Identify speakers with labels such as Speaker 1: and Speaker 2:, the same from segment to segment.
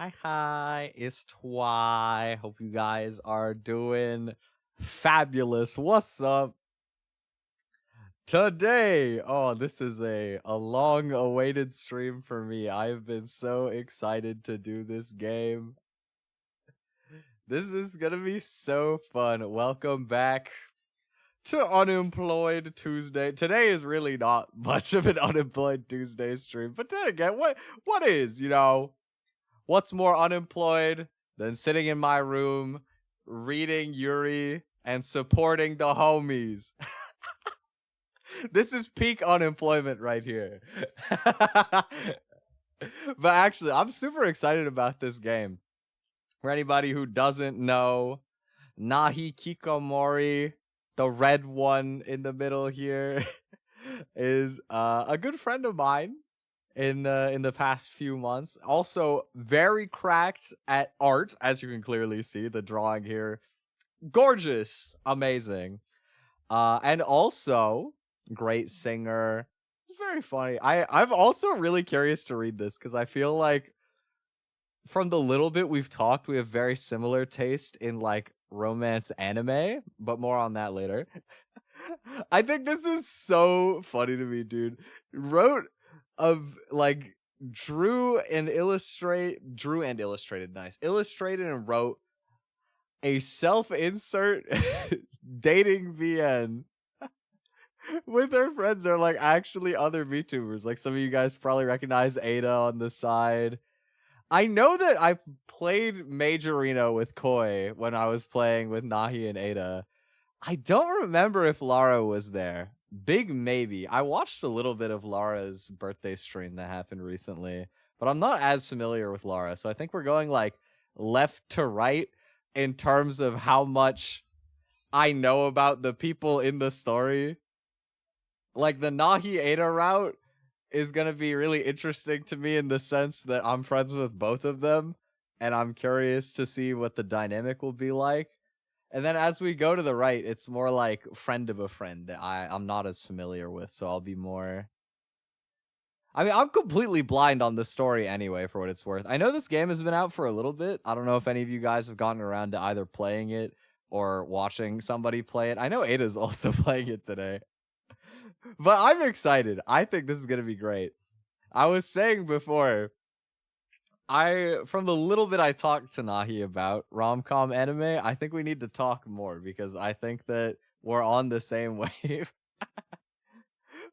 Speaker 1: Hi, it's Twi. Hope you guys are doing fabulous. What's up? Today, this is a long awaited stream for me. I've been so excited to do this game. This is gonna be so fun. Welcome back to Unemployed Tuesday. Today is really not much of an Unemployed Tuesday stream, but then again, what is, what's more unemployed than sitting in my room, reading Yuri, and supporting the homies? This is peak unemployment right here. But actually, I'm super excited about this game. For anybody who doesn't know, Nahi Kikomori, the red one in the middle here, is a good friend of mine in the past few months. Also very cracked at art, as you can clearly see. The drawing here, gorgeous, amazing. And also great singer. It's very funny. I'm also really curious to read this because I feel like from the little bit we've talked, we have very similar taste in like romance anime, but more on that later. I think this is so funny to me, dude. Wrote of like drew and illustrated, nice. Illustrated and wrote a self-insert dating VN with her friends are like actually other VTubers. Like some of you guys probably recognize Ada on the side. I know that I played Majorino with Koi when I was playing with Nahi and Ada. I don't remember if Lara was there. Big maybe. I watched a little bit of Lara's birthday stream that happened recently, but I'm not as familiar with Lara. So I think we're going like left to right in terms of how much I know about the people in the story. Like the Nahi Ada route is going to be really interesting to me in the sense that I'm friends with both of them, and I'm curious to see what the dynamic will be like. And then as we go to the right, it's more like friend of a friend that I'm not as familiar with, so I'll be more... I mean, I'm completely blind on the story anyway, for what it's worth. I know this game has been out for a little bit. I don't know if any of you guys have gotten around to either playing it or watching somebody play it. I know Ada's also playing it today. But I'm excited. I think this is going to be great. I was saying before, from the little bit I talked to Nahi about rom-com anime, I think we need to talk more because I think that we're on the same wave.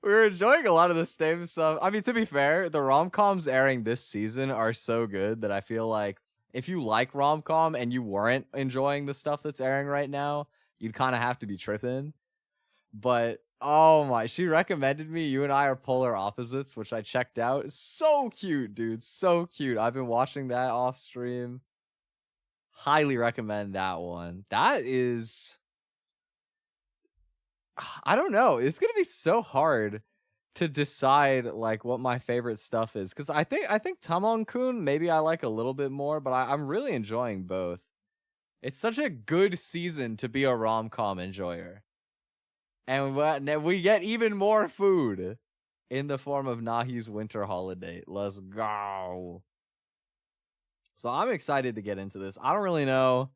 Speaker 1: We're enjoying a lot of the same stuff. I mean, to be fair, the rom-coms airing this season are so good that I feel like if you like rom-com and you weren't enjoying the stuff that's airing right now, you'd kind of have to be tripping. But oh my, she recommended me You and I Are Polar Opposites, which I checked out. So cute, dude. So cute. I've been watching that off stream. Highly recommend that one. That is, I don't know. It's gonna be so hard to decide like what my favorite stuff is. Cause I think Tamon-kun maybe I like a little bit more, but I'm really enjoying both. It's such a good season to be a rom-com enjoyer. And we get even more food in the form of Nahi's winter holiday. Let's go. So I'm excited to get into this. I don't really know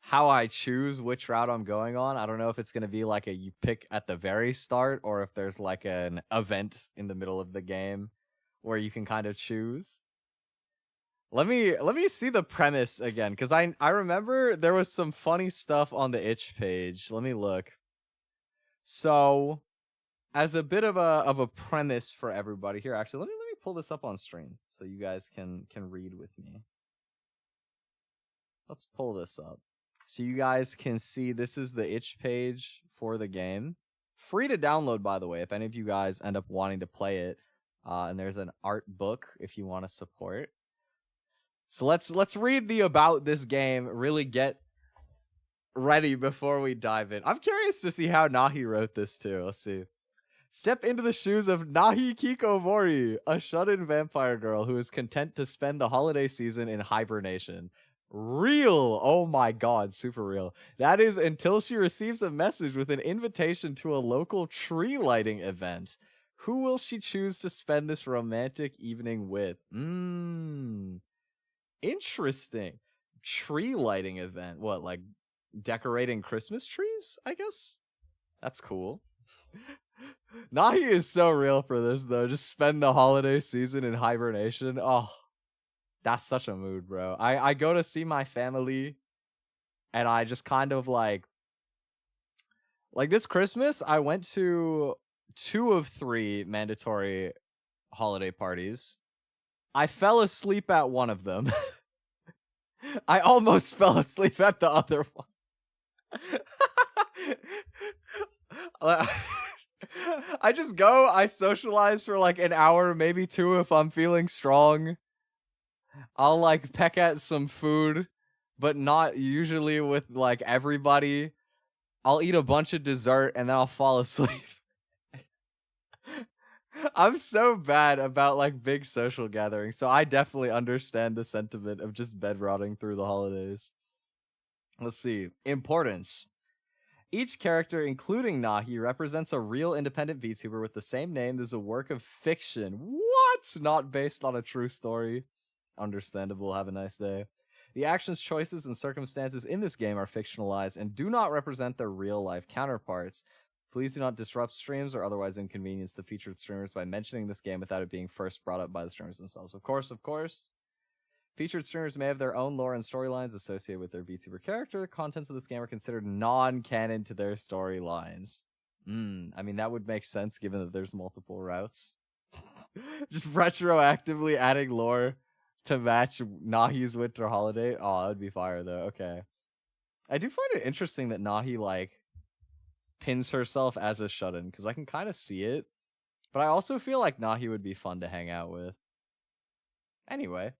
Speaker 1: how I choose which route I'm going on. I don't know if it's going to be like you pick at the very start or if there's like an event in the middle of the game where you can kind of choose. Let me see the premise again, because I remember there was some funny stuff on the itch page. Let me look. So, as a bit of a premise for everybody here, actually, let me pull this up on stream so you guys can read with me. Let's pull this up so you guys can see. This is the itch page for the game. Free to download, by the way, if any of you guys end up wanting to play it. And there's an art book if you want to support. So let's read the about this game. Really get ready before we dive in. I'm curious to see how Nahi wrote this too. Let's see. Step into the shoes of Nahi Kikomori, a shut-in vampire girl who is content to spend the holiday season in hibernation. Real! Oh my god, super real. That is until she receives a message with an invitation to a local tree lighting event. Who will she choose to spend this romantic evening with? Interesting. Tree lighting event. What, like decorating Christmas trees, I guess? That's cool. Nahi is so real for this, though. Just spend the holiday season in hibernation. Oh, that's such a mood, bro. I go to see my family, and I just kind of like this Christmas, I went to 2 of 3 mandatory holiday parties. I fell asleep at one of them. I almost fell asleep at the other one. I just go, I socialize for like an hour, maybe 2 if I'm feeling strong. I'll like peck at some food, but not usually with like everybody. I'll eat a bunch of dessert and then I'll fall asleep. I'm so bad about like big social gatherings, so I definitely understand the sentiment of just bed rotting through the holidays. Let's see. Importance. Each character, including Nahi, represents a real independent VTuber with the same name as a work of fiction. What? Not based on a true story. Understandable. Have a nice day. The actions, choices, and circumstances in this game are fictionalized and do not represent their real-life counterparts. Please do not disrupt streams or otherwise inconvenience the featured streamers by mentioning this game without it being first brought up by the streamers themselves. Of course, of course. Featured streamers may have their own lore and storylines associated with their VTuber character. Contents of this game are considered non-canon to their storylines. I mean, that would make sense given that there's multiple routes. Just retroactively adding lore to match Nahi's winter holiday. Oh, that would be fire, though. Okay. I do find it interesting that Nahi, like, pins herself as a shut-in, because I can kind of see it. But I also feel like Nahi would be fun to hang out with. Anyway.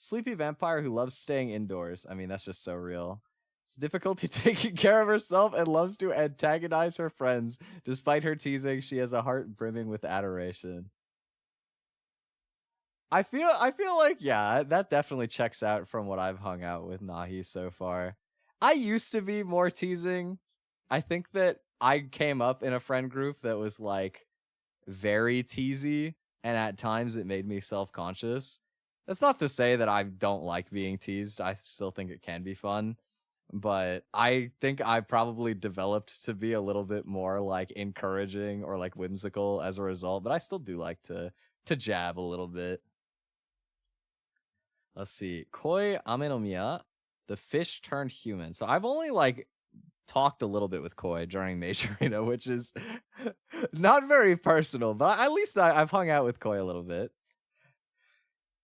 Speaker 1: Sleepy vampire who loves staying indoors. I mean, that's just so real. It's difficulty taking care of herself and loves to antagonize her friends. Despite her teasing, she has a heart brimming with adoration. I feel like, yeah, that definitely checks out from what I've hung out with Nahi so far. I used to be more teasing. I think that I came up in a friend group that was like very teasy, and at times it made me self-conscious. That's not to say that I don't like being teased. I still think it can be fun. But I think I probably developed to be a little bit more like encouraging or like whimsical as a result. But I still do like to jab a little bit. Let's see. Koi Amenomia, the fish turned human. So I've only like talked a little bit with Koi during Majorino, which is not very personal. But at least I've hung out with Koi a little bit.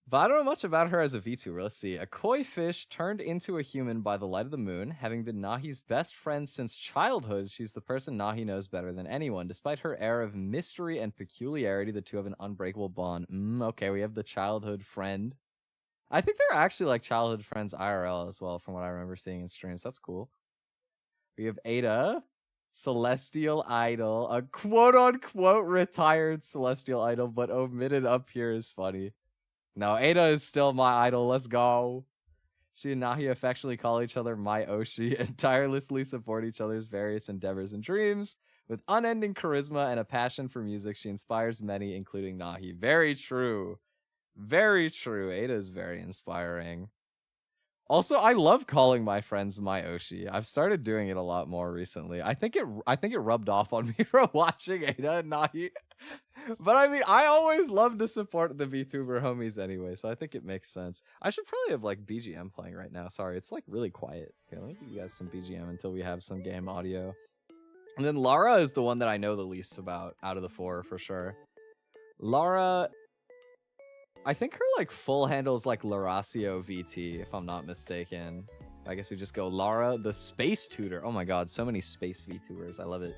Speaker 1: But I don't know much about her as a VTuber. Let's see. A koi fish turned into a human by the light of the moon. Having been Nahi's best friend since childhood, she's the person Nahi knows better than anyone. Despite her air of mystery and peculiarity, the two have an unbreakable bond. Okay, we have the childhood friend. I think they're actually like childhood friends IRL as well, from what I remember seeing in streams. That's cool. We have Ada, celestial idol, a quote-unquote retired celestial idol, but omitted up here is funny. No, Ada is still my idol. Let's go. She and Nahi affectionately call each other my Oshi and tirelessly support each other's various endeavors and dreams. With unending charisma and a passion for music, she inspires many, including Nahi. Very true. Very true. Ada is very inspiring. Also, I love calling my friends my Oshi. I've started doing it a lot more recently. I think it rubbed off on me from watching Ada and Nahi. But I mean, I always love to support the VTuber homies anyway, so I think it makes sense. I should probably have like BGM playing right now. Sorry, it's like really quiet. Okay, let me give you guys some BGM until we have some game audio. And then Lara is the one that I know the least about out of the 4 for sure. Lara, I think her like full handle is like Laracio VT, if I'm not mistaken. I guess we just go Lara the Space Tutor. Oh my god, so many space VTubers. I love it.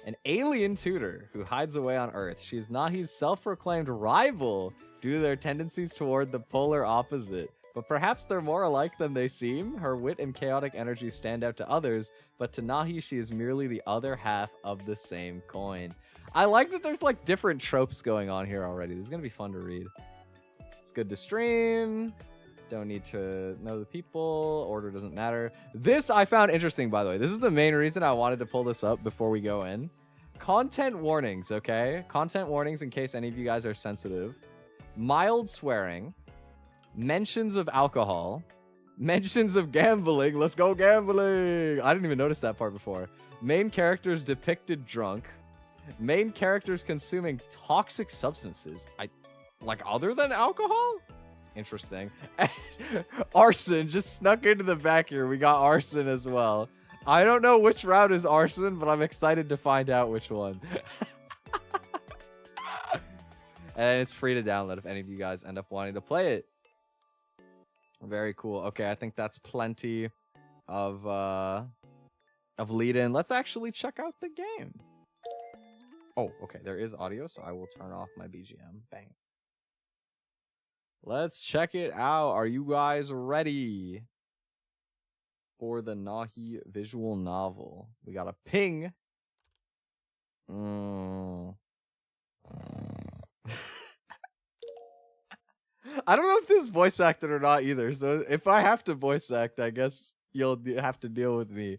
Speaker 1: An alien tutor who hides away on Earth. She is Nahi's self-proclaimed rival due to their tendencies toward the polar opposite. But perhaps they're more alike than they seem. Her wit and chaotic energy stand out to others, but to Nahi, she is merely the other half of the same coin. I like that there's like different tropes going on here already. This is gonna be fun to read. It's good to stream. Don't need to know the people. Order doesn't matter. This I found interesting, by the way. This is the main reason I wanted to pull this up before we go in. Content warnings, okay? Content warnings in case any of you guys are sensitive. Mild swearing. mentions of alcohol, mentions of gambling. Let's go gambling. I didn't even notice that part before. Main characters depicted drunk. Main characters consuming toxic substances. Like other than alcohol? Interesting. Arson just snuck into the back here. We got arson as well. I don't know which route is arson, but I'm excited to find out which one. And it's free to download if any of you guys end up wanting to play it. Very cool. Okay, I think that's plenty of lead-in. Let's actually check out the game. Oh, okay, there is audio, so I will turn off my BGM. Bang. Let's check it out. Are you guys ready for the Nahi visual novel? We got a ping. I don't know if this is voice acted or not either, so if I have to voice act, I guess you'll have to deal with me.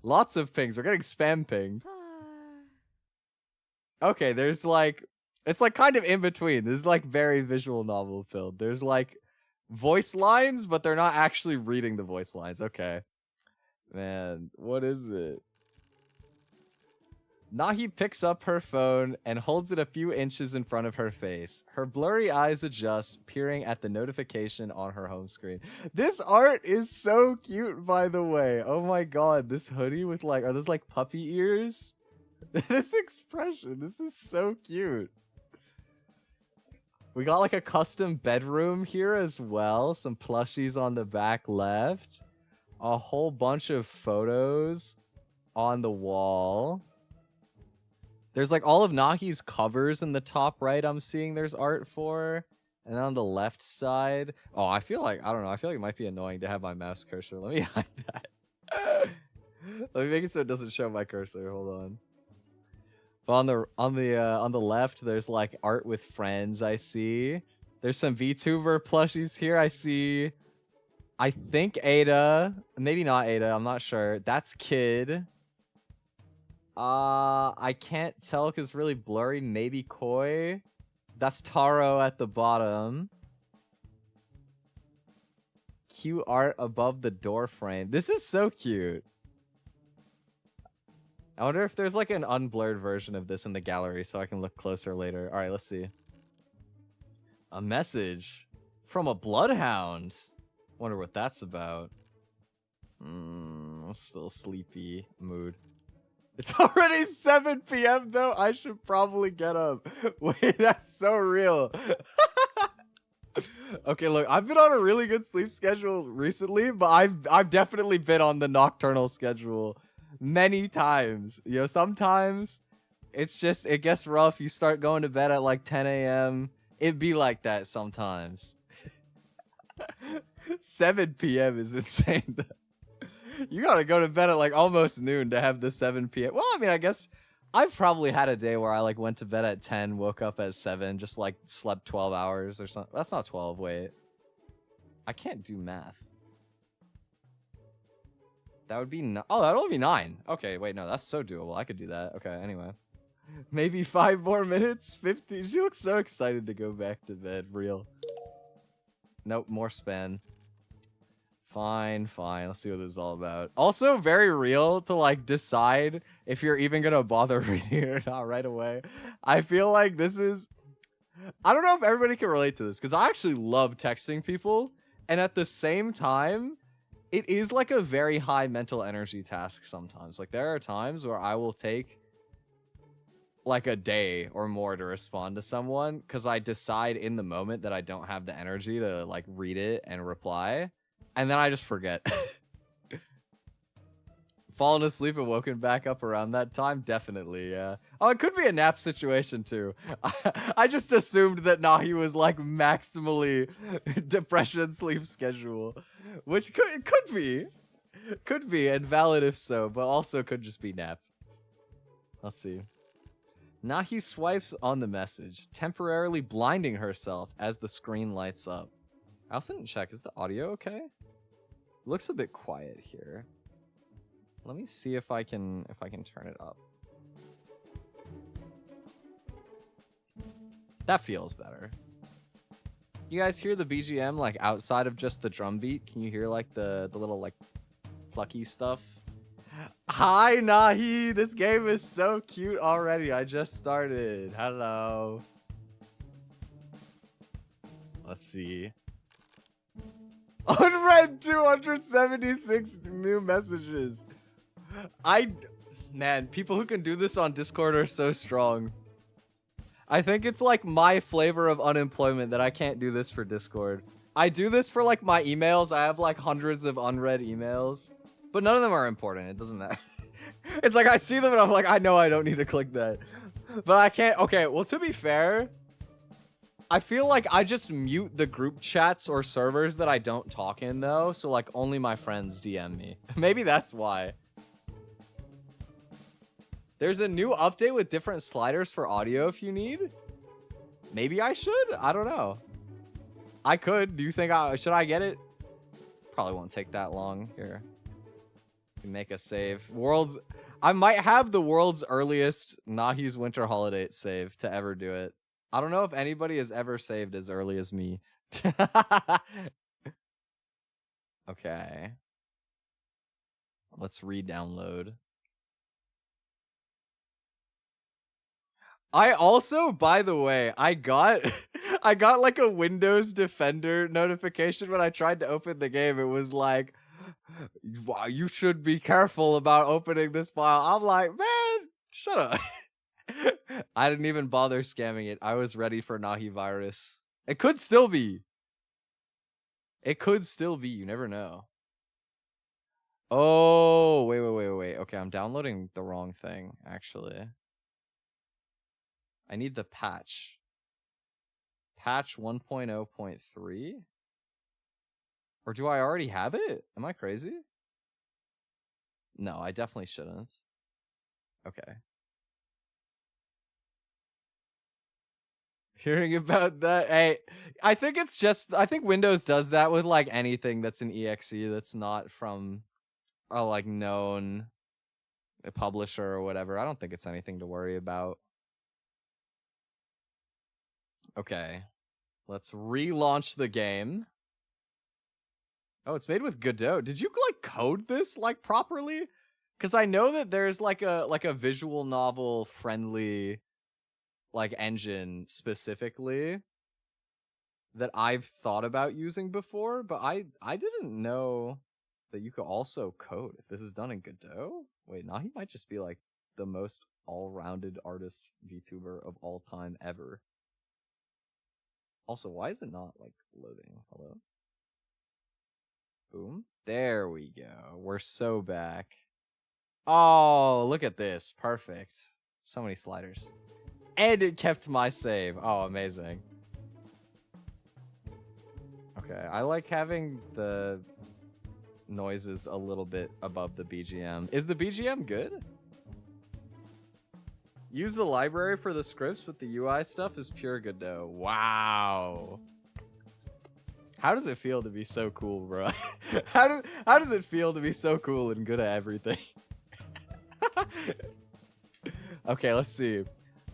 Speaker 1: Lots of pings. We're getting spam pinged. Okay, there's like... It's like kind of in between. This is like very visual novel filled. There's like voice lines, but they're not actually reading the voice lines. Okay. Man, what is it? Nahi picks up her phone and holds it a few inches in front of her face. Her blurry eyes adjust, peering at the notification on her home screen. This art is so cute, by the way. Oh my god, this hoodie with like, are those like puppy ears? This expression, this is so cute. We got like a custom bedroom here as well. Some plushies on the back left. A whole bunch of photos on the wall. There's like all of Nahi's covers in the top right I'm seeing there's art for. And on the left side... Oh, I feel like... I don't know. I feel like it might be annoying to have my mouse cursor. Let me hide that. Let me make it so it doesn't show my cursor. Hold on. But on the left, there's like art with friends I see. There's some VTuber plushies here. I see... I think Ada. Maybe not Ada. I'm not sure. That's Kid. I can't tell because it's really blurry. Maybe Koi. That's Taro at the bottom. Cute art above the door frame. This is so cute. I wonder if there's like an unblurred version of this in the gallery so I can look closer later. All right, let's see. A message from a bloodhound. Wonder what that's about. I'm still sleepy mood. It's already 7 p.m. though. I should probably get up. Wait, that's so real. Okay, look, I've been on a really good sleep schedule recently, but I've definitely been on the nocturnal schedule many times. You know, sometimes it's just, it gets rough. You start going to bed at like 10 a.m. It'd be like that sometimes. 7 p.m. is insane. You gotta go to bed at like almost noon to have the 7 p.m. Well, I mean, I guess I've probably had a day where I like went to bed at 10, woke up at 7, just like slept 12 hours or something. That's not 12, wait. I can't do math. That would be oh, that would only be 9. Okay, wait, no, that's so doable. I could do that. Okay, anyway. Maybe 5 more minutes? 50. She looks so excited to go back to bed. Real. Nope, more span. Fine. Let's see what this is all about. Also, very real to like decide if you're even gonna bother reading it or not right away. I feel like this is... I don't know if everybody can relate to this, because I actually love texting people, and at the same time, it is like a very high mental energy task sometimes. Like, there are times where I will take like a day or more to respond to someone, because I decide in the moment that I don't have the energy to like read it and reply. And then I just forget. Fallen asleep and woken back up around that time? Definitely, yeah. Oh, it could be a nap situation, too. I just assumed that Nahi was, like, maximally depression sleep schedule. Which could be. Could be, and valid if so, but also could just be nap. Let's see. Nahi swipes on the message, temporarily blinding herself as the screen lights up. I also didn't check. Is the audio okay? Looks a bit quiet here. Let me see if I can turn it up. That feels better. You guys hear the BGM like outside of just the drum beat? Can you hear like the little like plucky stuff? Hi Nahi, this game is so cute already. I just started. Hello. Let's see. Unread 276 new messages. Man, people who can do this on Discord are so strong. I think it's like my flavor of unemployment that I can't do this for Discord. I do this for like my emails. I have like hundreds of unread emails, but none of them are important. It doesn't matter. It's like I see them and I'm like, I know I don't need to click that, but I can't. Okay, well, to be fair, I feel like I just mute the group chats or servers that I don't talk in though. So like only my friends DM me. Maybe that's why. There's a new update with different sliders for audio if you need. Maybe I should. I don't know. I could. Do you think should I get it? Probably won't take that long. Here. Make a save. I might have the world's earliest Nahi's Winter Holidate save to ever do it. I don't know if anybody has ever saved as early as me. Okay. Let's re-download. I also, by the way, I got like a Windows Defender notification when I tried to open the game. It was like, wow, you should be careful about opening this file. I'm like, man, shut up. I didn't even bother scamming it. I was ready for Nahi virus. It could still be. It could still be. You never know. Oh, wait. Okay, I'm downloading the wrong thing, actually. I need the patch. Patch 1.0.3? Or do I already have it? Am I crazy? No, I definitely shouldn't. Okay. Hearing about that, hey, I think Windows does that with like anything that's an exe that's not from a like known publisher or whatever. I don't think it's anything to worry about. Okay, let's relaunch the game. Oh, it's made with Godot. Did you like code this like properly? Because I know that there's like a visual novel friendly like engine specifically that I've thought about using before, but I didn't know that you could also code if this is done in Godot. Wait, now he might just be like the most all-rounded artist VTuber of all time ever. Also, why is it not like loading? Hello? Boom. There we go. We're so back. Oh, look at this. Perfect. So many sliders. And it kept my save. Oh, amazing. Okay, I like having the noises a little bit above the BGM. Is the BGM good? Use the library for the scripts, but the UI stuff is pure Godot. Wow. How does it feel to be so cool, bro? How does it feel to be so cool and good at everything? Okay, let's see.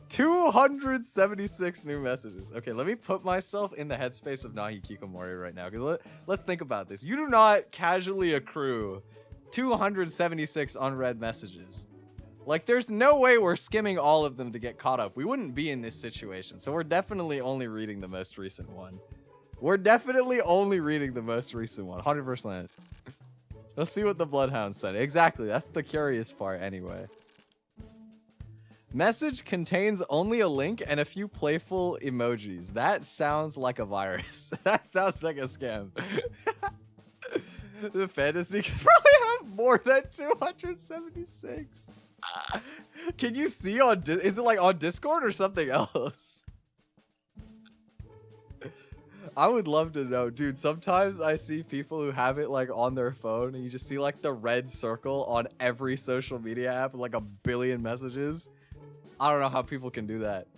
Speaker 1: 276 new messages. Okay, let me put myself in the headspace of Nahi Kikomori right now. Let's think about this. You do not casually accrue 276 unread messages. Like, there's no way we're skimming all of them to get caught up. We wouldn't be in this situation. So we're definitely only reading the most recent one. We're definitely only reading the most recent one. 100%. Let's see what the Bloodhound said. Exactly. That's the curious part anyway. Message contains only a link and a few playful emojis. That sounds like a virus. That sounds like a scam. The fantasy could probably have more than 276. Can you see on is it like on Discord or something else? I would love to know, dude. Sometimes I see people who have it like on their phone and you just see like the red circle on every social media app with like a billion messages. I don't know how people can do that.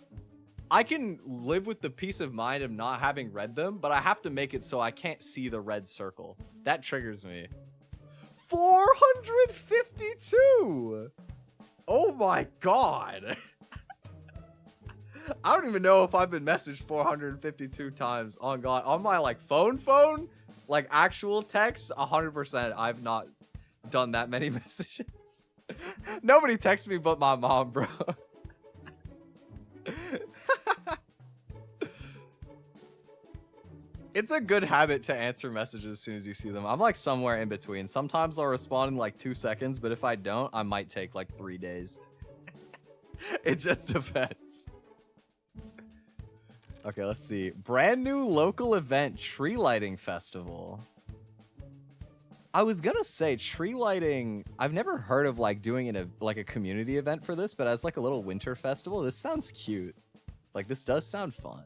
Speaker 1: I can live with the peace of mind of not having read them, but I have to make it so I can't see the red circle. That triggers me. 452! Oh my god! I don't even know if I've been messaged 452 times on God. On my like phone, like actual text, 100%. I've not done that many messages. Nobody texts me but my mom, bro. It's a good habit to answer messages as soon as you see them. I'm like somewhere in between. Sometimes I'll respond in like 2 seconds, but if I don't, I might take like 3 days. It just depends. Okay, let's see. Brand new local event, tree lighting festival. I was gonna say tree lighting. I've never heard of like doing like a community event for this, but as like a little winter festival, this sounds cute. Like this does sound fun.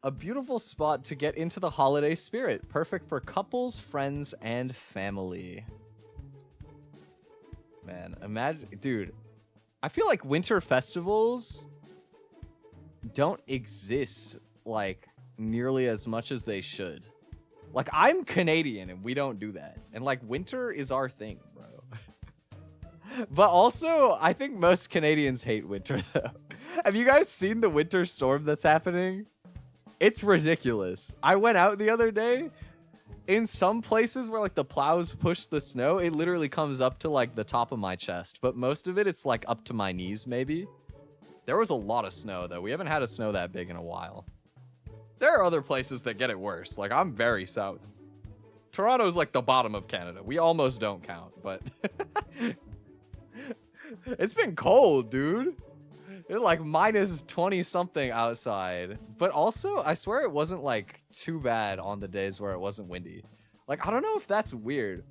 Speaker 1: A beautiful spot to get into the holiday spirit. Perfect for couples, friends, and family. Man, imagine, dude. I feel like winter festivals don't exist like nearly as much as they should. Like I'm Canadian and we don't do that. And like winter is our thing, bro. But also, I think most Canadians hate winter though. Have you guys seen the winter storm that's happening? It's ridiculous. I went out the other day. In some places where like the plows push the snow, it literally comes up to like the top of my chest. But most of it's like up to my knees maybe. There was a lot of snow though. We haven't had a snow that big in a while. There are other places that get it worse. Like I'm very south. Toronto's like the bottom of Canada. We almost don't count, but it's been cold, dude. It's like minus 20 something outside. But also, I swear it wasn't like too bad on the days where it wasn't windy. Like, I don't know if that's weird.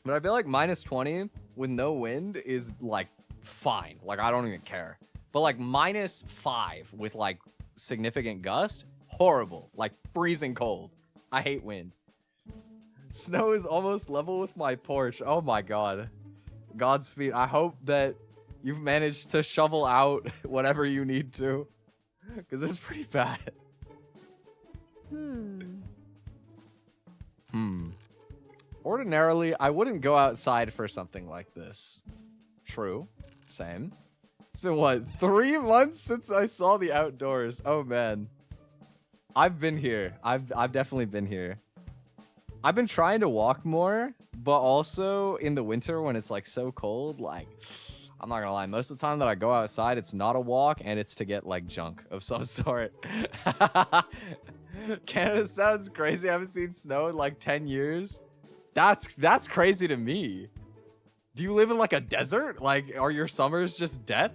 Speaker 1: But I feel like minus 20 with no wind is like fine. Like, I don't even care. But like minus 5 with like significant gust, horrible. Like freezing cold. I hate wind. Snow is almost level with my porch. Oh my God. Godspeed. I hope that you've managed to shovel out whatever you need to, because it's pretty bad. Ordinarily, I wouldn't go outside for something like this. True. Same. It's been, what, 3 months since I saw the outdoors. Oh, man. I've been here. I've definitely been here. I've been trying to walk more, but also in the winter when it's, like, so cold, like... I'm not gonna lie, most of the time that I go outside, it's not a walk, and it's to get, like, junk of some sort. Canada sounds crazy. I haven't seen snow in, like, 10 years. That's crazy to me. Do you live in, like, a desert? Like, are your summers just death?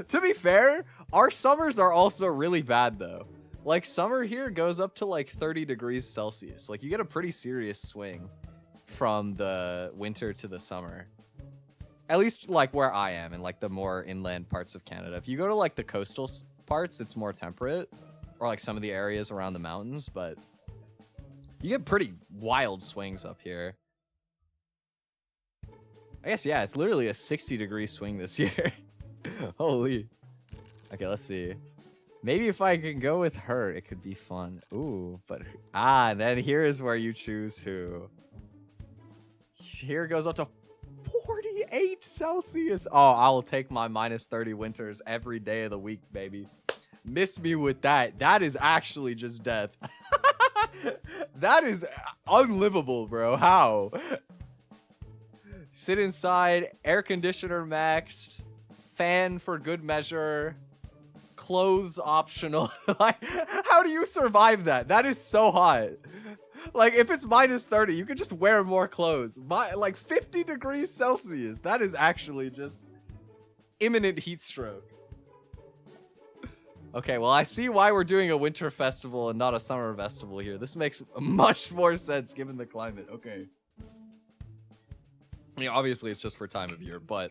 Speaker 1: To be fair, our summers are also really bad, though. Like, summer here goes up to, like, 30 degrees Celsius. Like, you get a pretty serious swing from the winter to the summer. At least, like, where I am in, like, the more inland parts of Canada. If you go to, like, the coastal parts, it's more temperate. Or, like, some of the areas around the mountains. But you get pretty wild swings up here. I guess, yeah, it's literally a 60-degree swing this year. Holy. Okay, let's see. Maybe if I can go with her, it could be fun. Ooh, but... then here is where you choose who. Here goes up to... 48 Celsius. Oh, I will take my minus 30 winters every day of the week, baby. Miss me with that. That is actually just death. That is unlivable, bro. How? Sit inside, air conditioner maxed, fan for good measure, clothes optional. Like, how do you survive that? That is so hot. Like, if it's minus 30, you can just wear more clothes. Like, 50 degrees Celsius. That is actually just imminent heat stroke. Okay, well, I see why we're doing a winter festival and not a summer festival here. This makes much more sense given the climate. Okay. I mean, obviously, it's just for time of year, but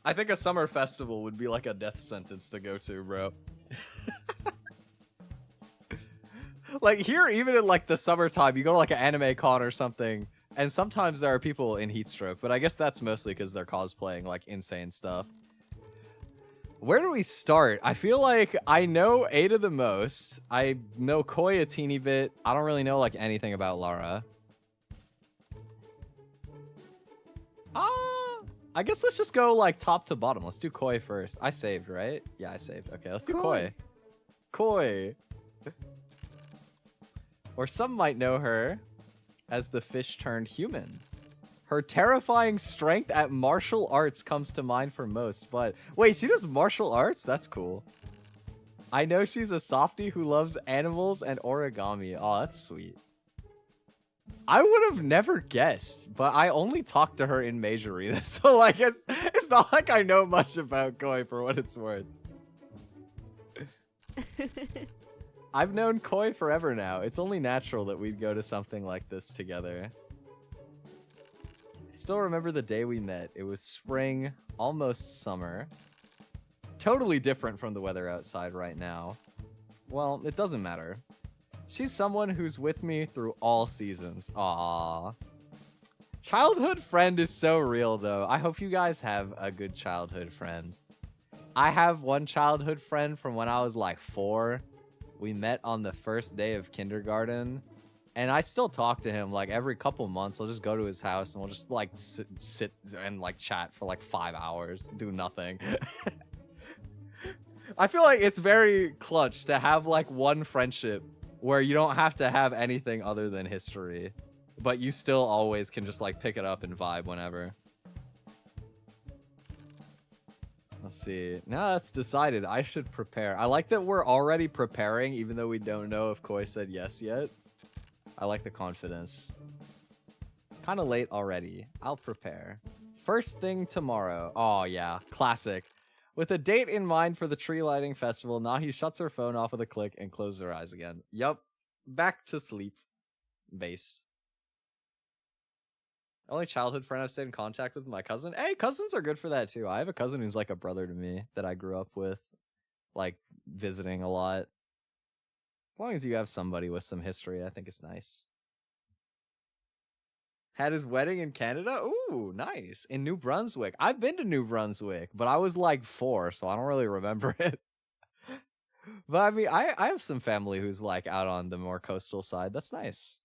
Speaker 1: I think a summer festival would be like a death sentence to go to, bro. Like, here, even in, like, the summertime, you go to, like, an anime con or something, and sometimes there are people in heat stroke, but I guess that's mostly because they're cosplaying, like, insane stuff. Where do we start? I feel like I know Ada the most. I know Koi a teeny bit. I don't really know, like, anything about Lara. I guess let's just go like top to bottom. Let's do Koi first. I saved, right? Yeah, I saved. Okay, let's do Koi. Koi. Or some might know her as the fish turned human. Her terrifying strength at martial arts comes to mind for most, but wait, she does martial arts? That's cool. I know she's a softie who loves animals and origami. Oh, that's sweet. I would have never guessed, but I only talked to her in Majory, so like it's not like I know much about Koi for what it's worth. I've known Koi forever now. It's only natural that we'd go to something like this together. I still remember the day we met. It was spring, almost summer. Totally different from the weather outside right now. Well, it doesn't matter. She's someone who's with me through all seasons. Aww. Childhood friend is so real, though. I hope you guys have a good childhood friend. I have one childhood friend from when I was like 4. We met on the first day of kindergarten. And I still talk to him like every couple months. I'll just go to his house and we'll just like sit and like chat for like 5 hours. Do nothing. I feel like it's very clutch to have like one friendship where you don't have to have anything other than history, but you still always can just like pick it up and vibe whenever. Let's see. Now that's decided, I should prepare. I like that we're already preparing, even though we don't know if Koi said yes yet. I like the confidence. Kind of late already. I'll prepare. First thing tomorrow. Oh yeah, classic. With a date in mind for the tree lighting festival, Nahi shuts her phone off with a click and closes her eyes again. Yup. Back to sleep. Based. Only childhood friend I've stayed in contact with my cousin. Hey, cousins are good for that too. I have a cousin who's like a brother to me that I grew up with, like visiting a lot. As long as you have somebody with some history, I think it's nice. Had his wedding in Canada? Ooh, nice. In New Brunswick. I've been to New Brunswick, but I was like 4, so I don't really remember it. But I mean, I have some family who's like out on the more coastal side. That's nice.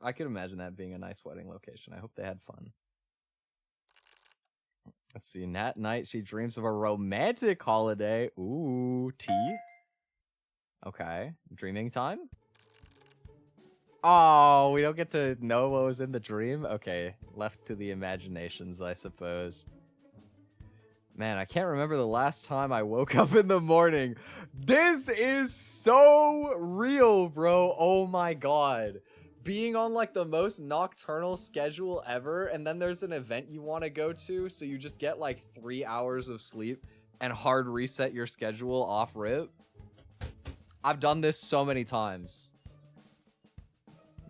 Speaker 1: I could imagine that being a nice wedding location. I hope they had fun. Let's see. Nat night, she dreams of a romantic holiday. Ooh, tea. Okay. Dreaming time? Oh, we don't get to know what was in the dream? Okay, left to the imaginations, I suppose. Man, I can't remember the last time I woke up in the morning. This is so real, bro. Oh my god. Being on like the most nocturnal schedule ever, and then there's an event you want to go to, so you just get like 3 hours of sleep and hard reset your schedule off rip. I've done this so many times.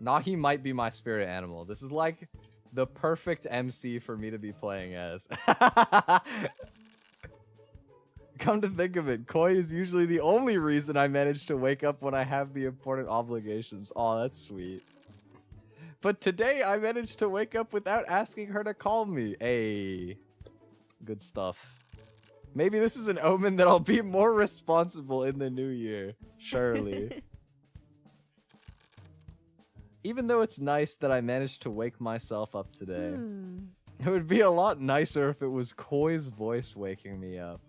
Speaker 1: Nahi might be my spirit animal. This is like the perfect MC for me to be playing as. Come to think of it, Koi is usually the only reason I manage to wake up when I have the important obligations. Oh, that's sweet. But today I managed to wake up without asking her to call me. Hey, good stuff. Maybe this is an omen that I'll be more responsible in the new year. Surely. Even though it's nice that I managed to wake myself up today, it would be a lot nicer if it was Koi's voice waking me up.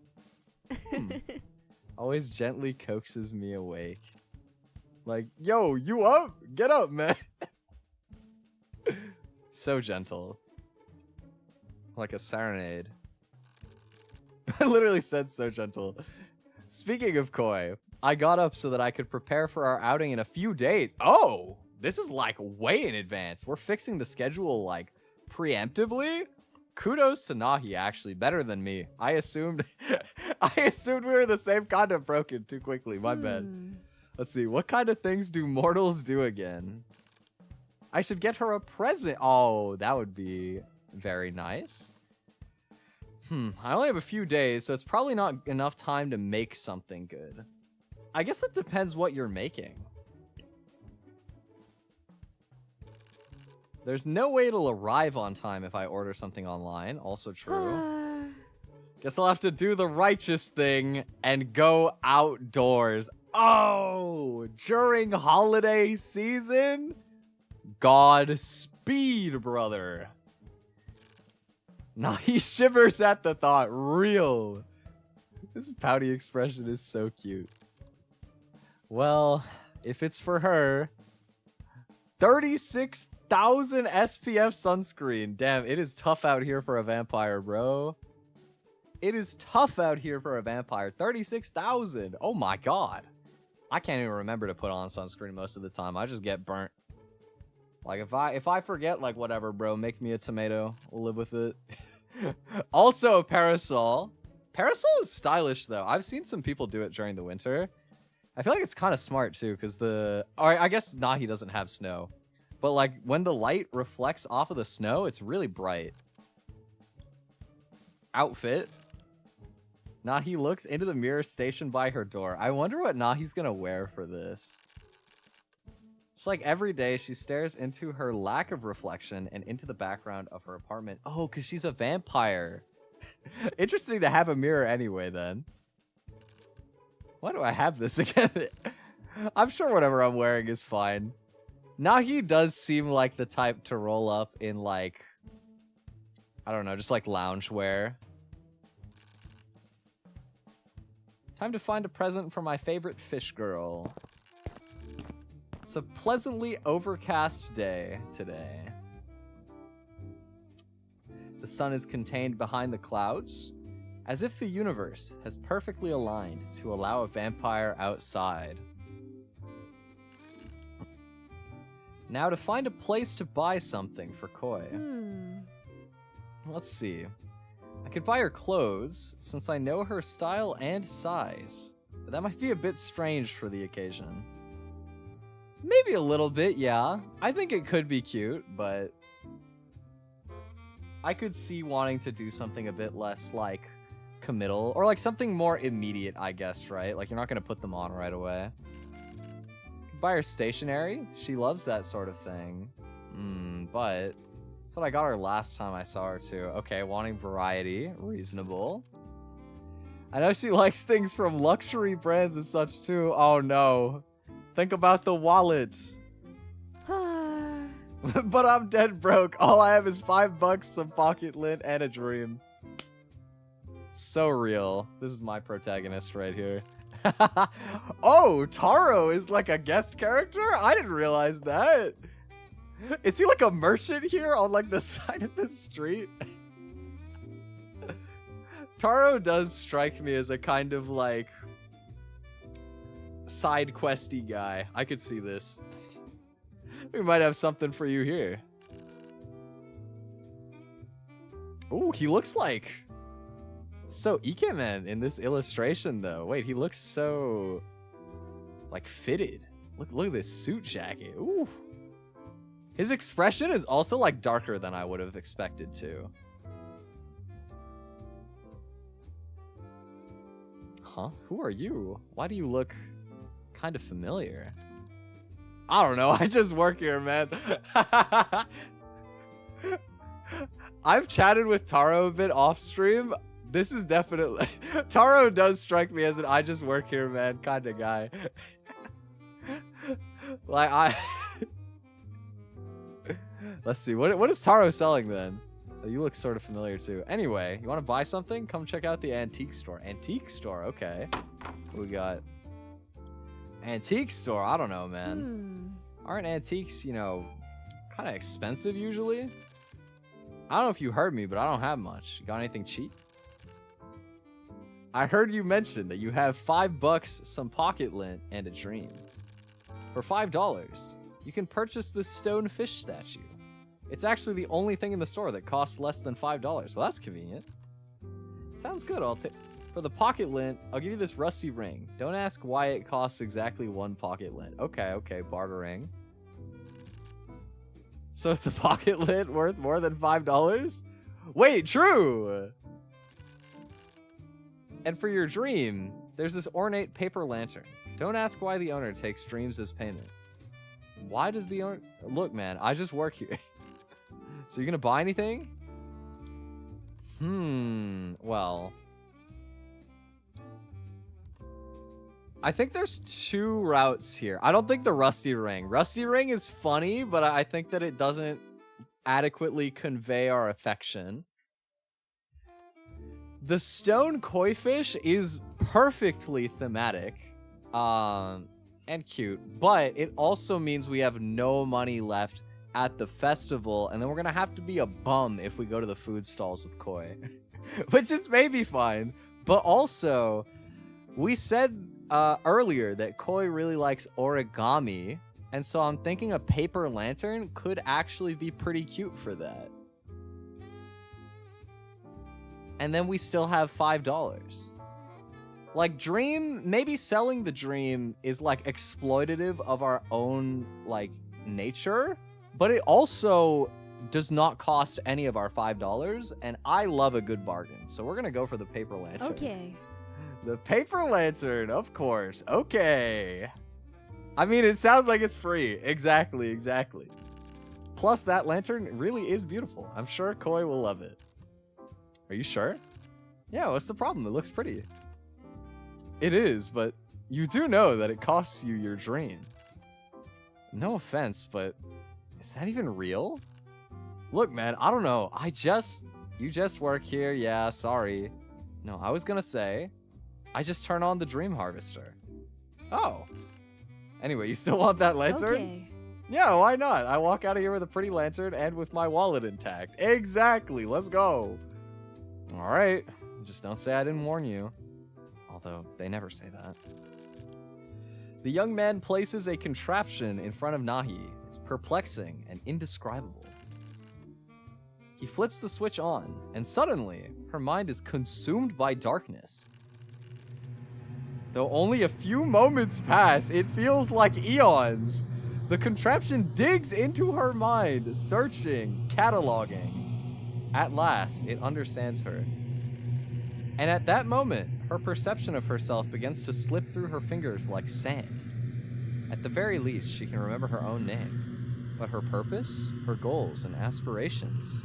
Speaker 1: Always gently coaxes me awake. Like, yo, you up? Get up, man. So gentle. Like a serenade. I literally said so gentle. Speaking of Koi, I got up so that I could prepare for our outing in a few days. Oh! This is like way in advance. We're fixing the schedule like preemptively. Kudos to Nahi, actually, better than me. I assumed we were the same kind of broken too quickly. My bad. Let's see. What kind of things do mortals do again? I should get her a present. Oh, that would be very nice. I only have a few days, so it's probably not enough time to make something good. I guess it depends what you're making. There's no way it'll arrive on time if I order something online. Also true. Guess I'll have to do the righteous thing and go outdoors. Oh, during holiday season? Godspeed, brother. Nah, he shivers at the thought. Real. This pouty expression is so cute. Well, if it's for her, 36,000 SPF sunscreen. Damn, it is tough out here for a vampire, bro. It is tough out here for a vampire. 36,000. Oh my god. I can't even remember to put on sunscreen most of the time. I just get burnt. Like if I forget, like whatever, bro, make me a tomato. We'll live with it. Also a parasol. Parasol is stylish though. I've seen some people do it during the winter. I feel like it's kind of smart too, because I guess Nahi doesn't have snow. But like when the light reflects off of the snow, it's really bright. Outfit. Nahi looks into the mirror stationed by her door. I wonder what Nahi's gonna wear for this. It's like every day she stares into her lack of reflection and into the background of her apartment. Oh, because she's a vampire. Interesting to have a mirror anyway, then. Why do I have this again? I'm sure whatever I'm wearing is fine. Nahi does seem like the type to roll up in, like, I don't know, just like loungewear. Time to find a present for my favorite fish girl. It's a pleasantly overcast day today. The sun is contained behind the clouds, as if the universe has perfectly aligned to allow a vampire outside. Now to find a place to buy something for Koi. Let's see. I could buy her clothes, since I know her style and size. But that might be a bit strange for the occasion. Maybe a little bit, yeah. I think it could be cute, but I could see wanting to do something a bit less, like, committal. Or, like, something more immediate, I guess, right? Like, you're not going to put them on right away. Buy her stationery. She loves that sort of thing. But that's what I got her last time I saw her, too. Okay, wanting variety. Reasonable. I know she likes things from luxury brands and such, too. Oh, no. Think about the wallet. But I'm dead broke. All I have is $5, some pocket lint, and a dream. So real. This is my protagonist right here. Oh, Taro is like a guest character? I didn't realize that. Is he like a merchant here on like the side of the street? Taro does strike me as a kind of like side questy guy. I could see this. We might have something for you here. Ooh, he looks like so Ikemen in this illustration though. Wait, he looks so like fitted. Look at this suit jacket. Ooh. His expression is also like darker than I would have expected to. Huh? Who are you? Why do you look kind of familiar? I don't know. I just work here, man. I've chatted with Taro a bit off stream. This is definitely... Taro does strike me as an I just work here, man kind of guy. Like, Let's see. What is Taro selling then? Oh, you look sort of familiar too. Anyway, you want to buy something? Come check out the antique store. Antique store, okay. What we got? Antique store, I don't know, man. Aren't antiques, you know, kind of expensive usually? I don't know if you heard me, but I don't have much. You got anything cheap? I heard you mention that you have $5, some pocket lint, and a dream. For $5, you can purchase this stone fish statue. It's actually the only thing in the store that costs less than $5. Well, that's convenient. Sounds good. For the pocket lint, I'll give you this rusty ring. Don't ask why it costs exactly 1 pocket lint. Okay, bartering. So is the pocket lint worth more than $5? Wait, true! And for your dream, there's this ornate paper lantern. Don't ask why the owner takes dreams as payment. Why does the owner... Look, man, I just work here. So you're gonna buy anything? Well... I think there's 2 routes here. I don't think the Rusty Ring. Rusty Ring is funny, but I think that it doesn't adequately convey our affection. The stone koi fish is perfectly thematic and cute, but it also means we have no money left at the festival, and then we're gonna have to be a bum if we go to the food stalls with koi. Which is maybe fine, but also we said earlier that koi really likes origami, and so I'm thinking a paper lantern could actually be pretty cute for that. And then we still have $5. Like, dream, maybe selling the dream is like exploitative of our own like nature, but it also does not cost any of our $5, and I love a good bargain. So we're gonna go for the paper lantern.
Speaker 2: Okay.
Speaker 1: The paper lantern, of course. Okay. I mean, it sounds like it's free. Exactly, exactly. Plus, that lantern really is beautiful. I'm sure Koi will love it. Are you sure? Yeah, what's the problem? It looks pretty. It is, but you do know that it costs you your dream. No offense, but is that even real? Look, man, I don't know. You just work here. Yeah, sorry. No, I was gonna say, I just turn on the dream harvester. Oh. Anyway, you still want that lantern?
Speaker 2: Okay.
Speaker 1: Yeah, why not? I walk out of here with a pretty lantern and with my wallet intact. Exactly. Let's go. All right. Just don't say I didn't warn you. Although, they never say that. The young man places a contraption in front of Nahi. It's perplexing and indescribable. He flips the switch on, and suddenly, her mind is consumed by darkness. Though only a few moments pass, it feels like eons. The contraption digs into her mind, searching, cataloging. At last, it understands her. And at that moment, her perception of herself begins to slip through her fingers like sand. At the very least, she can remember her own name. But her purpose, her goals, and aspirations,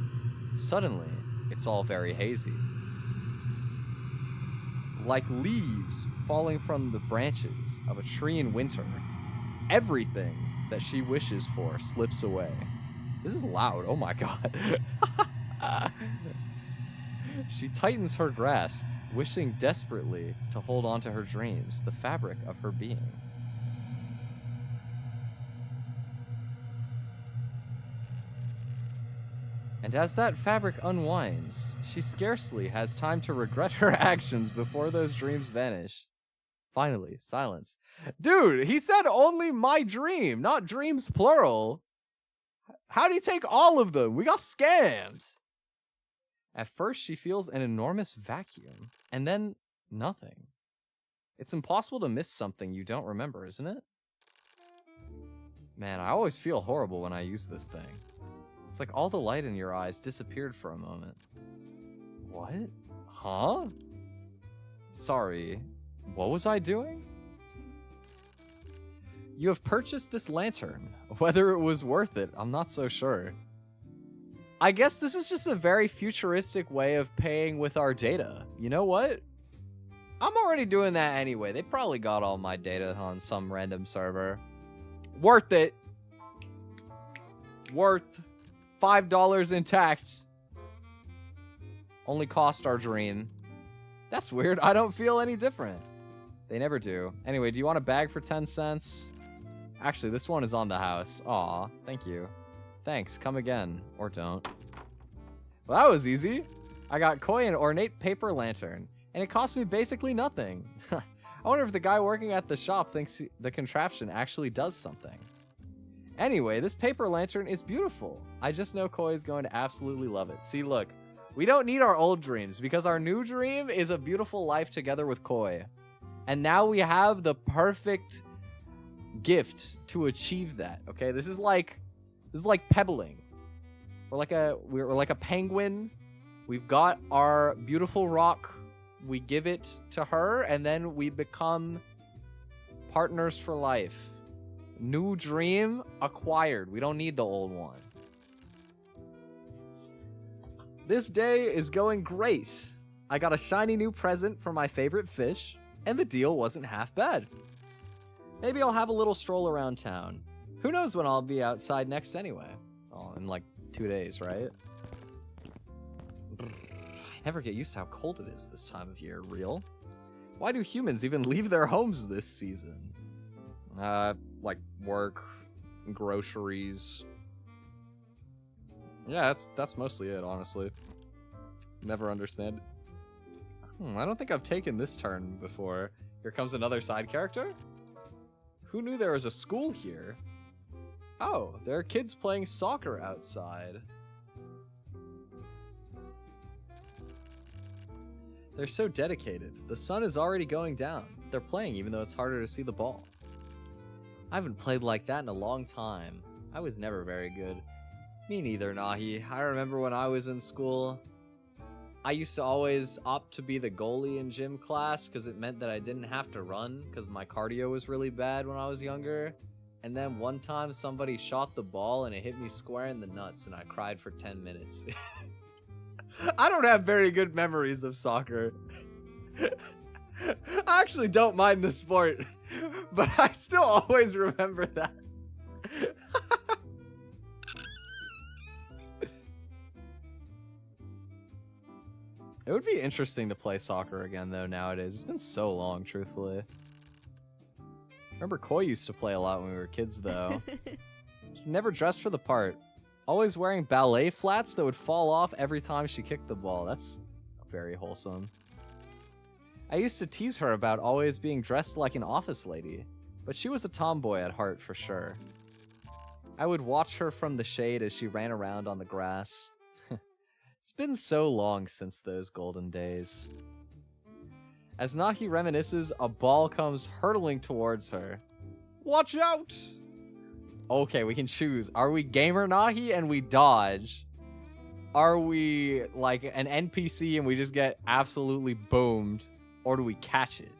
Speaker 1: suddenly, it's all very hazy. Like leaves falling from the branches of a tree in winter, everything that she wishes for slips away. This is loud, oh my god. She tightens her grasp, wishing desperately to hold on to her dreams, the fabric of her being. And as that fabric unwinds, she scarcely has time to regret her actions before those dreams vanish. Finally, silence. Dude, he said only my dream, not dreams plural. How'd he take all of them? We got scammed. At first, she feels an enormous vacuum, and then nothing. It's impossible to miss something you don't remember, isn't it? Man, I always feel horrible when I use this thing. It's like all the light in your eyes disappeared for a moment. What? Huh? Sorry, what was I doing? You have purchased this lantern. Whether it was worth it, I'm not so sure. I guess this is just a very futuristic way of paying with our data. You know what? I'm already doing that anyway. They probably got all my data on some random server. Worth it. Worth $5 intact. Only cost our dream. That's weird. I don't feel any different. They never do. Anyway, do you want a bag for 10 cents? Actually, this one is on the house. Aw, thank you. Thanks, come again. Or don't. Well, that was easy. I got Koi an ornate paper lantern, and it cost me basically nothing. I wonder if the guy working at the shop thinks the contraption actually does something. Anyway, this paper lantern is beautiful. I just know Koi is going to absolutely love it. See, look, we don't need our old dreams because our new dream is a beautiful life together with Koi. And now we have the perfect gift to achieve that, okay? This is like pebbling. We're like a penguin. We've got our beautiful rock. We give it to her, and then we become partners for life. New dream acquired. We don't need the old one. This day is going great. I got a shiny new present for my favorite fish, and the deal wasn't half bad. Maybe I'll have a little stroll around town. Who knows when I'll be outside next anyway? Oh, in like 2 days, right? I never get used to how cold it is this time of year. Real? Why do humans even leave their homes this season? Like work, groceries. Yeah, that's mostly it, honestly. Never understand it. I don't think I've taken this turn before. Here comes another side character? Who knew there was a school here? Oh, there are kids playing soccer outside. They're so dedicated. The sun is already going down. They're playing even though it's harder to see the ball. I haven't played like that in a long time. I was never very good. Me neither, Nahi. I remember when I was in school, I used to always opt to be the goalie in gym class because it meant that I didn't have to run because my cardio was really bad when I was younger. And then one time somebody shot the ball and it hit me square in the nuts and I cried for 10 minutes. I don't have very good memories of soccer. I actually don't mind the sport, but I still always remember that. It would be interesting to play soccer again, though, nowadays. It's been so long, truthfully. Remember Koi used to play a lot when we were kids, though. She never dressed for the part. Always wearing ballet flats that would fall off every time she kicked the ball. That's very wholesome. I used to tease her about always being dressed like an office lady, but she was a tomboy at heart for sure. I would watch her from the shade as she ran around on the grass. It's been so long since those golden days. As Nahi reminisces, a ball comes hurtling towards her. Watch out! Okay, we can choose. Are we gamer Nahi and we dodge? Are we like an NPC and we just get absolutely boomed? Or do we catch it?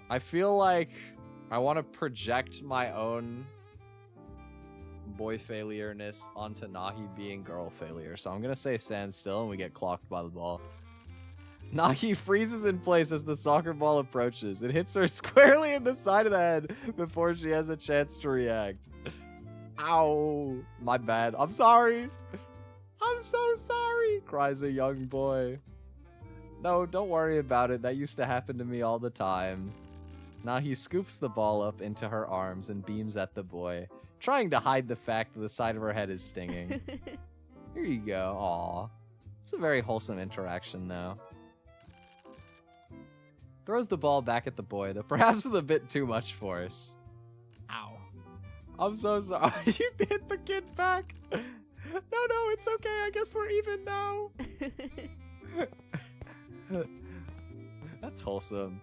Speaker 1: I feel like I want to project my own boy failure-ness onto Nahi being girl failure. So I'm going to say stand still and we get clocked by the ball. Nahi freezes in place as the soccer ball approaches. It hits her squarely in the side of the head before she has a chance to react. Ow! My bad. I'm sorry. I'm so sorry, cries a young boy. No, don't worry about it. That used to happen to me all the time. Nahi scoops the ball up into her arms and beams at the boy, trying to hide the fact that the side of her head is stinging. Here you go. Aw. It's a very wholesome interaction, though. Throws the ball back at the boy, though perhaps with a bit too much force. Ow. I'm so sorry. You hit the kid back. No, it's okay. I guess we're even now. That's wholesome.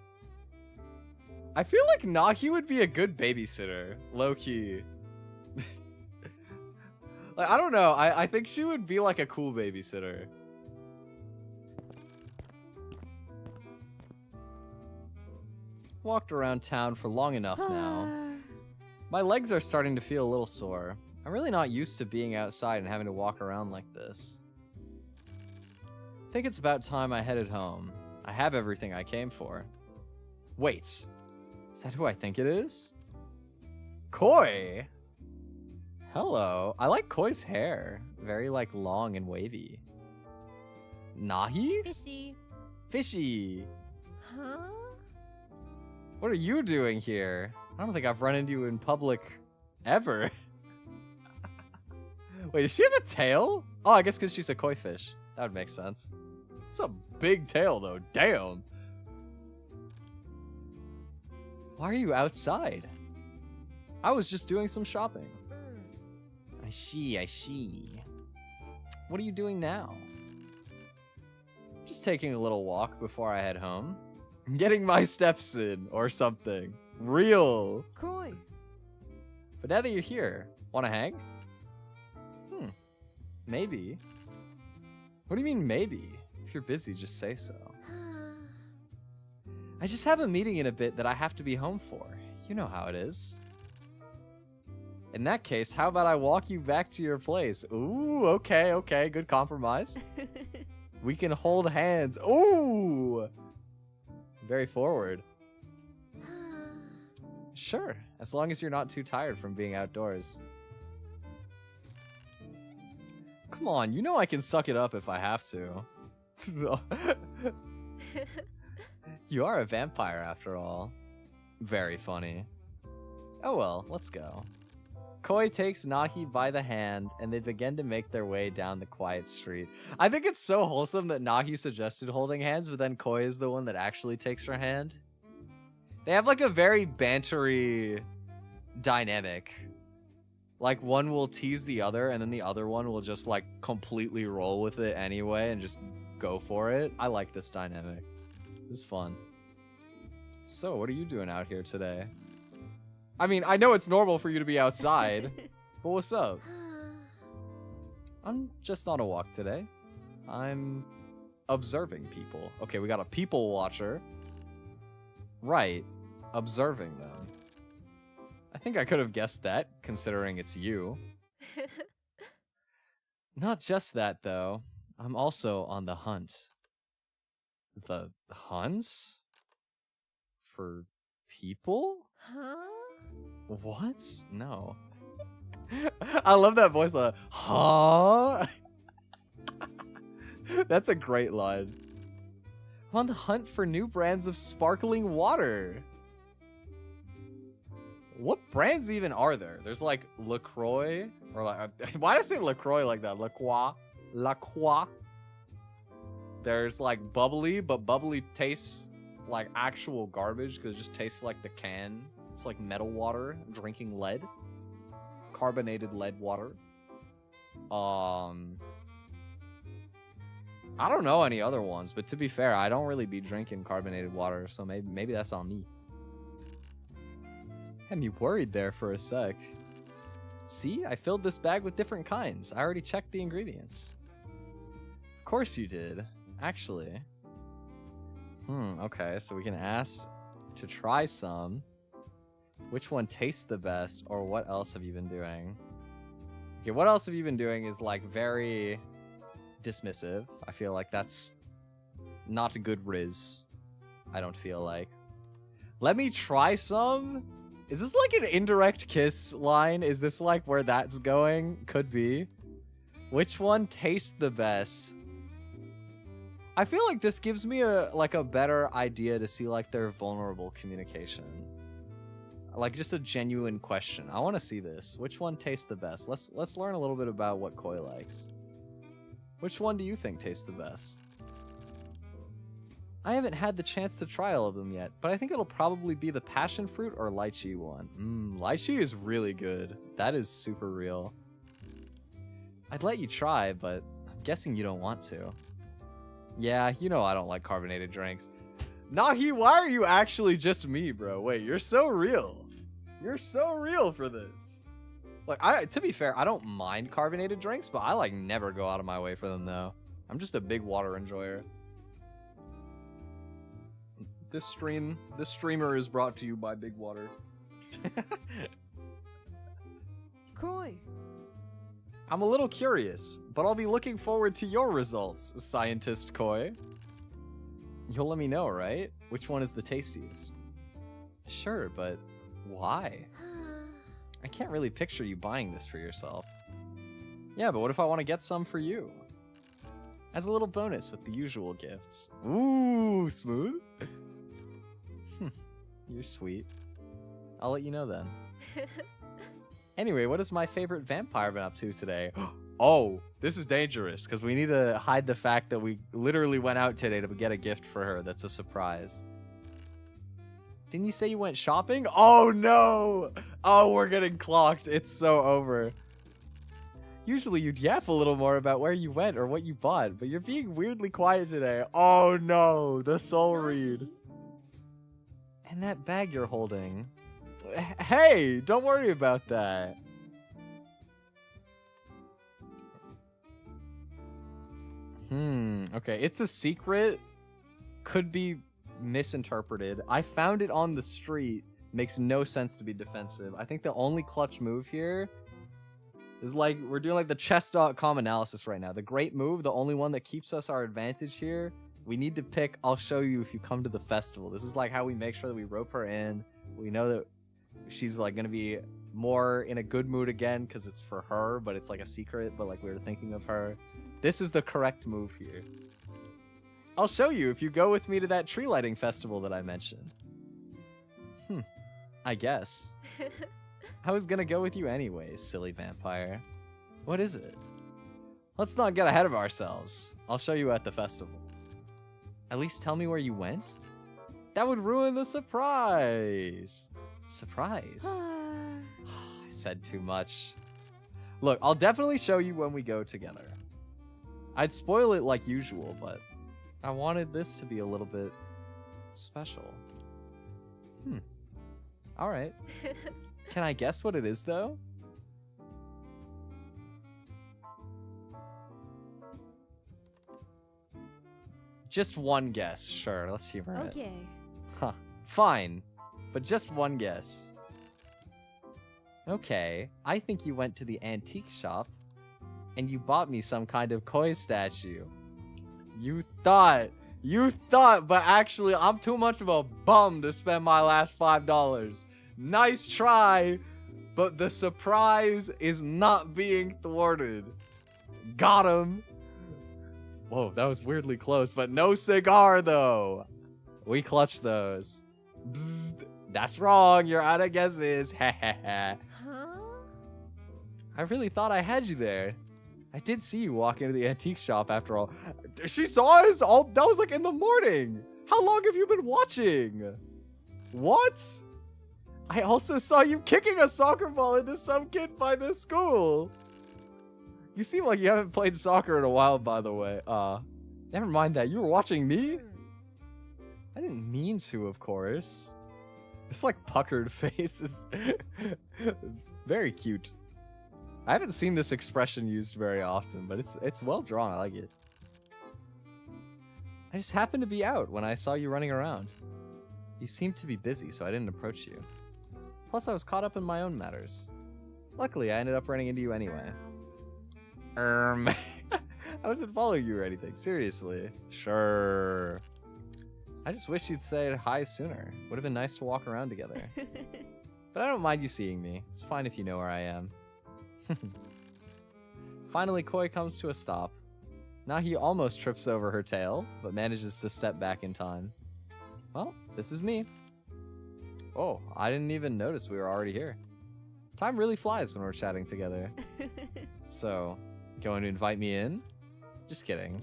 Speaker 1: I feel like Nahi would be a good babysitter, low-key. Like, I don't know. I think she would be like a cool babysitter. Walked around town for long enough now. My legs are starting to feel a little sore. I'm really not used to being outside and having to walk around like this. I think it's about time I headed home. I have everything I came for. Wait. Is that who I think it is? Koi! Hello. I like Koi's hair. Very, like, long and wavy. Nahi?
Speaker 2: Fishy.
Speaker 1: Fishy.
Speaker 2: Huh?
Speaker 1: What are you doing here? I don't think I've run into you in public ever. Wait, does she have a tail? Oh, I guess because she's a koi fish. That would make sense. It's a big tail, though. Damn. Why are you outside? I was just doing some shopping. I see. What are you doing now? Just taking a little walk before I head home. Getting my steps in, or something. Real.
Speaker 2: Koi.
Speaker 1: But now that you're here, wanna hang? Maybe. What do you mean, maybe? If you're busy, just say so. I just have a meeting in a bit that I have to be home for. You know how it is. In that case, how about I walk you back to your place? Ooh, okay, good compromise. We can hold hands. Ooh! Very forward. Sure, As long as you're not too tired from being outdoors. Come on, you know I can suck it up if I have to. You are a vampire after all. Very funny. Oh well, let's go. Koi takes Nahi by the hand, and they begin to make their way down the quiet street. I think it's so wholesome that Nahi suggested holding hands, but then Koi is the one that actually takes her hand. They have like a very bantery dynamic. Like one will tease the other, and then the other one will just like completely roll with it anyway and just go for it. I like this dynamic. This is fun. So, what are you doing out here today? I mean, I know it's normal for you to be outside, but what's up? I'm just on a walk today. I'm observing people. Okay, we got a people watcher. Right, observing them. I think I could have guessed that, considering it's you. Not just that, though. I'm also on the hunt. The hunts? For people?
Speaker 2: Huh?
Speaker 1: What? No. I love that voice. Huh? That's a great line. I'm on the hunt for new brands of sparkling water. What brands even are there? There's like LaCroix, or like, why did I say LaCroix like that? LaCroix. There's like bubbly, but bubbly tastes like actual garbage because it just tastes like the can. It's like metal water, drinking lead. Carbonated lead water. I don't know any other ones, but to be fair, I don't really be drinking carbonated water, so maybe that's on me. Had me worried there for a sec. See, I filled this bag with different kinds. I already checked the ingredients. Of course you did, actually. Okay, so we can ask to try some. Which one tastes the best, or what else have you been doing? Okay, what else have you been doing is like very dismissive. I feel like that's not a good riz. I don't feel like. Let me try some? Is this like an indirect kiss line? Is this like where that's going? Could be. Which one tastes the best? I feel like this gives me a better idea to see like their vulnerable communication. Like just a genuine question. I want to see this. Which one tastes the best? Let's learn a little bit about what Koi likes. Which one do you think tastes the best? I haven't had the chance to try all of them yet, but I think it'll probably be the passion fruit or lychee one. Lychee is really good. That is super real. I'd let you try, but I'm guessing you don't want to. Yeah, you know I don't like carbonated drinks. Nahi, why are you actually just me, bro? Wait, you're so real. You're so real for this. Like, to be fair, I don't mind carbonated drinks, but I like never go out of my way for them though. I'm just a big water enjoyer. This streamer is brought to you by Big Water.
Speaker 2: Koi.
Speaker 1: I'm a little curious, but I'll be looking forward to your results, Scientist Koi. You'll let me know, right? Which one is the tastiest? Sure, but why? I can't really picture you buying this for yourself. Yeah, but what if I want to get some for you? As a little bonus with the usual gifts. Ooh, smooth. You're sweet. I'll let you know then. Anyway, what has my favorite vampire been up to today? Oh, this is dangerous, because we need to hide the fact that we literally went out today to get a gift for her that's a surprise. Didn't you say you went shopping? Oh, no! Oh, we're getting clocked. It's so over. Usually you'd yap a little more about where you went or what you bought, but you're being weirdly quiet today. Oh, no! The soul read. And that bag you're holding. Hey, don't worry about that. Okay, it's a secret. Could be misinterpreted. I found it on the street. Makes no sense to be defensive. I think the only clutch move here is like, we're doing like the chess.com analysis right now. The great move, the only one that keeps us our advantage here. We need to pick, I'll show you if you come to the festival. This is like how we make sure that we rope her in. We know that she's like gonna be more in a good mood again because it's for her, but it's like a secret, but like we were thinking of her. This is the correct move here. I'll show you if you go with me to that tree lighting festival that I mentioned. I guess. I was gonna go with you anyways, silly vampire. What is it? Let's not get ahead of ourselves. I'll show you at the festival. At least tell me where you went? That would ruin the surprise. Surprise? I said too much. Look, I'll definitely show you when we go together. I'd spoil it like usual, but I wanted this to be a little bit special. Alright. Can I guess what it is, though? Just one guess. Sure, let's humor it.
Speaker 2: Okay.
Speaker 1: Huh. Fine. But just one guess. Okay. I think you went to the antique shop and you bought me some kind of koi statue. You thought, but actually I'm too much of a bum to spend my last $5. Nice try, but the surprise is not being thwarted. Got him. Whoa, that was weirdly close, but no cigar though. We clutched those. Bzzzt. That's wrong, you're out of guesses. Huh? I really thought I had you there. I did see you walk into the antique shop after all. She saw us all. That was like in the morning. How long have you been watching? What? I also saw you kicking a soccer ball into some kid by the school. You seem like you haven't played soccer in a while, by the way. Never mind that. You were watching me? I didn't mean to, of course. This like puckered face is very cute. I haven't seen this expression used very often, but it's well drawn. I like it. I just happened to be out when I saw you running around. You seemed to be busy, so I didn't approach you. Plus, I was caught up in my own matters. Luckily, I ended up running into you anyway. I wasn't following you or anything, seriously. Sure. I just wish you'd say hi sooner. Would have been nice to walk around together. But I don't mind you seeing me. It's fine if you know where I am. Finally, Koi comes to a stop. Nahi almost trips over her tail, but manages to step back in time. Well, this is me. Oh, I didn't even notice we were already here. Time really flies when we're chatting together. So, going to invite me in? Just kidding.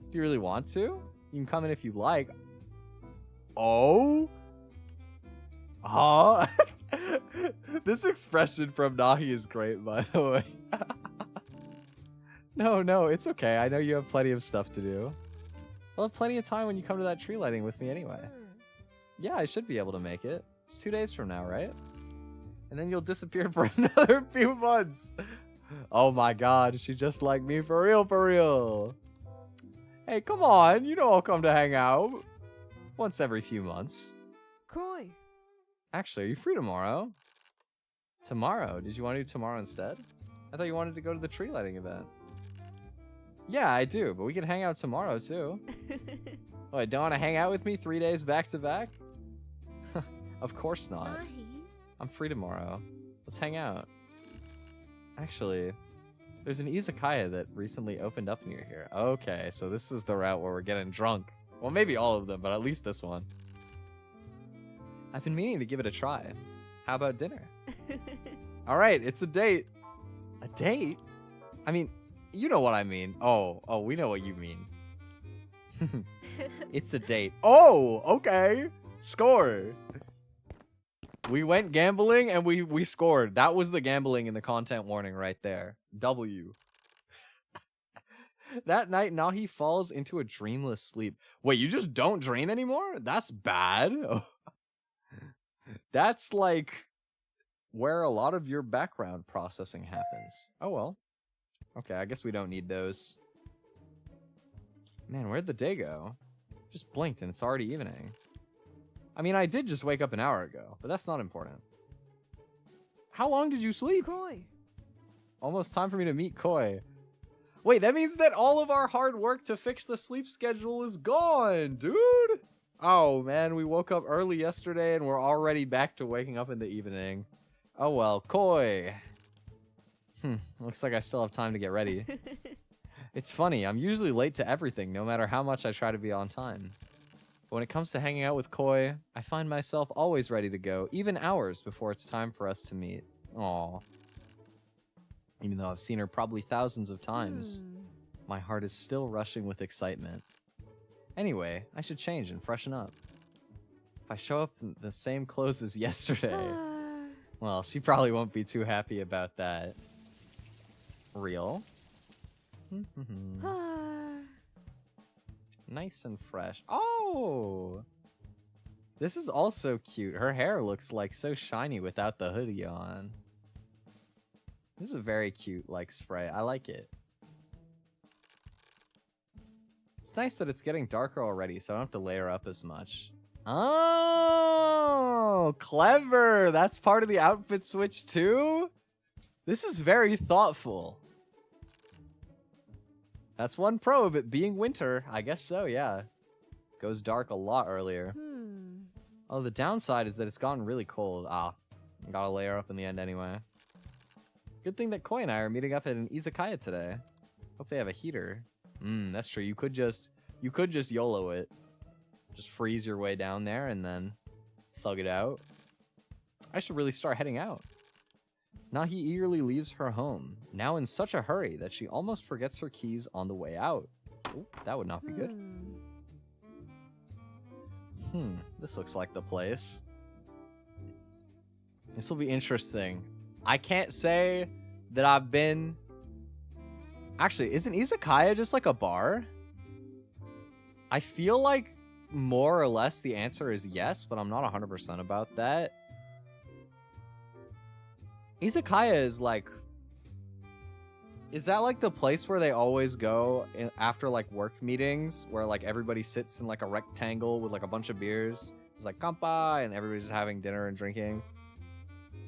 Speaker 1: Do you really want to? You can come in if you like. Oh? Huh? This expression from Nahi is great, by the way. No, it's okay. I know you have plenty of stuff to do. I'll have plenty of time when you come to that tree lighting with me anyway. Yeah, I should be able to make it. It's 2 days from now, right? And then you'll disappear for another few months. Oh my god, she just like me for real, for real. Hey, come on. You know I'll come to hang out. Once every few months.
Speaker 2: Koi.
Speaker 1: Actually, are you free tomorrow? Tomorrow? Did you want to do tomorrow instead? I thought you wanted to go to the tree lighting event. Yeah, I do, but we can hang out tomorrow too. Wait, don't want to hang out with me 3 days back to back? Of course not. I'm free tomorrow. Let's hang out. Actually, there's an izakaya that recently opened up near here. Okay, so this is the route where we're getting drunk. Well, maybe all of them, but at least this one. I've been meaning to give it a try. How about dinner? All right, it's a date. A date? I mean, you know what I mean. Oh, we know what you mean. It's a date. Oh, okay. Score. We went gambling and we scored. That was the gambling in the content warning right there. W. That night, Nahi falls into a dreamless sleep. Wait, you just don't dream anymore? That's bad. That's like where a lot of your background processing happens. Oh well. Okay, I guess we don't need those. Man, where'd the day go? Just blinked and it's already evening. I mean, I did just wake up an hour ago, but that's not important. How long did you sleep?
Speaker 2: Koi.
Speaker 1: Almost time for me to meet Koi. Wait, that means that all of our hard work to fix the sleep schedule is gone, dude. Oh, man, we woke up early yesterday and we're already back to waking up in the evening. Oh, well, Koi. Looks like I still have time to get ready. It's funny, I'm usually late to everything, no matter how much I try to be on time. But when it comes to hanging out with Koi, I find myself always ready to go, even hours before it's time for us to meet. Aw. Even though I've seen her probably thousands of times, my heart is still rushing with excitement. Anyway, I should change and freshen up. If I show up in the same clothes as yesterday, well, she probably won't be too happy about that. Real? Nice and fresh. Oh! This is also cute. Her hair looks like so shiny without the hoodie on. This is a very cute, like, spray. I like it. It's nice that it's getting darker already, so I don't have to layer up as much. Oh, clever. That's part of the outfit switch too? This is very thoughtful. That's one pro of it being winter. I guess so, yeah. Goes dark a lot earlier. Oh, the downside is that it's gotten really cold. Gotta layer up in the end anyway. Good thing that Koi and I are meeting up at an izakaya today. Hope they have a heater. That's true. You could just YOLO it. Just freeze your way down there and then thug it out. I should really start heading out. Nahi eagerly leaves her home, now in such a hurry that she almost forgets her keys on the way out. Ooh, that would not be good. This looks like the place. This will be interesting. I can't say that I've been... Actually, isn't izakaya just like a bar? I feel like more or less the answer is yes, but I'm not 100% about that. Izakaya is like... Is that like the place where they always go after like work meetings? Where like everybody sits in like a rectangle with like a bunch of beers? It's like kampai and everybody's just having dinner and drinking.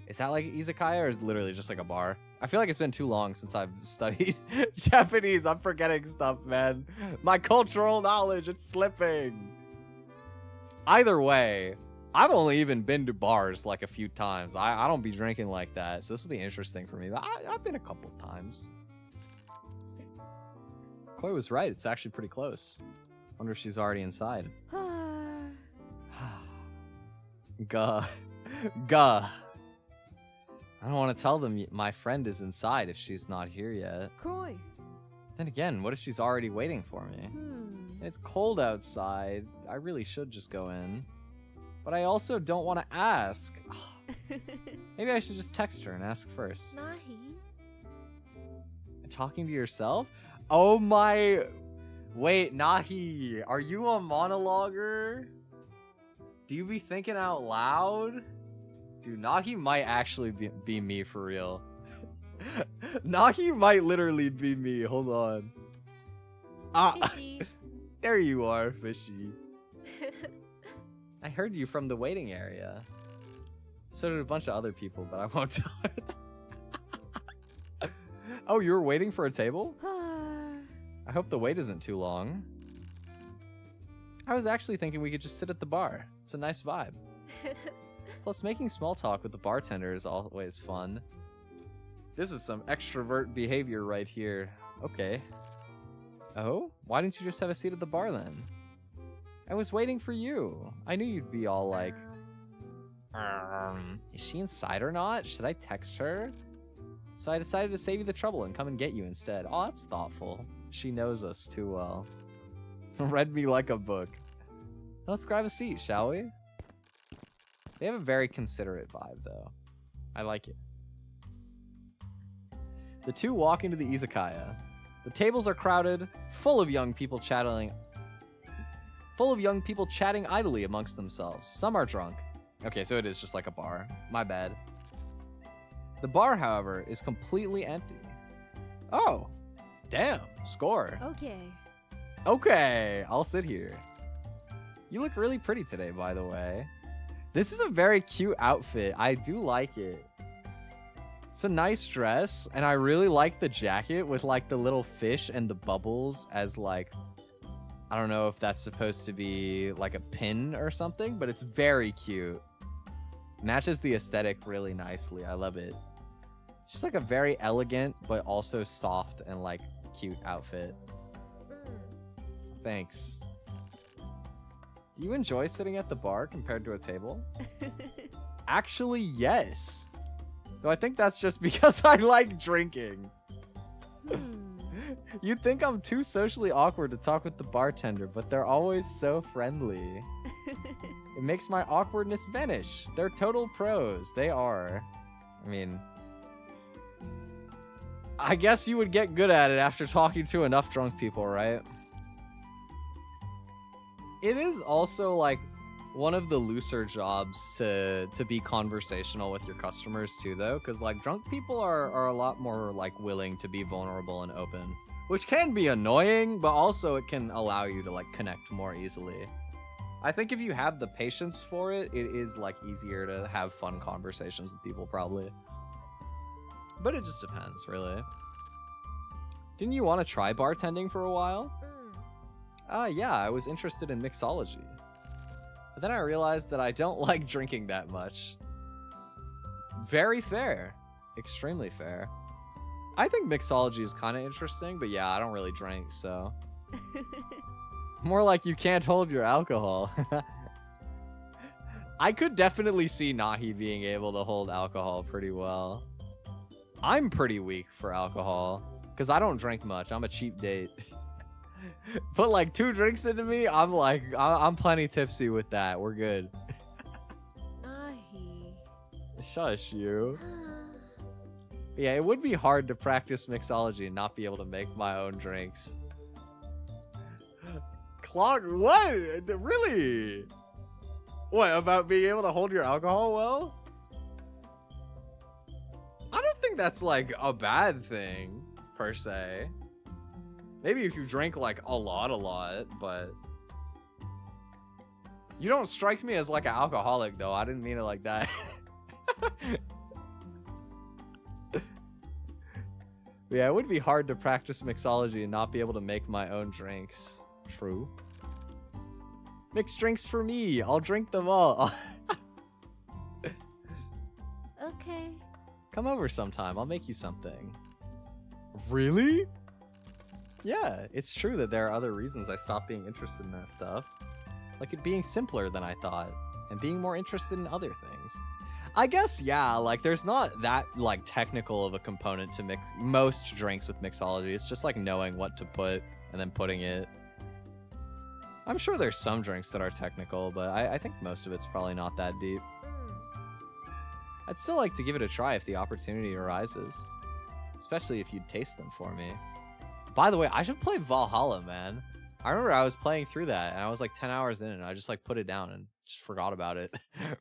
Speaker 1: Is that like izakaya or is it literally just like a bar? I feel like it's been too long since I've studied Japanese. I'm forgetting stuff, man. My cultural knowledge, it's slipping. Either way, I've only even been to bars like a few times. I don't be drinking like that, so this will be interesting for me. But I've been a couple times. Koi was right. It's actually pretty close. Wonder if she's already inside. Gah. Gah. I don't want to tell them my friend is inside if she's not here yet.
Speaker 2: Koi.
Speaker 1: Then again, what if she's already waiting for me? It's cold outside. I really should just go in. But I also don't want to ask. Maybe I should just text her and ask first.
Speaker 2: Nahi.
Speaker 1: Talking to yourself? Oh my... Wait, Nahi, are you a monologuer? Do you be thinking out loud? Dude, Nahi might actually be me for real. Nahi might literally be me. Hold on.
Speaker 3: Fishy.
Speaker 1: There you are, Fishy. I heard you from the waiting area. So did a bunch of other people, but I won't tell her. Oh, you were waiting for a table? I hope the wait isn't too long. I was actually thinking we could just sit at the bar. It's a nice vibe. Plus, making small talk with the bartender is always fun. This is some extrovert behavior right here. Okay. Oh? Why didn't you just have a seat at the bar then? I was waiting for you. I knew you'd be all like... Is she inside or not? Should I text her? So I decided to save you the trouble and come and get you instead. Oh, that's thoughtful. She knows us too well. Read me like a book. Let's grab a seat, shall we? They have a very considerate vibe, though. I like it. The two walk into the izakaya. The tables are crowded, full of young people chatting idly amongst themselves. Some are drunk. Okay, so it is just like a bar. My bad. The bar, however, is completely empty. Oh, damn. Score.
Speaker 2: Okay.
Speaker 1: Okay, I'll sit here. You look really pretty today, by the way. This is a very cute outfit. I do like it. It's a nice dress, and I really like the jacket with like the little fish and the bubbles as like I don't know if that's supposed to be like a pin or something, but it's very cute. Matches the aesthetic really nicely. I love it. It's just like a very elegant, but also soft and like cute outfit. Thanks. Do you enjoy sitting at the bar compared to a table? Actually, yes. Though I think that's just because I like drinking. You'd think I'm too socially awkward to talk with the bartender, but they're always so friendly. It makes my awkwardness vanish. They're total pros. They are. I mean, I guess you would get good at it after talking to enough drunk people, right? It is also like one of the looser jobs to be conversational with your customers too, though, because like drunk people are a lot more like willing to be vulnerable and open, which can be annoying, but also it can allow you to like connect more easily. I think if you have the patience for it, it is like easier to have fun conversations with people probably. But it just depends, really. Didn't you want to try bartending for a while? Yeah, I was interested in mixology. But then I realized that I don't like drinking that much. Very fair. Extremely fair. I think mixology is kind of interesting, but yeah, I don't really drink, so... More like you can't hold your alcohol. I could definitely see Nahi being able to hold alcohol pretty well. I'm pretty weak for alcohol, because I don't drink much. I'm a cheap date. Put like 2 drinks into me, I'm plenty tipsy with that. We're good.
Speaker 2: Nahi.
Speaker 1: Shush you. Yeah, it would be hard to practice mixology and not be able to make my own drinks. Clog, what? Really? What, about being able to hold your alcohol well? I don't think that's like a bad thing, per se. Maybe if you drink like a lot, but... You don't strike me as like an alcoholic though, I didn't mean it like that. Yeah, it would be hard to practice mixology and not be able to make my own drinks. True. Mix drinks for me. I'll drink them all.
Speaker 2: Okay.
Speaker 1: Come over sometime. I'll make you something. Really? Yeah, it's true that there are other reasons I stopped being interested in that stuff. Like it being simpler than I thought, and being more interested in other things. I guess, yeah, like there's not that like technical of a component to mix most drinks with mixology. It's just like knowing what to put and then putting it. I'm sure there's some drinks that are technical, but I think most of it's probably not that deep. I'd still like to give it a try if the opportunity arises. Especially if you'd taste them for me. By the way, I should play Valhalla, man. I remember I was playing through that, and I was like 10 hours in, and I just like put it down and just forgot about it.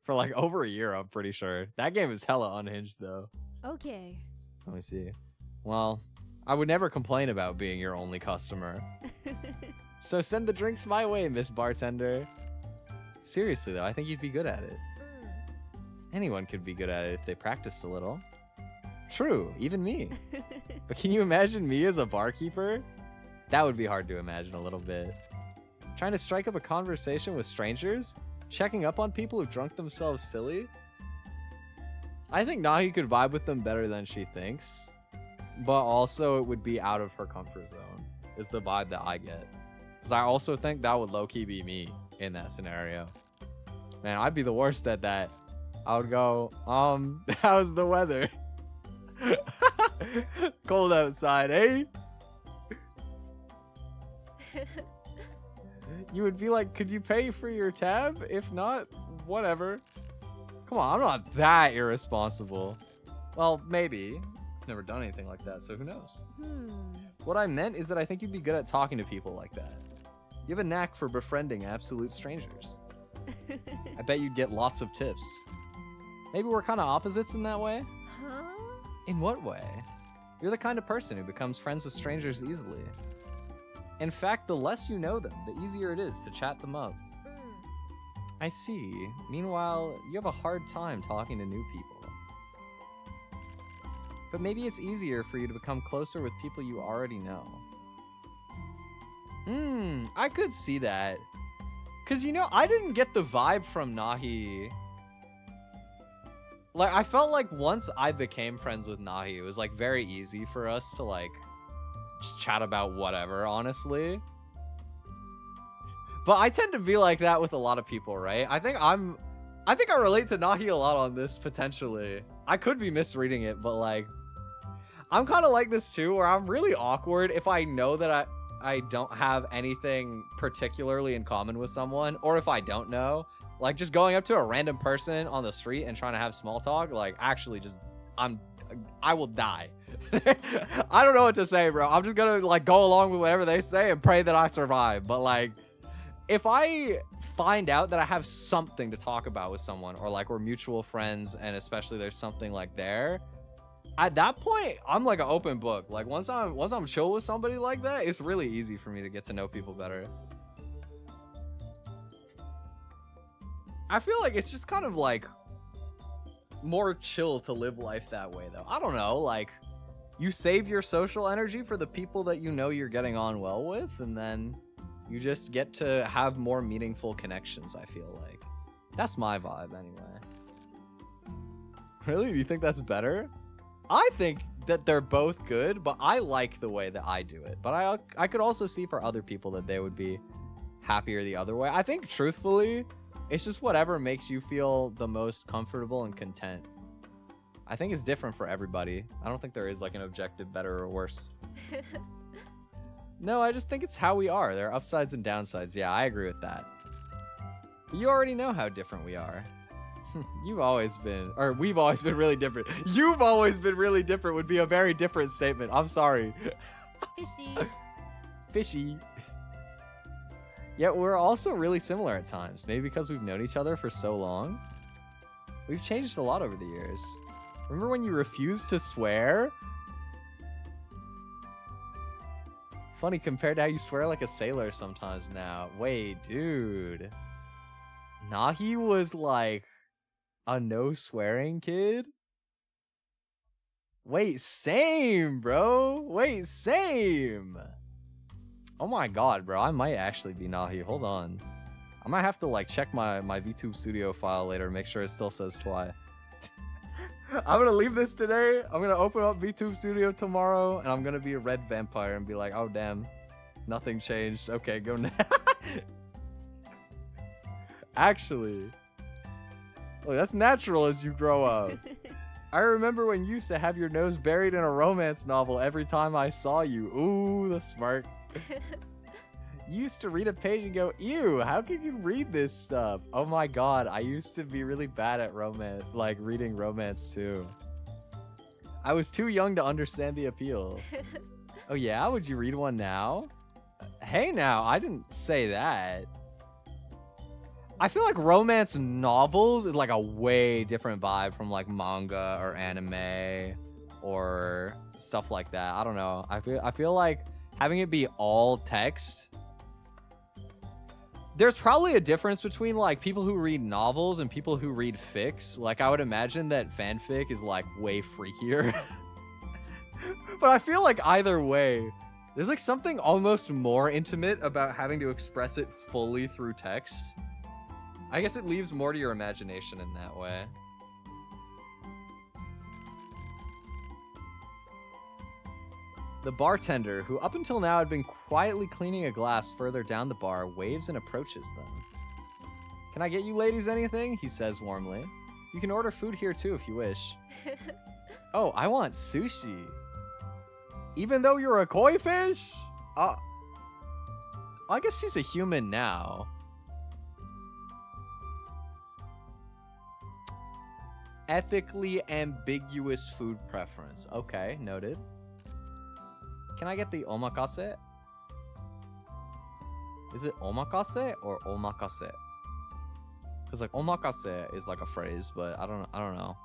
Speaker 1: For like over a year, I'm pretty sure. That game is hella unhinged, though.
Speaker 2: Okay.
Speaker 1: Let me see. Well, I would never complain about being your only customer. So send the drinks my way, Miss Bartender. Seriously, though, I think you'd be good at it. Anyone could be good at it if they practiced a little. True, even me. But can you imagine me as a barkeeper? That would be hard to imagine a little bit. Trying to strike up a conversation with strangers? Checking up on people who've drunk themselves silly? I think Nahi could vibe with them better than she thinks. But also it would be out of her comfort zone, is the vibe that I get. Because I also think that would low-key be me in that scenario. Man, I'd be the worst at that. I would go, how's the weather? Cold outside, eh? You would be like, could you pay for your tab? If not, whatever. Come on, I'm not that irresponsible. Well, maybe. I've never done anything like that, so who knows? What I meant is that I think you'd be good at talking to people like that. You have a knack for befriending absolute strangers. I bet you'd get lots of tips. Maybe we're kind of opposites in that way?
Speaker 2: Huh?
Speaker 1: In what way? You're the kind of person who becomes friends with strangers easily. In fact, the less you know them, the easier it is to chat them up. I see. Meanwhile, you have a hard time talking to new people. But maybe it's easier for you to become closer with people you already know. I could see that. Cause you know, I didn't get the vibe from Nahi. Like, I felt like once I became friends with Nahi, it was like very easy for us to like just chat about whatever, honestly. But I tend to be like that with a lot of people, right? I think I relate to Nahi a lot on this, potentially. I could be misreading it, but like, I'm kind of like this too, where I'm really awkward if I know that I don't have anything particularly in common with someone, or if I don't know, like just going up to a random person on the street and trying to have small talk, like actually just, I will die. I don't know what to say, bro. I'm just gonna like go along with whatever they say and pray that I survive. But like, if I find out that I have something to talk about with someone, or like we're mutual friends, and especially there's something like there, at that point I'm like an open book. Like once I'm chill with somebody like that, it's really easy for me to get to know people better. I feel like it's just kind of like more chill to live life that way though. I don't know, like you save your social energy for the people that you know you're getting on well with, and then you just get to have more meaningful connections, I feel like. That's my vibe anyway. Really? Do you think that's better? I think that they're both good, but I like the way that I do it. But I could also see for other people that they would be happier the other way. I think truthfully, it's just whatever makes you feel the most comfortable and content. I think it's different for everybody. I don't think there is like an objective better or worse. No, I just think it's how we are. There are upsides and downsides. Yeah, I agree with that. But you already know how different we are. You've always been, or we've always been really different. You've always been really different would be a very different statement. I'm sorry.
Speaker 3: Fishy.
Speaker 1: Fishy. Yet we're also really similar at times. Maybe because we've known each other for so long. We've changed a lot over the years. Remember when you refused to swear? Funny compared to how you swear like a sailor sometimes now. Wait, dude. Nahi was like a no swearing kid? Wait, same, bro. Wait, same. Oh my god, bro. I might actually be Nahi. Hold on. I might have to like check my VTube Studio file later and make sure it still says Twi. I'm gonna leave this today. I'm gonna open up VTube Studio tomorrow, and I'm gonna be a red vampire and be like, oh damn, nothing changed. Okay, go now. Actually, look, that's natural as you grow up. I remember when you used to have your nose buried in a romance novel every time I saw you. Ooh, the smirk. You used to read a page and go, ew, how can you read this stuff? Oh my god, I used to be really bad at romance, like reading romance too. I was too young to understand the appeal. Oh yeah, would you read one now? Hey now, I didn't say that. I feel like romance novels is like a way different vibe from like manga or anime or stuff like that. I don't know. I feel like having it be all text, there's probably a difference between like people who read novels and people who read fics. Like I would imagine that fanfic is like way freakier. But I feel like either way, there's like something almost more intimate about having to express it fully through text. I guess it leaves more to your imagination in that way. The bartender, who up until now had been quietly cleaning a glass further down the bar, waves and approaches them. Can I get you ladies anything? He says warmly. You can order food here too if you wish. Oh, I want sushi. Even though you're a koi fish? I guess she's a human now. Ethically ambiguous food preference. Okay, noted. Can I get the omakase? Is it omakase or omakase? Because like omakase is like a phrase, but I don't know.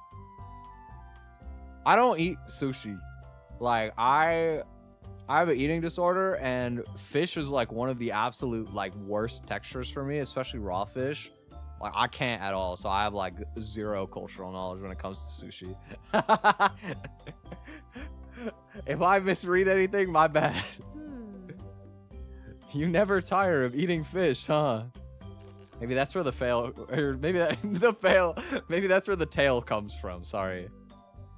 Speaker 1: I don't eat sushi. Like I have an eating disorder, and fish is like one of the absolute like worst textures for me, especially raw fish. Like I can't at all, so I have like zero cultural knowledge when it comes to sushi. If I misread anything, my bad. You never tire of eating fish, huh? Maybe that's where the fail, or maybe maybe that's where the tail comes from, sorry.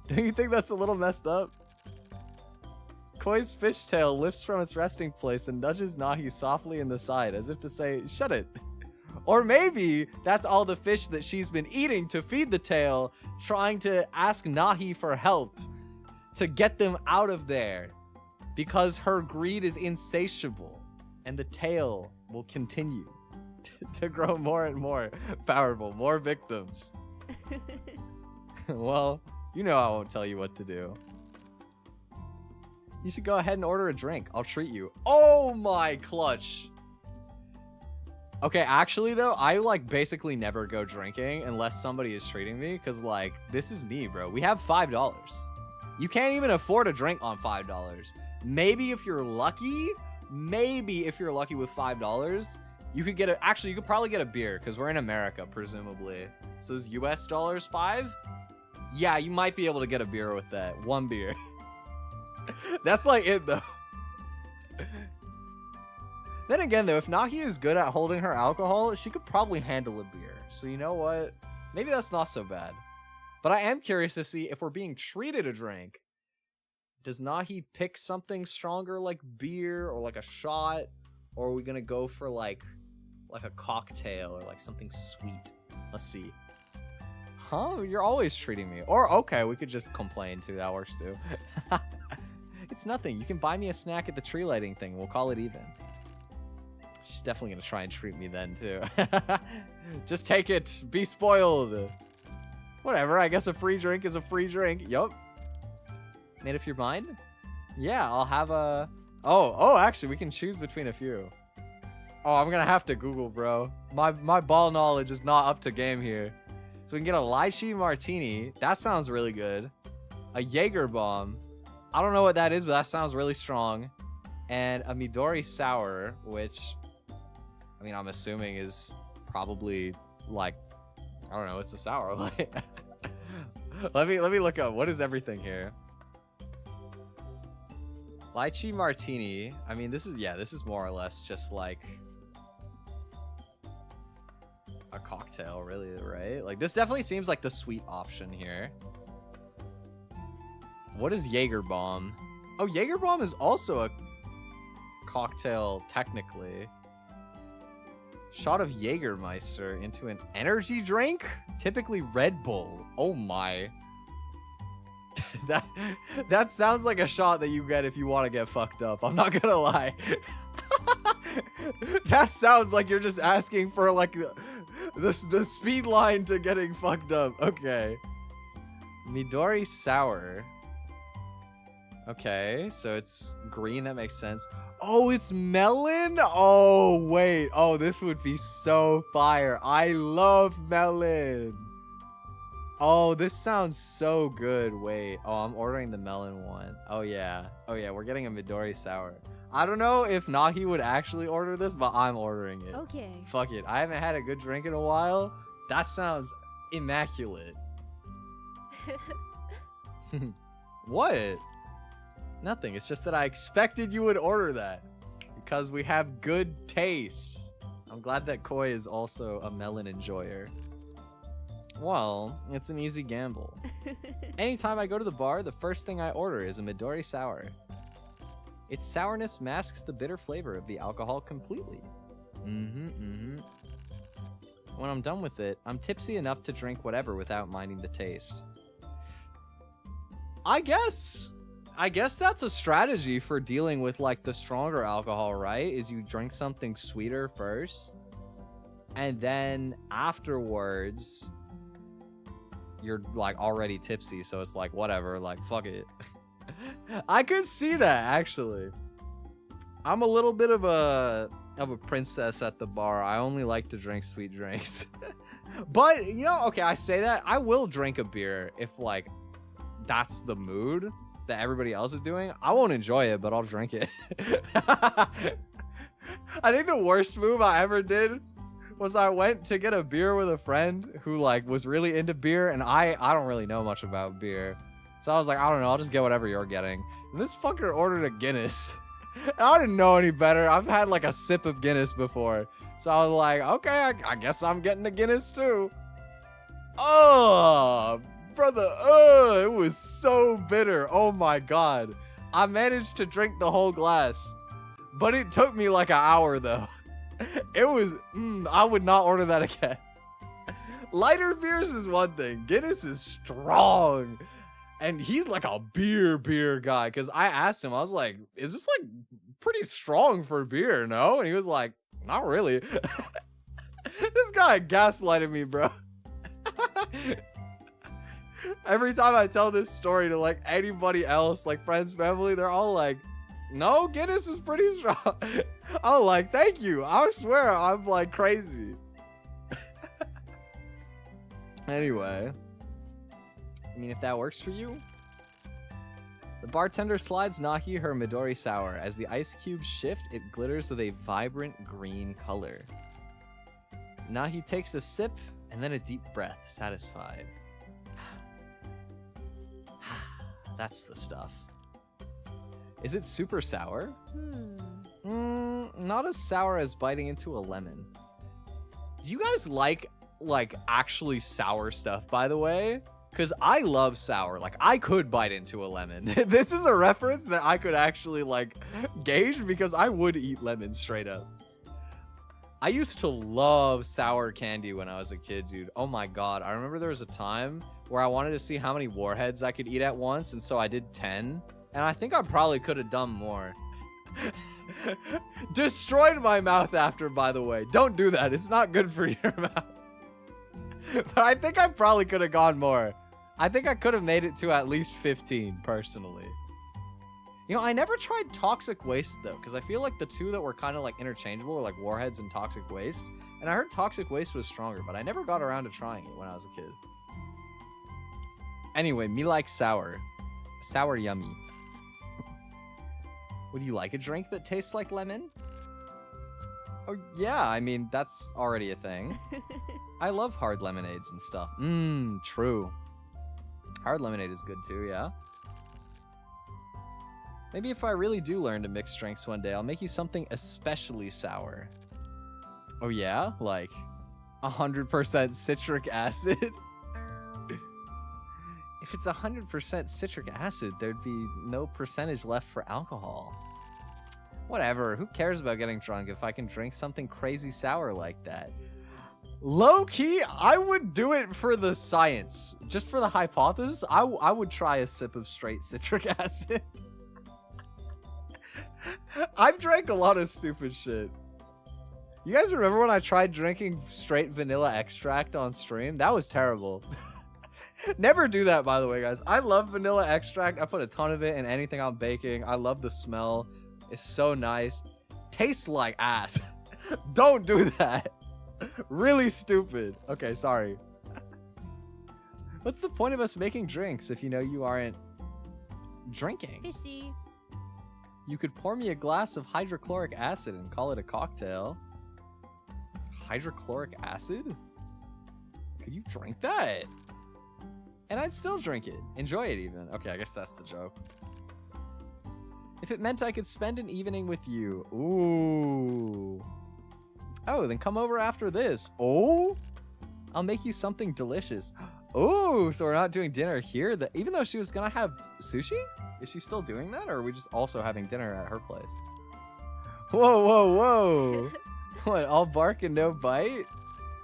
Speaker 1: Don't you think that's a little messed up? Koi's fishtail lifts from its resting place and nudges Nahi softly in the side as if to say, shut it. Or maybe that's all the fish that she's been eating to feed the tail, trying to ask Nahi for help to get them out of there because her greed is insatiable and the tail will continue to grow more and more powerful, more victims. Well, you know I won't tell you what to do. You should go ahead and order a drink. I'll treat you. Oh my clutch. Okay, actually though, I like basically never go drinking unless somebody is treating me because like, this is me, bro. We have $5. You can't even afford a drink on $5. Maybe if you're lucky with $5, you could get actually, you could probably get a beer because we're in America, presumably. It says US dollars 5? Yeah, you might be able to get a beer with that. One beer. That's like it though. Then again though, if Nahi is good at holding her alcohol, she could probably handle a beer. So you know what? Maybe that's not so bad. But I am curious to see if we're being treated a drink. Does Nahi pick something stronger like beer or like a shot? Or are we gonna go for like a cocktail or like something sweet? Let's see. Huh? You're always treating me. Or okay, we could just complain too. That works too. It's nothing. You can buy me a snack at the tree lighting thing. We'll call it even. She's definitely gonna try and treat me then too. Just take it. Be spoiled. Whatever. I guess a free drink is a free drink. Yup. Made up your mind? Yeah, I'll have a... Oh, actually, we can choose between a few. Oh, I'm gonna have to Google, bro. My ball knowledge is not up to game here. So we can get a lychee martini. That sounds really good. A Jaeger bomb. I don't know what that is, but that sounds really strong. And a Midori sour, which, I mean, I'm assuming is probably like, I don't know, it's a sour. let me look up. What is everything here? Lychee martini. I mean, this is more or less just like a cocktail, really, right? Like, this definitely seems like the sweet option here. What is Jaeger bomb? Oh, Jaeger bomb is also a cocktail, technically. Shot of Jägermeister into an energy drink? Typically Red Bull. Oh my. That sounds like a shot that you get if you want to get fucked up. I'm not gonna lie. That sounds like you're just asking for like the speed line to getting fucked up. Okay. Midori sour. Okay, so it's green. That makes sense. Oh, it's melon? Oh, wait. Oh, this would be so fire. I love melon. Oh, this sounds so good. Wait. Oh, I'm ordering the melon one. Oh, yeah. Oh, yeah. We're getting a Midori sour. I don't know if Nahi would actually order this, but I'm ordering it.
Speaker 2: Okay.
Speaker 1: Fuck it. I haven't had a good drink in a while. That sounds immaculate. What? Nothing. It's just that I expected you would order that because we have good taste. I'm glad that Koi is also a melon enjoyer. Well, it's an easy gamble. Anytime I go to the bar, the first thing I order is a Midori sour. Its sourness masks the bitter flavor of the alcohol completely. When I'm done with it, I'm tipsy enough to drink whatever without minding the taste. I guess that's a strategy for dealing with like the stronger alcohol, right? Is you drink something sweeter first, and then afterwards you're like already tipsy, so it's like whatever, like fuck it. I could see that actually. I'm a little bit of a princess at the bar. I only like to drink sweet drinks. But you know, okay, I say that I will drink a beer if like that's the mood that everybody else is doing. I won't enjoy it, but I'll drink it. I think the worst move I ever did was I went to get a beer with a friend who like was really into beer, and I don't really know much about beer. So I was like, I don't know, I'll just get whatever you're getting. And this fucker ordered a Guinness. I didn't know any better. I've had like a sip of Guinness before. So I was like, okay, I guess I'm getting a Guinness too. Oh, brother. Oh, it was so bitter. Oh my God. I managed to drink the whole glass, but it took me like an hour though. It was, I would not order that again. Lighter beers is one thing. Guinness is strong. And he's like a beer guy. Because I asked him, I was like, is this like pretty strong for beer, no? And he was like, not really. This guy gaslighted me, bro. Every time I tell this story to like anybody else, like friends, family, they're all like, no, Guinness is pretty strong. I'm like, thank you. I swear I'm like crazy. Anyway. I mean, if that works for you. The bartender slides Nahi her Midori sour. As the ice cubes shift, it glitters with a vibrant green color. Nahi takes a sip and then a deep breath, satisfied. That's the stuff. Is it super sour? Not as sour as biting into a lemon. Do you guys like actually sour stuff, by the way? Because I love sour. Like, I could bite into a lemon. This is a reference that I could actually, like, gauge because I would eat lemons straight up. I used to love sour candy when I was a kid, dude. Oh my God. I remember there was a time where I wanted to see how many warheads I could eat at once, and so I did 10. And I think I probably could have done more. Destroyed my mouth after, by the way. Don't do that. It's not good for your mouth. But I think I probably could have gone more. I think I could have made it to at least 15, personally. You know, I never tried toxic waste, though, because I feel like the two that were kind of, like, interchangeable were, like, warheads and toxic waste. And I heard toxic waste was stronger, but I never got around to trying it when I was a kid. Anyway, me like sour. Sour yummy. Would you like a drink that tastes like lemon? Oh, yeah, I mean, that's already a thing. I love hard lemonades and stuff. True. Hard lemonade is good too, yeah. Maybe if I really do learn to mix drinks one day, I'll make you something especially sour. Oh yeah? Like 100% citric acid? If it's 100% citric acid, there'd be no percentage left for alcohol. Whatever, who cares about getting drunk if I can drink something crazy sour like that? Low-key, I would do it for the science. Just for the hypothesis, I would try a sip of straight citric acid. I've drank a lot of stupid shit. You guys remember when I tried drinking straight vanilla extract on stream? That was terrible. Never do that, by the way, guys. I love vanilla extract. I put a ton of it in anything I'm baking. I love the smell. It's so nice. Tastes like ass. Don't do that. Really stupid. Okay, sorry. What's the point of us making drinks if you know you aren't drinking?
Speaker 3: Fishy.
Speaker 1: You could pour me a glass of hydrochloric acid and call it a cocktail. Hydrochloric acid? Could you drink that? And I'd still drink it. Enjoy it even. Okay, I guess that's the joke. If it meant I could spend an evening with you. Ooh. Oh, then come over after this. Oh? I'll make you something delicious. Oh, so we're not doing dinner here? Even though she was gonna have sushi? Is she still doing that? Or are we just also having dinner at her place? Whoa, whoa, whoa. What, all bark and no bite?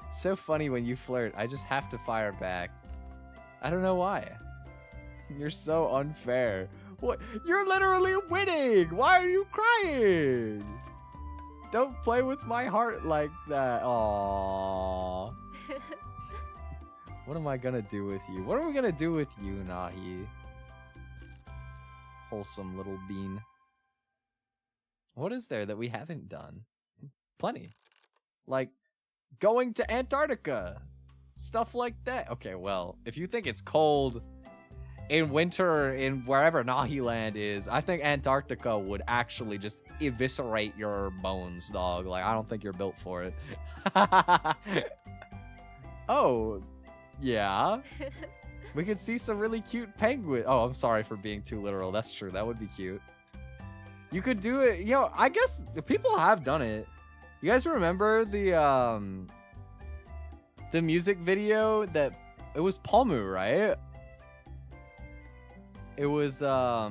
Speaker 1: It's so funny when you flirt. I just have to fire back. I don't know why. You're so unfair. What? You're literally winning! Why are you crying? Don't play with my heart like that. Aww. What am I gonna do with you? What are we gonna do with you, Nahi? Wholesome little bean. What is there that we haven't done? Plenty. Like, going to Antarctica. Stuff like that. Okay, well, if you think it's cold in winter in wherever Nahi land is, I think Antarctica would actually just eviscerate your bones, dog. Like, I don't think you're built for it. Oh, yeah. We could see some really cute penguin. Oh, I'm sorry for being too literal. That's true. That would be cute. You could do it. You know, I guess people have done it. You guys remember the music video that it was Palmu, right? It was oh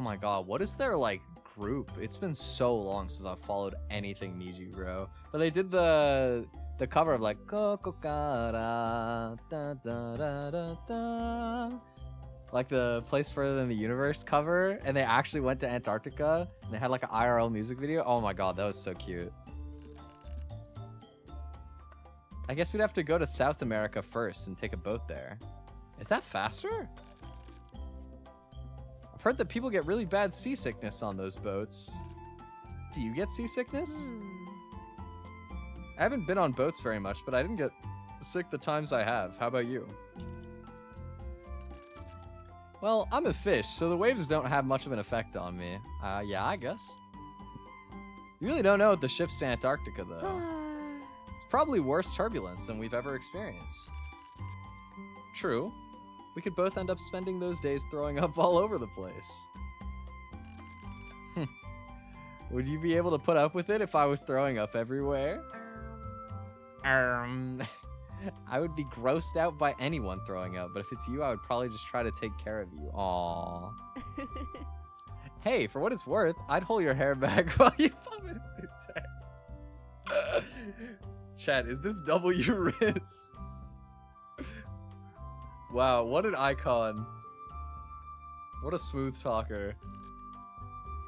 Speaker 1: my god, what is their like group? It's been so long since I've followed anything Niji Bro. But they did the cover of like Kokokara da da da da da, like the Place Further Than the Universe cover, and they actually went to Antarctica and they had like an IRL music video. Oh my god, that was so cute. I guess we'd have to go to South America first and take a boat there. Is that faster? I've heard that people get really bad seasickness on those boats. Do you get seasickness? I haven't been on boats very much, but I didn't get sick the times I have. How about you? Well, I'm a fish, so the waves don't have much of an effect on me. Yeah, I guess. You really don't know what the ship's to Antarctica, though. It's probably worse turbulence than we've ever experienced. True. We could both end up spending those days throwing up all over the place. Would you be able to put up with it if I was throwing up everywhere? I would be grossed out by anyone throwing up, but if it's you, I would probably just try to take care of you. Aww. Hey, for what it's worth, I'd hold your hair back while you vomit. Chat, is this W Riz? Wow, what an icon. What a smooth talker.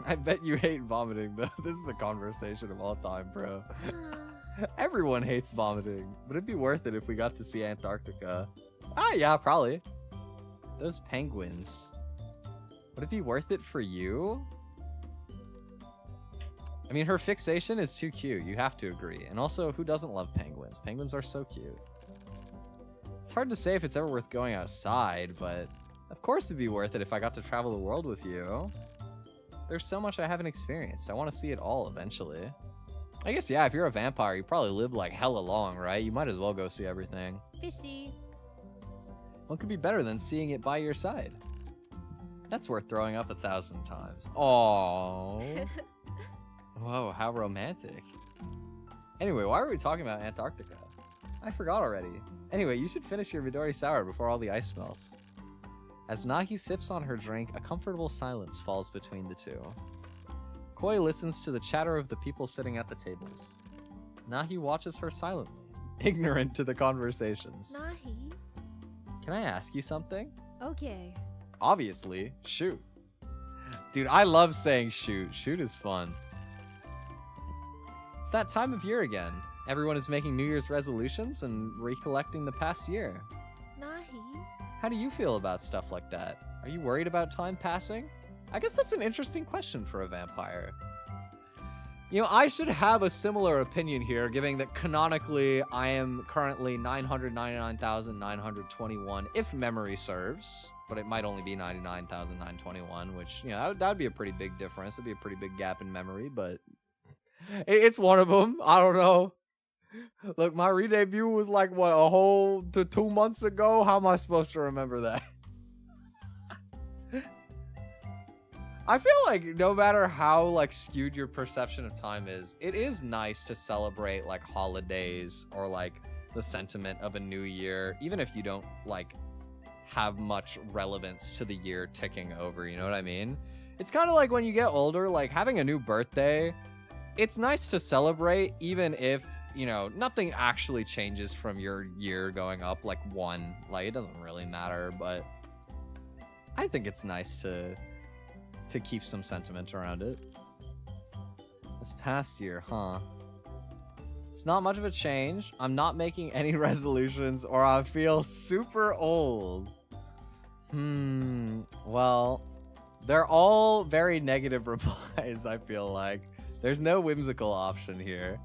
Speaker 1: I bet you hate vomiting, though. This is a conversation of all time, bro. Everyone hates vomiting, but it'd be worth it if we got to see Antarctica. Ah, yeah, probably. Those penguins. Would it be worth it for you? I mean, her fixation is too cute. You have to agree. And also, who doesn't love penguins? Penguins are so cute. It's hard to say if it's ever worth going outside, but of course it'd be worth it if I got to travel the world with you. There's so much I haven't experienced. I want to see it all eventually. I guess, yeah, if you're a vampire, you probably live like hella long, right? You might as well go see everything.
Speaker 3: Fishy.
Speaker 1: What could be better than seeing it by your side? That's worth throwing up 1,000 times. Aww. Whoa, how romantic. Anyway, why were we talking about Antarctica? I forgot already. Anyway, you should finish your Midori Sour before all the ice melts. As Nahi sips on her drink, a comfortable silence falls between the two. Koi listens to the chatter of the people sitting at the tables. Nahi watches her silently, ignorant to the conversations.
Speaker 2: Nahi.
Speaker 1: Can I ask you something?
Speaker 2: Okay.
Speaker 1: Obviously, shoot. Dude, I love saying shoot. Shoot is fun. It's that time of year again. Everyone is making New Year's resolutions and recollecting the past year.
Speaker 2: Nahi.
Speaker 1: How do you feel about stuff like that? Are you worried about time passing? I guess that's an interesting question for a vampire. You know, I should have a similar opinion here, given that canonically I am currently 999,921, if memory serves. But it might only be 99,921, which, you know, that'd be a pretty big difference. It'd be a pretty big gap in memory, but it's one of them. I don't know. Look, my re-debut was like, what, a whole 2 months ago? How am I supposed to remember that? I feel like no matter how like skewed your perception of time is, it is nice to celebrate like holidays or like the sentiment of a new year, even if you don't like have much relevance to the year ticking over, you know what I mean? It's kind of like when you get older, like having a new birthday, it's nice to celebrate even if, you know, nothing actually changes from your year going up like one, like it doesn't really matter, but I think it's nice to keep some sentiment around it. This past year, huh? It's not much of a change. I'm not making any resolutions or I feel super old. Well, they're all very negative replies, I feel like. There's no whimsical option here.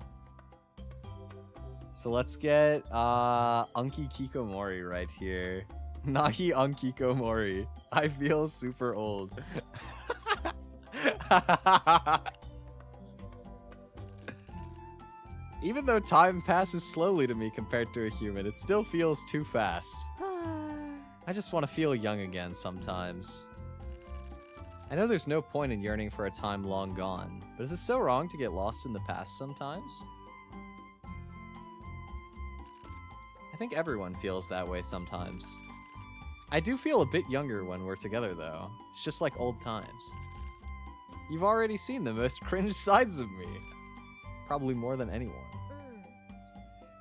Speaker 1: So let's get Unki Kikomori right here. Nahi Unkikomori. I feel super old. Even though time passes slowly to me compared to a human, it still feels too fast. I just want to feel young again sometimes. I know there's no point in yearning for a time long gone, but is it so wrong to get lost in the past sometimes? I think everyone feels that way sometimes. I do feel a bit younger when we're together, though. It's just like old times. You've already seen the most cringe sides of me. Probably more than anyone.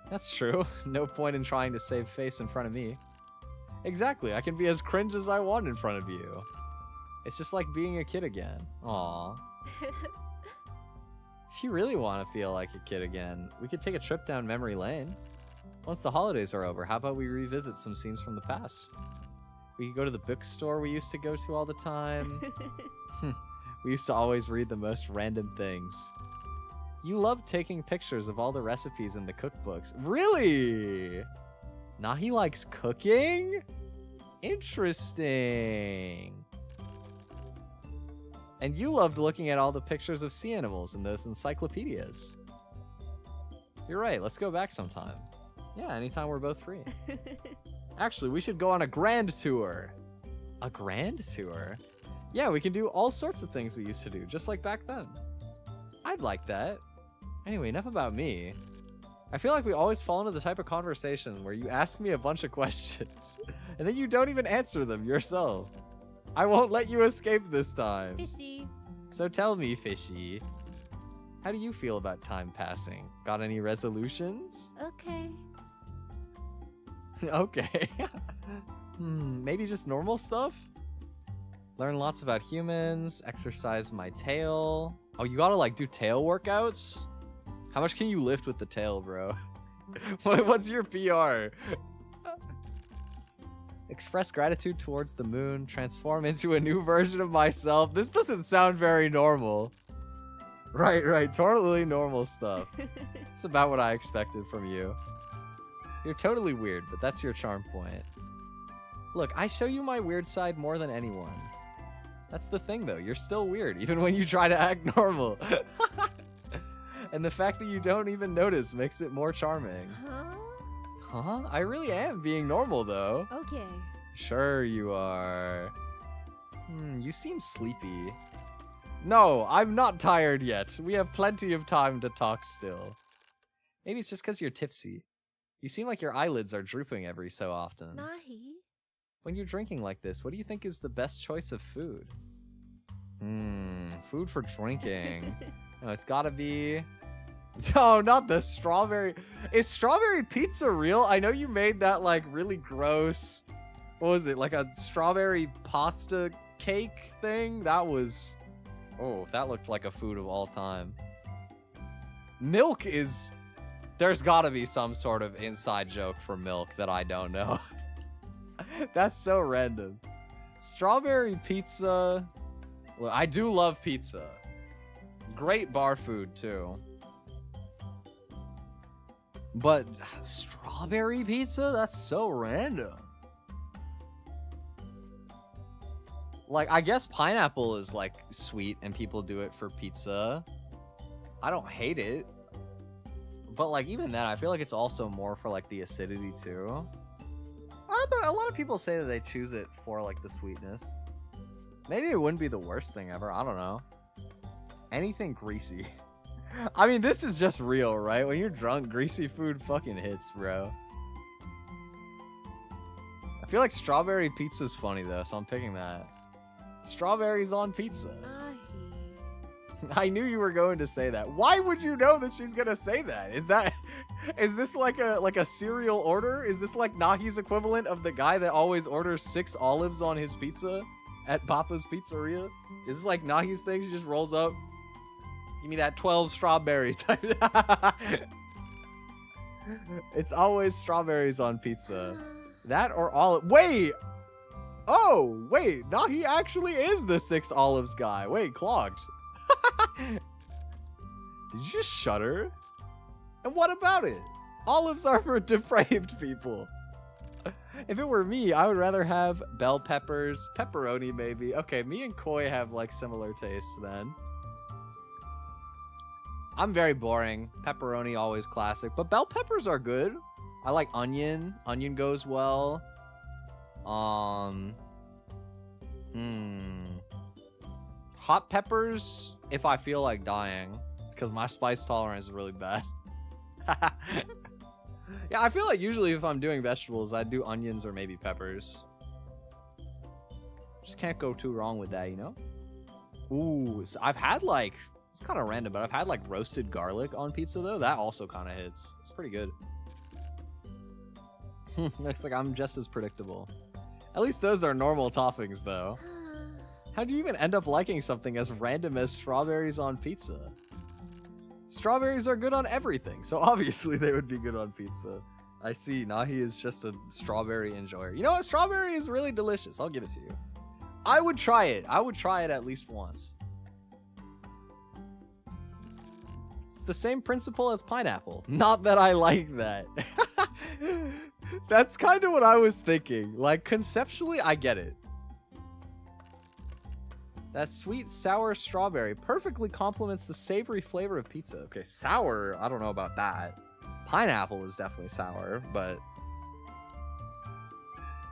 Speaker 1: That's true. No point in trying to save face in front of me. Exactly, I can be as cringe as I want in front of you. It's just like being a kid again. Aww. If you really want to feel like a kid again, we could take a trip down memory lane. Once the holidays are over, how about we revisit some scenes from the past? We could go to the bookstore we used to go to all the time. We used to always read the most random things. You love taking pictures of all the recipes in the cookbooks. Really? Nahi likes cooking? Interesting. And you loved looking at all the pictures of sea animals in those encyclopedias. You're right, let's go back sometime. Yeah, anytime we're both free. Actually, we should go on a grand tour. A grand tour? Yeah, we can do all sorts of things we used to do, just like back then. I'd like that. Anyway, enough about me. I feel like we always fall into the type of conversation where you ask me a bunch of questions, and then you don't even answer them yourself. I won't let you escape this time.
Speaker 2: Fishy.
Speaker 1: So tell me, Fishy, how do you feel about time passing? Got any resolutions?
Speaker 2: Okay.
Speaker 1: Okay. Maybe just normal stuff? Learn lots about humans, exercise my tail. Oh, you gotta like do tail workouts? How much can you lift with the tail, bro? What's your PR? Express gratitude towards the moon, transform into a new version of myself. This doesn't sound very normal. Right, totally normal stuff. It's about what I expected from you. You're totally weird, but that's your charm point. Look, I show you my weird side more than anyone. That's the thing, though. You're still weird, even when you try to act normal. And the fact that you don't even notice makes it more charming. Huh? I really am being normal, though.
Speaker 2: Okay.
Speaker 1: Sure you are. You seem sleepy. No, I'm not tired yet. We have plenty of time to talk still. Maybe it's just because you're tipsy. You seem like your eyelids are drooping every so often.
Speaker 2: Nahi.
Speaker 1: When you're drinking like this, what do you think is the best choice of food? Food for drinking. No, it's gotta be... No, not the strawberry. Is strawberry pizza real? I know you made that like really gross... What was it? Like a strawberry pasta cake thing? That was... Oh, that looked like a food of all time. Milk is... There's gotta be some sort of inside joke for milk that I don't know. That's so random. Strawberry pizza. Well, I do love pizza. Great bar food, too. But strawberry pizza? That's so random. Like, I guess pineapple is, like, sweet and people do it for pizza. I don't hate it. But, like, even then, I feel like it's also more for, like, the acidity, too. But a lot of people say that they choose it for, like, the sweetness. Maybe it wouldn't be the worst thing ever. I don't know. Anything greasy. I mean, this is just real, right? When you're drunk, greasy food fucking hits, bro. I feel like strawberry pizza's funny, though, so I'm picking that. Strawberries on pizza.
Speaker 2: Nahi.
Speaker 1: I knew you were going to say that. Why would you know that she's gonna say that? Is this like a cereal order? Is this like Nahi's equivalent of the guy that always orders 6 olives on his pizza at Papa's Pizzeria? Is this like Nahi's thing? She just rolls up. Give me that 12 strawberry type. It's always strawberries on pizza. That or olive. Wait! Oh, wait. Nahi actually is the 6 olives guy. Wait, clogged. Did you just shudder? And what about it? Olives are for depraved people. If it were me, I would rather have bell peppers, pepperoni maybe. Okay, me and Koi have like similar taste then. I'm very boring. Pepperoni always classic, but bell peppers are good. I like onion. Onion goes well. Hot peppers if I feel like dying, because my spice tolerance is really bad. Yeah, I feel like usually if I'm doing vegetables, I do onions or maybe peppers. Just can't go too wrong with that, you know? Ooh, so I've had like, it's kind of random, but I've had like roasted garlic on pizza though. That also kind of hits. It's pretty good. Looks like I'm just as predictable. At least those are normal toppings though. How do you even end up liking something as random as strawberries on pizza? Strawberries are good on everything, so obviously they would be good on pizza. I see, Nahi is just a strawberry enjoyer. You know what? Strawberry is really delicious. I'll give it to you. I would try it. I would try it at least once. It's the same principle as pineapple. Not that I like that. That's kind of what I was thinking. Like, conceptually, I get it. That sweet, sour strawberry perfectly complements the savory flavor of pizza. Okay, sour, I don't know about that. Pineapple is definitely sour, but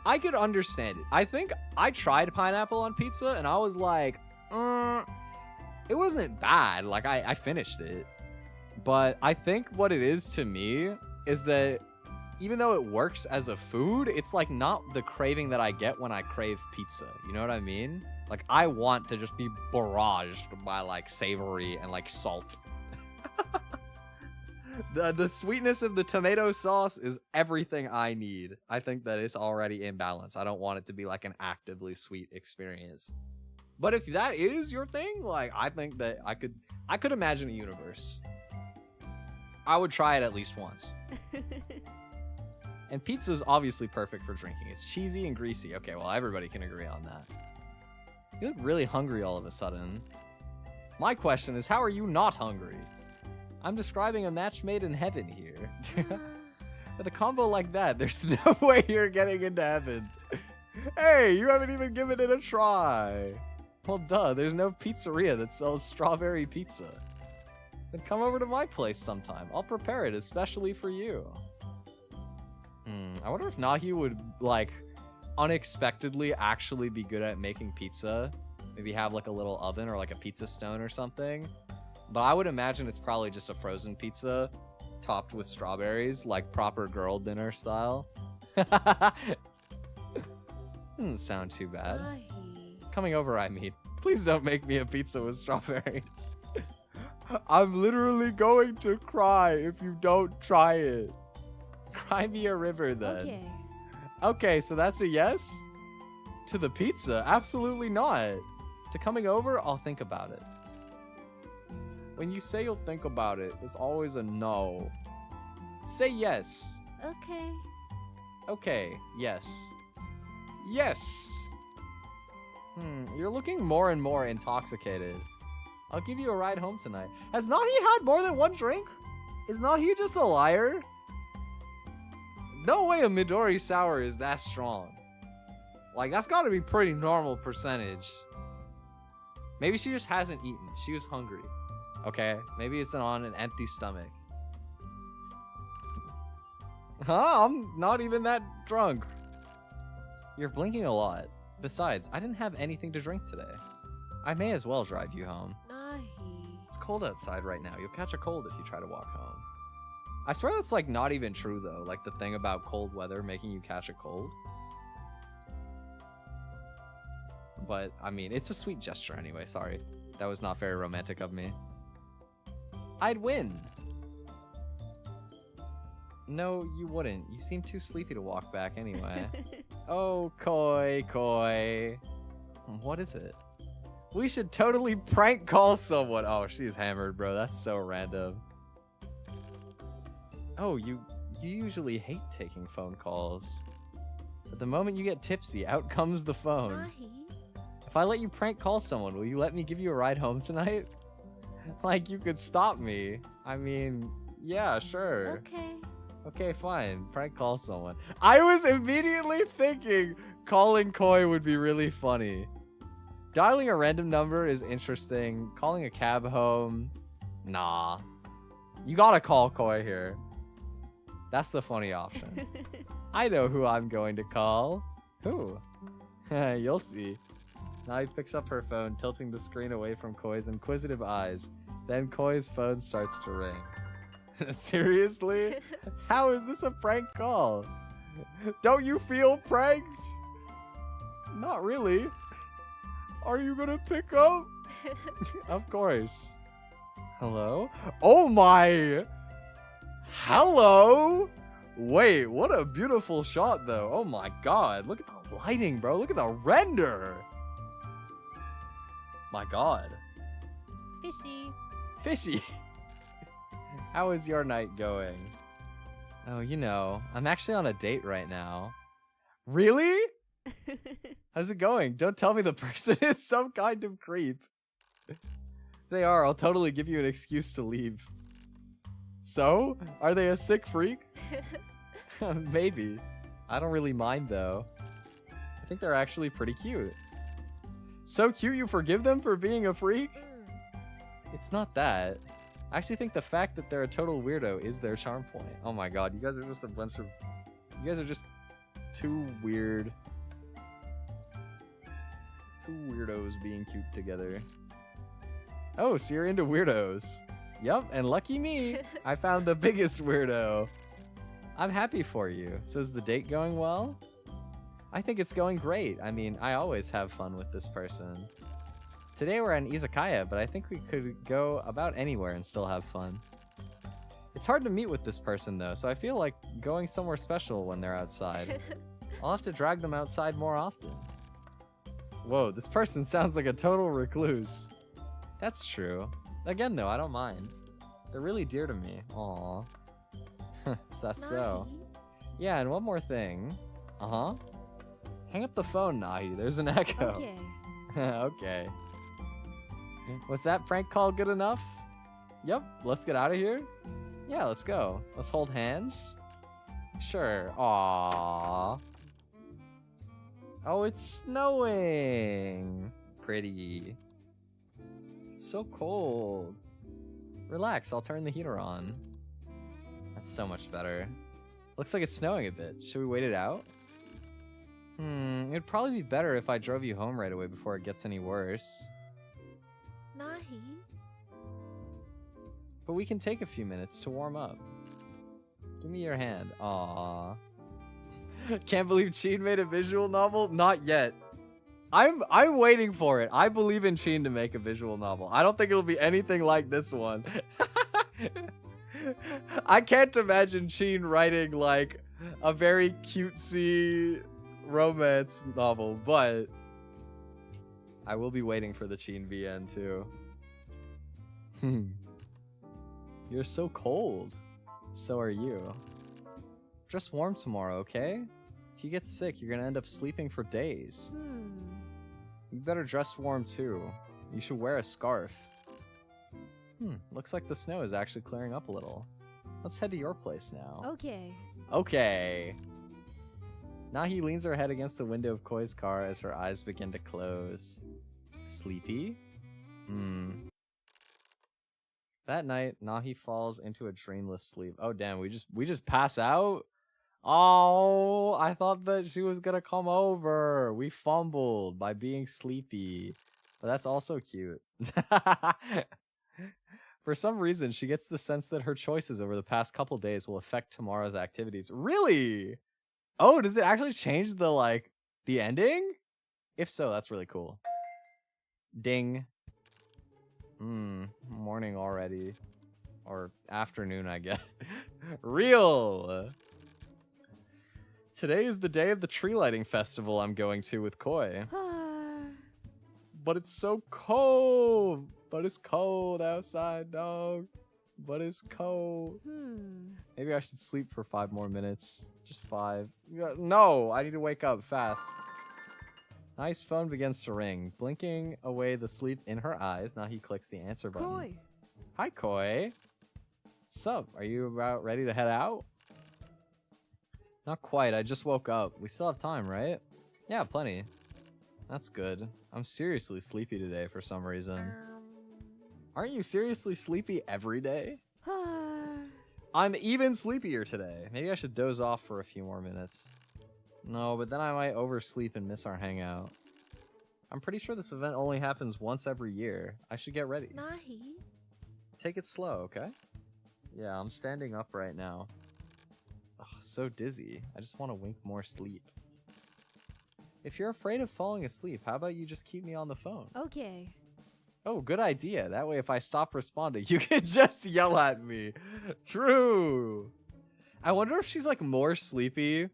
Speaker 1: I could understand it. I think I tried pineapple on pizza, and I was like, it wasn't bad. Like, I finished it. But I think what it is to me is that even though it works as a food, it's like not the craving that I get when I crave pizza. You know what I mean? Like, I want to just be barraged by, like, savory and, like, salt. The sweetness of the tomato sauce is everything I need. I think that it's already in balance. I don't want it to be, like, an actively sweet experience. But if that is your thing, like, I think that I could imagine a universe. I would try it at least once. And pizza is obviously perfect for drinking. It's cheesy and greasy. Okay, well, everybody can agree on that. You look really hungry all of a sudden. My question is, how are you not hungry? I'm describing a match made in heaven here. With a combo like that, there's no way you're getting into heaven. Hey, you haven't even given it a try. Well, duh, there's no pizzeria that sells strawberry pizza. Then come over to my place sometime. I'll prepare it especially for you. I wonder if Nahi would, like, unexpectedly actually be good at making pizza. Maybe have like a little oven or like a pizza stone or something. But I would imagine it's probably just a frozen pizza topped with strawberries, like proper girl dinner style. Doesn't sound too bad. Coming over, I mean. Please don't make me a pizza with strawberries. I'm literally going to cry if you don't try it. Cry me a river then.
Speaker 2: Okay.
Speaker 1: Okay, so that's a yes? To the pizza? Absolutely not. To coming over, I'll think about it. When you say you'll think about it, it's always a no. Say yes.
Speaker 2: Okay.
Speaker 1: Okay, yes. Yes! You're looking more and more intoxicated. I'll give you a ride home tonight. Has Nahi had more than one drink? Is Nahi just a liar? No way a Midori sour is that strong. Like, that's gotta be pretty normal percentage. Maybe she just hasn't eaten. She was hungry. Okay? Maybe it's on an empty stomach. Huh? I'm not even that drunk. You're blinking a lot. Besides, I didn't have anything to drink today. I may as well drive you home.
Speaker 2: Nahi.
Speaker 1: It's cold outside right now. You'll catch a cold if you try to walk home. I swear that's like not even true though. Like the thing about cold weather making you catch a cold. But I mean, it's a sweet gesture anyway. Sorry. That was not very romantic of me. I'd win. No, you wouldn't. You seem too sleepy to walk back anyway. Oh, Koi. What is it? We should totally prank call someone. Oh, she's hammered, bro. That's so random. Oh, you usually hate taking phone calls. But the moment you get tipsy, out comes the phone.
Speaker 2: Nahi.
Speaker 1: If I let you prank call someone, will you let me give you a ride home tonight? Like, you could stop me. I mean, yeah, sure.
Speaker 2: Okay.
Speaker 1: Okay, fine. Prank call someone. I was immediately thinking calling Koi would be really funny. Dialing a random number is interesting. Calling a cab home, nah. You gotta call Koi here. That's the funny option. I know who I'm going to call. Who? You'll see. Nahi picks up her phone, tilting the screen away from Koi's inquisitive eyes. Then Koi's phone starts to ring. Seriously? How is this a prank call? Don't you feel pranked? Not really. Are you gonna pick up? Of course. Hello? Oh my! Hello? Wait, what a beautiful shot though. Oh my god, look at the lighting, bro. Look at the render. My god.
Speaker 3: Fishy.
Speaker 1: Fishy. How is your night going? Oh, you know, I'm actually on a date right now. Really? How's it going? Don't tell me the person is some kind of creep. If they are, I'll totally give you an excuse to leave. So? Are they a sick freak? Maybe. I don't really mind though. I think they're actually pretty cute. So cute you forgive them for being a freak? It's not that. I actually think the fact that they're a total weirdo is their charm point. Oh my god, you guys are just a bunch of... You guys are just two weird... Two weirdos being cute together. Oh, so you're into weirdos. Yup, and lucky me, I found the biggest weirdo. I'm happy for you. So is the date going well? I think it's going great. I mean, I always have fun with this person. Today we're at an izakaya, but I think we could go about anywhere and still have fun. It's hard to meet with this person though, so I feel like going somewhere special when they're outside. I'll have to drag them outside more often. Whoa, this person sounds like a total recluse. That's true. Again though, I don't mind. They're really dear to me. Aww. Is that so? Yeah, and one more thing. Uh-huh. Hang up the phone, Nahi. There's an echo.
Speaker 3: Okay.
Speaker 1: Okay. Was that prank call good enough? Yep, let's get out of here. Yeah, let's go. Let's hold hands. Sure. Aww. Oh, it's snowing. Pretty. It's so cold. Relax, I'll turn the heater on. That's so much better. Looks like it's snowing a bit. Should we wait it out? It'd probably be better if I drove you home right away before it gets any worse.
Speaker 3: Nahi.
Speaker 1: But we can take a few minutes to warm up. Give me your hand. Aww. Can't believe Sheen made a visual novel? Not yet. I'm waiting for it. I believe in Sheen to make a visual novel. I don't think it'll be anything like this one. I can't imagine Sheen writing like a very cutesy romance novel, but I will be waiting for the Sheen VN too. You're so cold. So are you. Dress warm tomorrow, okay? If you get sick, you're gonna end up sleeping for days. You better dress warm too. You should wear a scarf. Looks like the snow is actually clearing up a little. Let's head to your place now.
Speaker 3: Okay.
Speaker 1: Okay. Nahi leans her head against the window of Koi's car as her eyes begin to close. Sleepy? That night, Nahi falls into a dreamless sleep. Oh damn, we just pass out? Oh, I thought that she was gonna come over. We fumbled by being sleepy. But that's also cute. For some reason, she gets the sense that her choices over the past couple days will affect tomorrow's activities. Really? Oh, does it actually change the ending? If so, that's really cool. Ding. Morning already. Or afternoon, I guess. Real! Today is the day of the tree lighting festival I'm going to with Koi. But it's so cold! But it's cold outside, dog. But it's cold. Maybe I should sleep for 5 more minutes. Just 5. No, I need to wake up fast. Nice phone begins to ring, blinking away the sleep in her eyes. Now he clicks the answer button.
Speaker 3: Koi.
Speaker 1: Hi, Koi. Sup? Are you about ready to head out? Not quite. I just woke up. We still have time, right? Yeah, plenty. That's good. I'm seriously sleepy today for some reason. Aren't you seriously sleepy every day? I'm even sleepier today. Maybe I should doze off for a few more minutes. No, but then I might oversleep and miss our hangout. I'm pretty sure this event only happens once every year. I should get ready.
Speaker 3: Nahi.
Speaker 1: Take it slow, okay? Yeah, I'm standing up right now. Oh, so dizzy. I just want to wink more sleep. If you're afraid of falling asleep, how about you just keep me on the phone?
Speaker 3: Okay.
Speaker 1: Oh, good idea. That way if I stop responding, you can just yell at me. True. I wonder if she's like more sleepy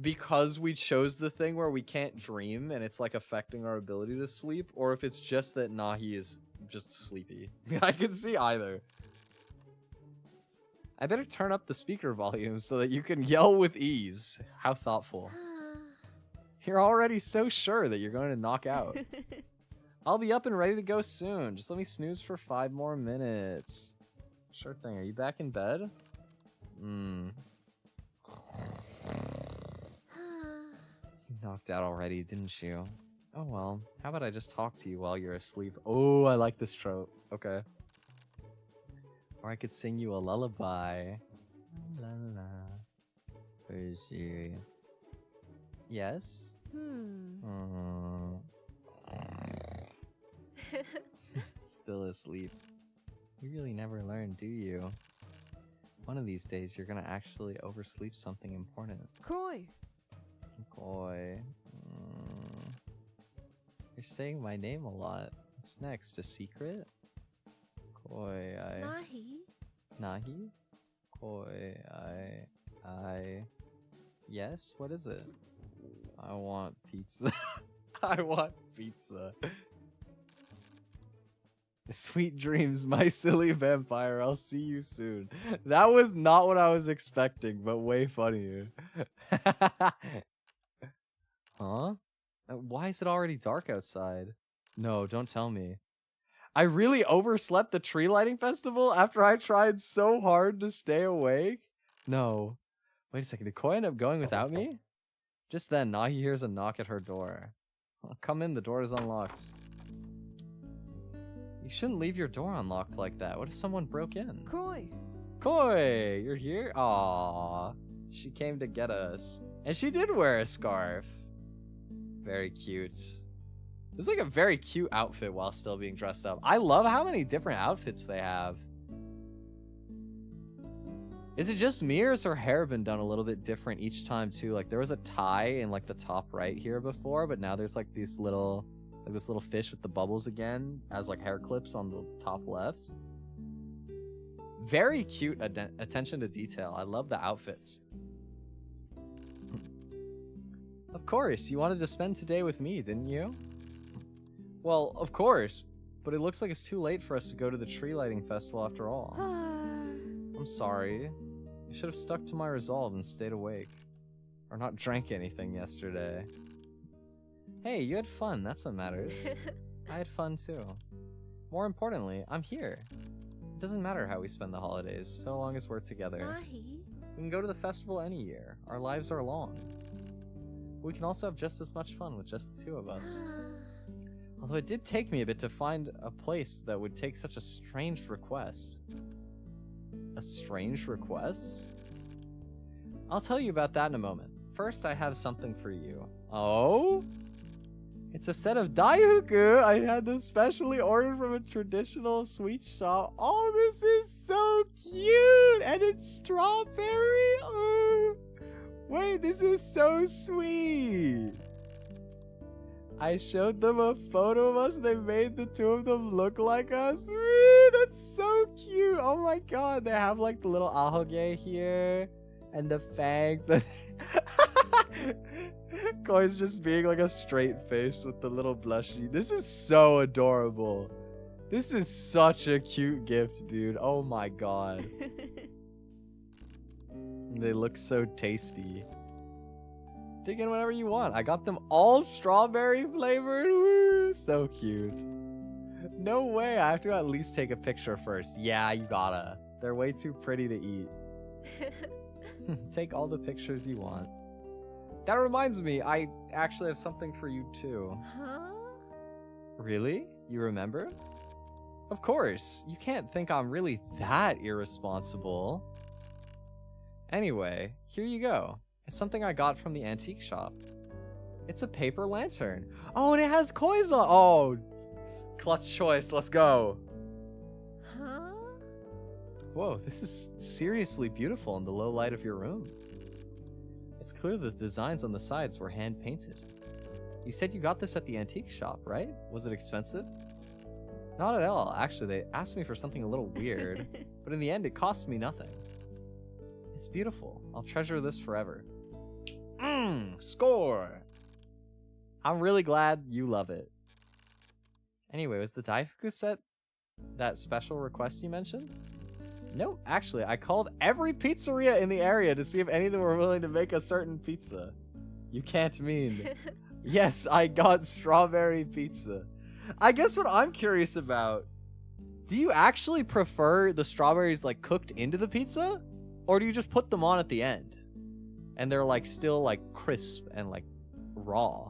Speaker 1: because we chose the thing where we can't dream and it's like affecting our ability to sleep, or if it's just that Nahi is just sleepy. I can see either. I better turn up the speaker volume so that you can yell with ease. How thoughtful. You're already so sure that you're going to knock out. I'll be up and ready to go soon. Just let me snooze for 5 more minutes. Sure thing. Are you back in bed? You knocked out already, didn't you? Oh well. How about I just talk to you while you're asleep? Oh, I like this trope. Okay. Or I could sing you a lullaby. La la la. Where is she? Yes? Still asleep. You really never learn, do you? One of these days, you're gonna actually oversleep something important.
Speaker 3: Koi.
Speaker 1: Koi. You're saying my name a lot. What's next? A secret? Koi,
Speaker 3: Nahi.
Speaker 1: Nahi? Koi, I... Yes? What is it? I want pizza. I want pizza. Sweet dreams, my silly vampire. I'll see you soon. That was not what I was expecting, but way funnier. Huh? Why is it already dark outside? No, don't tell me. I really overslept the tree lighting festival after I tried so hard to stay awake? No. Wait a second, did Koi end up going without me? Just then, Nahi hears a knock at her door. Oh, come in, the door is unlocked. You shouldn't leave your door unlocked like that. What if someone broke in?
Speaker 3: Koi.
Speaker 1: Koi, you're here? Aww. She came to get us. And she did wear a scarf. Very cute. It's like a very cute outfit while still being dressed up. I love how many different outfits they have. Is it just me, or has her hair been done a little bit different each time too? Like there was a tie in like the top right here before, but now there's like these little, like this little fish with the bubbles again as like hair clips on the top left. Very cute attention to detail. I love the outfits. Of course, you wanted to spend today with me, didn't you? Well, of course, but it looks like it's too late for us to go to the tree lighting festival after all. I'm sorry. I should have stuck to my resolve and stayed awake. Or not drank anything yesterday. Hey, you had fun, that's what matters. I had fun too. More importantly, I'm here. It doesn't matter how we spend the holidays, so long as we're together.
Speaker 3: Nahi.
Speaker 1: We can go to the festival any year. Our lives are long. We can also have just as much fun with just the two of us. Although it did take me a bit to find a place that would take such a strange request. A strange request? I'll tell you about that in a moment. First, I have something for you. Oh? It's a set of daifuku. I had them specially ordered from a traditional sweet shop. Oh, this is so cute! And it's strawberry. Oh. Wait, this is so sweet. I showed them a photo of us. They made the two of them look like us. Woo, that's so cute. Oh my god. They have like the little ahoge here. And the fangs. Koi's just being like a straight face with the little blushy. This is so adorable. This is such a cute gift, dude. Oh my god. They look so tasty. Dig in whenever you want. I got them all strawberry flavored. Woo, so cute. No way. I have to at least take a picture first. Yeah, you gotta. They're way too pretty to eat. Take all the pictures you want. That reminds me, I actually have something for you too.
Speaker 3: Huh?
Speaker 1: Really? You remember? Of course. You can't think I'm really that irresponsible. Anyway, here you go. It's something I got from the antique shop. It's a paper lantern. Oh, and it has coins on. Oh, clutch choice. Let's go.
Speaker 3: Huh?
Speaker 1: Whoa, this is seriously beautiful in the low light of your room. It's clear that the designs on the sides were hand painted. You said you got this at the antique shop, right? Was it expensive? Not at all. Actually, they asked me for something a little weird, but in the end, it cost me nothing. It's beautiful. I'll treasure this forever. Score! I'm really glad you love it. Anyway, was the Daifuku set that special request you mentioned? No, actually, I called every pizzeria in the area to see if any of them were willing to make a certain pizza. You can't mean. Yes, I got strawberry pizza. I guess what I'm curious about, do you actually prefer the strawberries like cooked into the pizza? Or do you just put them on at the end? And they're like still like crisp and like raw.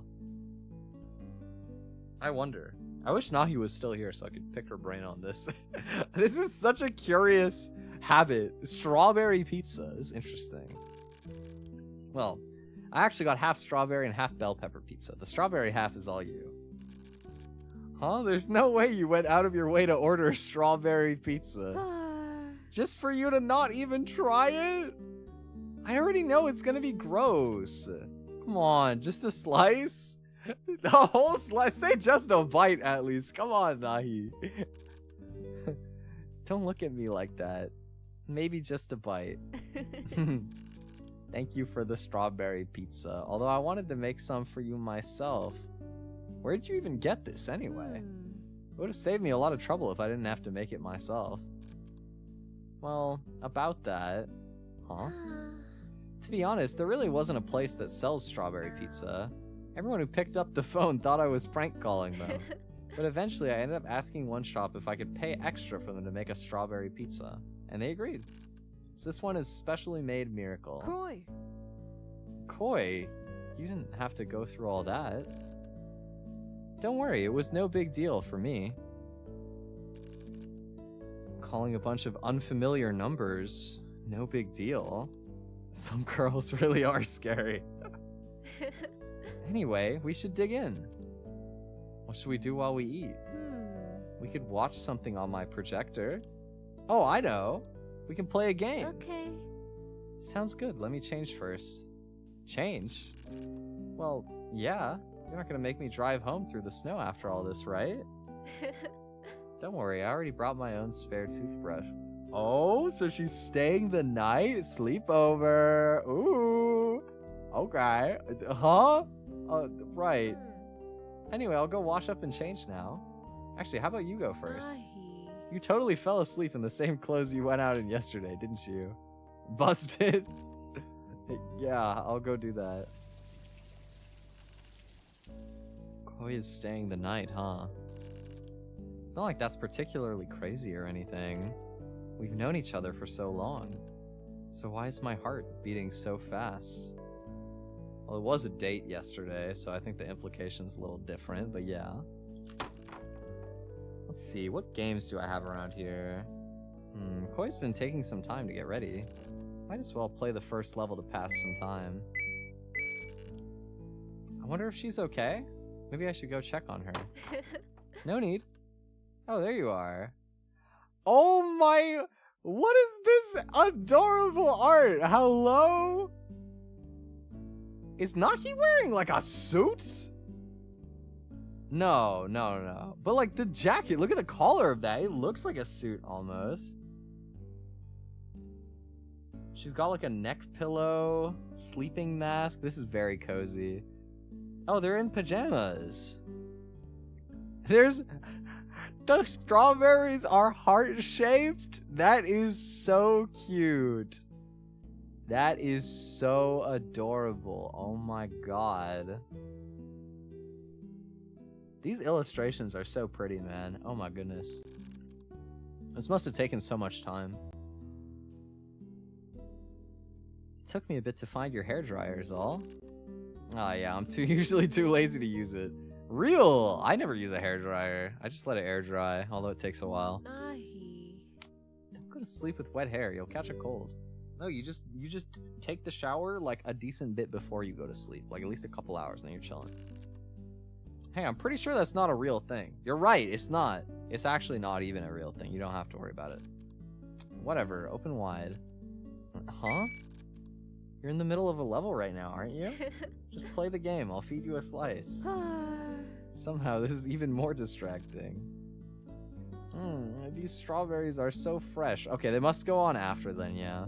Speaker 1: I wonder. I wish Nahi was still here so I could pick her brain on this. This is such a curious habit. Strawberry pizza is interesting. Well, I actually got half strawberry and half bell pepper pizza. The strawberry half is all you. Huh? There's no way you went out of your way to order strawberry pizza. Just for you to not even try it? I already know it's gonna be gross. Come on, just a slice? The whole slice? Say just a bite at least. Come on, Nahi. Don't look at me like that. Maybe just a bite. Thank you for the strawberry pizza. Although I wanted to make some for you myself. Where did you even get this anyway? It would have saved me a lot of trouble if I didn't have to make it myself. Well, about that. Huh? To be honest, there really wasn't a place that sells strawberry pizza. Everyone who picked up the phone thought I was prank calling them. But eventually I ended up asking one shop if I could pay extra for them to make a strawberry pizza. And they agreed. So this one is specially made miracle.
Speaker 2: Koi.
Speaker 1: Koi? You didn't have to go through all that. Don't worry, it was no big deal for me. Calling a bunch of unfamiliar numbers, no big deal. Some girls really are scary. Anyway, we should dig in. What should we do while we eat? We could watch something on my projector. Oh, I know. We can play a game.
Speaker 3: Okay.
Speaker 1: Sounds good. Let me change first. Change? Well, yeah. You're not gonna make me drive home through the snow after all this, right? Don't worry, I already brought my own spare toothbrush. Oh, so she's staying the night? Sleepover. Ooh. Okay. Huh? Right. Anyway, I'll go wash up and change now. Actually, how about you go first?
Speaker 3: Nahi.
Speaker 1: You totally fell asleep in the same clothes you went out in yesterday, didn't you? Busted. Yeah, I'll go do that. Koi is staying the night, huh? It's not like that's particularly crazy or anything. We've known each other for so long. So why is my heart beating so fast? Well, it was a date yesterday, so I think the implication's a little different, but yeah. Let's see, what games do I have around here? Koi's been taking some time to get ready. Might as well play the first level to pass some time. I wonder if she's okay? Maybe I should go check on her. No need. Oh, there you are. Oh my... What is this adorable art? Hello? Is Naki wearing like a suit? No. But like the jacket, look at the collar of that. It looks like a suit almost. She's got like a neck pillow, sleeping mask. This is very cozy. Oh, they're in pajamas. There's... The strawberries are heart-shaped? That is so cute. That is so adorable. Oh my god. These illustrations are so pretty, man. Oh my goodness. This must have taken so much time. It took me a bit to find your hairdryer is all. Oh yeah, I'm usually too lazy to use it. Real! I never use a hairdryer. I just let it air dry, although it takes a while.
Speaker 3: Nahi.
Speaker 1: Don't go to sleep with wet hair. You'll catch a cold. No, you just take the shower like a decent bit before you go to sleep, like at least a couple hours, and then you're chilling. Hey, I'm pretty sure that's not a real thing. You're right, it's not. It's actually not even a real thing. You don't have to worry about it. Whatever, open wide. Huh? You're in the middle of a level right now, aren't you? Just play the game. I'll feed you a slice. Somehow this is even more distracting. These strawberries are so fresh. Okay, they must go on after then, yeah.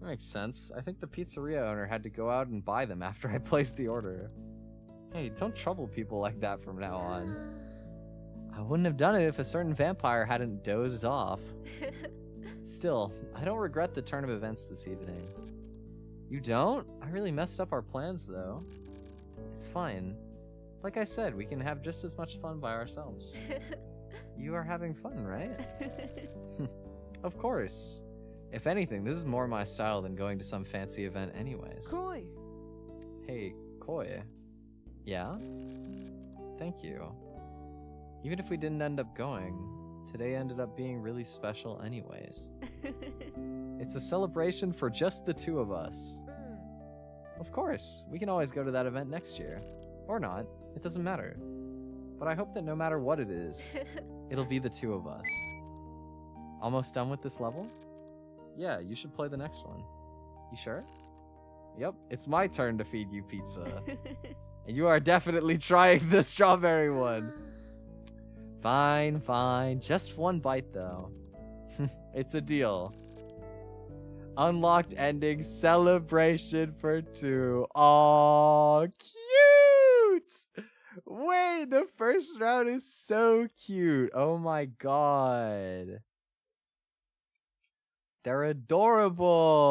Speaker 1: That makes sense. I think the pizzeria owner had to go out and buy them after I placed the order. Hey, don't trouble people like that from now on. I wouldn't have done it if a certain vampire hadn't dozed off. Still, I don't regret the turn of events this evening. You don't? I really messed up our plans, though. It's fine. Like I said, we can have just as much fun by ourselves. You are having fun, right? Of course. If anything, this is more my style than going to some fancy event anyways.
Speaker 3: Koi.
Speaker 1: Hey, Koi. Yeah? Thank you. Even if we didn't end up going, today ended up being really special anyways. It's a celebration for just the two of us. Of course, we can always go to that event next year. Or not, it doesn't matter. But I hope that no matter what it is, it'll be the two of us. Almost done with this level? Yeah, you should play the next one. You sure? Yep, it's my turn to feed you pizza. And you are definitely trying the strawberry one. Fine, fine. Just one bite, though. It's a deal. Unlocked ending celebration for 2. Aw, cute! Wait, the first round is so cute. Oh my god. They're adorable.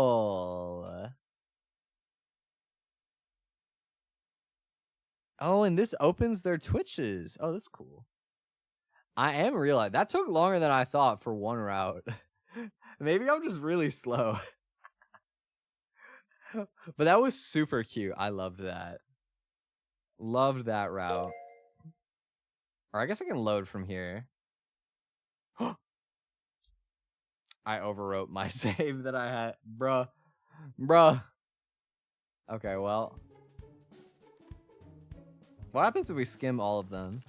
Speaker 1: Oh, and this opens their Twitches. Oh, that's cool. I am realizing that took longer than I thought for one route. Maybe I'm just really slow. But that was super cute. I loved that. Loved that route. Or I guess I can load from here. I overwrote my save that I had. Bruh. Okay, well. What happens if we skim all of them?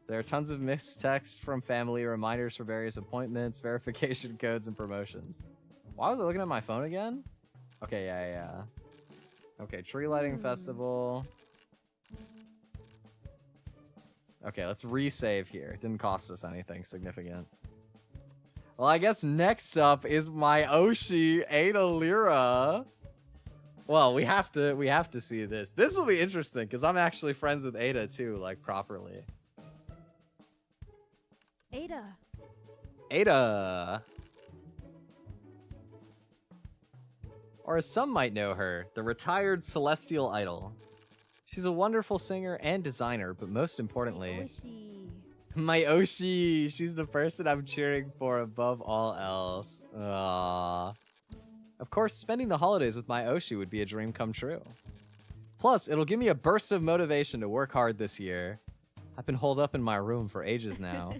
Speaker 1: There are tons of mixed text from family, reminders for various appointments, verification codes, and promotions. Why was I looking at my phone again? Okay, yeah. Okay, tree lighting festival. Okay, let's resave here. It didn't cost us anything significant. Well, I guess next up is my Oshi, Ada Lyra. Well, we have to see this. This will be interesting because I'm actually friends with Ada too, like properly. Ada. Or as some might know her, the retired celestial idol. She's a wonderful singer and designer, but most importantly, my Oshi. She's the person I'm cheering for above all else. Aww. Of course, spending the holidays with my Oshi would be a dream come true. Plus, it'll give me a burst of motivation to work hard this year. I've been holed up in my room for ages now.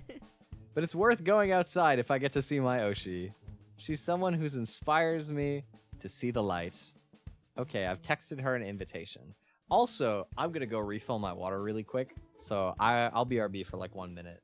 Speaker 1: But it's worth going outside if I get to see my Oshi. She's someone who inspires me to see the light. Okay, I've texted her an invitation. Also, I'm gonna go refill my water really quick, so I'll BRB for like 1 minute.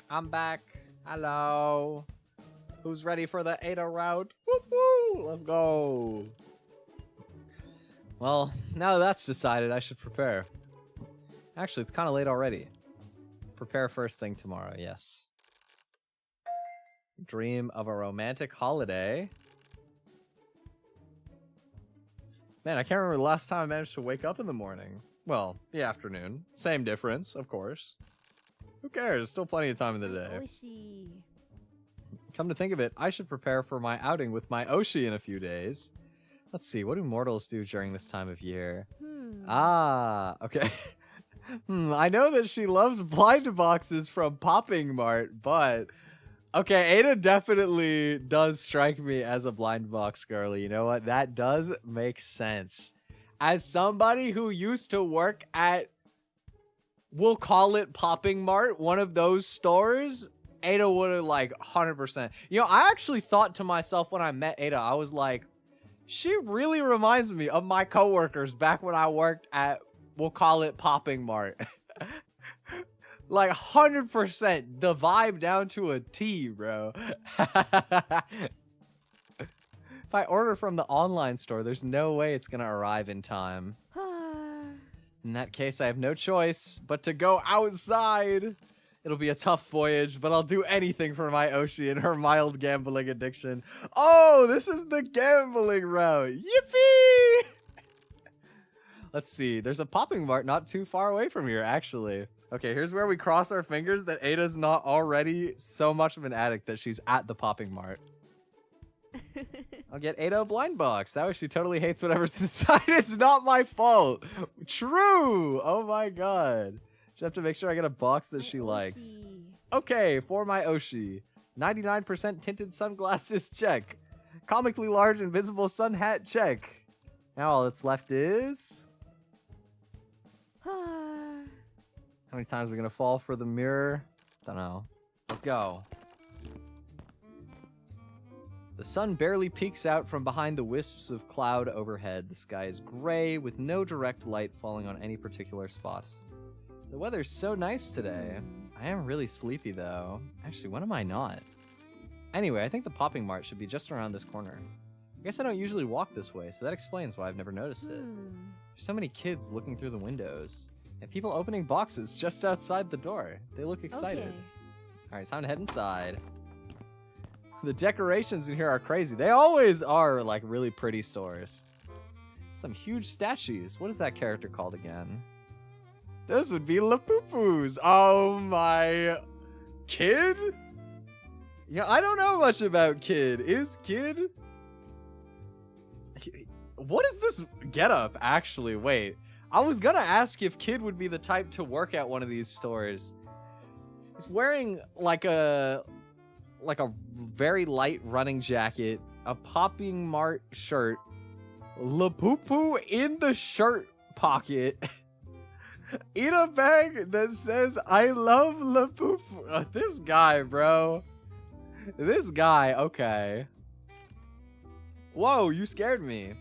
Speaker 1: I'm back. Hello. Who's ready for the Ada route? Woo woo! Let's go. Well, now that that's decided, I should prepare. Actually, it's kind of late already. Prepare first thing tomorrow, yes. Dream of a romantic holiday. Man, I can't remember the last time I managed to wake up in the morning. Well, the afternoon. Same difference, of course. Who cares? Still plenty of time in the day.
Speaker 3: Oshi.
Speaker 1: Come to think of it, I should prepare for my outing with my Oshi in a few days. Let's see, what do mortals do during this time of year? Ah, okay. I know that she loves blind boxes from Popping Mart, but... Okay, Ada definitely does strike me as a blind box girly. You know what? That does make sense. As somebody who used to work at, we'll call it Popping Mart, one of those stores, Ada would have like 100%. You know, I actually thought to myself when I met Ada, I was like, she really reminds me of my coworkers back when I worked at, we'll call it Popping Mart. Like 100%, the vibe down to a T, bro. If I order from the online store, there's no way it's gonna arrive in time. In that case, I have no choice but to go outside. It'll be a tough voyage, but I'll do anything for my Oshi and her mild gambling addiction. Oh, this is the gambling route. Yippee! Let's see. There's a Popping Mart not too far away from here, actually. Okay, here's where we cross our fingers that Ada's not already so much of an addict that she's at the Popping Mart. I'll get Ada a blind box. That way she totally hates whatever's inside. It's not my fault. True. Oh my god. Just have to make sure I get a box that she likes. Okay, for my Oshi. 99% tinted sunglasses, check. Comically large invisible sun hat, check. Now all that's left is... How many times are we gonna fall for the mirror? Don't know. Let's go. The sun barely peeks out from behind the wisps of cloud overhead. The sky is gray with no direct light falling on any particular spot. The weather's so nice today. I am really sleepy though. Actually, when am I not? Anyway, I think the Popping Mart should be just around this corner. I guess I don't usually walk this way, so that explains why I've never noticed it. There's so many kids looking through the windows. And people opening boxes just outside the door. They look excited.
Speaker 3: Okay.
Speaker 1: Alright, time to head inside. The decorations in here are crazy. They always are, like, really pretty stores. Some huge statues. What is that character called again? Those would be Lapoopus. Oh my... Kid? Yeah, I don't know much about Kid. Is Kid... What is this getup, actually? Wait. I was gonna ask if Kid would be the type to work at one of these stores. He's wearing like a very light running jacket, a Popping Mart shirt, Lapoopoo in the shirt pocket, in a bag that says "I love Lapoopoo." This guy, bro. This guy. Okay. Whoa, you scared me.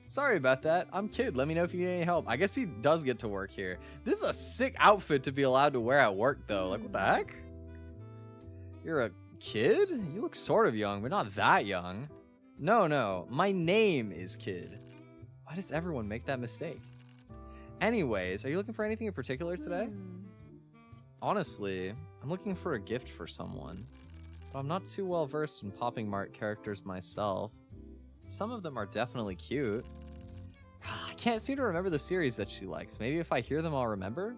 Speaker 1: Sorry about that. I'm Kid. Let me know if you need any help. I guess he does get to work here. This is a sick outfit to be allowed to wear at work, though. Like, what the heck? You're a kid? You look sort of young, but not that young. No. My name is Kid. Why does everyone make that mistake? Anyways, are you looking for anything in particular today? Honestly, I'm looking for a gift for someone. But I'm not too well versed in Popping Mart characters myself. Some of them are definitely cute. I can't seem to remember the series that she likes. Maybe if I hear them, I'll remember?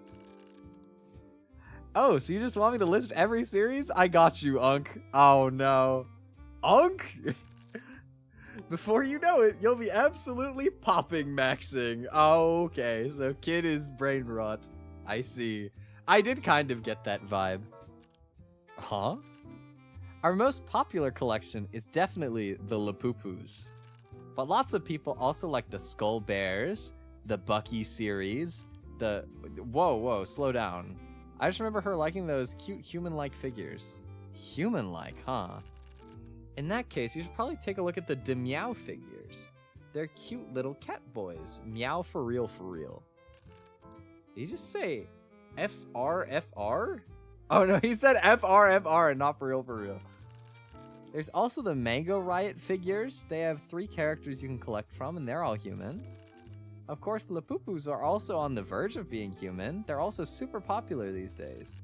Speaker 1: Oh, so you just want me to list every series? I got you, Unk. Oh, no. Unk? Before you know it, you'll be absolutely popping maxing. Oh, okay, so Kid is brain rot. I see. I did kind of get that vibe. Huh? Our most popular collection is definitely the Lapoopus. But lots of people also like the Skull Bears, the Bucky series, the... Whoa, slow down. I just remember her liking those cute human-like figures. Human-like, huh? In that case, you should probably take a look at the DeMeow figures. They're cute little cat boys. Meow for real, for real. Did you just say FRFR? Oh no, he said FRFR and not for real for real. There's also the Mango Riot figures. They have 3 characters you can collect from, and they're all human. Of course, Lapupus are also on the verge of being human. They're also super popular these days.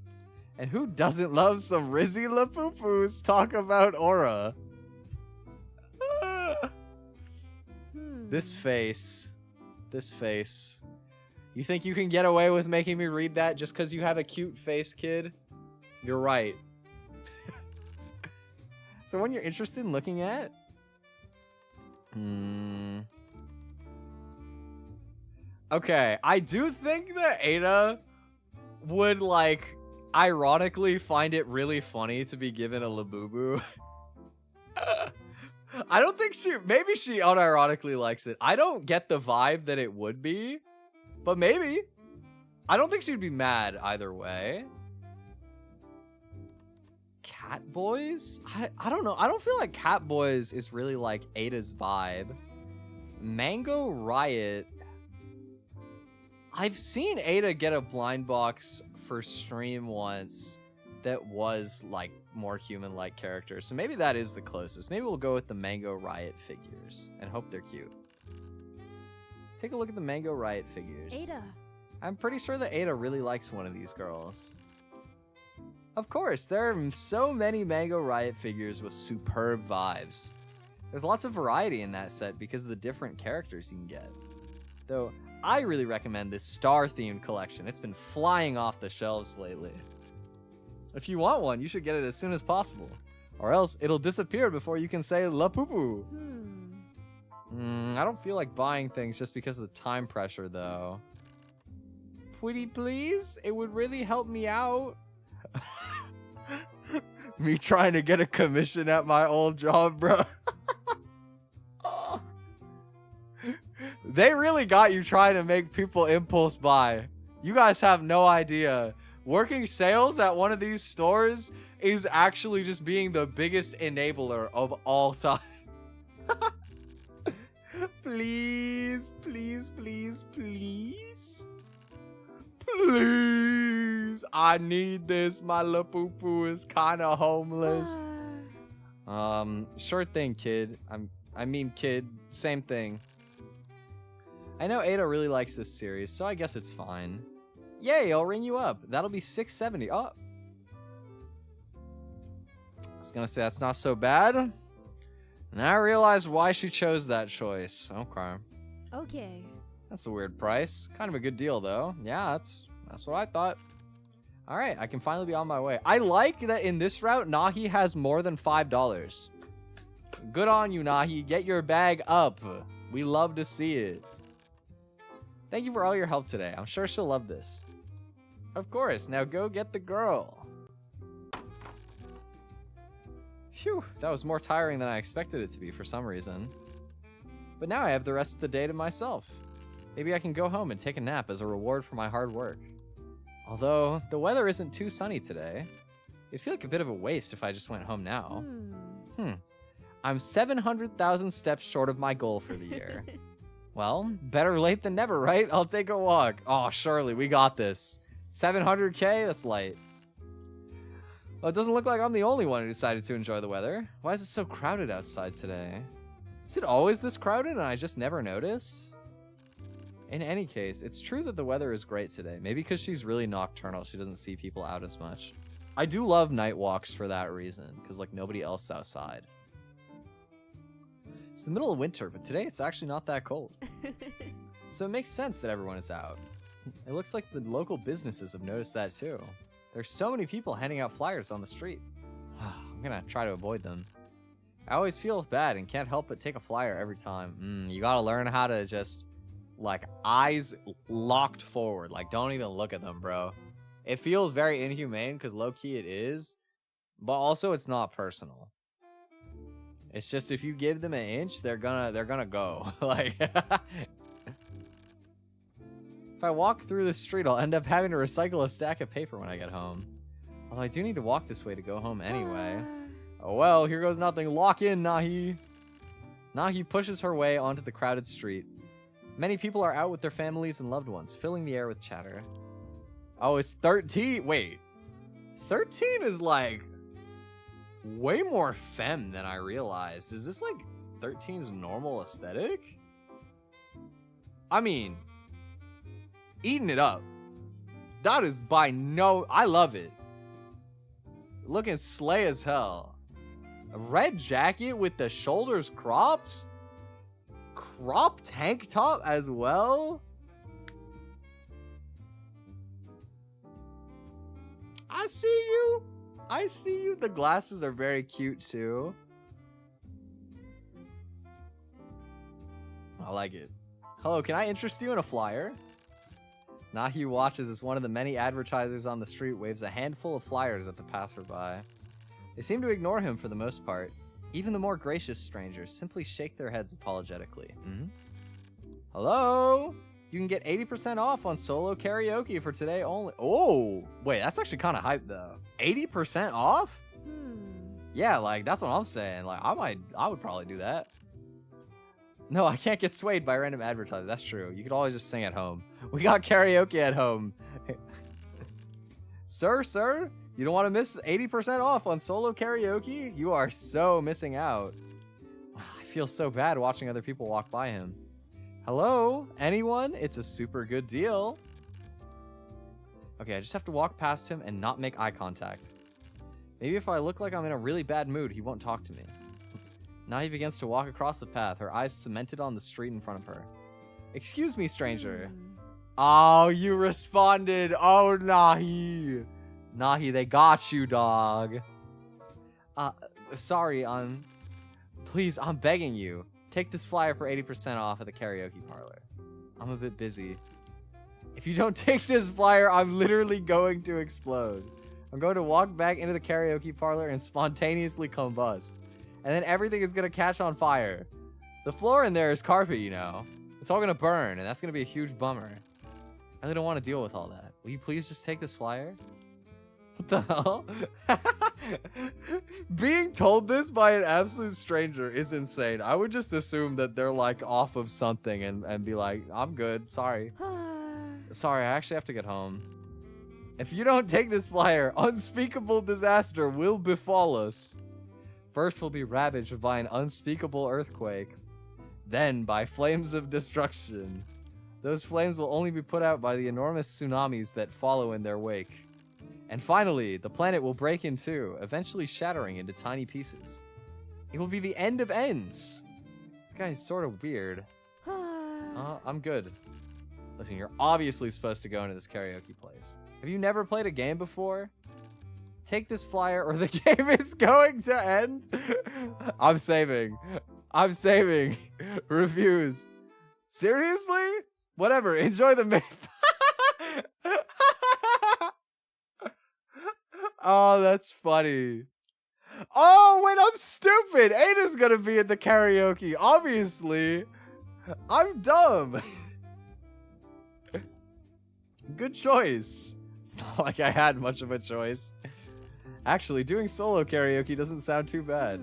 Speaker 1: And who doesn't love some Rizzy Lapupus? Talk about aura. This face. This face. You think you can get away with making me read that just because you have a cute face, kid? You're right. So when you're interested in looking at... Okay, I do think that Ada would, like, ironically find it really funny to be given a Labubu. I don't think maybe she unironically likes it. I don't get the vibe that it would be, but maybe. I don't think she'd be mad either way. Cat Boys? I don't know. I don't feel like Cat Boys is really like Ada's vibe. Mango Riot. I've seen Ada get a blind box for stream once that was like more human-like characters. So maybe that is the closest. Maybe we'll go with the Mango Riot figures and hope they're cute. Take a look at the Mango Riot figures.
Speaker 3: Ada.
Speaker 1: I'm pretty sure that Ada really likes one of these girls. Of course, there are so many Mango Riot figures with superb vibes. There's lots of variety in that set because of the different characters you can get. Though, I really recommend this star-themed collection. It's been flying off the shelves lately. If you want one, you should get it as soon as possible. Or else, it'll disappear before you can say La Poo-Poo. I don't feel like buying things just because of the time pressure, though. Pretty please? It would really help me out. Me trying to get a commission at my old job, bro. They really got you trying to make people impulse buy. You guys have no idea. Working sales at one of these stores is actually just being the biggest enabler of all time. Please, please, please, please. Please. I need this. My Lapupu is kind of homeless. Sure thing, kid. I mean, kid. Same thing. I know Ada really likes this series, so I guess it's fine. Yay, I'll ring you up. That'll be $6.70. Oh. I was gonna say that's not so bad. And I realized why she chose that choice. Okay.
Speaker 3: Okay.
Speaker 1: That's a weird price. Kind of a good deal, though. Yeah, that's what I thought. All right, I can finally be on my way. I like that in this route, Nahi has more than $5. Good on you, Nahi. Get your bag up. We love to see it. Thank you for all your help today. I'm sure she'll love this. Of course. Now go get the girl. Phew, that was more tiring than I expected it to be for some reason. But now I have the rest of the day to myself. Maybe I can go home and take a nap as a reward for my hard work. Although, the weather isn't too sunny today. It'd feel like a bit of a waste if I just went home now. I'm 700,000 steps short of my goal for the year. Well, better late than never, right? I'll take a walk. Oh, surely, we got this. 700K? That's light. Well, it doesn't look like I'm the only one who decided to enjoy the weather. Why is it so crowded outside today? Is it always this crowded and I just never noticed? In any case, it's true that the weather is great today. Maybe because she's really nocturnal, she doesn't see people out as much. I do love night walks for that reason, because like nobody else is outside. It's the middle of winter, but today it's actually not that cold. So it makes sense that everyone is out. It looks like the local businesses have noticed that too. There's so many people handing out flyers on the street. I'm gonna try to avoid them. I always feel bad and can't help but take a flyer every time. You gotta learn how to just, like, eyes locked forward. Like, don't even look at them, bro. It feels very inhumane because low-key it is, but also it's not personal. It's just if you give them an inch, they're gonna go. Like, if I walk through the street, I'll end up having to recycle a stack of paper when I get home. Although I do need to walk this way to go home anyway. Oh well, here goes nothing. Lock in, Nahi. Nahi pushes her way onto the crowded street. Many people are out with their families and loved ones, filling the air with chatter. Oh, it's 13. Wait. 13 is like way more femme than I realized. Is this like 13's normal aesthetic? I mean, eating it up. That is by no... I love it. Looking slay as hell. A red jacket with the shoulders cropped? Crop tank top as well? I see you. I see you. The glasses are very cute too. I like it. Hello, can I interest you in a flyer? Nahi watches as one of the many advertisers on the street waves a handful of flyers at the passerby. They seem to ignore him for the most part. Even the more gracious strangers simply shake their heads apologetically. Hello? You can get 80% off on solo karaoke for today only. Oh, wait, that's actually kind of hype though. 80% off? Yeah, like that's what I'm saying. Like I would probably do that. No, I can't get swayed by random advertising. That's true. You could always just sing at home. We got karaoke at home. Sir, you don't want to miss 80% off on solo karaoke? You are so missing out. I feel so bad watching other people walk by him. Hello? Anyone? It's a super good deal. Okay, I just have to walk past him and not make eye contact. Maybe if I look like I'm in a really bad mood, he won't talk to me. Now he begins to walk across the path, her eyes cemented on the street in front of her. Excuse me, stranger. Oh, you responded. Oh, Nahi. Nahi, they got you, dog. Sorry, please, I'm begging you. Take this flyer for 80% off at the karaoke parlor. I'm a bit busy. If you don't take this flyer, I'm literally going to explode. I'm going to walk back into the karaoke parlor and spontaneously combust. And then everything is going to catch on fire. The floor in there is carpet, you know. It's all going to burn, and that's going to be a huge bummer. I really don't want to deal with all that. Will you please just take this flyer? What the hell? Being told this by an absolute stranger is insane. I would just assume that they're like off of something and be like, I'm good, sorry. Sorry, I actually have to get home. If you don't take this flyer, unspeakable disaster will befall us. First we'll be ravaged by an unspeakable earthquake, then by flames of destruction. Those flames will only be put out by the enormous tsunamis that follow in their wake. And finally, the planet will break in two, eventually shattering into tiny pieces. It will be the end of ends. This guy is sort of weird. I'm good. Listen, you're obviously supposed to go into this karaoke place. Have you never played a game before? Take this flyer or the game is going to end. I'm saving. Refuse. Seriously? Whatever. Enjoy the Oh, that's funny. Oh, wait, I'm stupid. Ada's gonna be in the karaoke, obviously. I'm dumb. Good choice. It's not like I had much of a choice. Actually, doing solo karaoke doesn't sound too bad.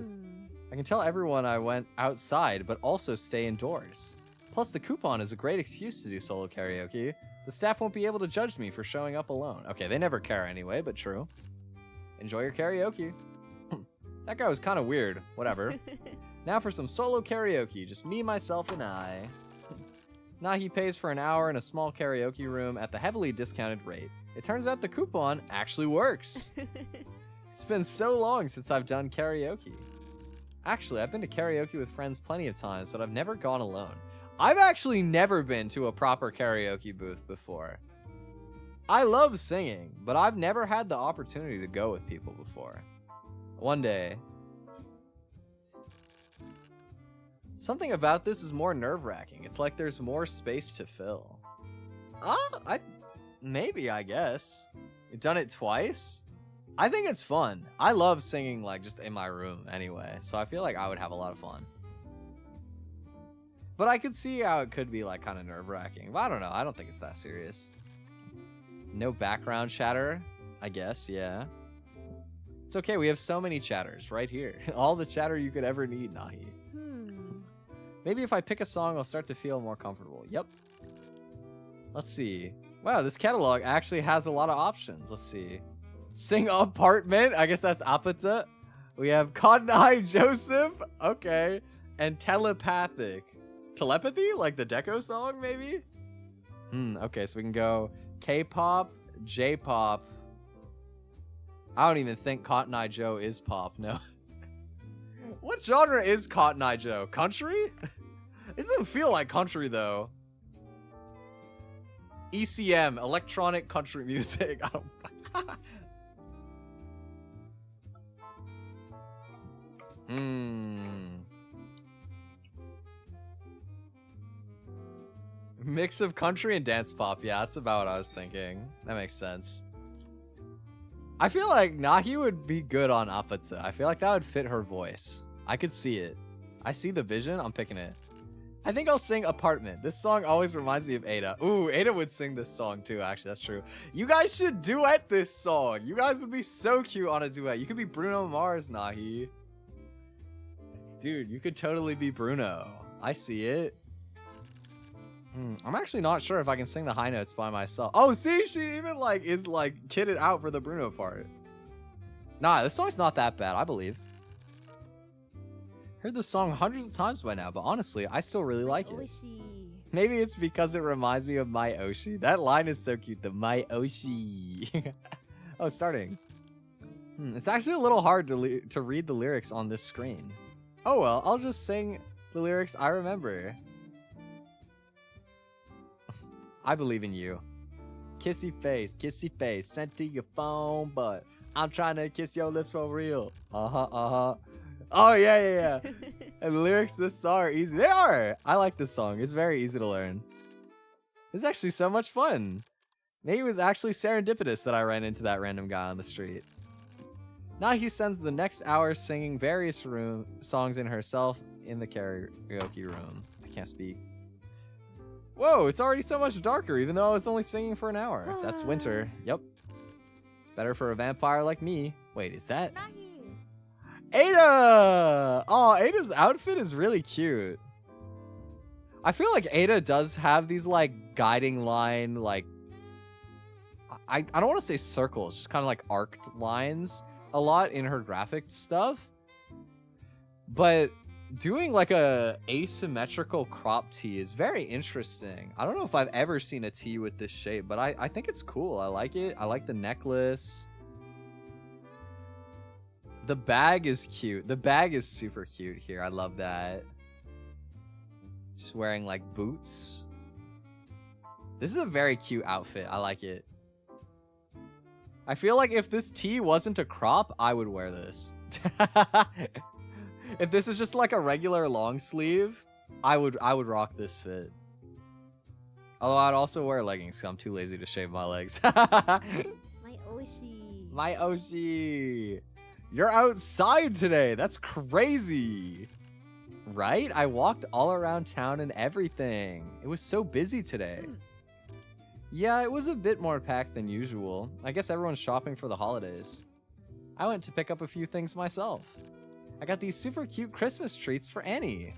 Speaker 1: I can tell everyone I went outside, but also stay indoors. Plus, the coupon is a great excuse to do solo karaoke. The staff won't be able to judge me for showing up alone. Okay, they never care anyway, but true. Enjoy your karaoke. That guy was kind of weird. Whatever. Now for some solo karaoke. Just me, myself, and I. Nahi pays for an hour in a small karaoke room at the heavily discounted rate. It turns out the coupon actually works. It's been so long since I've done karaoke. Actually, I've been to karaoke with friends plenty of times, but I've never gone alone. I've actually never been to a proper karaoke booth before. I love singing, but I've never had the opportunity to go with people before. One day. Something about this is more nerve-wracking. It's like there's more space to fill. Maybe, I guess. You've done it twice? I think it's fun. I love singing like just in my room anyway, so I feel like I would have a lot of fun. But I could see how it could be like kind of nerve-wracking. But I don't know. I don't think it's that serious. No background chatter, I guess, yeah. It's okay, we have so many chatters right here. All the chatter you could ever need, Nahi. Maybe if I pick a song, I'll start to feel more comfortable. Yep. Let's see. Wow, this catalog actually has a lot of options. Let's see. Sing apartment. I guess that's appetite. We have Cotton Eye Joseph. Okay. And telepathic. Telepathy? Like the Deco song, maybe? Okay, so we can go K-pop, J-pop. I don't even think Cotton Eye Joe is pop, no. What genre is Cotton Eye Joe? Country? It doesn't feel like country, though. ECM, electronic country music. I don't... Mix of country and dance pop. Yeah, that's about what I was thinking. That makes sense. I feel like Nahi would be good on Apatsa. I feel like that would fit her voice. I could see it. I see the vision. I'm picking it. I think I'll sing Apartment. This song always reminds me of Ada. Ooh, Ada would sing this song too, actually. That's true. You guys should duet this song. You guys would be so cute on a duet. You could be Bruno Mars, Nahi. Dude, you could totally be Bruno. I see it. I'm actually not sure if I can sing the high notes by myself. Oh, see, she even like is like kitted out for the Bruno part. Nah, this song's not that bad, I believe. Heard this song hundreds of times by now, but honestly, I still really like it. Maybe it's because it reminds me of My Oshi. That line is so cute, the My Oshi. Oh, starting. It's actually a little hard to read the lyrics on this screen. Oh well, I'll just sing the lyrics I remember. I believe in you. Kissy face, sent to your phone, but I'm trying to kiss your lips for real. Oh, yeah. And the lyrics to this song are easy. They are! I like this song. It's very easy to learn. It's actually so much fun. Maybe it was actually serendipitous that I ran into that random guy on the street. Now he spends the next hour singing various songs in herself in the karaoke room. I can't speak. Whoa, it's already so much darker, even though I was only singing for an hour. That's winter. Yep. Better for a vampire like me. Wait, is that... Ada! Oh, Ada's outfit is really cute. I feel like Ada does have these, like, guiding line, like... I don't want to say circles, just kind of like arced lines a lot in her graphic stuff. But... doing like a asymmetrical crop tee is very interesting. I don't know if I've ever seen a tee with this shape, but I think it's cool. I like it. I like the necklace. The bag is cute. The bag is super cute here. I love that. Just wearing like boots. This is a very cute outfit. I like it. I feel like if this tee wasn't a crop, I would wear this. If this is just like a regular long sleeve, I would rock this fit. Although I'd also wear leggings because I'm too lazy to shave my legs.
Speaker 3: My Oshi.
Speaker 1: My Oshi. You're outside today. That's crazy. Right? I walked all around town and everything. It was so busy today. Yeah, it was a bit more packed than usual. I guess everyone's shopping for the holidays. I went to pick up a few things myself. I got these super cute Christmas treats for Annie.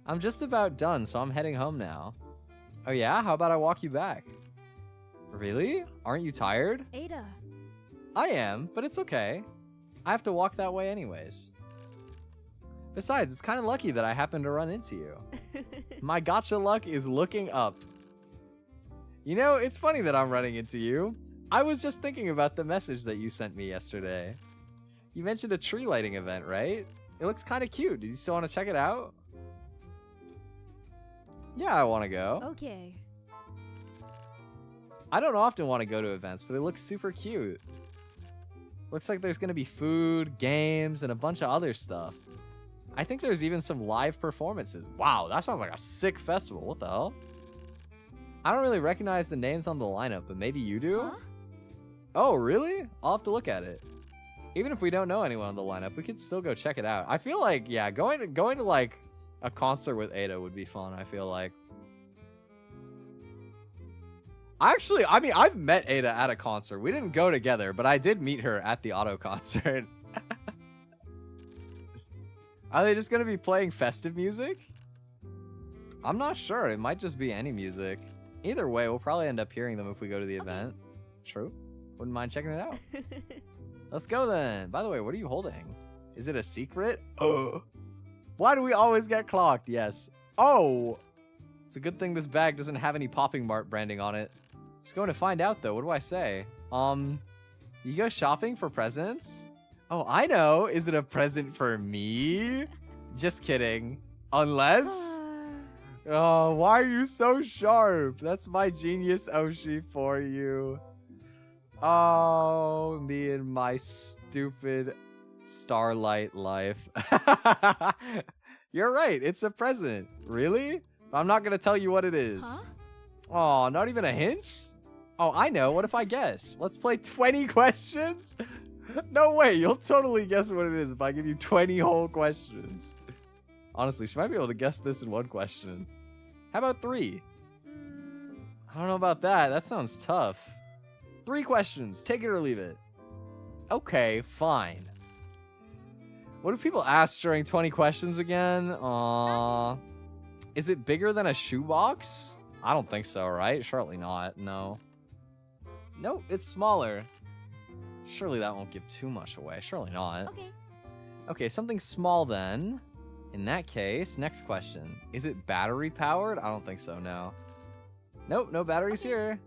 Speaker 1: I'm just about done, so I'm heading home now. Oh yeah? How about I walk you back? Really? Aren't you tired?
Speaker 3: Ada.
Speaker 1: I am, but it's okay. I have to walk that way anyways. Besides, it's kind of lucky that I happened to run into you. My gotcha luck is looking up. You know, it's funny that I'm running into you. I was just thinking about the message that you sent me yesterday. You mentioned a tree lighting event, right? It looks kind of cute. Do you still want to check it out? Yeah, I want to go.
Speaker 3: Okay.
Speaker 1: I don't often want to go to events, but it looks super cute. Looks like there's going to be food, games, and a bunch of other stuff. I think there's even some live performances. Wow, that sounds like a sick festival. What the hell? I don't really recognize the names on the lineup, but maybe you do?
Speaker 3: Huh?
Speaker 1: Oh, really? I'll have to look at it. Even if we don't know anyone on the lineup, we could still go check it out. I feel like, yeah, going to like a concert with Ada would be fun, I feel like. Actually, I mean, I've met Ada at a concert. We didn't go together, but I did meet her at the Auto concert. Are they just going to be playing festive music? I'm not sure. It might just be any music. Either way, we'll probably end up hearing them if we go to the event. True. Wouldn't mind checking it out. Let's go then. By the way, what are you holding? Is it a secret? Why do we always get clocked? Yes. Oh! It's a good thing this bag doesn't have any Popping Mart branding on it. Just going to find out though. What do I say? You go shopping for presents? Oh, I know. Is it a present for me? Just kidding. Unless... Oh, why are you so sharp? That's my genius Oshi for you. Oh, me and my stupid starlight life. You're right. It's a present. Really? I'm not going to tell you what it is.
Speaker 3: Huh?
Speaker 1: Oh, not even a hint? Oh, I know. What if I guess? Let's play 20 questions? No way. You'll totally guess what it is if I give you 20 whole questions. Honestly, she might be able to guess this in one question. How about 3? I don't know about that. That sounds tough. 3 questions. Take it or leave it. Okay, fine. What do people ask during 20 questions again? Is it bigger than a shoebox? I don't think so, right? Surely not. No. Nope, it's smaller. Surely that won't give too much away. Surely not.
Speaker 3: Okay.
Speaker 1: Okay, something small then. In that case, next question. Is it battery powered? I don't think so, no. Nope, no batteries here.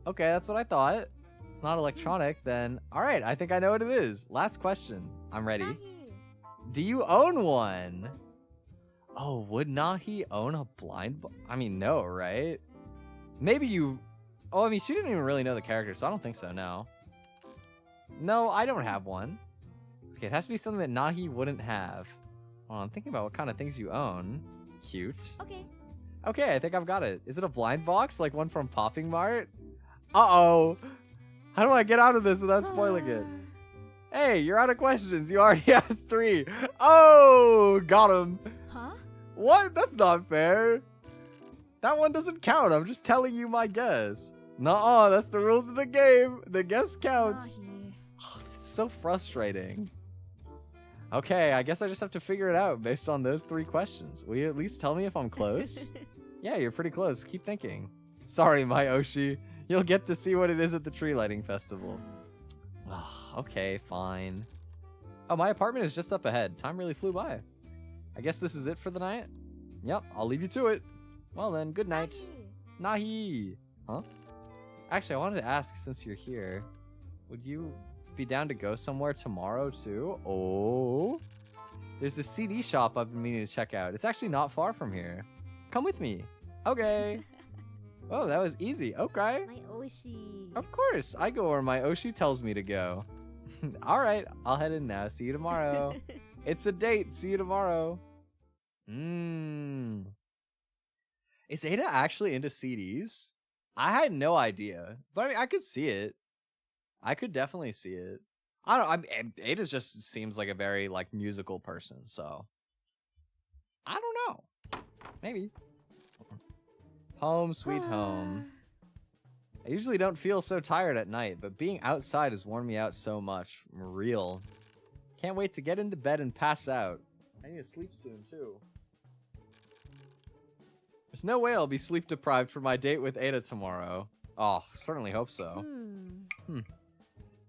Speaker 1: Okay, that's what I thought. It's not electronic, then. All right, I think I know what it is. Last question. I'm ready.
Speaker 3: Nahi.
Speaker 1: Do you own one? Oh, would Nahi own a blind I mean, no, right? Maybe you... Oh, I mean, she didn't even really know the character, so I don't think so, no. No, I don't have one. Okay, it has to be something that Nahi wouldn't have. Well, I'm thinking about what kind of things you own. Cute.
Speaker 3: Okay.
Speaker 1: Okay, I think I've got it. Is it a blind box, like one from Popping Mart? Uh-oh. How do I get out of this without spoiling it? Hey, you're out of questions. You already asked 3. Oh, got him.
Speaker 3: Huh?
Speaker 1: What? That's not fair. That one doesn't count. I'm just telling you my guess. Nuh-uh, that's the rules of the game. The guess counts.
Speaker 3: Nahi.
Speaker 1: Oh, it's so frustrating. Okay, I guess I just have to figure it out based on those 3 questions. Will you at least tell me if I'm close? Yeah, you're pretty close. Keep thinking. Sorry, my Oshi. You'll get to see what it is at the tree lighting festival. Okay, fine. Oh, my apartment is just up ahead. Time really flew by. I guess this is it for the night? Yep, I'll leave you to it. Well then, good night.
Speaker 3: Nahi.
Speaker 1: Nahi! Huh? Actually, I wanted to ask, since you're here, would you be down to go somewhere tomorrow too? Oh, there's a CD shop I've been meaning to check out. It's actually not far from here. Come with me. Okay. Oh, that was easy. Okay.
Speaker 3: My Oshi.
Speaker 1: Of course, I go where my Oshi tells me to go. All right, I'll head in now. See you tomorrow. It's a date. See you tomorrow. Is Ada actually into CDs? I had no idea, but I mean, I could see it. I could definitely see it. I don't. Ada just seems like a very like musical person, so I don't know. Maybe. Home sweet home. I usually don't feel so tired at night, but being outside has worn me out so much. Real. Can't wait to get into bed and pass out. I need to sleep soon too. There's no way I'll be sleep deprived for my date with Ada tomorrow. Oh, certainly hope so.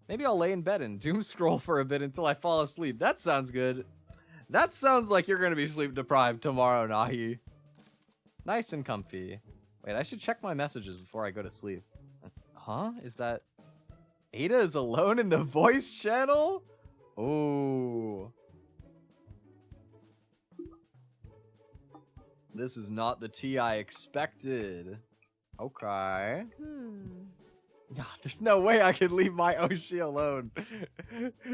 Speaker 1: Maybe I'll lay in bed and doom scroll for a bit until I fall asleep. That sounds good. That sounds like you're gonna be sleep deprived tomorrow, Nahi. Nice and comfy. Wait, I should check my messages before I go to sleep. Huh? Is that... Ada is alone in the voice channel? Oh. This is not the tea I expected. Okay. God, there's no way I can leave my Oshi alone.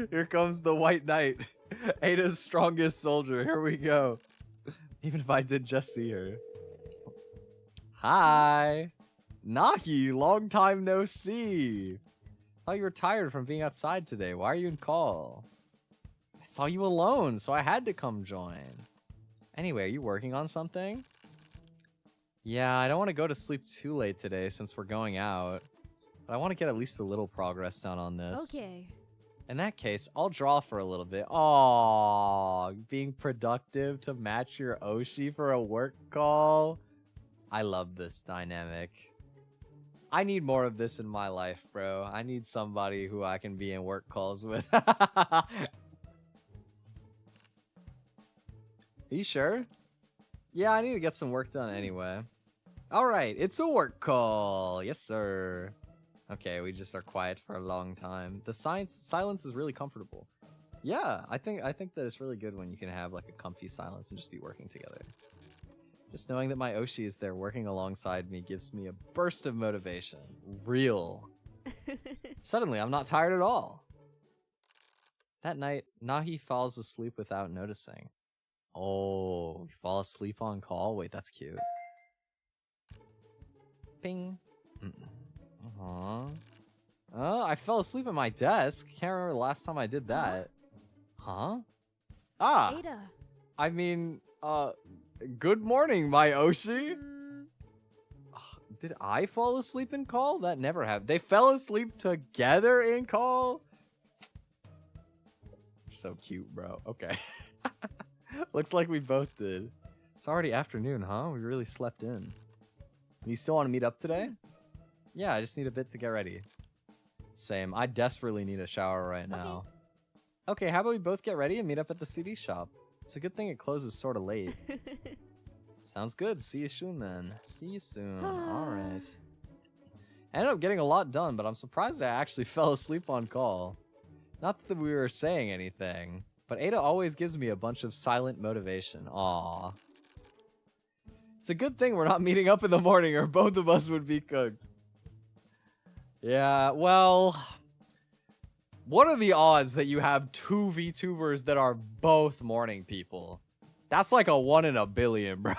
Speaker 1: Here comes the White Knight. Ada's strongest soldier. Here we go. Even if I did just see her. Hi. Nahi, long time no see. Thought you were tired from being outside today. Why are you in call? I saw you alone, so I had to come join. Anyway, are you working on something? Yeah, I don't want to go to sleep too late today since we're going out. But I want to get at least a little progress done on this.
Speaker 3: Okay.
Speaker 1: In that case, I'll draw for a little bit. Aww, being productive to match your Oshi for a work call. I love this dynamic. I need more of this in my life, bro. I need somebody who I can be in work calls with. Are you sure? Yeah, I need to get some work done anyway. All right, it's a work call. Yes, sir. Okay, we just are quiet for a long time. The silence is really comfortable. Yeah, I think that it's really good when you can have like a comfy silence and just be working together. Just knowing that my Oshi is there working alongside me gives me a burst of motivation. Real. Suddenly, I'm not tired at all. That night, Nahi falls asleep without noticing. Oh, you fall asleep on call? Wait, that's cute. Ping. Uh-huh. Oh, I fell asleep at my desk. Can't remember the last time I did that. Huh? Ah!
Speaker 3: Ada.
Speaker 1: I mean, good morning, my Oshi. Did I fall asleep in call? That never happened. They fell asleep together in call? So cute, bro. Okay. Looks like we both did. It's already afternoon, huh? We really slept in. You still want to meet up today? Yeah, I just need a bit to get ready. Same. I desperately need a shower right now. Okay, how about we both get ready and meet up at the CD shop? It's a good thing it closes sort of late. Sounds good. See you soon, then. See you soon. Alright. I ended up getting a lot done, but I'm surprised I actually fell asleep on call. Not that we were saying anything, but Ada always gives me a bunch of silent motivation. Aww. It's a good thing we're not meeting up in the morning or both of us would be cooked. Yeah, well... What are the odds that you have two VTubers that are both morning people? That's like a 1 in a billion, bro.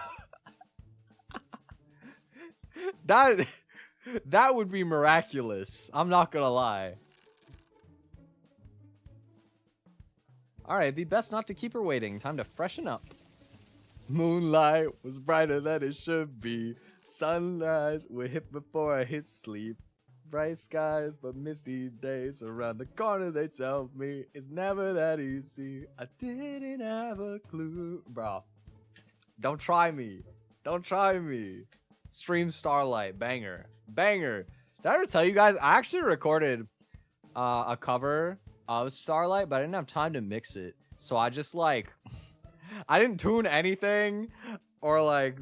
Speaker 1: That would be miraculous. I'm not gonna lie. Alright, it'd be best not to keep her waiting. Time to freshen up. Moonlight was brighter than it should be. Sunrise will hit before I hit sleep. Bright skies, but misty days around the corner, they tell me it's never that easy. I didn't have a clue. Bro, don't try me. Don't try me. Stream Starlight, banger. Banger. Did I ever tell you guys? I actually recorded a cover of Starlight, but I didn't have time to mix it. So I just like, I didn't tune anything or like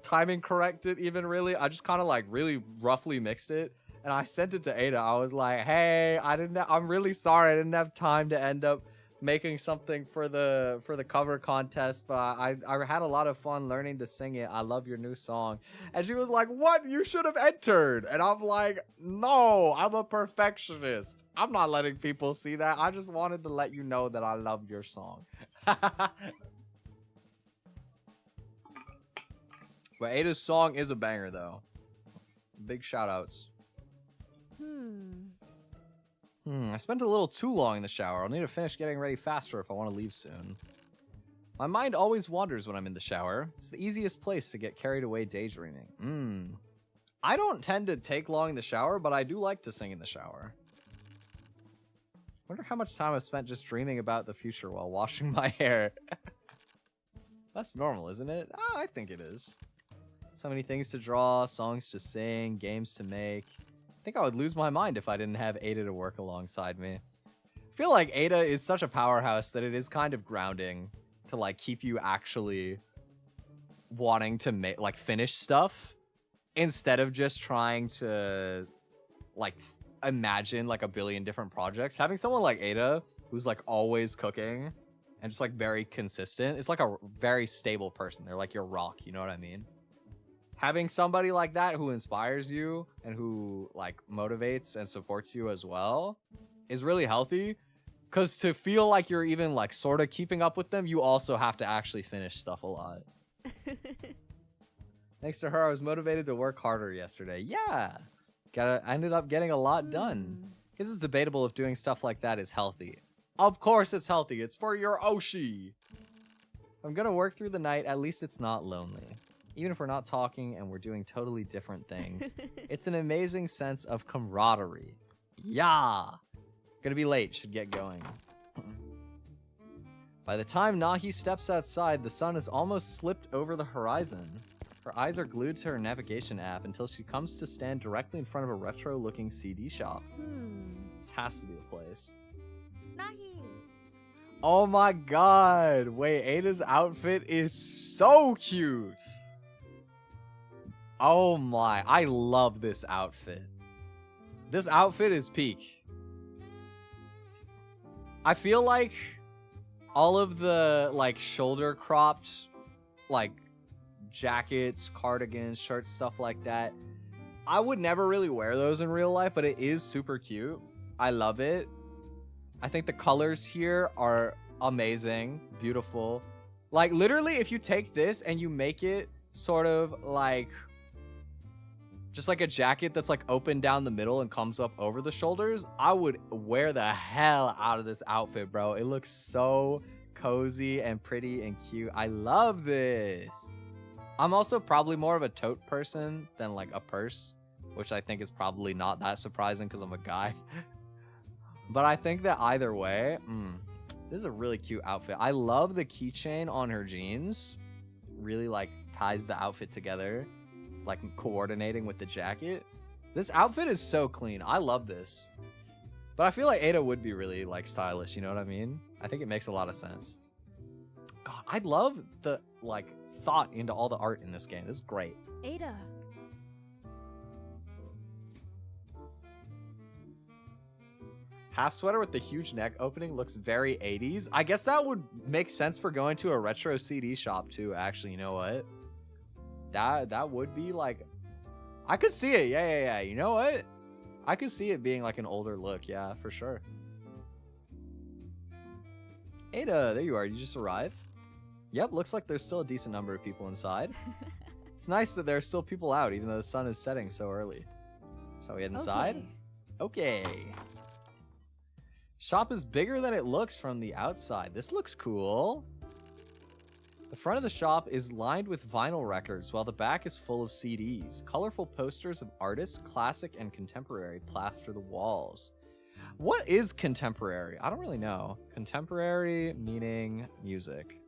Speaker 1: timing correct it even really. I just kind of like really roughly mixed it. And I sent it to Ada. I was like, hey, I'm really sorry. I didn't have time to end up making something for the cover contest, but I had a lot of fun learning to sing it. I love your new song. And she was like, what? You should have entered. And I'm like, no, I'm a perfectionist. I'm not letting people see that. I just wanted to let you know that I love your song. But Ada's song is a banger though. Big shout outs. I spent a little too long in the shower. I'll need to finish getting ready faster if I want to leave soon. My mind always wanders when I'm in the shower. It's the easiest place to get carried away daydreaming. I don't tend to take long in the shower, but I do like to sing in the shower. Wonder how much time I've spent just dreaming about the future while washing my hair. That's normal, isn't it? Oh, I think it is. So many things to draw, songs to sing, games to make. I think I would lose my mind if I didn't have Ada to work alongside me. I feel like Ada is such a powerhouse that it is kind of grounding to like keep you actually wanting to make like finish stuff instead of just trying to like imagine like a billion different projects. Having someone like Ada who's like always cooking and just like very consistent, it's like a very stable person. They're like your rock, you know what I mean? Having somebody like that who inspires you and who like motivates and supports you as well is really healthy, because to feel like you're even like sort of keeping up with them, you also have to actually finish stuff a lot. Thanks to her, I was motivated to work harder yesterday. Yeah, I ended up getting a lot done. Because it's debatable if doing stuff like that is healthy. Of course it's healthy. It's for your Oshi. I'm gonna work through the night. At least it's not lonely. Even if we're not talking and we're doing totally different things, it's an amazing sense of camaraderie. Yeah! Gonna be late, should get going. By the time Nahi steps outside, the sun has almost slipped over the horizon. Her eyes are glued to her navigation app until she comes to stand directly in front of a retro-looking CD shop. This has to be the place.
Speaker 3: Nahi.
Speaker 1: Oh my god! Wait, Ada's outfit is so cute! Oh my, I love this outfit. This outfit is peak. I feel like all of the, like, shoulder cropped, like, jackets, cardigans, shirts, stuff like that, I would never really wear those in real life, but it is super cute. I love it. I think the colors here are amazing, beautiful. Like, literally, if you take this and you make it sort of like just like a jacket that's like open down the middle and comes up over the shoulders, I would wear the hell out of this outfit, bro. It looks so cozy and pretty and cute. I love this. I'm also probably more of a tote person than like a purse, which I think is probably not that surprising because I'm a guy. But I think that either way, this is a really cute outfit. I love the keychain on her jeans. Really like ties the outfit together, like coordinating with the jacket. This outfit is so clean. I love this. But I feel like Ada would be really like stylish, you know what I mean? I think it makes a lot of sense. God, I love the like thought into all the art in this game. This is great.
Speaker 3: Ada.
Speaker 1: Half sweater with the huge neck opening looks very 80s. I guess that would make sense for going to a retro CD shop too, actually. You know what? That would be like... I could see it. Yeah. You know what? I could see it being like an older look. Yeah, for sure. Ada, there you are. You just arrived. Yep, looks like there's still a decent number of people inside. It's nice that there are still people out, even though the sun is setting so early. Shall we head inside? Okay. Shop is bigger than it looks from the outside. This looks cool. The front of the shop is lined with vinyl records, while the back is full of CDs. Colorful posters of artists, classic and contemporary, plaster the walls. What is contemporary? I don't really know. Contemporary meaning music.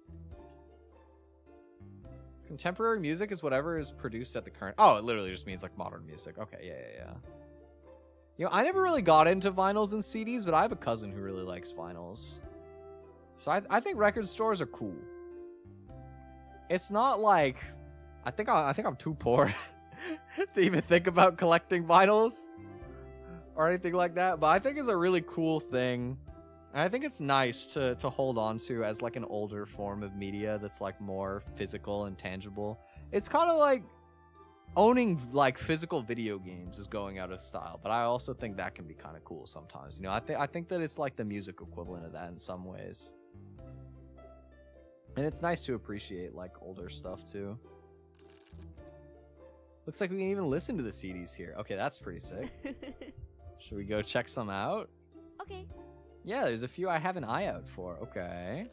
Speaker 1: Contemporary music is whatever is produced at the current... Oh, it literally just means like modern music. Okay, yeah. You know, I never really got into vinyls and CDs, but I have a cousin who really likes vinyls. So I think record stores are cool. It's not like... I think I'm too poor to even think about collecting vinyls or anything like that, but I think it's a really cool thing. And I think it's nice to hold on to as like an older form of media that's like more physical and tangible. It's kind of like owning like physical video games is going out of style, but I also think that can be kind of cool sometimes. You know, I think that it's like the music equivalent of that in some ways. And it's nice to appreciate like older stuff too. Looks like we can even listen to the CDs here. Okay, that's pretty sick. Should we go check some out?
Speaker 3: Okay.
Speaker 1: Yeah, there's a few I have an eye out for. Okay.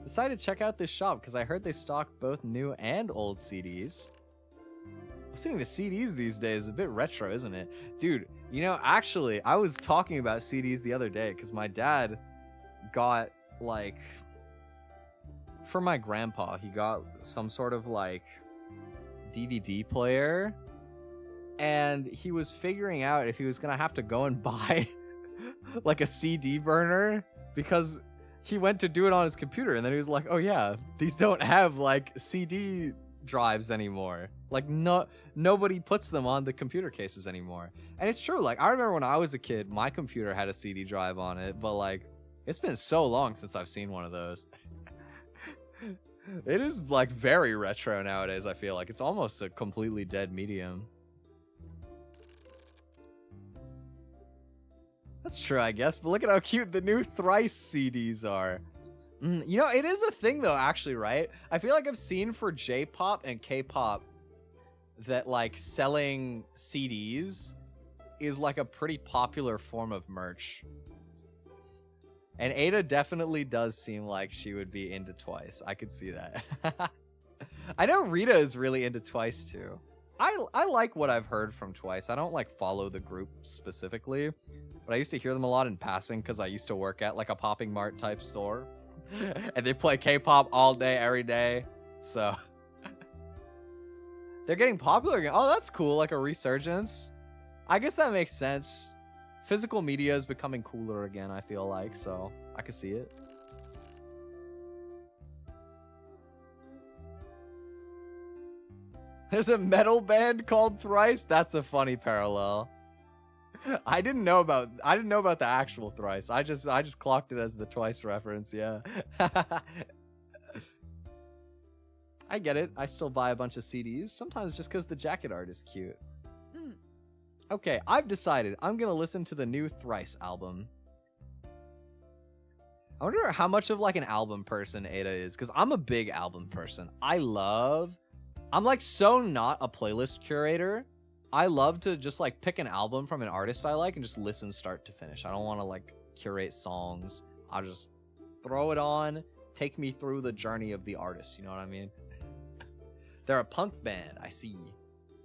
Speaker 1: Decided to check out this shop because I heard they stock both new and old CDs. Listening to CDs these days is a bit retro, isn't it? Dude, you know, actually, I was talking about CDs the other day because my dad got, like... For my grandpa, he got some sort of, like, DVD player. And he was figuring out if he was going to have to go and buy... like a CD burner, because he went to do it on his computer and then he was like, oh yeah, these don't have like CD drives anymore. Like nobody puts them on the computer cases anymore. And it's true, like I remember when I was a kid, my computer had a CD drive on it, but like it's been so long since I've seen one of those. It is like very retro nowadays. I feel like it's almost a completely dead medium. That's true, I guess, but look at how cute the new Thrice CDs are. You know, it is a thing, though, actually, right? I feel like I've seen for J-pop and K-pop that, like, selling CDs is, like, a pretty popular form of merch. And Ada definitely does seem like she would be into Twice. I could see that. I know Rita is really into Twice, too. I like what I've heard from Twice. I don't, like, follow the group specifically, but I used to hear them a lot in passing because I used to work at, like, a Popping Mart type store. And they play K-pop all day, every day. So, They're getting popular again. Oh, that's cool. Like a resurgence. I guess that makes sense. Physical media is becoming cooler again, I feel like. So I can see it. There's a metal band called Thrice. That's a funny parallel. I didn't know about the actual Thrice. I just clocked it as the Twice reference, yeah. I get it. I still buy a bunch of CDs, sometimes just because the jacket art is cute. Okay, I've decided I'm gonna listen to the new Thrice album. I wonder how much of like an album person Ada is, because I'm a big album person. I'm like so not a playlist curator. I love to just like pick an album from an artist I like and just listen start to finish. I don't want to like curate songs. I'll just throw it on, take me through the journey of the artist. You know what I mean? They're a punk band, I see.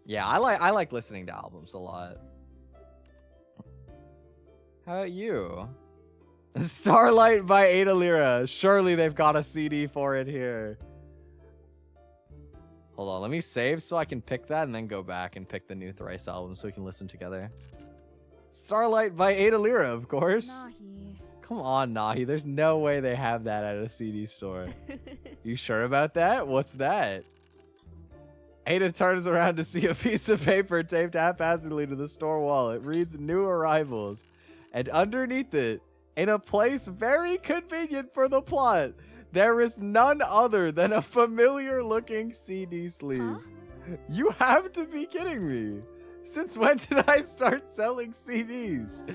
Speaker 1: Yeah, I like listening to albums a lot. How about you? Starlight by Ada Lira. Surely they've got a CD for it here. Hold on, let me save so I can pick that and then go back and pick the new Thrice album so we can listen together. Starlight by Ada Lira, of course.
Speaker 3: Nahi.
Speaker 1: Come on, Nahi. There's no way they have that at a CD store. You sure about that? What's that? Ada turns around to see a piece of paper taped haphazardly to the store wall. It reads New Arrivals. And underneath it, in a place very convenient for the plot, there is none other than a familiar-looking CD sleeve.
Speaker 3: Huh?
Speaker 1: You have to be kidding me. Since when did I start selling CDs?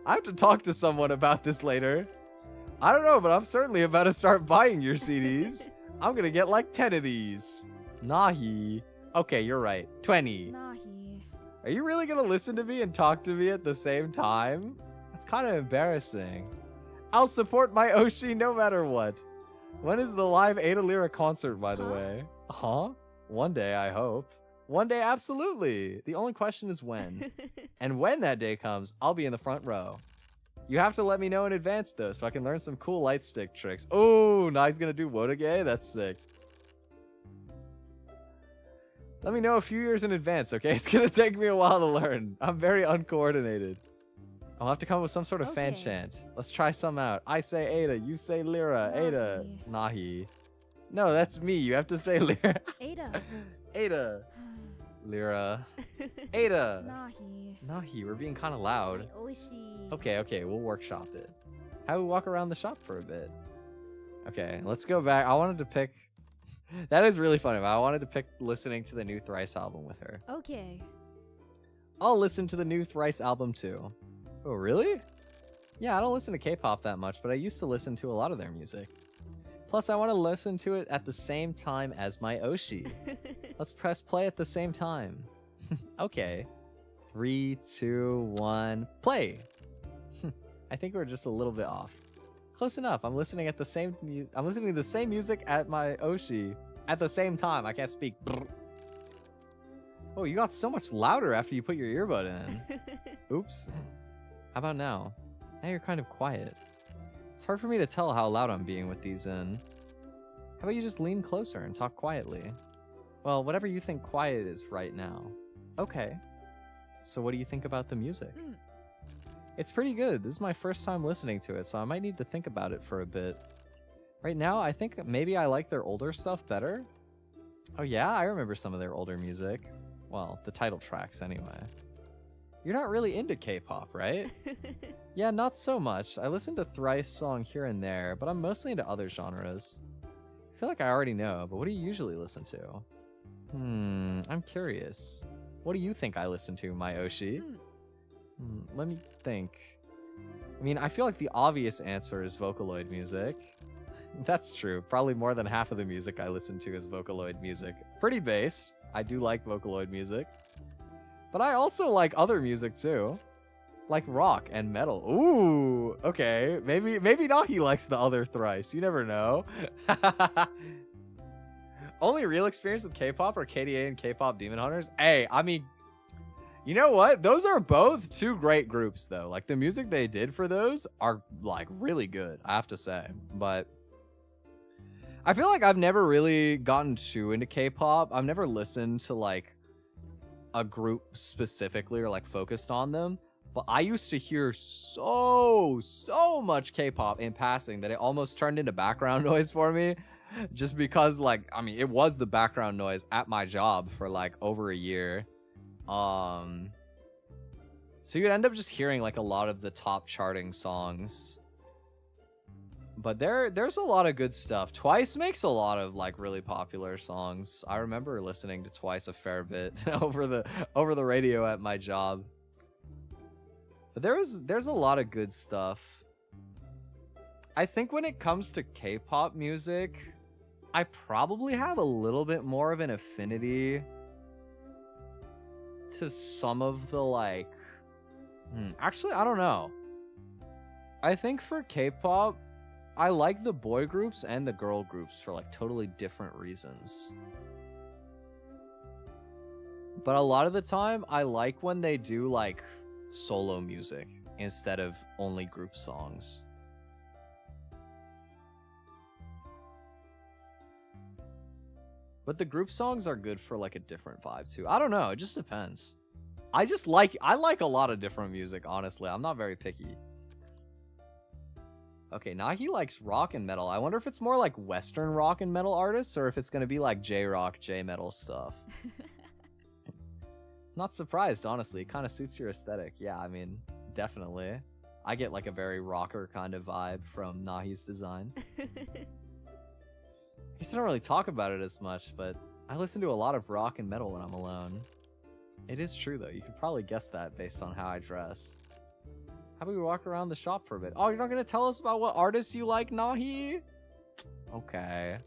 Speaker 1: I have to talk to someone about this later. I don't know, but I'm certainly about to start buying your CDs. I'm gonna get like 10 of these. Nahi. Okay, you're right. 20.
Speaker 3: Nahi.
Speaker 1: Are you really gonna listen to me and talk to me at the same time? That's kind of embarrassing. I'll support my Oshi no matter what. When is the live Ada Lira concert, by the way? Huh? One day, I hope. One day, absolutely. The only question is when. And when that day comes, I'll be in the front row. You have to let me know in advance, though, so I can learn some cool light stick tricks. Oh, now he's gonna do Wodage? That's sick. Let me know a few years in advance, okay? It's gonna take me a while to learn. I'm very uncoordinated. I'll have to come up with some sort of fan
Speaker 3: Okay.
Speaker 1: chant. Let's try some out. I say Ada, you say Lira. Ada. Nahi. No, that's me. You have to say Lira.
Speaker 3: Ada.
Speaker 1: Ada. Lira. Ada.
Speaker 3: Nahi.
Speaker 1: Nahi, we're being kind of loud.
Speaker 3: My Oshi.
Speaker 1: Okay, we'll workshop it. How about we walk around the shop for a bit? Okay, let's go back. I wanted to pick... That is really funny, but I wanted to pick listening to the new Thrice album with her.
Speaker 3: Okay.
Speaker 1: I'll listen to the new Thrice album too. Oh, really? Yeah, I don't listen to K-pop that much, but I used to listen to a lot of their music. Plus, I want to listen to it at the same time as my Oshi. Let's press play at the same time. Okay. 3, 2, 1, play. I think we're just a little bit off. Close enough. I'm listening to the same music at my Oshi at the same time. I can't speak. Brr. Oh, you got so much louder after you put your earbud in. Oops. How about now? Now you're kind of quiet. It's hard for me to tell how loud I'm being with these in. How about you just lean closer and talk quietly? Well, whatever you think quiet is right now. Okay. So what do you think about the music? It's pretty good. This is my first time listening to it, so I might need to think about it for a bit. Right now, I think maybe I like their older stuff better. Oh yeah, I remember some of their older music. Well, the title tracks anyway. You're not really into K-pop, right? Yeah, not so much. I listen to Thrice song here and there, but I'm mostly into other genres. I feel like I already know, but what do you usually listen to? I'm curious. What do you think I listen to, my Oshi? Let me think. I mean, I feel like the obvious answer is Vocaloid music. That's true. Probably more than half of the music I listen to is Vocaloid music. Pretty based. I do like Vocaloid music. But I also like other music too. Like rock and metal. Ooh, okay. Maybe Nahi likes the other Thrice. You never know. Only real experience with K-pop are KDA and K-pop Demon Hunters. Hey, I mean, you know what? Those are both two great groups though. Like the music they did for those are like really good, I have to say. But I feel like I've never really gotten too into K-pop. I've never listened to like a group specifically or like focused on them. But I used to hear so much K-pop in passing that it almost turned into background noise for me. Just because, like, I mean, it was the background noise at my job for like over a year. So you'd end up just hearing like a lot of the top charting songs. But there's a lot of good stuff. Twice makes a lot of like really popular songs. I remember listening to Twice a fair bit over the radio at my job. But there's a lot of good stuff. I think when it comes to K-pop music, I probably have a little bit more of an affinity to some of the like... Actually, I don't know. I think for K-pop, I like the boy groups and the girl groups for like totally different reasons. But a lot of the time, I like when they do like solo music instead of only group songs. But the group songs are good for like a different vibe too. I don't know, it just depends. I like a lot of different music, honestly. I'm not very picky. Okay, Nahi likes rock and metal. I wonder if it's more like Western rock and metal artists or if it's gonna be like J-rock, J-metal stuff. Not surprised, honestly. It kind of suits your aesthetic. Yeah, I mean, definitely. I get like a very rocker kind of vibe from Nahi's design. I guess I don't really talk about it as much, but I listen to a lot of rock and metal when I'm alone. It is true, though. You could probably guess that based on how I dress. How about we walk around the shop for a bit? Oh, you're not going to tell us about what artists you like, Nahi? Okay.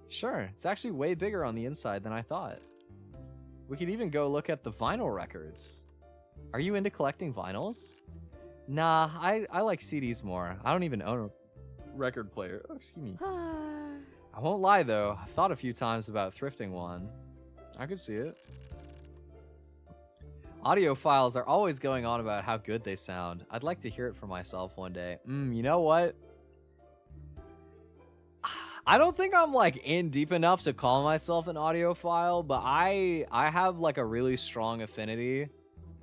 Speaker 1: Sure. It's actually way bigger on the inside than I thought. We could even go look at the vinyl records. Are you into collecting vinyls? Nah, I like CDs more. I don't even own a record player. Oh, excuse me. I won't lie, though. I've thought a few times about thrifting one. I could see it. Audiophiles are always going on about how good they sound. I'd like to hear it for myself one day. You know what? I don't think I'm like in deep enough to call myself an audiophile, but I have like a really strong affinity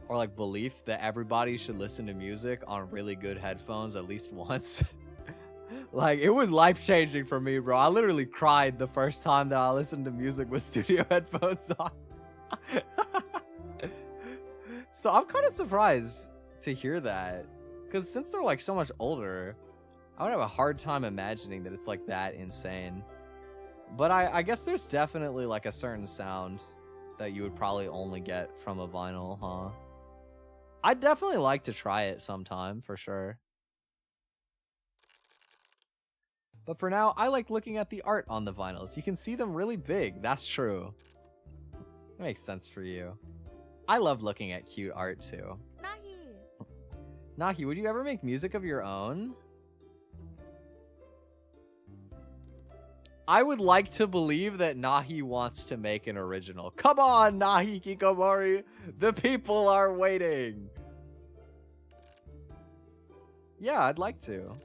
Speaker 1: or like belief that everybody should listen to music on really good headphones at least once. Like, it was life-changing for me, bro. I literally cried the first time that I listened to music with studio headphones on. So I'm kind of surprised to hear that, because since they're like so much older, I would have a hard time imagining that it's like that insane. But I guess there's definitely like a certain sound that you would probably only get from a vinyl, huh? I'd definitely like to try it sometime, for sure. But for now, I like looking at the art on the vinyls. You can see them really big. That's true. That makes sense for you. I love looking at cute art too.
Speaker 3: Nahi!
Speaker 1: Nahi, would you ever make music of your own? I would like to believe that Nahi wants to make an original. Come on, Nahi Kikomori! The people are waiting! Yeah, I'd like to.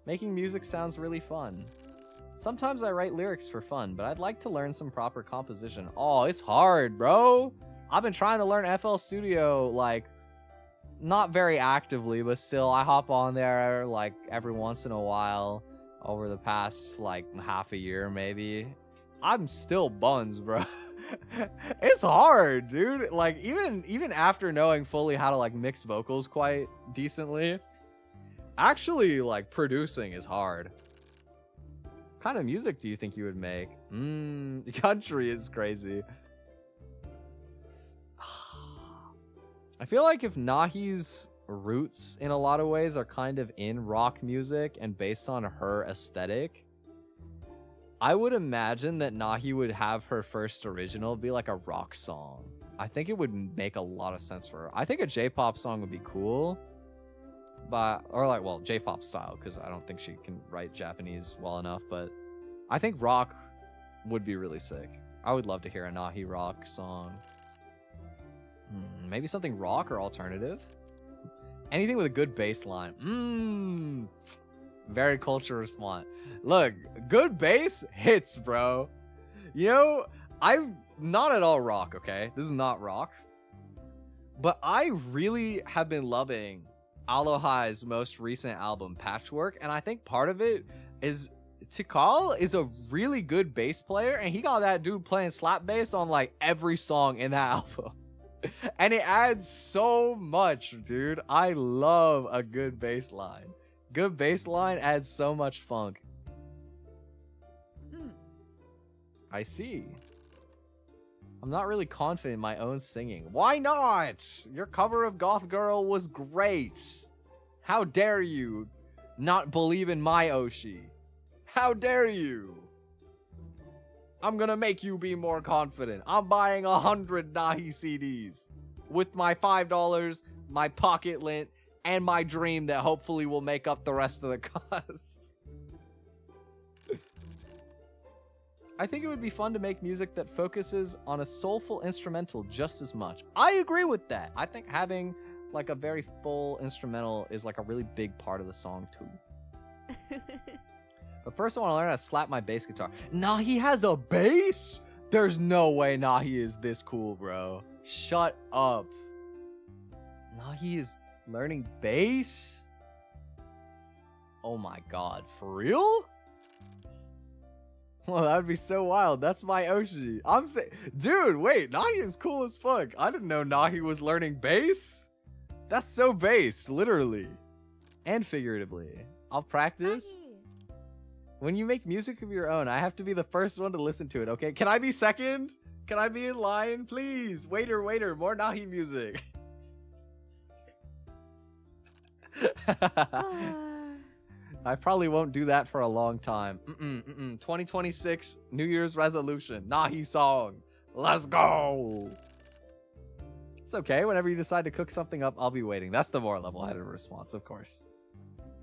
Speaker 1: Making music sounds really fun. Sometimes I write lyrics for fun, but I'd like to learn some proper composition. Oh, it's hard, bro! I've been trying to learn FL Studio, like, not very actively, but still, I hop on there, like, every once in a while over the past, like, half a year, maybe. I'm still buns, bro. It's hard, dude. Like, even after knowing fully how to, like, mix vocals quite decently, actually, like, producing is hard. What kind of music do you think you would make? Country is crazy. I feel like if Nahi's roots in a lot of ways are kind of in rock music and based on her aesthetic, I would imagine that Nahi would have her first original be like a rock song. I think it would make a lot of sense for her. I think a J-pop song would be cool, but or like, well, J-pop style, because I don't think she can write Japanese well enough, but I think rock would be really sick. I would love to hear a Nahi rock song. Maybe something rock or alternative. Anything with a good bass line. Very culture response. Look, good bass hits, bro. You know, I'm not at all rock, okay? This is not rock. But I really have been loving Alohai's most recent album, Patchwork, and I think part of it is Tikal is a really good bass player, and he got that dude playing slap bass on like every song in that album. And it adds so much, dude. I love a good bass line. Good bass line adds so much funk. I see. I'm not really confident in my own singing. Why not? Your cover of Goth Girl was great. How dare you not believe in my Oshi? How dare you? I'm gonna make you be more confident. I'm buying 100 Nahi CDs with my $5, my pocket lint, and my dream that hopefully will make up the rest of the cost. I think it would be fun to make music that focuses on a soulful instrumental just as much. I agree with that. I think having like a very full instrumental is like a really big part of the song too. But first I want to learn how to slap my bass guitar. Nahi has a bass? There's no way Nahi is this cool, bro. Shut up. Nahi is learning bass? Oh my god, for real? Well, that would be so wild. That's my Oshi. I'm saying, dude, wait, Nahi is cool as fuck. I didn't know Nahi was learning bass. That's so based, literally. And figuratively. I'll practice.
Speaker 3: Nahi.
Speaker 1: When you make music of your own, I have to be the first one to listen to it, okay? Can I be second? Can I be in line? Please. Waiter, waiter, more Nahi music. I probably won't do that for a long time. 2026 New Year's resolution. Nahi song. Let's go. It's okay. Whenever you decide to cook something up, I'll be waiting. That's the more level-headed response, of course.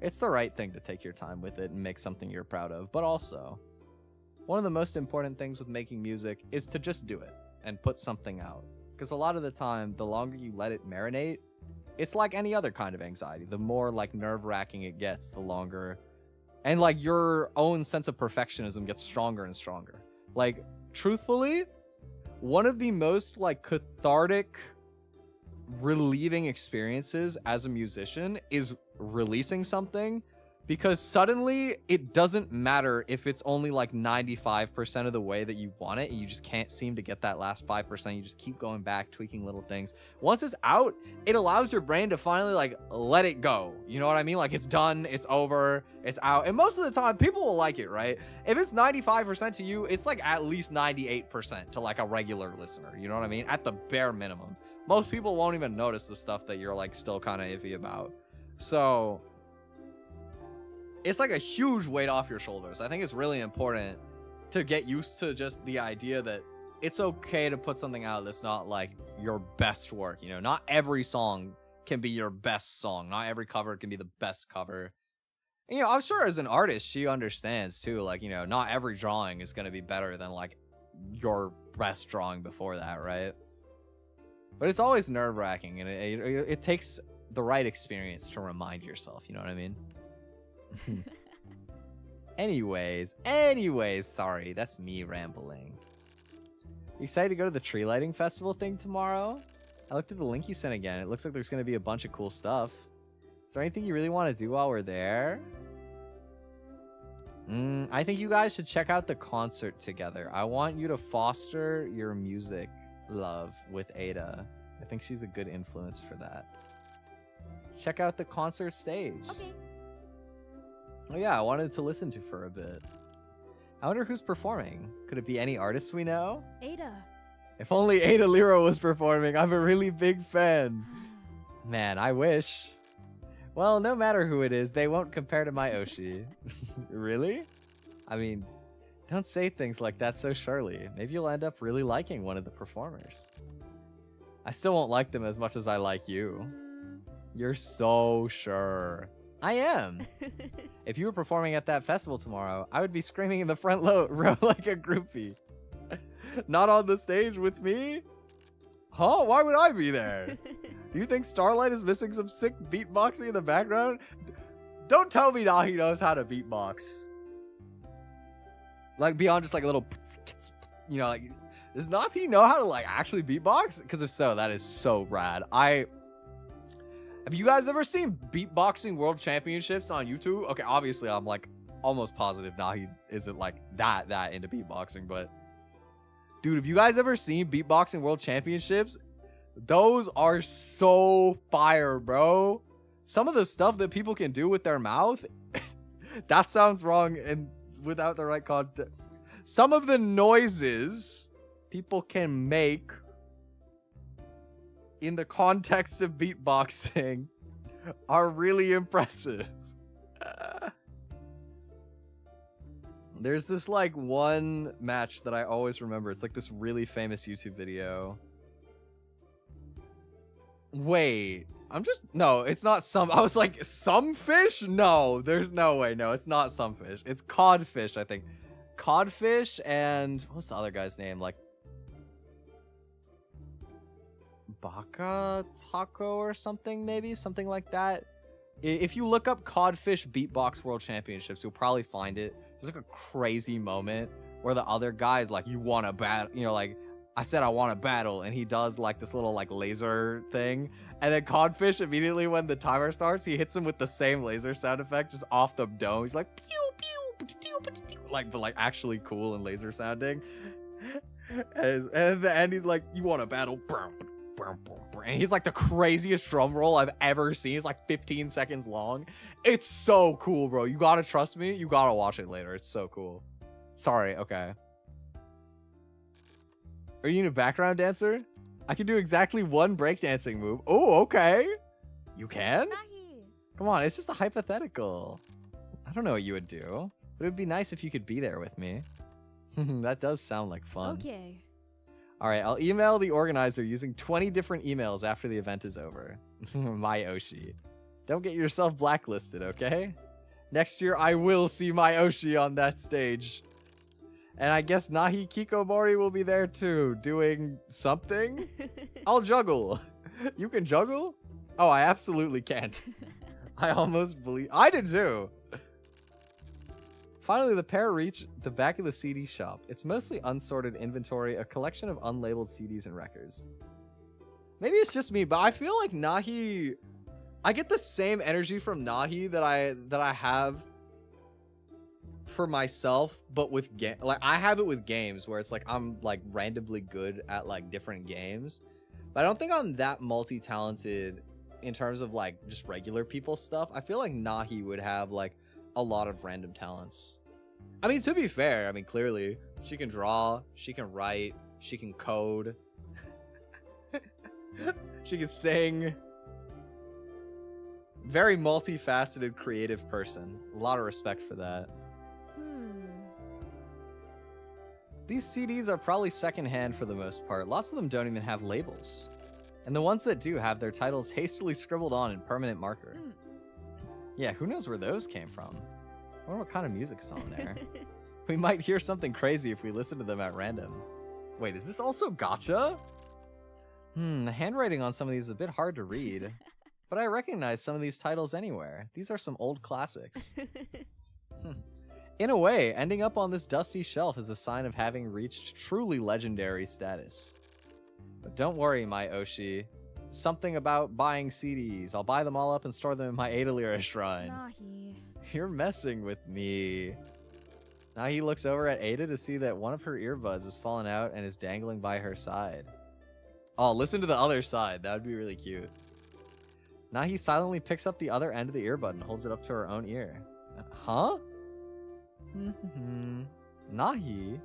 Speaker 1: It's the right thing to take your time with it and make something you're proud of. But also, one of the most important things with making music is to just do it and put something out. Because a lot of the time, the longer you let it marinate, it's like any other kind of anxiety. The more like nerve-wracking it gets, the longer, and like your own sense of perfectionism gets stronger and stronger. Like, truthfully, one of the most like cathartic, relieving experiences as a musician is releasing something, because suddenly it doesn't matter if it's only like 95% of the way that you want it and you just can't seem to get that last 5%. You just keep going back, tweaking little things. Once it's out, it allows your brain to finally like let it go. You know what I mean? Like, it's done, it's over, it's out. And most of the time people will like it, right? If it's 95% to you, it's like at least 98% to like a regular listener. You know what I mean? At the bare minimum. Most people won't even notice the stuff that you're like still kind of iffy about. So it's like a huge weight off your shoulders. I think it's really important to get used to just the idea that it's okay to put something out that's not like your best work. You know, not every song can be your best song. Not every cover can be the best cover. And, you know, I'm sure as an artist, she understands too. Like, you know, not every drawing is going to be better than like your best drawing before that, right? But it's always nerve-wracking, and it takes the right experience to remind yourself. You know what I mean? Anyways, sorry, that's me rambling. You excited to go to the tree lighting festival thing tomorrow? I looked at the link you sent again. It looks like there's going to be a bunch of cool stuff. Is there anything you really want to do while we're there? I think you guys should check out the concert together. I want you to foster your music love with Ada. I think she's a good influence for that. Check out the concert stage.
Speaker 3: Okay.
Speaker 1: Oh yeah, I wanted to listen to for a bit. I wonder who's performing. Could it be any artists we know?
Speaker 3: Ada.
Speaker 1: If only Ada Lira was performing. I'm a really big fan. Man, I wish. Well, no matter who it is, they won't compare to my Oshi. Really? I mean, don't say things like that so surely. Maybe you'll end up really liking one of the performers. I still won't like them as much as I like you. You're so sure. I am. If you were performing at that festival tomorrow, I would be screaming in the front row like a groupie. Not on the stage with me? Huh? Why would I be there? Do you think Starlight is missing some sick beatboxing in the background? Don't tell me now he knows how to beatbox. Like beyond just like a little, you know, like does Nahi know how to like actually beatbox? Because if so, that is so rad. Have you guys ever seen beatboxing world championships on YouTube? Okay, obviously I'm like almost positive Nahi isn't like that into beatboxing, but dude, have you guys ever seen beatboxing world championships? Those are so fire, bro. Some of the stuff that people can do with their mouth, that sounds wrong and without the right context. Some of the noises people can make in the context of beatboxing are really impressive. There's this like one match that I always remember. It's like this really famous YouTube video. Wait, no, it's not some. I was like, some fish? No, there's no way. No, it's not some fish. It's codfish, I think. Codfish and what's the other guy's name? Like Baka Taco or something, maybe something like that. If you look up Codfish Beatbox World Championships, you'll probably find it. There's like a crazy moment where the other guy's like, you want to battle, you know, like I said I want to battle, and he does like this little like laser thing, and then Codfish immediately when the timer starts, he hits him with the same laser sound effect just off the dome. He's like pew pew pew pew, like but like actually cool and laser sounding. And at the end he's like, you want to battle? And he's like the craziest drum roll I've ever seen. It's like 15 seconds long. It's so cool, bro. You gotta trust me. You gotta watch it later. It's so cool. Sorry, okay. Are you a background dancer? I can do exactly one breakdancing move. Oh, okay. You can?
Speaker 3: Nahi.
Speaker 1: Come on, it's just a hypothetical. I don't know what you would do, but it would be nice if you could be there with me. That does sound like fun.
Speaker 3: Okay.
Speaker 1: All right, I'll email the organizer using 20 different emails after the event is over. My Oshi. Don't get yourself blacklisted, okay? Next year, I will see my Oshi on that stage. And I guess Nahi Kikomori will be there too, doing something? I'll juggle. You can juggle? Oh, I absolutely can't. I almost believe... I did too! Finally, the pair reach the back of the CD shop. It's mostly unsorted inventory, a collection of unlabeled CDs and records. Maybe it's just me, but I feel like Nahi... I get the same energy from Nahi that I have for myself, but with like I have it with games where it's like I'm like randomly good at like different games, but I don't think I'm that multi-talented in terms of like just regular people stuff. I feel like Nahi would have like a lot of random talents. I mean, to be fair, I mean, clearly she can draw, she can write, she can code, she can sing. Very multifaceted, creative person. A lot of respect for that. These CDs are probably secondhand for the most part. Lots of them don't even have labels. And the ones that do have their titles hastily scribbled on in permanent marker. Yeah, who knows where those came from? I wonder what kind of music's on there. We might hear something crazy if we listen to them at random. Wait, is this also gacha? The handwriting on some of these is a bit hard to read. But I recognize some of these titles anywhere. These are some old classics. In a way, ending up on this dusty shelf is a sign of having reached truly legendary status. But don't worry, my Oshi. Something about buying CDs. I'll buy them all up and store them in my Ada Lira shrine.
Speaker 3: Nahi.
Speaker 1: You're messing with me. Now he looks over at Ada to see that one of her earbuds has fallen out and is dangling by her side. Oh, listen to the other side. That would be really cute. Now he silently picks up the other end of the earbud and holds it up to her own ear. Huh? Nahi?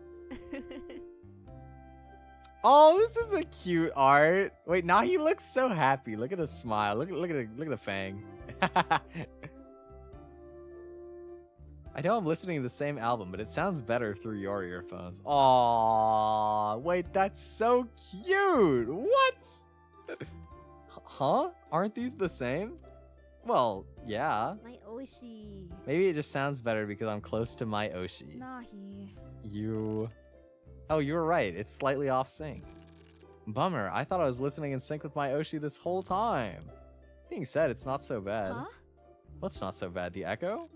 Speaker 1: Oh, this is a cute art. Wait, Nahi looks so happy. Look at the smile. Look at the fang. I know I'm listening to the same album, but it sounds better through your earphones. Aww, wait, that's so cute. What? Huh? Aren't these the same? Well, yeah.
Speaker 3: My Oshi.
Speaker 1: Maybe it just sounds better because I'm close to my Oshi.
Speaker 3: Nahi.
Speaker 1: You... Oh, you were right. It's slightly off sync. Bummer. I thought I was listening in sync with my Oshi this whole time. Being said, it's not so bad.
Speaker 3: Huh?
Speaker 1: That's not so bad. The echo?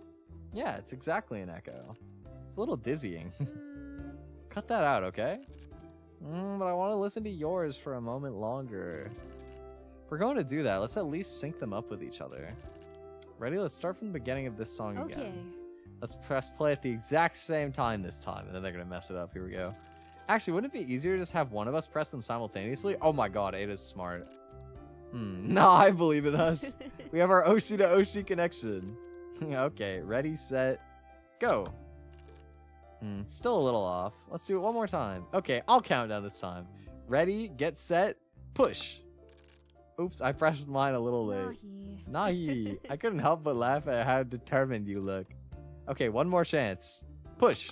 Speaker 1: Yeah, it's exactly an echo. It's a little dizzying. Cut that out, okay? But I want to listen to yours for a moment longer. If we're going to do that, let's at least sync them up with each other. Ready? Let's start from the beginning of this song again. Let's press play at the exact same time this time, and then they're going to mess it up. Here we go. Actually, wouldn't it be easier to just have one of us press them simultaneously? Oh my god, Ada's smart. Nah, I believe in us. We have our Oshi to Oshi connection. Okay, ready, set, go. Still a little off. Let's do it one more time. Okay, I'll count down this time. Ready, get set, push. Oops, I pressed mine a little late. Nahi. I couldn't help but laugh at how determined you look. Okay, one more chance. Push.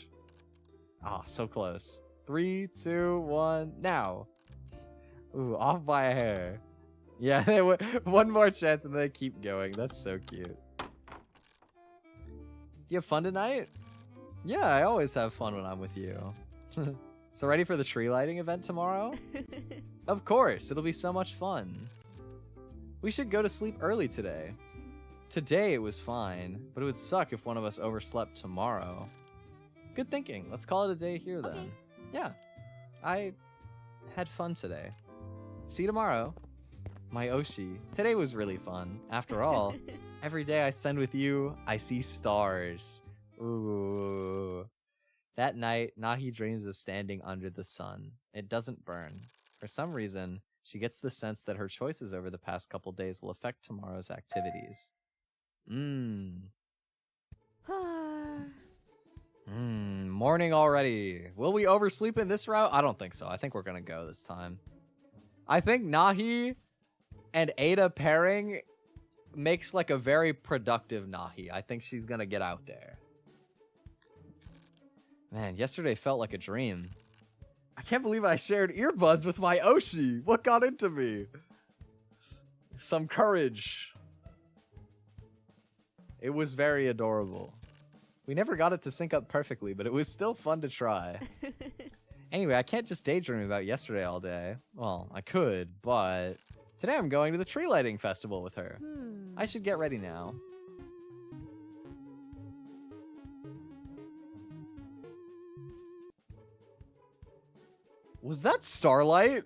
Speaker 1: Ah, so close. 3, 2, 1, now. Ooh, off by a hair. Yeah, one more chance and they keep going. That's so cute. You have fun tonight? Yeah, I always have fun when I'm with you. So ready for the tree lighting event tomorrow? Of course, it'll be so much fun. We should go to sleep early today. Today it was fine, but it would suck if one of us overslept tomorrow. Good thinking. Let's call it a day here then. Okay. Yeah, I had fun today. See you tomorrow. My Oshi. Today was really fun. After all, every day I spend with you, I see stars. Ooh. That night, Nahi dreams of standing under the sun. It doesn't burn. For some reason, she gets the sense that her choices over the past couple days will affect tomorrow's activities. Morning already. Will we oversleep in this route? I don't think so. I think we're gonna go this time. I think Nahi and Ada pairing makes like a very productive Nahi. I think she's gonna get out there. Man, yesterday felt like a dream. I can't believe I shared earbuds with my Oshi. What got into me? Some courage. It was very adorable. We never got it to sync up perfectly, but it was still fun to try. Anyway, I can't just daydream about yesterday all day. Well, I could, but today I'm going to the tree lighting festival with her. I should get ready now. Was that Starlight?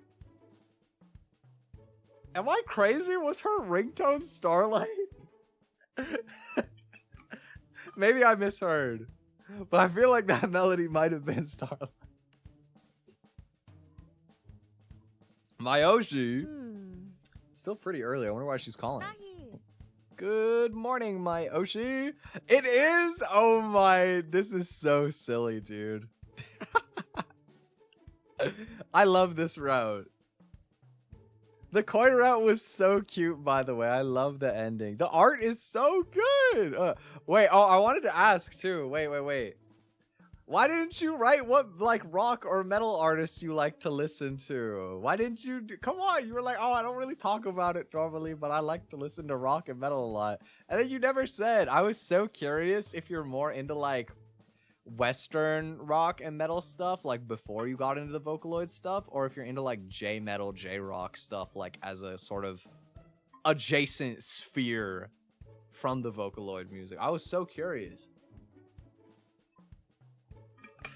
Speaker 1: Am I crazy? Was her ringtone Starlight? Maybe I misheard. But I feel like that melody might have been Starlight. My Oshi. Still pretty early. I wonder why she's calling. Good morning, my Oshi. It is? Oh my. This is so silly, dude. I love this route. The coin route was so cute, by the way. I love the ending. The art is so good. Wait, oh, I wanted to ask too. Wait. Why didn't you write what like rock or metal artists you like to listen to? Why didn't you come on, you were like, oh, I don't really talk about it normally, but I like to listen to rock and metal a lot. And then you never said. I was so curious if you're more into like Western rock and metal stuff, like before you got into the Vocaloid stuff, or if you're into like J-metal, J-rock stuff, like as a sort of adjacent sphere from the Vocaloid music. I was so curious.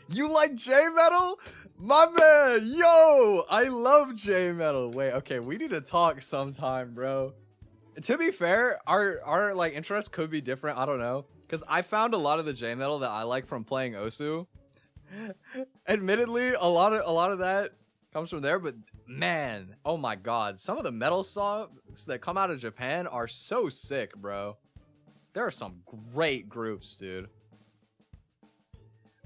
Speaker 1: You like J-metal? My man, yo! I love J-metal. Wait, okay, we need to talk sometime, bro. To be fair, our like interests could be different, I don't know. Because I found a lot of the J-metal that I like from playing Osu. Admittedly, a lot of that comes from there, but man, oh my god. Some of the metal songs that come out of Japan are so sick, bro. There are some great groups, dude.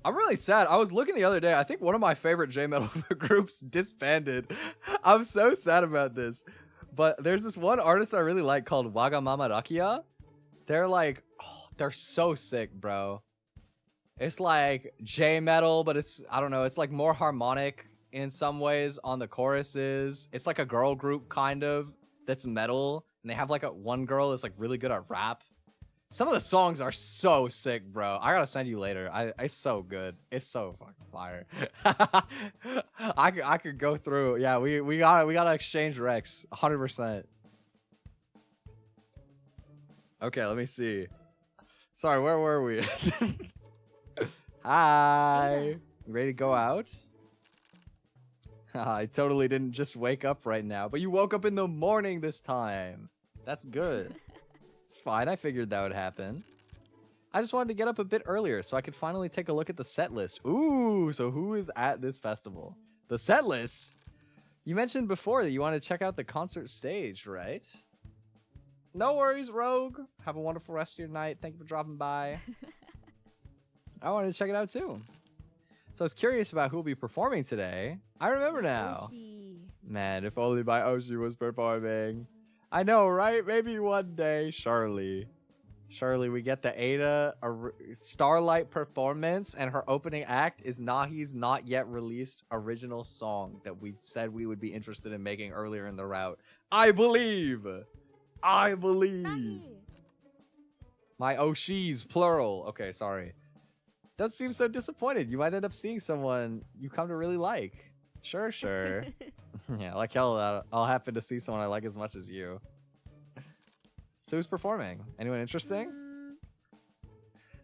Speaker 1: I'm really sad. I was looking the other day. I think one of my favorite J-metal groups disbanded. I'm so sad about this. But there's this one artist I really like called Wagamama Rakia. They're like... they're so sick, bro. It's like J-metal, but it's, I don't know, it's like more harmonic in some ways on the choruses. It's like a girl group kind of that's metal. And they have like one girl that's like really good at rap. Some of the songs are so sick, bro. I gotta send you later. It's so good. It's so fucking fire. I could go through. Yeah, we gotta exchange recs 100%. Okay, let me see. Sorry, where were we? Hi. You ready to go out? I totally didn't just wake up right now, but you woke up in the morning this time. That's good. It's fine. I figured that would happen. I just wanted to get up a bit earlier so I could finally take a look at the set list. Ooh, so who is at this festival? The set list? You mentioned before that you want to check out the concert stage, right? No worries, Rogue. Have a wonderful rest of your night. Thank you for dropping by. I wanted to check it out too. So I was curious about who will be performing today. I remember now.
Speaker 3: Oshi.
Speaker 1: Man, if only my Oshi was performing. I know, right? Maybe one day, surely. Surely we get the Ada Starlight performance, and her opening act is Nahi's not yet released original song that we said we would be interested in making earlier in the route. I believe. I believe.
Speaker 3: Nahi.
Speaker 1: My Oshis, plural. Okay, sorry. Don't seem so disappointed. You might end up seeing someone you come to really like. Sure, sure. Yeah, like hell, I'll happen to see someone I like as much as you. So who's performing? Anyone interesting?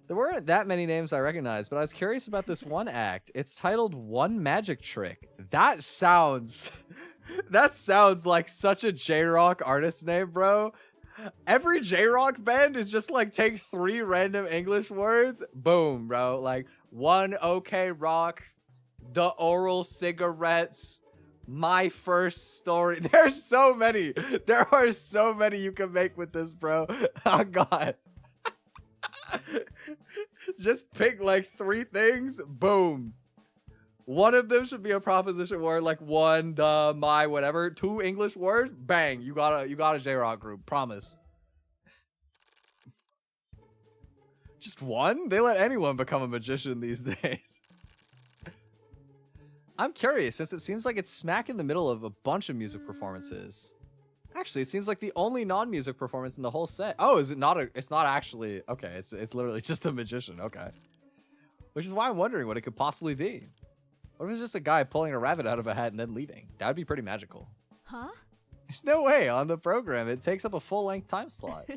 Speaker 1: There weren't that many names I recognized, but I was curious about this one act. It's titled One Magic Trick. That sounds... that sounds like such a J-Rock artist name, bro. Every J-Rock band is just like, take 3 random English words. Boom, bro. Like, One OK Rock, The Oral Cigarettes, My First Story. There's so many. There are so many you can make with this, bro. Oh, God. Just pick like 3 things. Boom. One of them should be a proposition word, like one, the, my, whatever. 2 English words. Bang. You got a J-Rock group. Promise. Just one? They let anyone become a magician these days. I'm curious, since it seems like it's smack in the middle of a bunch of music performances. Actually, it seems like the only non-music performance in the whole set. Oh, is it not it's not actually... Okay, it's literally just a magician. Okay. Which is why I'm wondering what it could possibly be. What if it's just a guy pulling a rabbit out of a hat and then leaving? That would be pretty magical.
Speaker 3: Huh?
Speaker 1: There's no way on the program. It takes up a full-length time slot.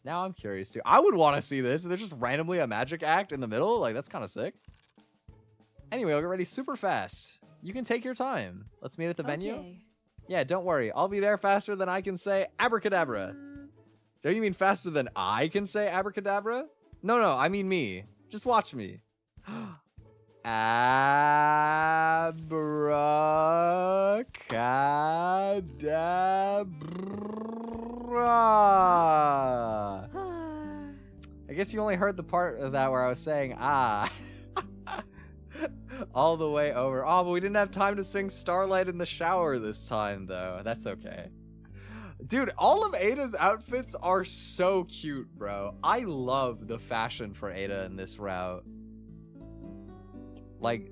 Speaker 1: Now I'm curious too. I would want to see this. If there's just randomly a magic act in the middle, like that's kind of sick. Anyway, I'll get ready super fast. You can take your time. Let's meet at the venue.
Speaker 3: Okay.
Speaker 1: Yeah, don't worry. I'll be there faster than I can say abracadabra. Don't you mean faster than I can say abracadabra? No, I mean me. Just watch me. Abracadabra. I guess you only heard the part of that where I was saying ah. All the way over. Oh, but we didn't have time to sing Starlight in the Shower this time, though. That's okay. Dude, all of Ada's outfits are so cute, bro. I love the fashion for Ada in this route. Like,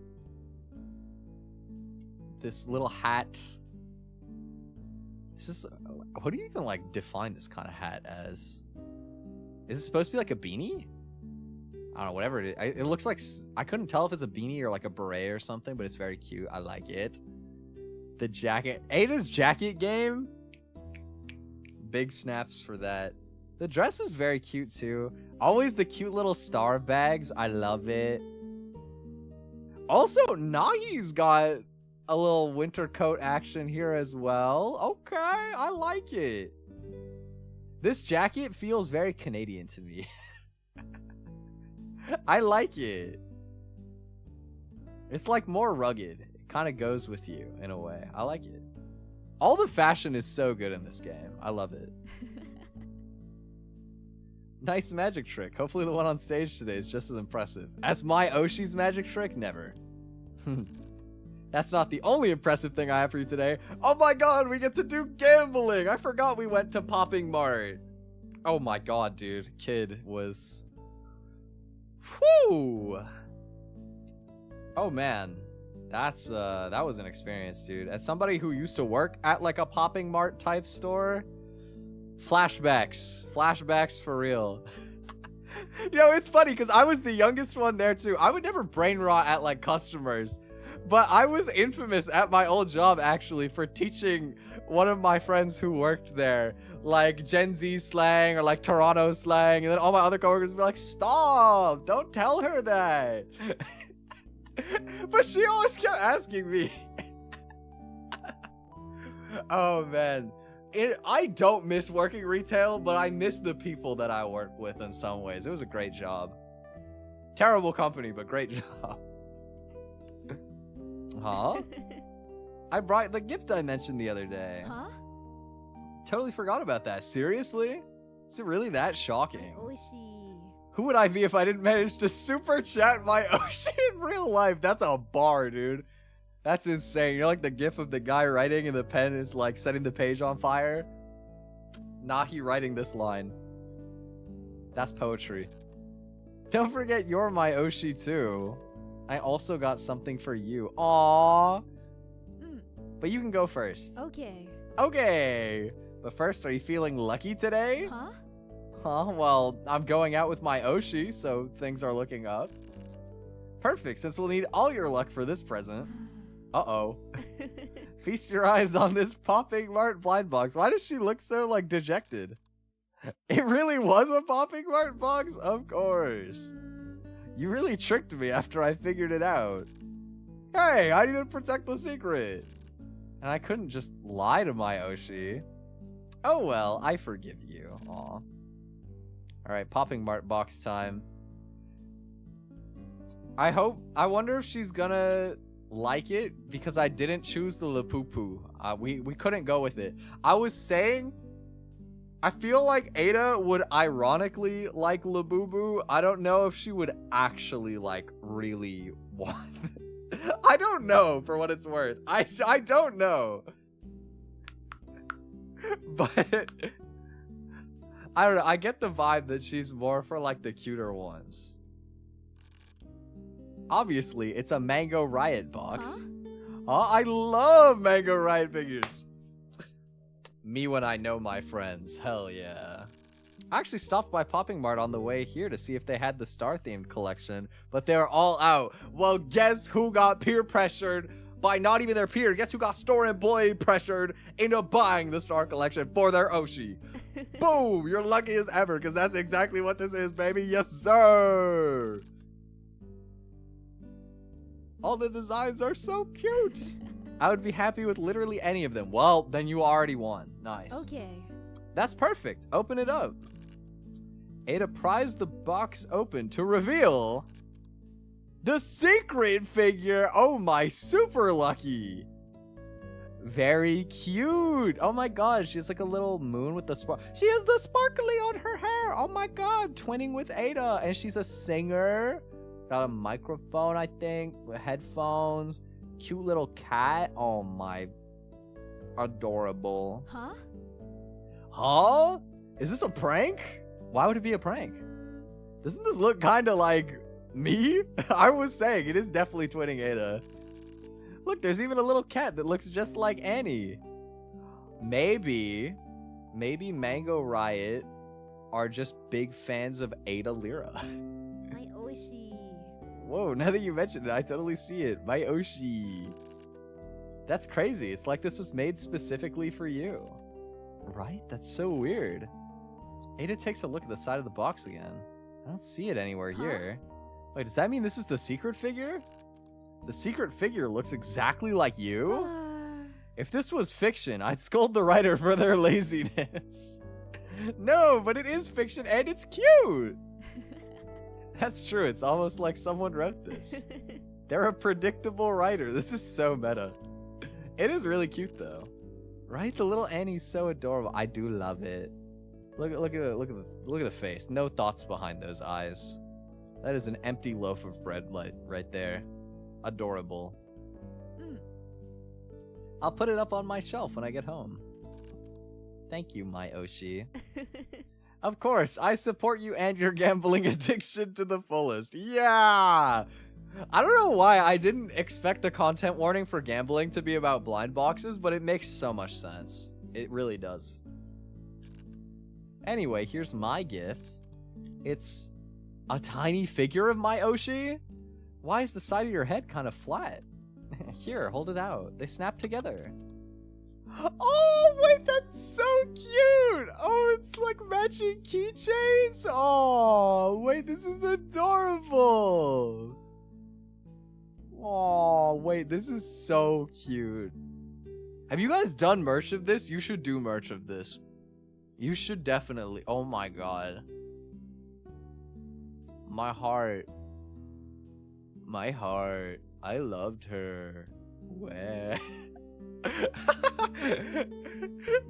Speaker 1: this little hat. This is... What do you even, like, define this kind of hat as? Is it supposed to be like a beanie? I don't know, whatever it is. It looks like... I couldn't tell if it's a beanie or like a beret or something, but it's very cute. I like it. The jacket. Ada's jacket game. Big snaps for that. The dress is very cute too. Always the cute little star bags. I love it. Also, Nahi's got a little winter coat action here as well. Okay, I like it. This jacket feels very Canadian to me. I like it. It's like more rugged. It kind of goes with you in a way. I like it. All the fashion is so good in this game. I love it. Nice magic trick. Hopefully the one on stage today is just as impressive. As my Oshi's magic trick? Never. That's not the only impressive thing I have for you today. Oh my god, we get to do gambling! I forgot we went to Popping Mart. Oh my god, dude. Kid was... Whew! Oh man. That was an experience, dude. As somebody who used to work at like a Popping Mart type store, flashbacks for real. You know, it's funny because I was the youngest one there too. I would never brain rot at like customers, But I was infamous at my old job, actually, for teaching one of my friends who worked there, like Gen Z slang or like Toronto slang. And then all my other coworkers would be like, stop, don't tell her that. But she always kept asking me. Oh, man. I don't miss working retail, but I miss the people that I work with in some ways. It was a great job. Terrible company, but great job. Huh? I brought the gift I mentioned the other day.
Speaker 3: Huh?
Speaker 1: Totally forgot about that. Seriously? Is it really that shocking?
Speaker 3: Oshi.
Speaker 1: Who would I be if I didn't manage to super chat my Oshi in real life? That's a bar, dude. That's insane. You're like the gif of the guy writing and the pen is like setting the page on fire. Nahi writing this line. That's poetry. Don't forget you're my Oshi too. I also got something for you. Aww. But you can go first.
Speaker 3: Okay.
Speaker 1: Okay. But first, are you feeling lucky today?
Speaker 3: Huh?
Speaker 1: Huh? Well, I'm going out with my Oshi, so things are looking up. Perfect, since we'll need all your luck for this present. Uh-oh. Feast your eyes on this popping Mart blind box. Why does she look so, like, dejected? It really was a popping Mart box? Of course. You really tricked me after I figured it out. Hey, I need to protect the secret. And I couldn't just lie to my Oshi. Oh well, I forgive you. Aw. Alright, popping Mart box time. I wonder if she's gonna like it because I didn't choose the Lapupu. We couldn't go with it. I was saying, I feel like Ada would ironically like Labubu. I don't know if she would actually like really want it. I don't know, for what it's worth. I don't know. But I don't know. I get the vibe that she's more for like the cuter ones. Obviously, it's a Mango Riot box.
Speaker 3: Huh?
Speaker 1: Oh, I love Mango Riot figures. Me when I know my friends. Hell yeah. I actually stopped by Popping Mart on the way here to see if they had the star-themed collection, but they're all out. Well, guess who got peer pressured by not even their peer? Guess who got store employee pressured into buying the star collection for their Oshi? Boom! You're lucky as ever, because that's exactly what this is, baby. Yes, sir! All the designs are so cute. I would be happy with literally any of them. Well, then you already won. Nice.
Speaker 3: Okay.
Speaker 1: That's perfect. Open it up. Ada pries the box open to reveal the secret figure. Oh my, super lucky. Very cute. Oh my god, she's like a little moon with the spark. She has the sparkly on her hair. Oh my god, twinning with Ada. And she's a singer. Got a microphone, I think, with headphones. Cute little cat. Oh my. Adorable.
Speaker 3: Huh?
Speaker 1: Huh? Is this a prank? Why would it be a prank? Doesn't this look kind of like me? I was saying, it is definitely twinning Ada. Look, there's even a little cat that looks just like Annie. Maybe Mango Riot are just big fans of Ada Lyra.
Speaker 3: My Oshi.
Speaker 1: Whoa, now that you mentioned it, I totally see it. My Oshi. That's crazy. It's like this was made specifically for you. Right? That's so weird. Ada takes a look at the side of the box again. I don't see it anywhere here. Wait, does that mean this is the secret figure? The secret figure looks exactly like you? If this was fiction, I'd scold the writer for their laziness. No, but it is fiction and it's cute. That's true. It's almost like someone wrote this. They're a predictable writer. This is so meta. It is really cute though. Right? The little Annie's so adorable. I do love it. Look at the face. No thoughts behind those eyes. That is an empty loaf of bread right there. Adorable. I'll put it up on my shelf when I get home. Thank you, my Oshi. Of course, I support you and your gambling addiction to the fullest. Yeah! I don't know why I didn't expect the content warning for gambling to be about blind boxes, but it makes so much sense. It really does. Anyway, here's my gift. It's a tiny figure of my Oshi. Why is the side of your head kind of flat? Here, hold it out. They snap together. Oh, wait, that's so cute. Oh, it's like matching keychains. Oh, wait, this is adorable. Oh, wait, this is so cute. Have you guys done merch of this? You should do merch of this. You should definitely. Oh my god. My heart. My heart. I loved her. Where?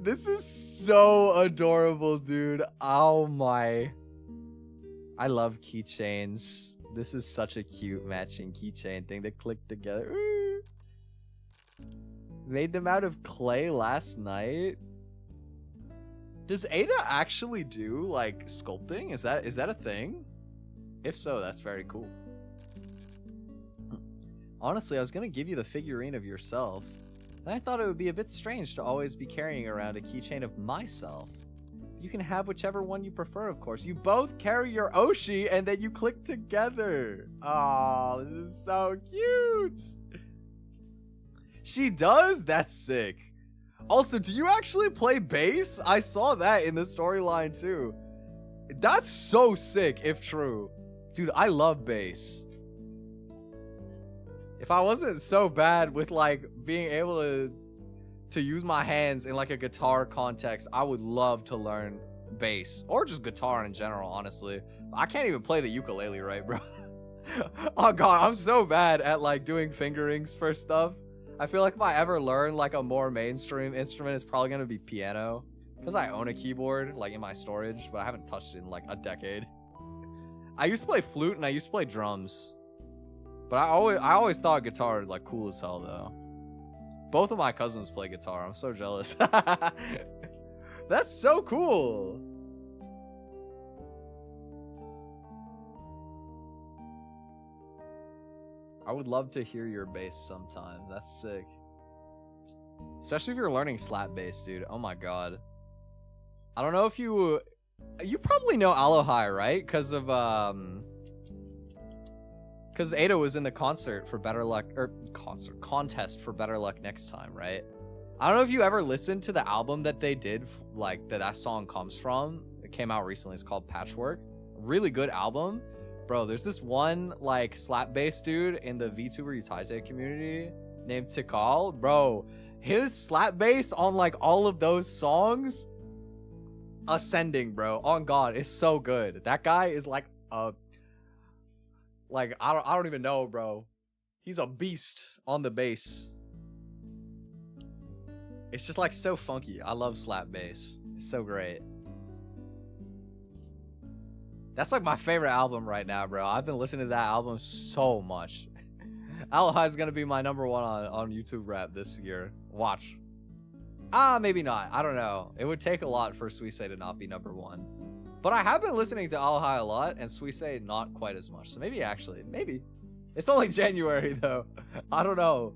Speaker 1: This is so adorable, dude. Oh my. I love keychains. This is such a cute matching keychain thing that click together. Ooh. Made them out of clay last night. Does Ada actually do like sculpting? Is that a thing? If so, that's very cool. Honestly, I was gonna give you the figurine of yourself. Then I thought it would be a bit strange to always be carrying around a keychain of myself. You can have whichever one you prefer, of course. You both carry your Oshi and then you click together. Oh, this is so cute. She does? That's sick. Also, do you actually play bass? I saw that in the storyline too. That's so sick if true. Dude, I love bass. If I wasn't so bad with like being able to use my hands in like a guitar context, I would love to learn bass or just guitar in general, honestly. I can't even play the ukulele right, bro. Oh god, I'm so bad at like doing fingerings for stuff. I feel like if I ever learn like a more mainstream instrument, it's probably gonna be piano. Because I own a keyboard like in my storage, but I haven't touched it in like a decade. I used to play flute and I used to play drums. But I always thought guitar was like cool as hell though. Both of my cousins play guitar. I'm so jealous. That's so cool. I would love to hear your bass sometime. That's sick. Especially if you're learning slap bass, dude. Oh my god. I don't know if you probably know Alohai, right? Because of because Ada was in the concert for Better Luck, or contest for Better Luck Next Time, right? I don't know if you ever listened to the album that they did, like that song comes from. It came out recently. It's called Patchwork. Really good album. Bro, there's this one like slap bass dude in the vtuber Utite community named Tikal. Bro, his slap bass on like all of those songs, ascending, bro. On God, it's so good. That guy is like a I don't even know, bro. He's a beast on the bass. It's just like so funky. I love slap bass. It's so great. That's like my favorite album right now, bro. I've been listening to that album so much. Alohai is gonna be my #1 on YouTube rap this year. Watch. Maybe not. I don't know. It would take a lot for Suisei to not be #1. But I have been listening to Alohai a lot, and Suisei not quite as much. So maybe. It's only January though. I don't know.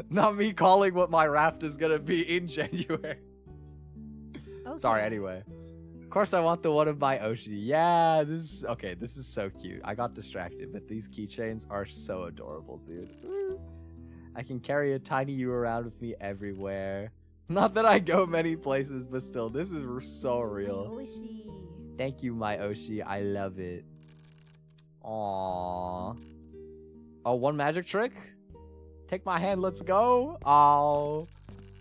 Speaker 1: Not me calling what my raft is gonna be in January. Okay. Sorry, anyway. Of course I want the one of my Oshi. Yeah, this is so cute. I got distracted, but these keychains are so adorable, dude. I can carry a tiny you around with me everywhere. Not that I go many places, but still, this is so real.
Speaker 3: Oshi.
Speaker 1: Thank you, my Oshi. I love it. Aww. Oh, one magic trick? Take my hand, let's go. Oh.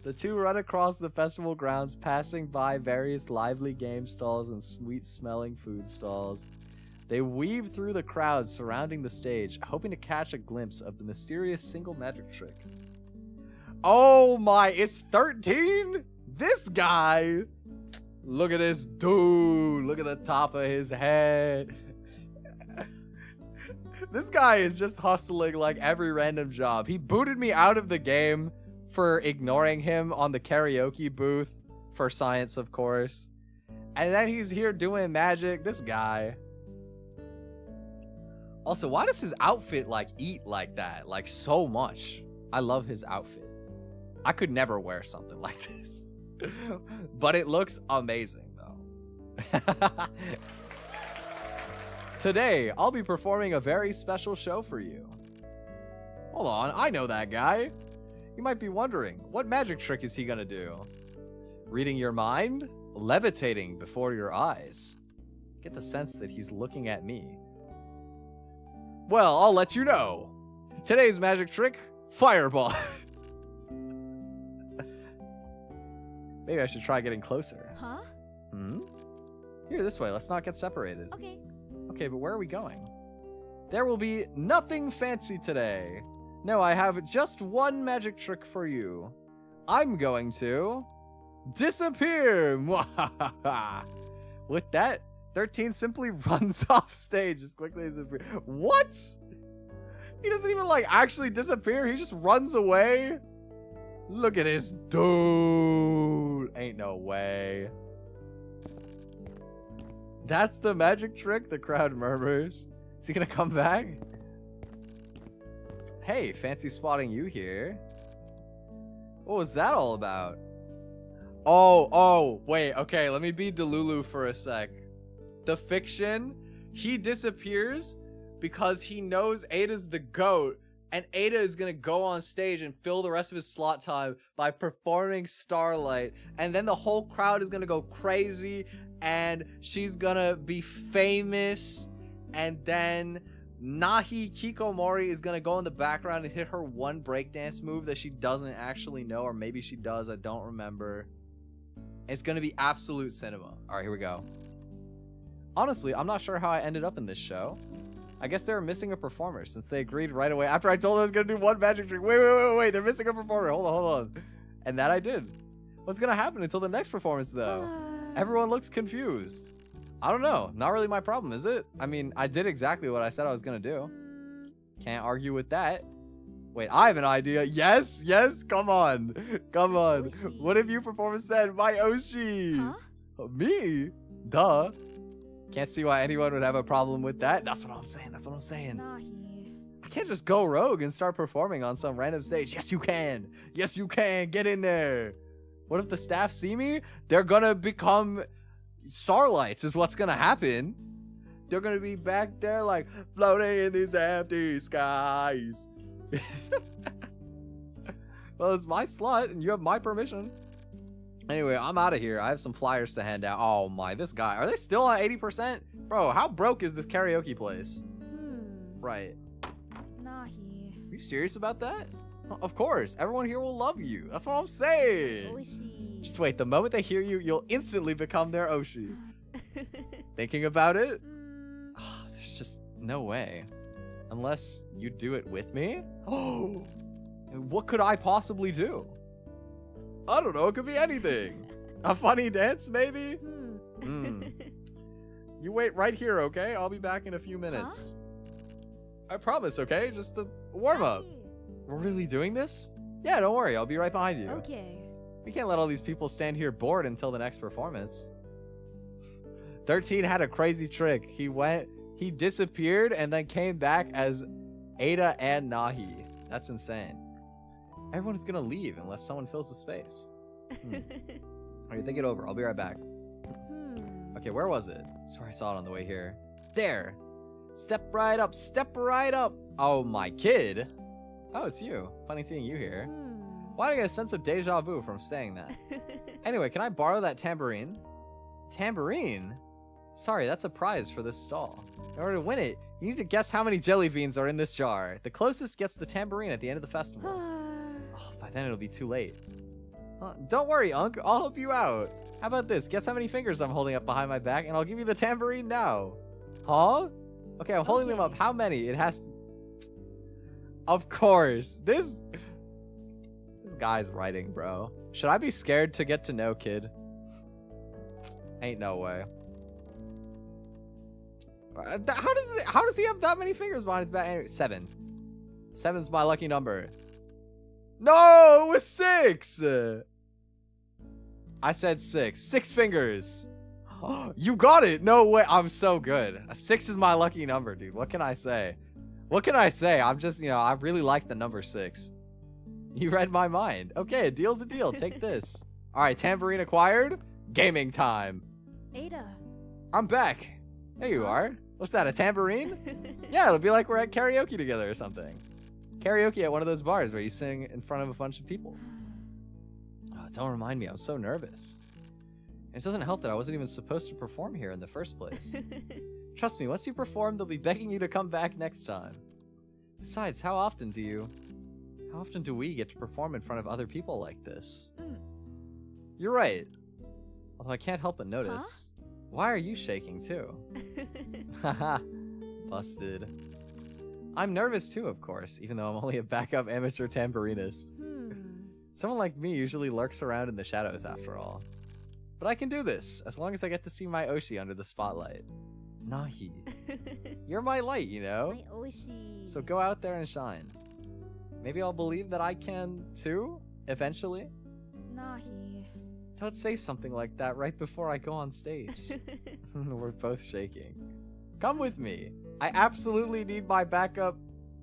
Speaker 1: The two run across the festival grounds, passing by various lively game stalls and sweet-smelling food stalls. They weave through the crowd surrounding the stage, hoping to catch a glimpse of the mysterious single magic trick. Oh my, it's 13? This guy! Look at this dude. Look at the top of his head. This guy is just hustling like every random job. He booted me out of the game for ignoring him on the karaoke booth for science, of course. And then he's here doing magic. This guy. Also, why does his outfit like eat like that? Like so much. I love his outfit. I could never wear something like this. But it looks amazing though. Today, I'll be performing a very special show for you. Hold on, I know that guy. You might be wondering, what magic trick is he gonna do? Reading your mind? Levitating before your eyes. Get the sense that he's looking at me. Well, I'll let you know. Today's magic trick, fireball. Maybe I should try getting closer.
Speaker 3: Huh?
Speaker 1: Hmm? Here, this way. Let's not get separated.
Speaker 3: Okay.
Speaker 1: Okay, but where are we going? There will be nothing fancy today. No, I have just one magic trick for you. I'm going to disappear. With that, 13 simply runs off stage as quickly as it. What? He doesn't even like actually disappear. He just runs away. Look at this dude. Ain't no way. That's the magic trick, the crowd murmurs. Is he gonna come back? Hey, fancy spotting you here. What was that all about? Oh, wait, okay, let me be Delulu for a sec. The fiction, he disappears because he knows Ada's the GOAT, and Ada is gonna go on stage and fill the rest of his slot time by performing Starlight, and then the whole crowd is gonna go crazy, and she's gonna be famous, and then Nahi Kikomori is gonna go in the background and hit her one breakdance move that she doesn't actually know, or maybe she does, I don't remember. It's gonna be absolute cinema. Alright, here we go. Honestly, I'm not sure how I ended up in this show. I guess they were missing a performer since they agreed right away after I told them I was gonna do one magic trick. Wait, they're missing a performer. Hold on. And that I did. What's gonna happen until the next performance though? Everyone looks confused. I don't know. Not really my problem, is it? I mean, I did exactly what I said I was gonna do. Can't argue with that. Wait, I have an idea. Yes, come on.
Speaker 3: Oshi.
Speaker 1: What if you perform instead? My Oshi.
Speaker 3: Huh?
Speaker 1: Me? Duh. Can't see why anyone would have a problem with that. That's what I'm saying.
Speaker 3: Nahi.
Speaker 1: I can't just go rogue and start performing on some random stage. Yes, you can. Get in there. What if the staff see me? They're gonna become starlights is what's gonna happen. They're gonna be back there like floating in these empty skies. Well, it's my slot and you have my permission. Anyway, I'm out of here. I have some flyers to hand out. Oh my, this guy. Are they still on 80%? Bro, how broke is this karaoke place? Right.
Speaker 3: Nahi.
Speaker 1: Are you serious about that? Of course. Everyone here will love you. That's what I'm saying.
Speaker 3: Oshi.
Speaker 1: Just wait. The moment they hear you, you'll instantly become their Oshi. Thinking about it? There's just no way. Unless you do it with me? Oh, what could I possibly do? I don't know. It could be anything. A funny dance, maybe? You wait right here, okay? I'll be back in a few minutes. I promise, okay? Just a warm up. We're really doing this? Yeah, don't worry. I'll be right behind you.
Speaker 3: Okay.
Speaker 1: We can't let all these people stand here bored until the next performance. 13 had a crazy trick. He disappeared and then came back as Ada and Nahi. That's insane. Everyone's gonna leave unless someone fills the space. Alright, think it over. I'll be right back. Okay, where was it? I swear I saw it on the way here. There! Step right up! Oh, my kid! Oh, it's you. Funny seeing you here. Why do I get a sense of deja vu from saying that? Anyway, can I borrow that tambourine? Tambourine? Sorry, that's a prize for this stall. In order to win it, you need to guess how many jelly beans are in this jar. The closest gets the tambourine at the end of the festival. By then it'll be too late. Don't worry, Unc. I'll help you out. How about this? Guess how many fingers I'm holding up behind my back, and I'll give you the tambourine now. Huh? Okay, I'm holding them up. How many? It has to... Of course. This guy's writing, bro. Should I be scared to get to know kid? Ain't no way. How does he have that many fingers behind his back? 7. 7's my lucky number. No, it was 6. I said 6. 6 fingers. You got it. No way. I'm so good. A 6 is my lucky number, dude. What can I say? I'm just, I really like the number 6. You read my mind. Okay, a deal's a deal. Take this. All right, tambourine acquired. Gaming time.
Speaker 3: Ada.
Speaker 1: I'm back. There you are. What's that, a tambourine? Yeah, it'll be like we're at karaoke together or something. Karaoke at one of those bars where you sing in front of a bunch of people. Oh, don't remind me, I'm so nervous. And it doesn't help that I wasn't even supposed to perform here in the first place. Trust me, once you perform, they'll be begging you to come back next time. Besides, how often do we get to perform in front of other people like this? You're right. Although I can't help but notice. Huh? Why are you shaking too? Haha, busted. I'm nervous too, of course, even though I'm only a backup amateur tambourinist. Someone like me usually lurks around in the shadows after all. But I can do this, as long as I get to see my Oshi under the spotlight. Nahi. You're my light, you know?
Speaker 3: My Oshi.
Speaker 1: So go out there and shine. Maybe I'll believe that I can too, eventually.
Speaker 3: Nahi.
Speaker 1: Don't say something like that right before I go on stage. We're both shaking. Come with me. I absolutely need my backup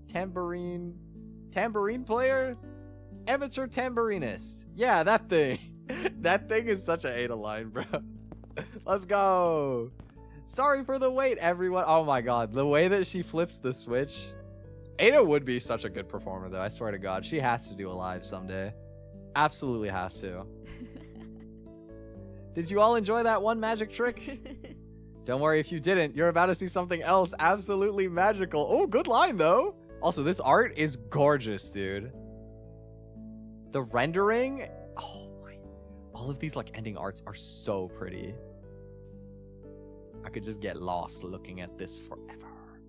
Speaker 1: tambourine player? Amateur tambourinist. Yeah, that thing. That thing is such an Ada line, bro. Let's go. Sorry for the wait, everyone. Oh my god, the way that she flips the switch. Ada would be such a good performer, though. I swear to god. She has to do a live someday. Absolutely has to. Did you all enjoy that one magic trick? Don't worry if you didn't. You're about to see something else absolutely magical. Oh, good line, though. Also, this art is gorgeous, dude. The rendering... Oh, my... All of these, like, ending arts are so pretty. I could just get lost looking at this forever.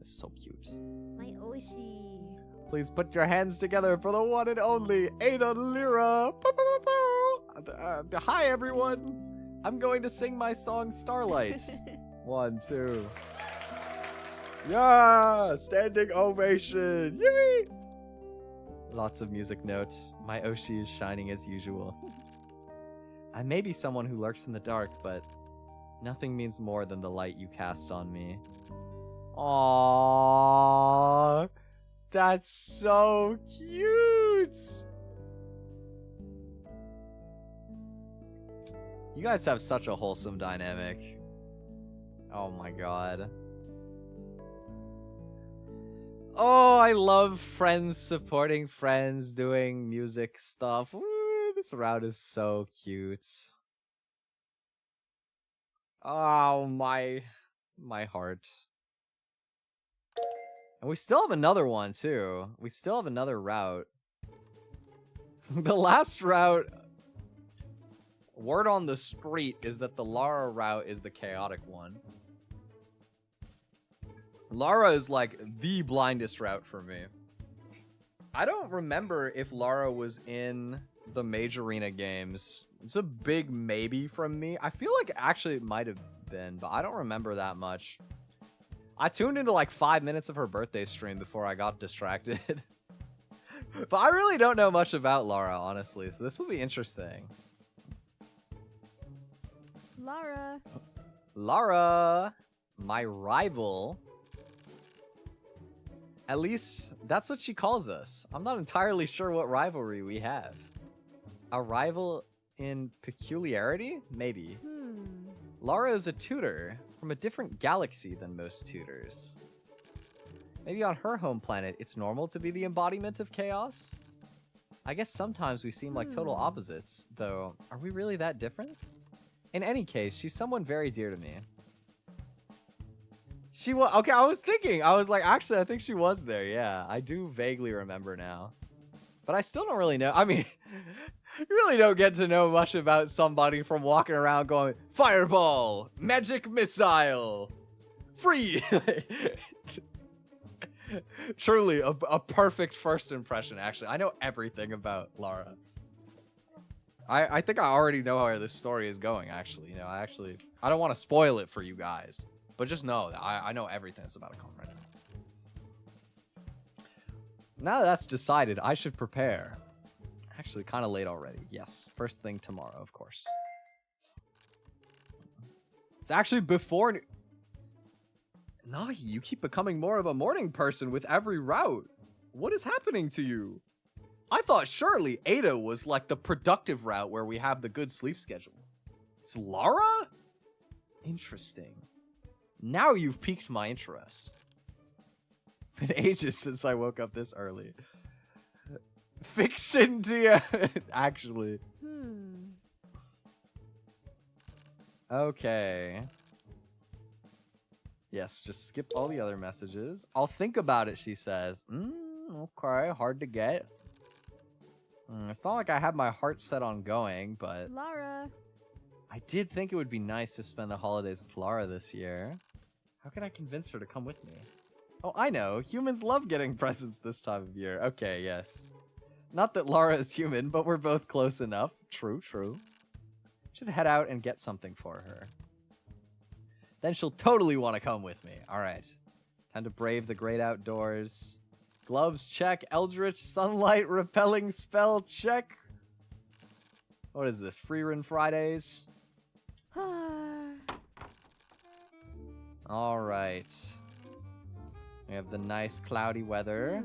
Speaker 1: It's so cute.
Speaker 3: My Oshi.
Speaker 1: Please put your hands together for the one and only Ada Lyra. Hi, everyone. I'm going to sing my song Starlight. 1, 2. Yeah! Standing ovation! Yay! Lots of music notes. My Oshi is shining as usual. I may be someone who lurks in the dark, but nothing means more than the light you cast on me. Aww! That's so cute! You guys have such a wholesome dynamic. Oh my god. Oh, I love friends supporting friends doing music stuff. Ooh, this route is so cute. Oh, my heart. And we still have another one, too. We still have another route. The last route... Word on the street is that the Lara route is the chaotic one. Lara is like the blindest route for me. I don't remember if Lara was in the Mage Arena games. It's a big maybe from me. I feel like actually it might have been, but I don't remember that much. I tuned into like 5 minutes of her birthday stream before I got distracted. But I really don't know much about Lara, honestly, so this will be interesting.
Speaker 3: Lara.
Speaker 1: Lara, my rival. At least that's what she calls us. I'm not entirely sure what rivalry we have. A rival in peculiarity? Maybe. Lara is a tutor from a different galaxy than most tutors. Maybe on her home planet, it's normal to be the embodiment of chaos? I guess sometimes we seem like total opposites, though are we really that different? In any case, she's someone very dear to me. She was... Okay, I was thinking. I was like, actually, I think she was there. Yeah, I do vaguely remember now. But I still don't really know. I mean, you really don't get to know much about somebody from walking around going, Fireball! Magic Missile! Free! Truly, a perfect first impression, actually. I know everything about Lara. I think I already know where this story is going, actually. You know, I don't want to spoil it for you guys. But just know that I know everything that's about to come right now. Now that that's decided, I should prepare. Actually, kind of late already. Yes, first thing tomorrow, of course. It's actually before... Nahi, you keep becoming more of a morning person with every route. What is happening to you? I thought surely Ada was like the productive route where we have the good sleep schedule. It's Lara? Interesting. Now you've piqued my interest. Been ages since I woke up this early. Fiction to actually. Okay. Yes, just skip all the other messages. I'll think about it, she says. Okay, hard to get. It's not like I have my heart set on going, but...
Speaker 3: Lara.
Speaker 1: I did think it would be nice to spend the holidays with Lara this year. How can I convince her to come with me? Oh, I know. Humans love getting presents this time of year. Okay, yes. Not that Lara is human, but we're both close enough. True, true. Should head out and get something for her. Then she'll totally want to come with me. All right. Time to brave the great outdoors. Gloves, check. Eldritch sunlight repelling spell, check. What is this? Free run Fridays? All right. We have the nice cloudy weather.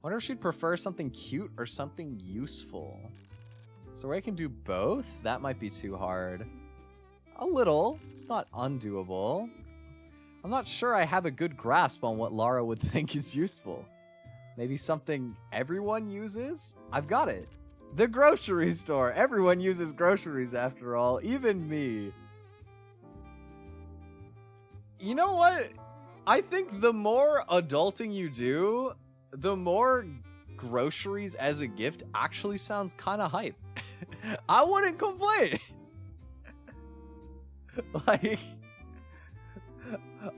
Speaker 1: Wonder if she'd prefer something cute or something useful. So I can do both? That might be too hard. A little. It's not undoable. I'm not sure I have a good grasp on what Lara would think is useful. Maybe something everyone uses? I've got it. The grocery store. Everyone uses groceries after all, even me. You know what? I think the more adulting you do, the more groceries as a gift actually sounds kind of hype. I wouldn't complain. Like,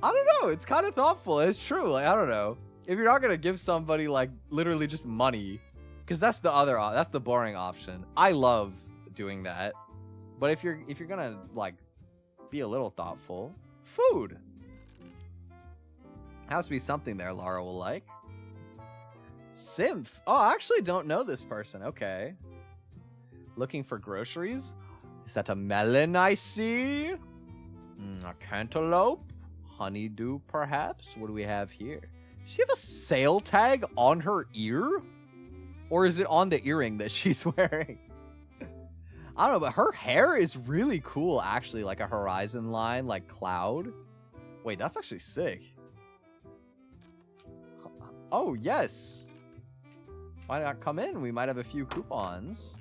Speaker 1: I don't know. It's kind of thoughtful. It's true. Like, I don't know. If you're not going to give somebody like literally just money, because that's the boring option. I love doing that. But if you're going to like be a little thoughtful, food. Has to be something there Lara will like. Symph. Oh, I actually don't know this person. Okay. Looking for groceries? Is that a melon I see? A cantaloupe? Honeydew, perhaps? What do we have here? Does she have a sale tag on her ear? Or is it on the earring that she's wearing? I don't know, but her hair is really cool, actually. Like a horizon line, like cloud. Wait, that's actually sick. Oh, yes. Why not come in? We might have a few coupons.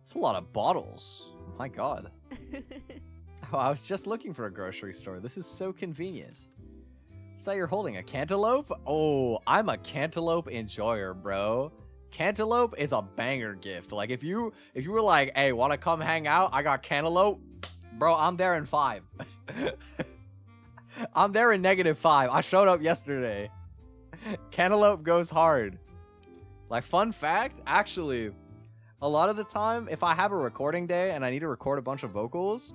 Speaker 1: It's a lot of bottles. My God. Oh, I was just looking for a grocery store. This is so convenient. It's like you're holding a cantaloupe? Oh, I'm a cantaloupe enjoyer, bro. Cantaloupe is a banger gift. Like, if you were like, hey, want to come hang out? I got cantaloupe. Bro, I'm there in 5. I'm there in -5. I showed up yesterday. Cantaloupe goes hard. Like, fun fact, actually, a lot of the time, if I have a recording day and I need to record a bunch of vocals,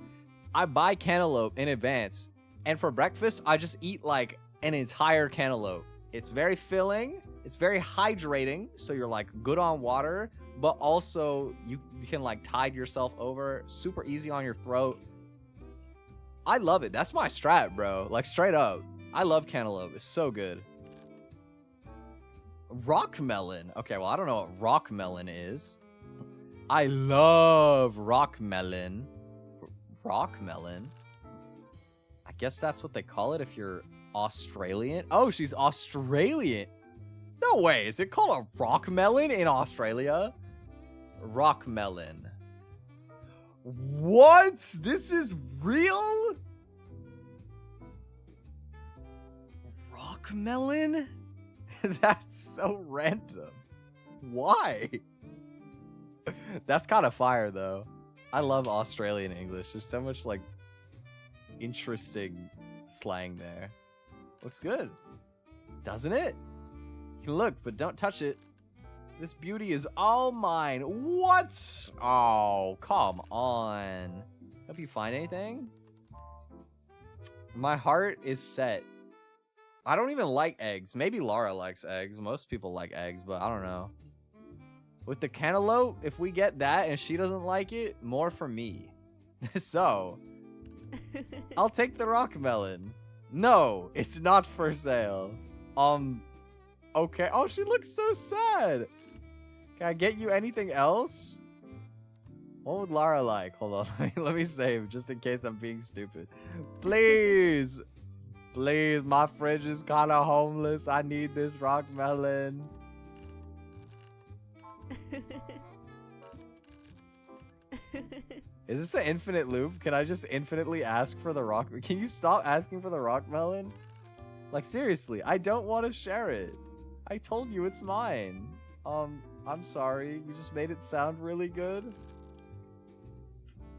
Speaker 1: I buy cantaloupe in advance. And for breakfast, I just eat, like, an entire cantaloupe. It's very filling. It's very hydrating, so you're, like, good on water. But also, you can, like, tide yourself over. Super easy on your throat. I love it. That's my strat, bro. Like, straight up. I love cantaloupe. It's so good. Rock melon. Okay, well, I don't know what rock melon is. I love rock melon. Rock melon? I guess that's what they call it if you're Australian. Oh, she's Australian. No way. Is it called a rock melon in Australia? Rock melon. What? This is real? Rock melon? That's so random. Why? That's kind of fire, though. I love Australian English. There's so much, like, interesting slang there. Looks good. Doesn't it? You can look, but don't touch it. This beauty is all mine. What? Oh, come on. Hope you find anything. My heart is set. I don't even like eggs. Maybe Lara likes eggs. Most people like eggs, but I don't know. With the cantaloupe, if we get that and she doesn't like it, more for me. So, I'll take the rock melon. No, it's not for sale. Okay. Oh, she looks so sad. Can I get you anything else? What would Lara like? Hold on. Let me save just in case I'm being stupid. Please. Please, my fridge is kind of homeless. I need this rock melon. Is this an infinite loop? Can I just infinitely ask for the rock? Can you stop asking for the rock melon? Like, seriously, I don't want to share it. I told you it's mine. I'm sorry. You just made it sound really good.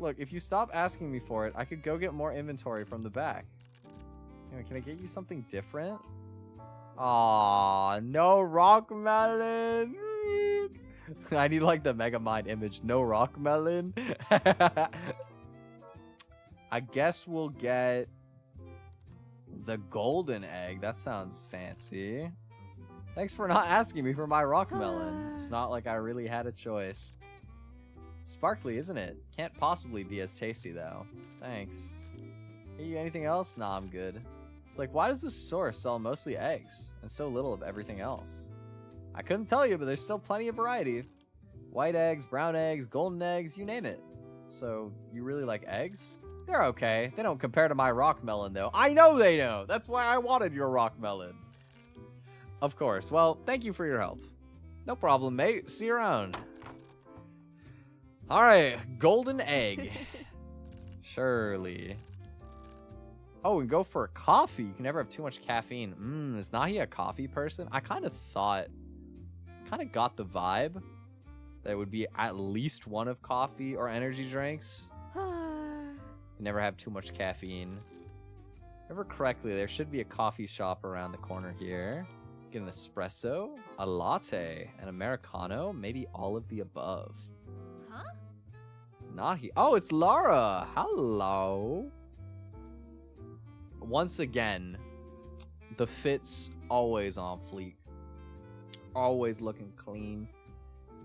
Speaker 1: Look, if you stop asking me for it, I could go get more inventory from the back. Anyway, can I get you something different? Aw, no rock melon. I need like the Megamind image. No rock melon. I guess we'll get the golden egg. That sounds fancy. Thanks for not asking me for my rock melon. It's not like I really had a choice. Sparkly, isn't it? Can't possibly be as tasty though. Thanks. Get you anything else? Nah, I'm good. It's like, why does this store sell mostly eggs and so little of everything else? I couldn't tell you, but there's still plenty of variety. White eggs, brown eggs, golden eggs, you name it. So, you really like eggs? They're okay. They don't compare to my rock melon, though. I know they don't! That's why I wanted your rock melon. Of course. Well, thank you for your help. No problem, mate. See you around. Alright, golden egg. Surely. Oh, and go for a coffee. You can never have too much caffeine. Is Nahi a coffee person? I kind of got the vibe that it would be at least one of coffee or energy drinks. You never have too much caffeine. If I remember correctly, there should be a coffee shop around the corner here. Get an espresso, a latte, an Americano, maybe all of the above.
Speaker 2: Huh?
Speaker 1: Nahi. Oh, it's Lara. Hello. Once again, the fit's always on fleek. Always looking clean.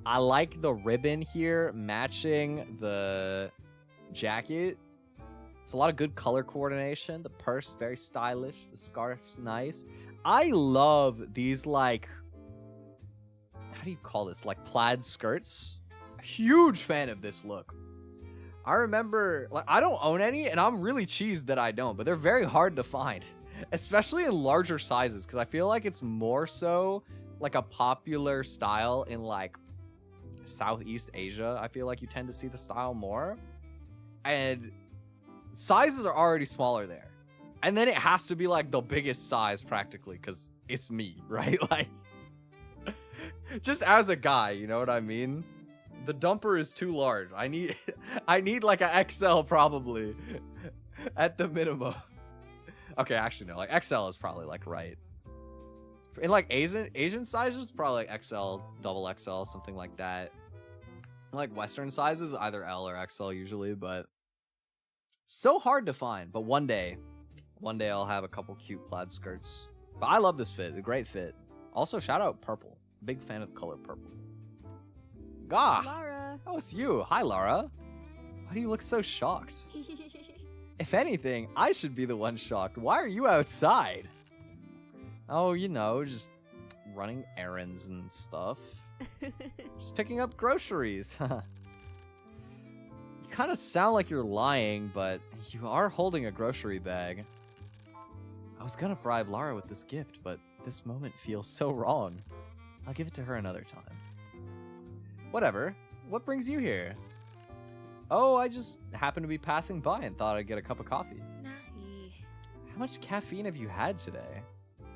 Speaker 1: I like the ribbon here matching the jacket. It's a lot of good color coordination. The purse, very stylish. The scarf's nice. I love these, like, how do you call this? Like plaid skirts. Huge fan of this look. I remember, like, I don't own any, and I'm really cheesed that I don't, but they're very hard to find, especially in larger sizes, because I feel like it's more so like a popular style in, like, Southeast Asia. I feel like you tend to see the style more, and sizes are already smaller there, and then it has to be, like, the biggest size, practically, because it's me, right? Like, just as a guy, you know what I mean? The dumper is too large. I need like an XL probably at the minimum. Okay, actually no, like XL is probably like right. In like Asian sizes, probably like XL, double XL, something like that. Like Western sizes, either L or XL usually, but so hard to find. But one day I'll have a couple cute plaid skirts. But I love this fit, a great fit. Also, shout out purple. Big fan of the color purple. Gah!
Speaker 3: Lara.
Speaker 1: Oh, it's you. Hi, Lara. Why do you look so shocked? If anything, I should be the one shocked. Why are you outside? Oh, you know, just running errands and stuff. Just picking up groceries. You kind of sound like you're lying, but you are holding a grocery bag. I was gonna bribe Lara with this gift, but this moment feels so wrong. I'll give it to her another time. Whatever. What brings you here? Oh, I just happened to be passing by and thought I'd get a cup of coffee.
Speaker 2: Nahi.
Speaker 1: How much caffeine have you had today?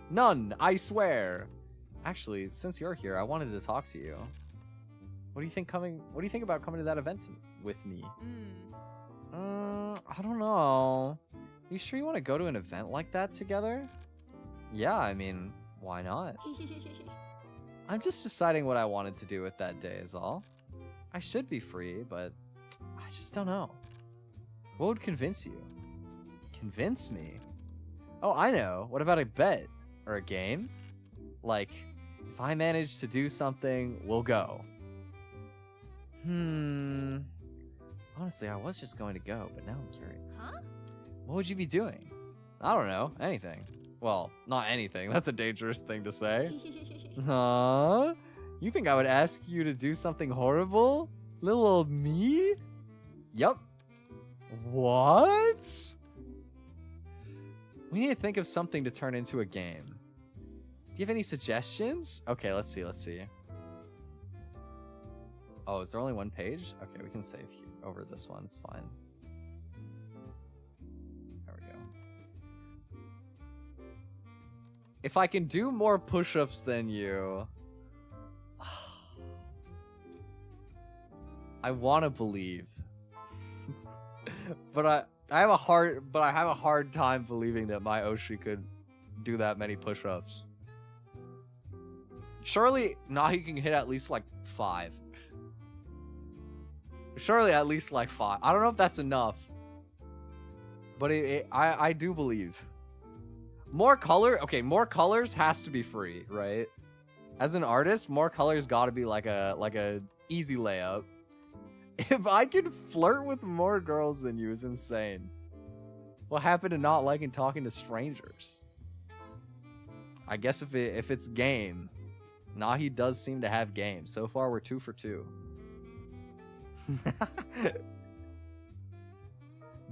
Speaker 1: None, I swear. Actually, since you're here, I wanted to talk to you. What do you think about coming to that event with me? I don't know. You sure you want to go to an event like that together? Yeah, I mean, why not? I'm just deciding what I wanted to do with that day is all. I should be free, but I just don't know. What would convince you? Convince me? Oh, I know. What about a bet? Or a game? Like, if I manage to do something, we'll go. Honestly, I was just going to go, but now I'm curious.
Speaker 2: Huh?
Speaker 1: What would you be doing? I don't know. Anything. Well, not anything. That's a dangerous thing to say. Huh? You think I would ask you to do something horrible? Little old me? Yup. What? We need to think of something to turn into a game. Do you have any suggestions? Okay, let's see. Oh, is there only one page? Okay, we can save over this one. It's fine. There we go. If I can do more push-ups than you... I want to believe. but I have a hard time believing that my Oshi could do that many push-ups. Surely Nahi can hit at least like 5. Surely at least like 5. I don't know if that's enough. But I do believe. More colors has to be free, right? As an artist, more colors gotta be like a easy layup. If I can flirt with more girls than you is insane. What happened to not liking talking to strangers? I guess if it's game, Nahi does seem to have game. So far we're 2 for 2.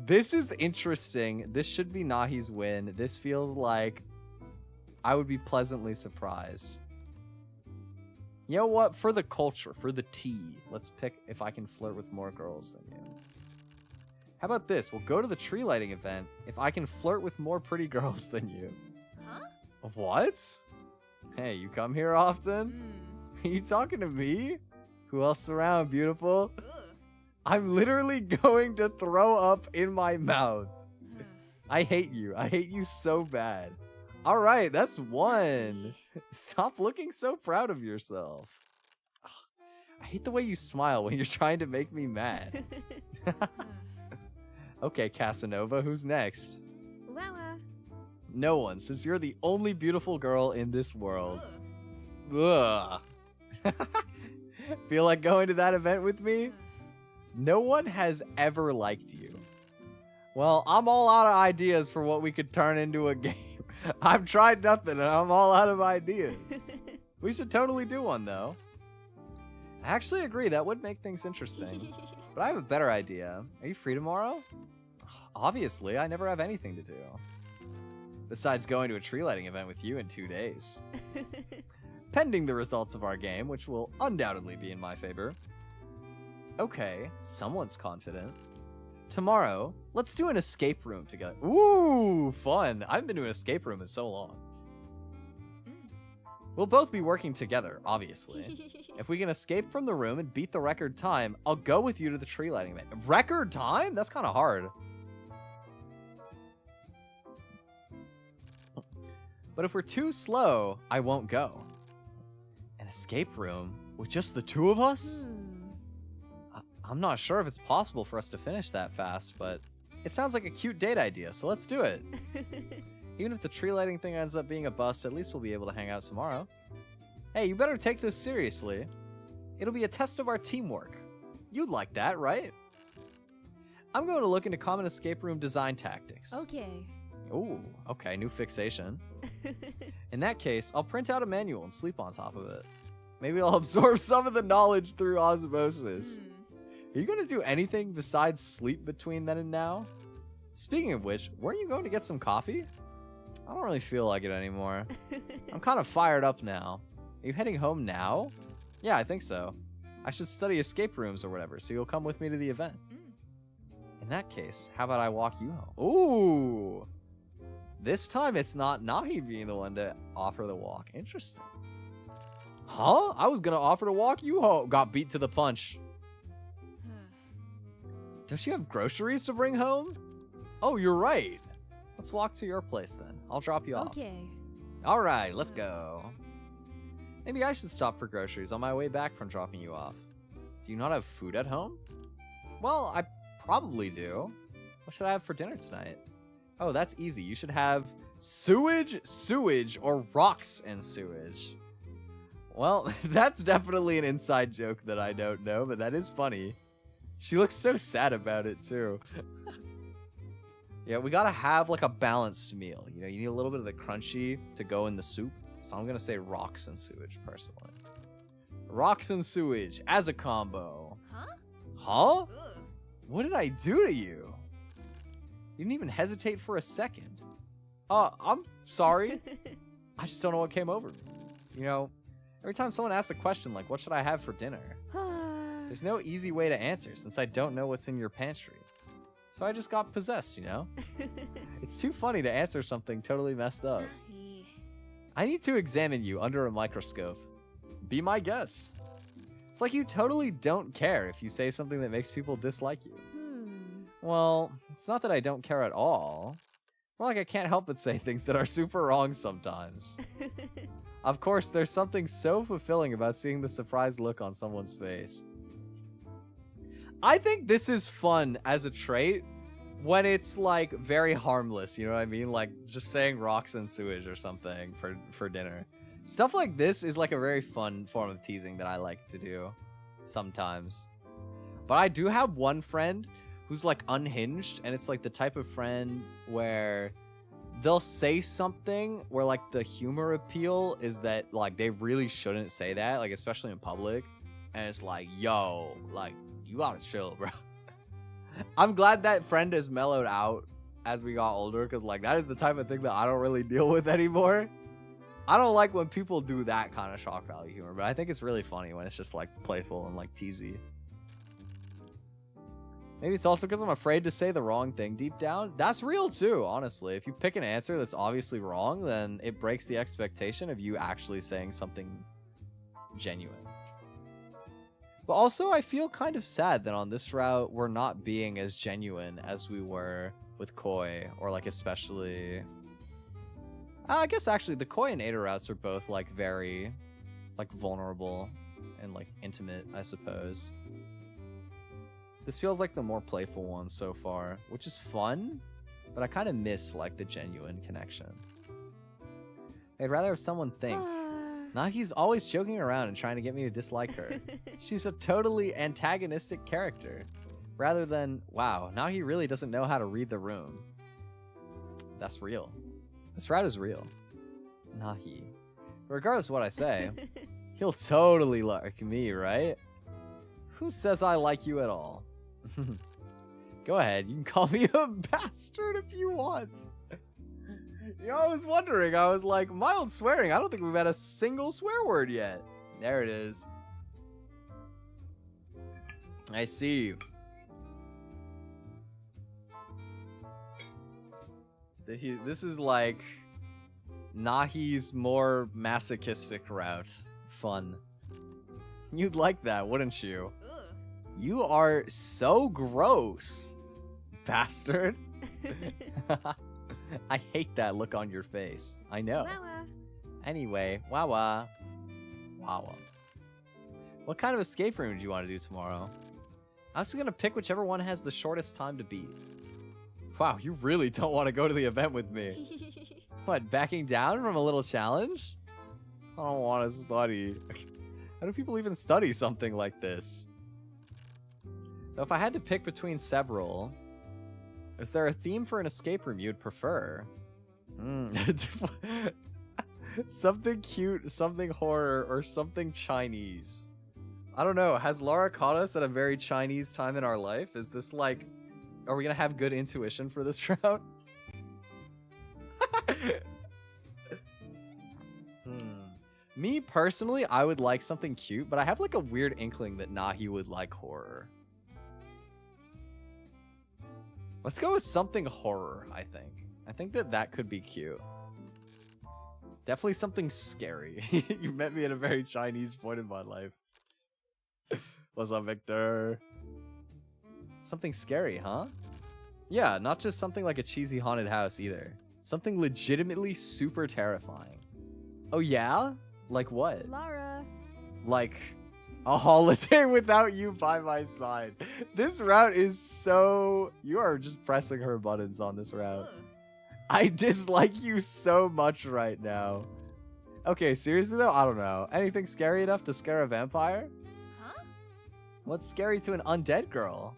Speaker 1: This is interesting. This should be Nahi's win. This feels like I would be pleasantly surprised. You know what? For the culture, for the tea, let's pick if I can flirt with more girls than you. How about this? We'll go to the tree lighting event if I can flirt with more pretty girls than you.
Speaker 2: Huh?
Speaker 1: What? Hey, you come here often? Are you talking to me? Who else around, beautiful?
Speaker 2: Ugh.
Speaker 1: I'm literally going to throw up in my mouth.
Speaker 2: Huh.
Speaker 1: I hate you. I hate you so bad. All right, that's 1. Stop looking so proud of yourself. Ugh, I hate the way you smile when you're trying to make me mad. Okay, Casanova, who's next?
Speaker 3: Wawa.
Speaker 1: No one, since you're the only beautiful girl in this world.
Speaker 2: Ugh.
Speaker 1: Ugh. Feel like going to that event with me? No one has ever liked you. Well, I'm all out of ideas for what we could turn into a game. I've tried nothing and I'm all out of ideas. We should totally do one though. I actually agree, that would make things interesting. But I have a better idea. Are you free tomorrow? Obviously, I never have anything to do. Besides going to a tree lighting event with you in 2 days. Pending the results of our game, which will undoubtedly be in my favor. Okay, someone's confident. Tomorrow, let's do an escape room together. Ooh, fun. I haven't been to an escape room in so long. We'll both be working together, obviously. If we can escape from the room and beat the record time, I'll go with you to the tree lighting event. Record time? That's kind of hard. But if we're too slow, I won't go. An escape room with just the 2 of us? I'm not sure if it's possible for us to finish that fast, but it sounds like a cute date idea, so let's do it. Even if the tree lighting thing ends up being a bust, at least we'll be able to hang out tomorrow. Hey, you better take this seriously. It'll be a test of our teamwork. You'd like that, right? I'm going to look into common escape room design tactics.
Speaker 3: Okay.
Speaker 1: Ooh, okay, new fixation. In that case, I'll print out a manual and sleep on top of it. Maybe I'll absorb some of the knowledge through osmosis. Are you going to do anything besides sleep between then and now? Speaking of which, weren't you going to get some coffee? I don't really feel like it anymore. I'm kind of fired up now. Are you heading home now? Yeah, I think so. I should study escape rooms or whatever, so you'll come with me to the event. In that case, how about I walk you home? Ooh! This time it's not Nahi being the one to offer the walk. Interesting. Huh? I was gonna offer to walk you home. Got beat to the punch. Does she have groceries to bring home? Oh, you're right. Let's walk to your place then. I'll drop you off.
Speaker 3: Okay.
Speaker 1: All right, let's go. Maybe I should stop for groceries on my way back from dropping you off. Do you not have food at home? Well, I probably do. What should I have for dinner tonight? Oh, that's easy. You should have sewage, or rocks and sewage. Well, that's definitely an inside joke that I don't know, but that is funny. She looks so sad about it, too. Yeah, we gotta have, like, a balanced meal. You know, you need a little bit of the crunchy to go in the soup. So I'm gonna say rocks and sewage, personally. Rocks and sewage as a combo.
Speaker 2: Huh?
Speaker 1: Huh?
Speaker 2: Ugh.
Speaker 1: What did I do to you? You didn't even hesitate for a second. I'm sorry. I just don't know what came over me. You know, every time someone asks a question like, what should I have for dinner? There's no easy way to answer since I don't know what's in your pantry. So I just got possessed, you know? It's too funny to answer something totally messed up. I need to examine you under a microscope. Be my guest. It's like you totally don't care if you say something that makes people dislike you. Well, it's not that I don't care at all. More like I can't help but say things that are super wrong sometimes. Of course, there's something so fulfilling about seeing the surprised look on someone's face. I think this is fun as a trait when it's like very harmless, you know what I mean? Like just saying rocks and sewage or something for dinner. Stuff like this is like a very fun form of teasing that I like to do sometimes. But I do have one friend who's like unhinged, and it's like the type of friend where they'll say something where like the humor appeal is that like they really shouldn't say that, like especially in public. And it's like, yo, like you gotta chill, bro. I'm glad that friend has mellowed out as we got older, because like that is the type of thing that I don't really deal with anymore. I don't like when people do that kind of shock value humor, but I think it's really funny when it's just like playful and like teasy. Maybe it's also because I'm afraid to say the wrong thing deep down. That's real too, honestly. If you pick an answer that's obviously wrong, then it breaks the expectation of you actually saying something genuine. But also, I feel kind of sad that on this route, we're not being as genuine as we were with Koi, or like especially... I guess actually the Koi and Ada routes are both like very like vulnerable and like intimate, I suppose. This feels like the more playful one so far, which is fun, but I kind of miss like the genuine connection. I'd rather have someone think, Nahi's always joking around and trying to get me to dislike her. She's a totally antagonistic character, rather than, wow, Nahi really doesn't know how to read the room. That's real. This route is real. Nahi. Regardless of what I say, he'll totally like me, right? Who says I like you at all? Go ahead, you can call me a bastard if you want. You know, I was wondering, I was like, mild swearing, I don't think we've had a single swear word yet. There it is. I see. This is like Nahi's more masochistic route. Fun. You'd like that, wouldn't you? You are so gross, bastard. I hate that look on your face. I know.
Speaker 3: Wawa.
Speaker 1: Anyway, wawa. Wawa. What kind of escape room do you want to do tomorrow? I was gonna pick whichever one has the shortest time to beat. Wow, you really don't want to go to the event with me. What, backing down from a little challenge? I don't want to study. How do people even study something like this? Though if I had to pick between several, is there a theme for an escape room you'd prefer? Something cute, something horror, or something Chinese. I don't know. Has Laura caught us at a very Chinese time in our life? Is this like... Are we gonna have good intuition for this route? Me personally, I would like something cute, but I have like a weird inkling that Nahi would like horror. Let's go with something horror, I think. I think that could be cute. Definitely something scary. You met me at a very Chinese point in my life. What's up, Victor? Something scary, huh? Yeah, not just something like a cheesy haunted house either. Something legitimately super terrifying. Oh yeah? Like what?
Speaker 3: Lara.
Speaker 1: Like a holiday without you by my side. This route is so... You are just pressing her buttons on this route. I dislike you so much right now. Okay, seriously though, I don't know. Anything scary enough to scare a vampire?
Speaker 2: Huh?
Speaker 1: What's scary to an undead girl?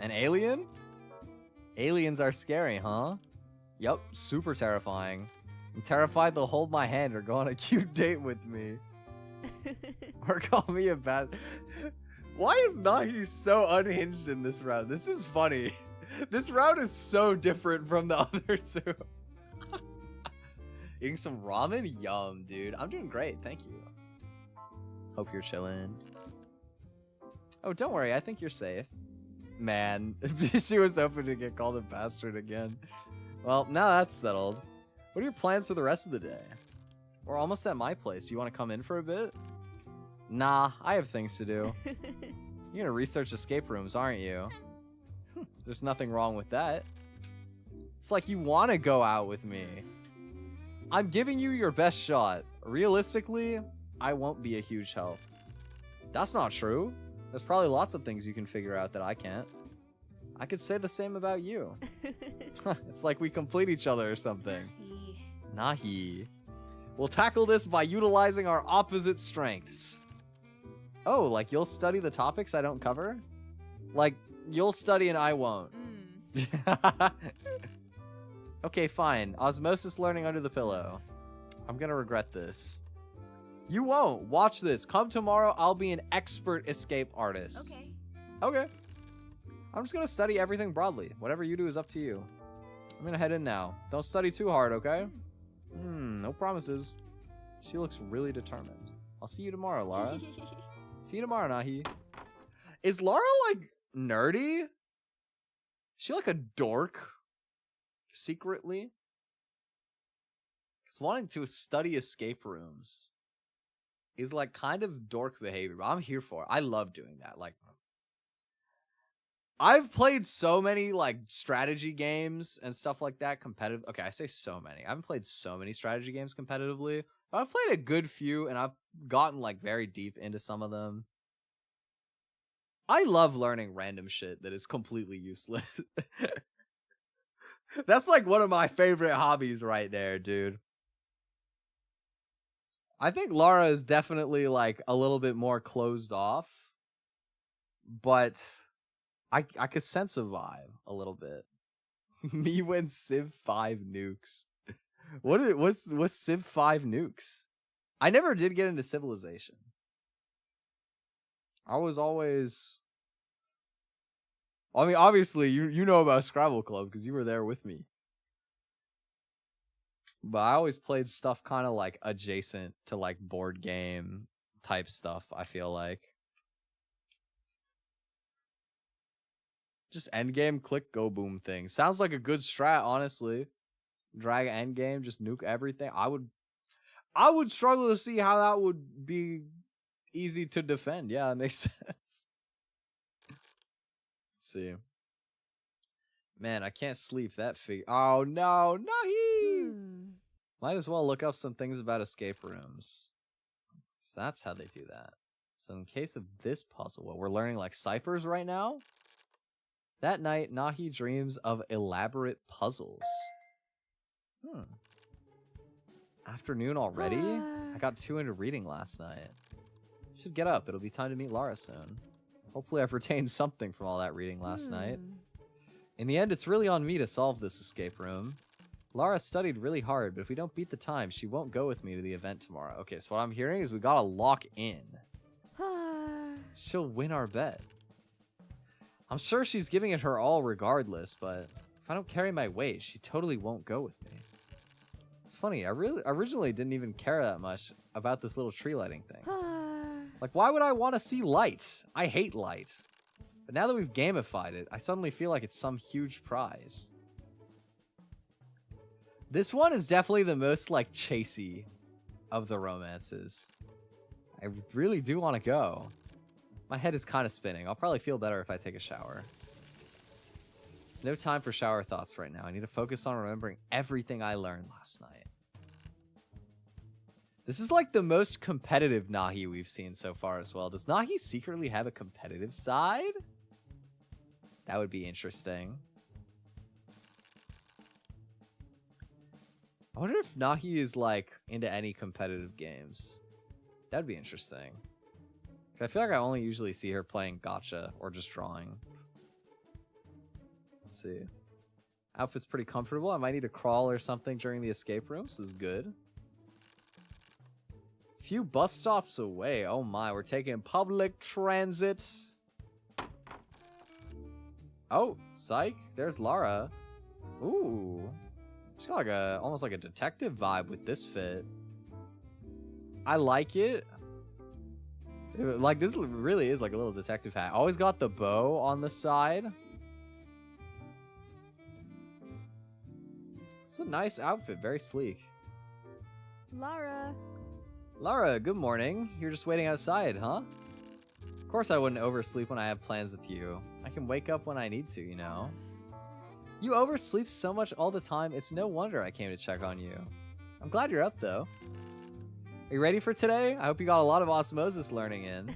Speaker 1: An alien? Aliens are scary, huh? Yup, super terrifying. I'm terrified they'll hold my hand or go on a cute date with me. Or call me a bad... Why is Nahi so unhinged in this route? This is funny. This route is so different from the other two. Eating some ramen? Yum, dude. I'm doing great, thank you. Hope you're chilling. Oh, don't worry, I think you're safe. Man, she was hoping to get called a bastard again. Well, now that's settled. What are your plans for the rest of the day? We're almost at my place. Do you want to come in for a bit? Nah, I have things to do. You're gonna research escape rooms, aren't you? There's nothing wrong with that. It's like you want to go out with me. I'm giving you your best shot. Realistically, I won't be a huge help. That's not true. There's probably lots of things you can figure out that I can't. I could say the same about you. It's like we complete each other or something. Nahi. We'll tackle this by utilizing our opposite strengths. Oh, like you'll study the topics I don't cover? Like, you'll study and I won't. Okay, fine. Osmosis learning under the pillow. I'm gonna regret this. You won't. Watch this. Come tomorrow, I'll be an expert escape artist.
Speaker 3: Okay.
Speaker 1: Okay. I'm just gonna study everything broadly. Whatever you do is up to you. I'm gonna head in now. Don't study too hard, okay? No promises. She looks really determined. I'll see you tomorrow, Lara. See you tomorrow, Nahi. Is Lara, like, nerdy? Is she like a dork? Secretly? Because wanting to study escape rooms is, like, kind of dork behavior. But I'm here for it. I love doing that. Like, I've played so many, like, strategy games and stuff like that competitive. Okay, I say so many. I haven't played so many strategy games competitively. But I've played a good few, and I've gotten, like, very deep into some of them. I love learning random shit that is completely useless. That's, like, one of my favorite hobbies right there, dude. I think Lara is definitely, like, a little bit more closed off. But I could sense a vibe a little bit. Me when Civ 5 nukes. What's Civ 5 nukes? I never did get into Civilization. I was always... I mean, obviously, you know about Scrabble Club because you were there with me. But I always played stuff kind of like adjacent to like board game type stuff, I feel like. Just endgame, click, go boom thing. Sounds like a good strat, honestly. Drag endgame, just nuke everything. I would struggle to see how that would be easy to defend. Yeah, that makes sense. Let's see. Man, I can't sleep. That figure. Oh no, Nahi! Might as well look up some things about escape rooms. So that's how they do that. So in case of this puzzle, well, we're learning like ciphers right now. That night, Nahi dreams of elaborate puzzles. Afternoon already? I got 2 into reading last night. Should get up. It'll be time to meet Lara soon. Hopefully I've retained something from all that reading last night. In the end, it's really on me to solve this escape room. Lara studied really hard, but if we don't beat the time, she won't go with me to the event tomorrow. Okay, so what I'm hearing is we gotta lock in. She'll win our bet. I'm sure she's giving it her all regardless, but if I don't carry my weight, she totally won't go with me. It's funny, I originally didn't even care that much about this little tree lighting thing. Like, why would I want to see light? I hate light. But now that we've gamified it, I suddenly feel like it's some huge prize. This one is definitely the most, like, chasey of the romances. I really do want to go. My head is kind of spinning. I'll probably feel better if I take a shower. It's no time for shower thoughts right now. I need to focus on remembering everything I learned last night. This is like the most competitive Nahi we've seen so far as well. Does Nahi secretly have a competitive side? That would be interesting. I wonder if Nahi is like into any competitive games. That'd be interesting. I feel like I only usually see her playing gacha or just drawing. Let's see. Outfit's pretty comfortable. I might need to crawl or something during the escape rooms. This is good. Few bus stops away. Oh my, we're taking public transit. Oh, psych. There's Lara. Ooh. She's got like almost like a detective vibe with this fit. I like it. Like this really is like a little detective hat. Always got the bow on the side. It's a nice outfit, very sleek.
Speaker 3: Lara.
Speaker 1: Lara, good morning. You're just waiting outside, huh? Of course I wouldn't oversleep when I have plans with you. I can wake up when I need to, you know. You oversleep so much all the time, it's no wonder I came to check on you. I'm glad you're up, though. Are you ready for today? I hope you got a lot of osmosis learning in.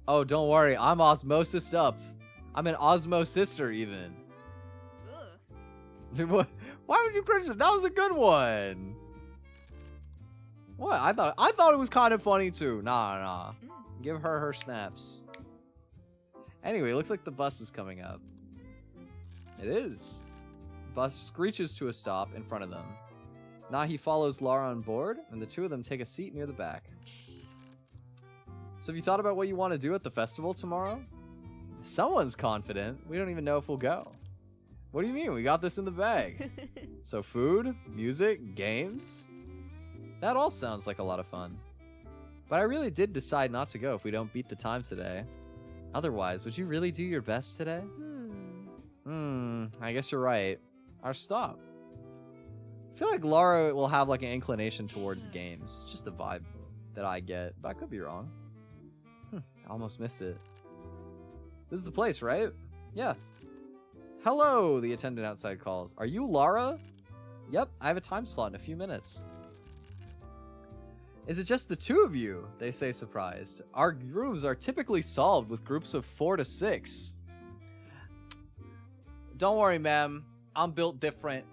Speaker 1: Oh, don't worry. I'm osmosis up. I'm an osmo sister, even.
Speaker 2: Ugh.
Speaker 1: Why would you cringe? That was a good one. What? I thought it was kind of funny, too. Nah. Give her snaps. Anyway, looks like the bus is coming up. It is. The bus screeches to a stop in front of them. Nahi follows Lara on board, and the two of them take a seat near the back. So have you thought about what you want to do at the festival tomorrow? Someone's confident. We don't even know if we'll go. What do you mean? We got this in the bag. So food, music, games? That all sounds like a lot of fun. But I really did decide not to go if we don't beat the time today. Otherwise, would you really do your best today? I guess you're right. Our stop. I feel like Lara will have like an inclination towards games. Just a vibe that I get, but I could be wrong. I almost missed it. This is the place, right? Yeah. Hello, the attendant outside calls. Are you Lara? Yep, I have a time slot in a few minutes. Is it just the two of you? They say, surprised. Our rooms are typically solved with groups of 4 to 6.
Speaker 2: Don't worry, ma'am. I'm built different.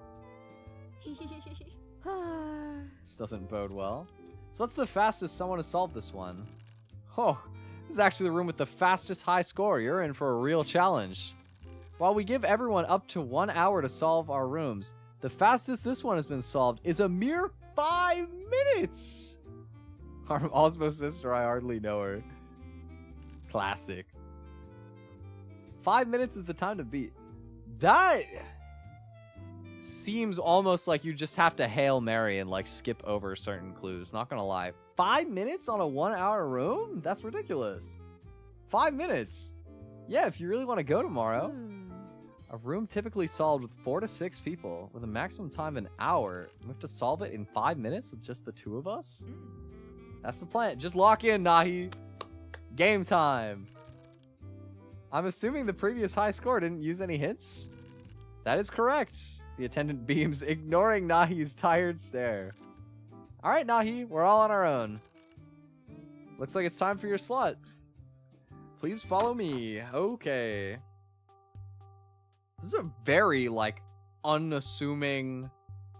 Speaker 1: This doesn't bode well. So what's the fastest someone has solved this one? Oh, this is actually the room with the fastest high score. You're in for a real challenge. While we give everyone up to 1 hour to solve our rooms, the fastest this one has been solved is a mere 5 minutes. Our Osmo sister, I hardly know her. Classic. 5 minutes is the time to beat. That seems almost like you just have to Hail Mary and like skip over certain clues. Not gonna lie. 5 minutes on a 1 hour room? That's ridiculous. 5 minutes. Yeah, if you really want to go tomorrow. A room typically solved with 4 to 6 people with a maximum time of an hour. We have to solve it in 5 minutes with just the two of us? That's the plan. Just lock in, Nahi. Game time. I'm assuming the previous high score didn't use any hints? That is correct. The attendant beams, ignoring Nahi's tired stare. Alright, Nahi, we're all on our own. Looks like it's time for your slot. Please follow me. Okay. This is a very, like, unassuming,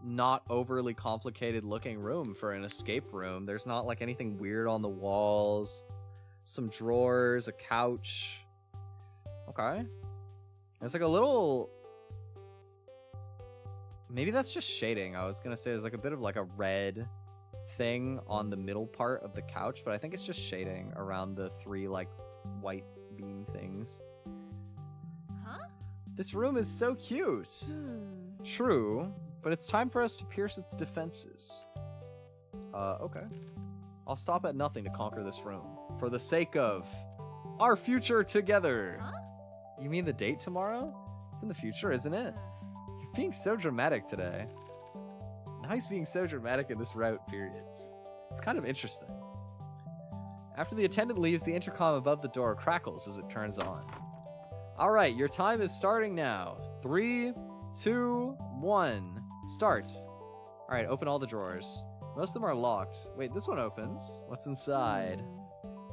Speaker 1: not overly complicated looking room for an escape room. There's not, like, anything weird on the walls. Some drawers, a couch. Okay. There's, like, a little... Maybe that's just shading. I was gonna say there's, like, a bit of, like, a red thing on the middle part of the couch, but I think it's just shading around the 3, like, white beam things.
Speaker 2: Huh?
Speaker 1: This room is so cute. True, but it's time for us to pierce its defenses. Okay. I'll stop at nothing to conquer this room. For the sake of our future together.
Speaker 2: Huh?
Speaker 1: You mean the date tomorrow? It's in the future, isn't it? You're being so dramatic today. Nice being so dramatic in this route, period. It's kind of interesting. After the attendant leaves, the intercom above the door crackles as it turns on. Alright, your time is starting now. 3, 2, 1. Start. Alright, open all the drawers. Most of them are locked. Wait, this one opens. What's inside?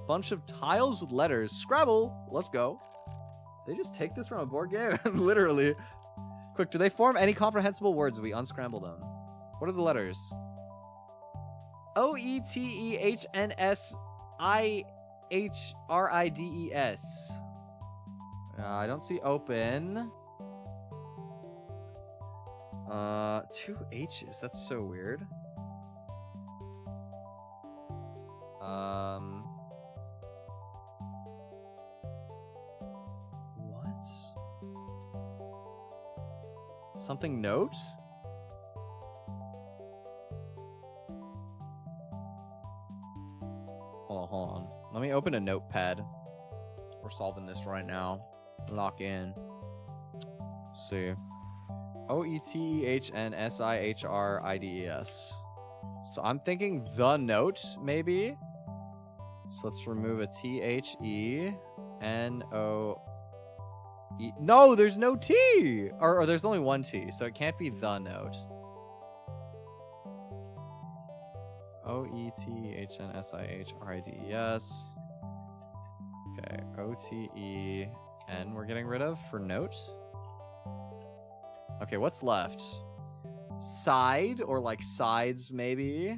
Speaker 1: Bunch of tiles with letters. Scrabble! Let's go. They just take this from a board game? Literally. Quick, do they form any comprehensible words if we unscramble them? What are the letters? O-E-T-E-H-N-S-I-H-R-I-D-E-S. I don't see open. 2 H's. That's so weird. What? Something note? well, hold on. Let me open a notepad. We're solving this right now. Lock in. Let's see. OETEHNSIHRIDES. So I'm thinking the note, maybe. So let's remove a THENOE. No, there's no T! Or there's only one T, so it can't be the note. OETEHNSIHRIDES. Okay, OTEN we're getting rid of for note. Okay, what's left? Side, or like sides, maybe?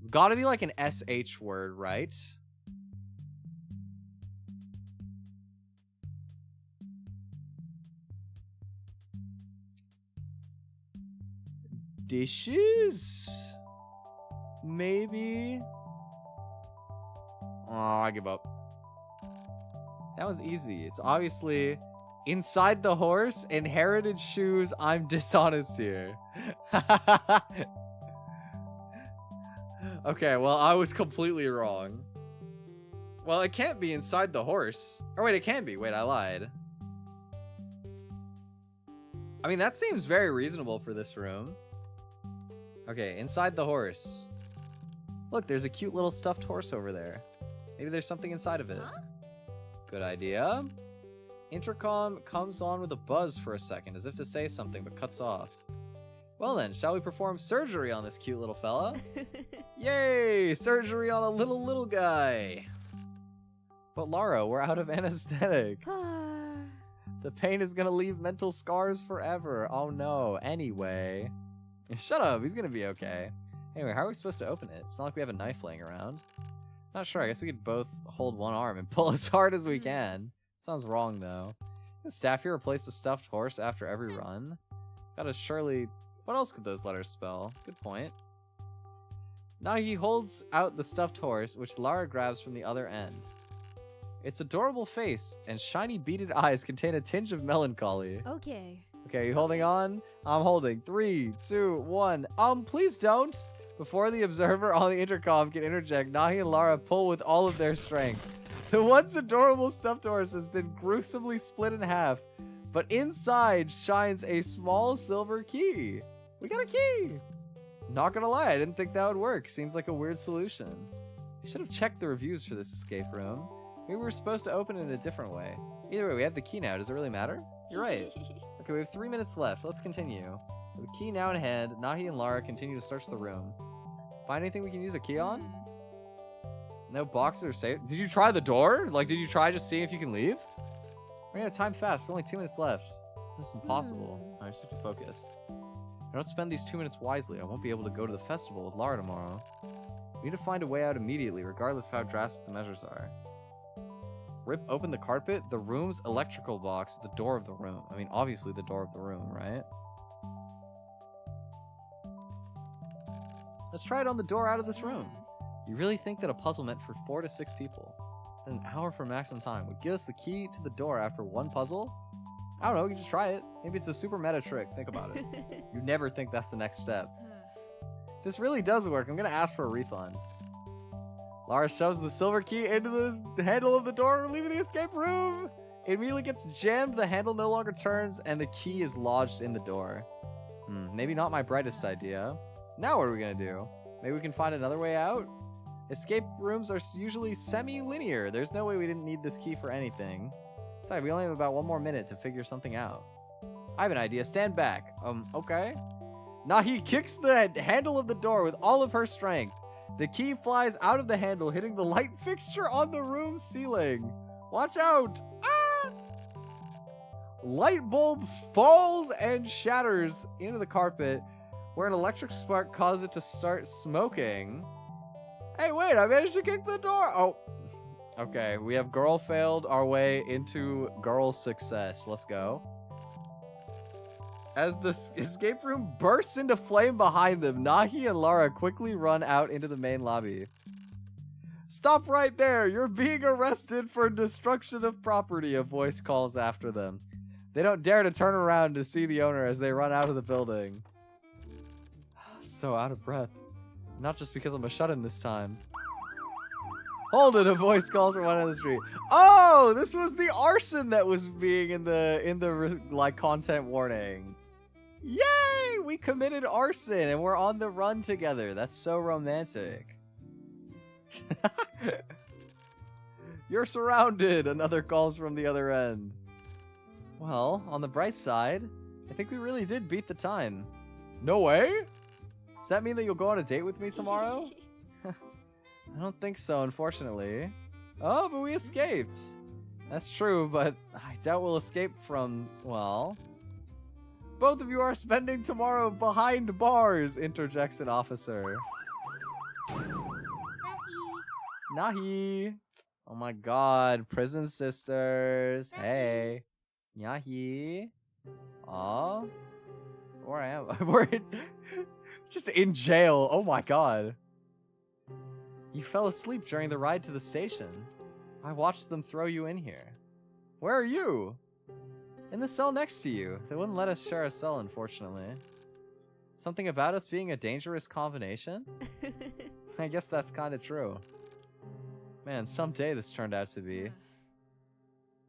Speaker 1: It's gotta be like an SH word, right? Dishes? Maybe? Oh, I give up. That was easy. It's obviously inside the horse, inherited shoes. I'm dishonest here. Okay, well, I was completely wrong. Well, it can't be inside the horse. Or wait, it can be. Wait, I lied. I mean, that seems very reasonable for this room. Okay, inside the horse. Look, there's a cute little stuffed horse over there. Maybe there's something inside of it.
Speaker 2: Huh?
Speaker 1: Good idea. Intercom comes on with a buzz for a second, as if to say something, but cuts off. Well then, shall we perform surgery on this cute little fella? Yay! Surgery on a little guy! But Lara, we're out of anesthetic. The pain is gonna leave mental scars forever. Oh no. Anyway. Shut up, he's gonna be okay. Anyway, how are we supposed to open it? It's not like we have a knife laying around. Not sure, I guess we could both hold one arm and pull as hard as we can. Sounds wrong though. Can staff here replace the stuffed horse after every run? Gotta surely... What else could those letters spell? Good point. Now he holds out the stuffed horse, which Lara grabs from the other end. Its adorable face and shiny beaded eyes contain a tinge of melancholy.
Speaker 3: Okay.
Speaker 1: Okay, you holding on? I'm holding. 3, 2, 1. Please don't! Before the observer on the intercom can interject, Nahi and Lara pull with all of their strength. The once adorable stuffed horse has been gruesomely split in half, but inside shines a small silver key. We got a key! Not gonna lie, I didn't think that would work. Seems like a weird solution. We should have checked the reviews for this escape room. Maybe we were supposed to open it in a different way. Either way, we have the key now. Does it really matter? You're right. Okay, we have 3 minutes left. Let's continue. With the key now in hand, Nahi and Lara continue to search the room. Find anything we can use a key on? No boxes or safe. Did you try the door? Like, did you try just seeing if you can leave? We're gonna time fast. There's only 2 minutes left. This is impossible. Alright, just to focus. If I don't spend these 2 minutes wisely, I won't be able to go to the festival with Lara tomorrow. We need to find a way out immediately, regardless of how drastic the measures are. Rip open the carpet, the room's electrical box, the door of the room. I mean, obviously the door of the room, right? Let's try it on the door out of this room. You really think that a puzzle meant for 4 to 6 people, and an hour for maximum time, would give us the key to the door after one puzzle? I don't know, you can just try it. Maybe it's a super meta trick. Think about it. You never think that's the next step. This really does work. I'm gonna ask for a refund. Lara shoves the silver key into the handle of the door, leaving the escape room. It immediately gets jammed, the handle no longer turns, and the key is lodged in the door. Maybe not my brightest idea. Now what are we gonna do? Maybe we can find another way out? Escape rooms are usually semi-linear. There's no way we didn't need this key for anything. Besides, we only have about 1 more minute to figure something out. I have an idea. Stand back. Okay. Nahi kicks the handle of the door with all of her strength. The key flies out of the handle, hitting the light fixture on the room's ceiling. Watch out! Ah! Light bulb falls and shatters into the carpet, where an electric spark causes it to start smoking. Hey, wait, I managed to kick the door! Oh. Okay, we have girl failed our way into girl success. Let's go. As the escape room bursts into flame behind them, Nahi and Lara quickly run out into the main lobby. Stop right there! You're being arrested for destruction of property, a voice calls after them. They don't dare to turn around to see the owner as they run out of the building. So out of breath. Not just because I'm a shut-in this time. Hold it, a voice calls from one end of the street. Oh, this was the arson that was being in the like content warning. Yay! We committed arson and we're on the run together. That's so romantic. You're surrounded, another calls from the other end. Well, on the bright side, I think we really did beat the time. No way? Does that mean that you'll go on a date with me tomorrow? I don't think so, unfortunately. Oh, but we escaped. That's true, but I doubt we'll escape from, well... Both of you are spending tomorrow behind bars, interjects an officer. Nahi. Oh my god, prison sisters. Hey. Nahi. Aw. Where am I? We're just in jail. Oh my god. You fell asleep during the ride to the station. I watched them throw you in here. Where are you? In the cell next to you. They wouldn't let us share a cell, unfortunately. Something about us being a dangerous combination? I guess that's kind of true. Man, someday this turned out to be. At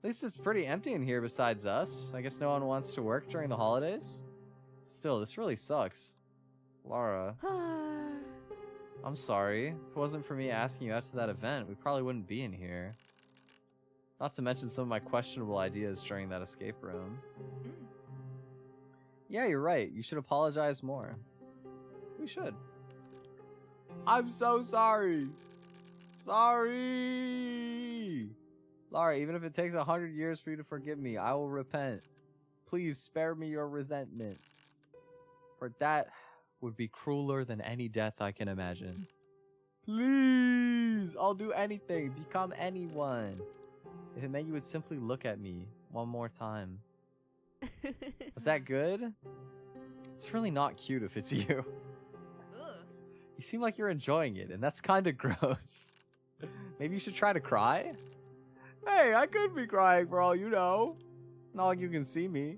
Speaker 1: least it's pretty empty in here besides us. I guess no one wants to work during the holidays. Still, this really sucks. Lara. I'm sorry. If it wasn't for me asking you out to that event, we probably wouldn't be in here. Not to mention some of my questionable ideas during that escape room. Yeah, you're right. You should apologize more. We should. I'm so sorry. Sorry. Lara, even if it takes 100 years for you to forgive me, I will repent. Please spare me your resentment. For that would be crueler than any death I can imagine. Please, I'll do anything, become anyone. If it meant you would simply look at me one more time. Was that good? It's really not cute if it's you. You seem like you're enjoying it, and that's kind of gross. Maybe you should try to cry? Hey, I could be crying for all you know. Not like you can see me.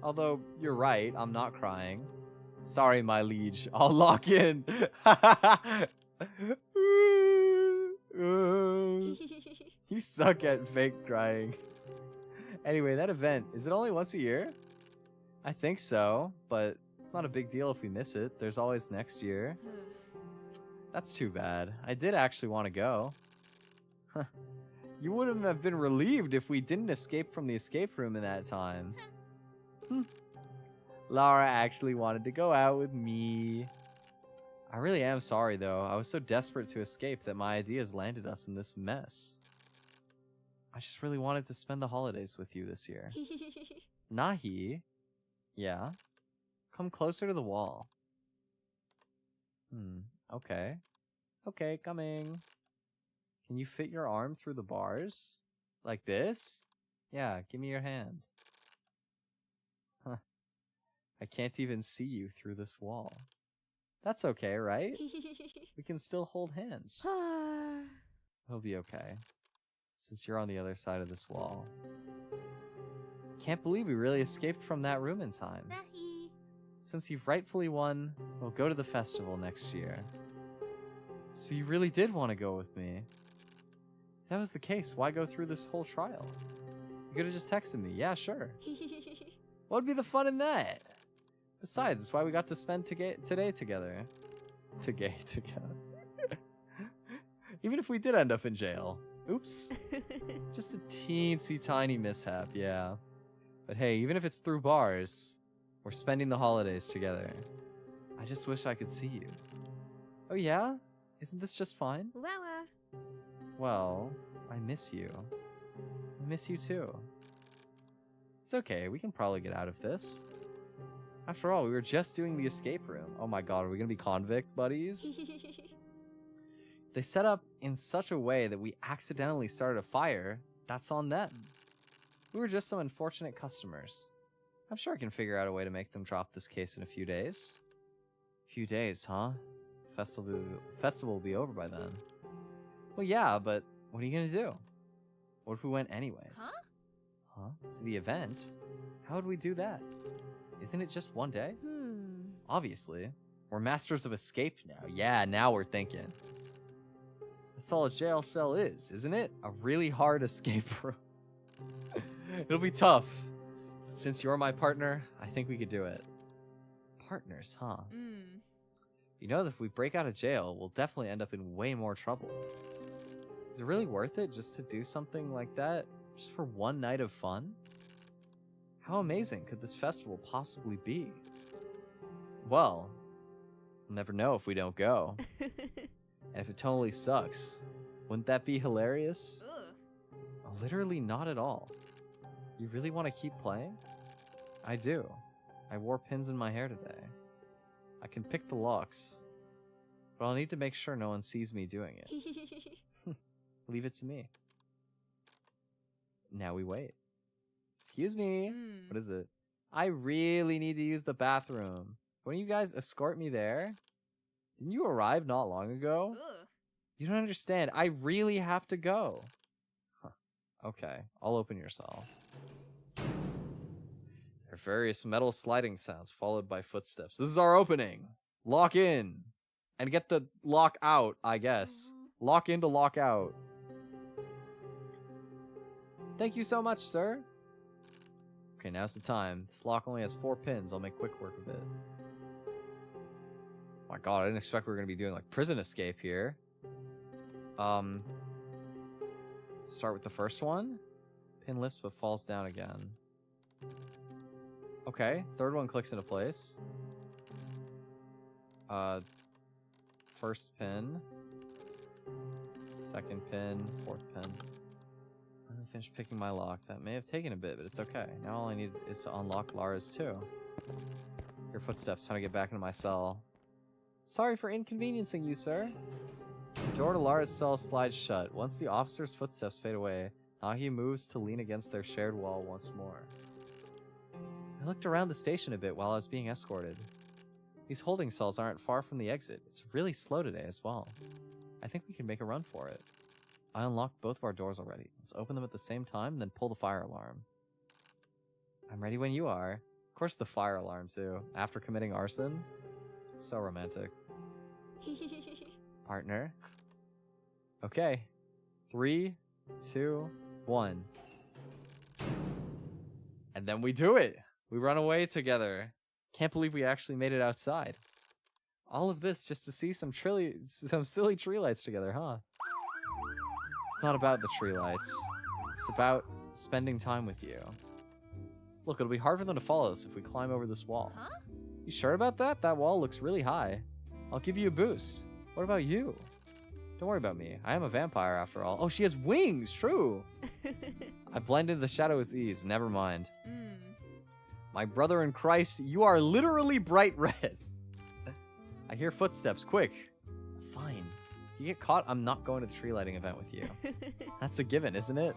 Speaker 1: Although, you're right, I'm not crying. Sorry, my liege. I'll lock in. You suck at fake crying. Anyway, that event, is it only once a year? I think so, but it's not a big deal if we miss it. There's always next year. That's too bad. I did actually want to go. You wouldn't have been relieved if we didn't escape from the escape room in that time. Lara actually wanted to go out with me. I really am sorry, though. I was so desperate to escape that my ideas landed us in this mess. I just really wanted to spend the holidays with you this year. Nahi? Yeah? Come closer to the wall. Okay. Okay, coming. Can you fit your arm through the bars? Like this? Yeah, give me your hand. Huh. I can't even see you through this wall. That's okay, right? We can still hold hands. It'll be okay. Since you're on the other side of this wall. Can't believe we really escaped from that room in time. Since you've rightfully won, we'll go to the festival next year. So you really did want to go with me. If that was the case, why go through this whole trial? You could have just texted me. Yeah, sure. What would be the fun in that? Besides, it's why we got to spend today together. Together. Even if we did end up in jail. Oops. Just a teensy tiny mishap, yeah. But hey, even if it's through bars, we're spending the holidays together. I just wish I could see you. Oh yeah? Isn't this just fine? Well, I miss you. I miss you too. It's okay, we can probably get out of this. After all, we were just doing the escape room. Oh my god, are we gonna be convict buddies? They set up in such a way that we accidentally started a fire. That's on them. We were just some unfortunate customers. I'm sure I can figure out a way to make them drop this case in a few days. Few days, huh? Festival will be over by then. Well, yeah, but what are you gonna do? What if we went anyways? Huh? It's the event. How would we do that? Isn't it just one day? Obviously. We're masters of escape now. Yeah, now we're thinking. That's all a jail cell is, isn't it? A really hard escape room. It'll be tough. Since you're my partner, I think we could do it. Partners, huh? You know that if we break out of jail, we'll definitely end up in way more trouble. Is it really worth it just to do something like that? Just for one night of fun? How amazing could this festival possibly be? Well, we'll never know if we don't go. And if it totally sucks, wouldn't that be hilarious? Literally not at all. You really want to keep playing? I do. I wore pins in my hair today. I can pick the locks, but I'll need to make sure no one sees me doing it. Leave it to me. Now we wait. Excuse me. What is it? I really need to use the bathroom. Wouldn't you guys escort me there? Didn't you arrive not long ago? You don't understand. I really have to go. Huh. Okay, I'll open your cell. There are various metal sliding sounds followed by footsteps. This is our opening. Lock in. And get the lock out, I guess. Lock in to lock out. Thank you so much, sir. Okay, now's the time. This lock only has 4 pins. I'll make quick work of it. Oh my god, I didn't expect we were going to be doing like prison escape here. Start with the first one. Pin lifts but falls down again. Okay, third one clicks into place. First pin. Second pin. Fourth pin. I'm gonna finish picking my lock. That may have taken a bit, but it's okay. Now all I need is to unlock Lara's too. Your footsteps, trying to get back into my cell. Sorry for inconveniencing you, sir. The door to Lara's cell slides shut. Once the officer's footsteps fade away, Nahi moves to lean against their shared wall once more. I looked around the station a bit while I was being escorted. These holding cells aren't far from the exit. It's really slow today as well. I think we can make a run for it. I unlocked both of our doors already. Let's open them at the same time and then pull the fire alarm. I'm ready when you are. Of course the fire alarm too. After committing arson? So romantic. Partner. Okay. 3, 2, 1. And then we do it. We run away together. Can't believe we actually made it outside. All of this just to see some silly tree lights together, huh? It's not about the tree lights. It's about spending time with you. Look, it'll be hard for them to follow us if we climb over this wall. Huh? You sure about that? That wall looks really high. I'll give you a boost. What about you? Don't worry about me. I am a vampire after all. Oh, she has wings! True! I blend into the shadow with ease. Never mind. My brother in Christ, you are literally bright red. I hear footsteps. Quick. Fine. If you get caught, I'm not going to the tree lighting event with you. That's a given, isn't it?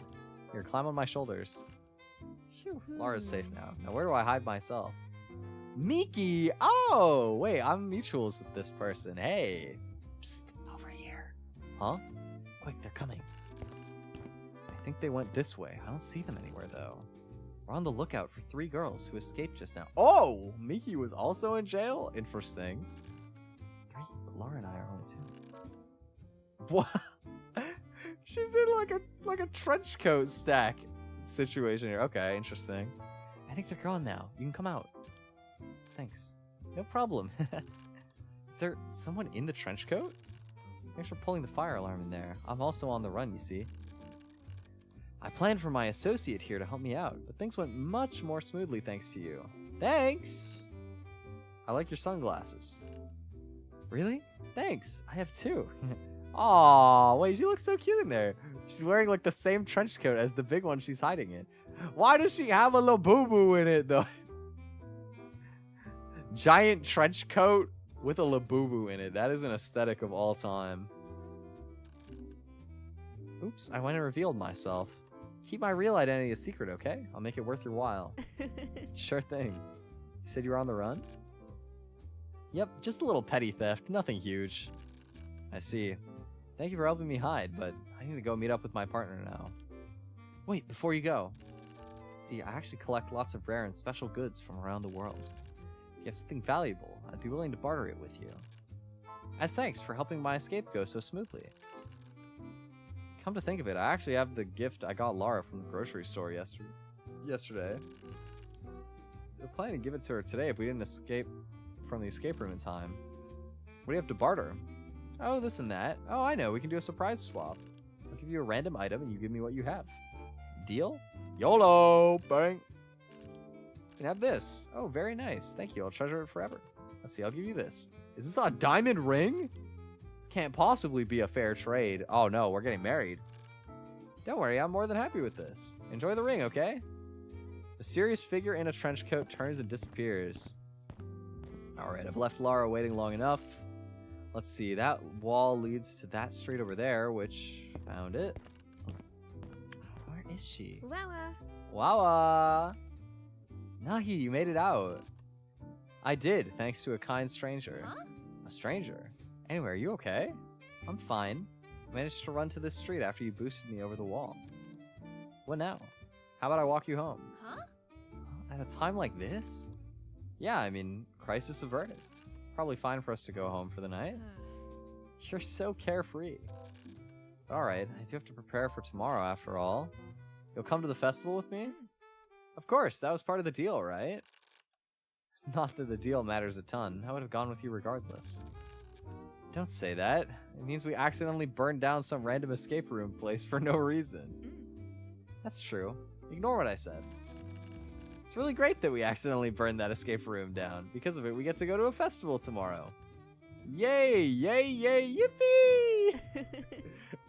Speaker 1: Here, climb on my shoulders. Phew. Lara's safe now. Now where do I hide myself? Miki! Oh! Wait, I'm mutuals with this person. Hey. Psst. Over here. Huh? Quick, they're coming. I think they went this way. I don't see them anywhere, though. We're on the lookout for 3 girls who escaped just now. Oh! Miki was also in jail? Interesting. 3? But Lara and I are only 2. What? She's in like a trench coat stack situation here. Okay, interesting. I think they're gone now. You can come out. Thanks. No problem. Is there someone in the trench coat? Thanks for pulling the fire alarm in there. I'm also on the run, you see. I planned for my associate here to help me out, but things went much more smoothly thanks to you. Thanks! I like your sunglasses. Really? Thanks. I have 2. Aw, wait, she looks so cute in there. She's wearing like the same trench coat as the big one she's hiding in. Why does she have a little boo-boo in it though? Giant trench coat with a labubu in it. That is an aesthetic of all time. Oops, I went and revealed myself. Keep my real identity a secret, okay? I'll make it worth your while. Sure thing. You said you were on the run? Yep, just a little petty theft. Nothing huge. I see. Thank you for helping me hide, but I need to go meet up with my partner now. Wait, before you go. See, I actually collect lots of rare and special goods from around the world. If you have something valuable, I'd be willing to barter it with you. As thanks for helping my escape go so smoothly. Come to think of it, I actually have the gift I got Lara from the grocery store yesterday. We're planning to give it to her today if we didn't escape from the escape room in time. What do you have to barter? Oh, this and that. Oh, I know. We can do a surprise swap. I'll give you a random item and you give me what you have. Deal? YOLO! Bang! You can have this. Oh, very nice. Thank you. I'll treasure it forever. Let's see. I'll give you this. Is this a diamond ring? This can't possibly be a fair trade. Oh, no. We're getting married. Don't worry. I'm more than happy with this. Enjoy the ring, okay? Mysterious figure in a trench coat turns and disappears. Alright, I've left Lara waiting long enough. Let's see, that wall leads to that street over there, which... Found it. Where is she?
Speaker 3: Wawa.
Speaker 1: Wawa! Nahi, you made it out. I did, thanks to a kind stranger.
Speaker 2: Huh?
Speaker 1: A stranger? Anyway, are you okay? I'm fine. I managed to run to this street after you boosted me over the wall. What now? How about I walk you home?
Speaker 2: Huh?
Speaker 1: At a time like this? Yeah, I mean, crisis averted. It's probably fine for us to go home for the night. You're so carefree. Alright, I do have to prepare for tomorrow after all. You'll come to the festival with me? Of course, that was part of the deal, right? Not that the deal matters a ton. I would have gone with you regardless. Don't say that. It means we accidentally burned down some random escape room place for no reason. That's true. Ignore what I said. It's really great that we accidentally burned that escape room down. Because of it, we get to go to a festival tomorrow. Yay! Yay! Yay! Yippee!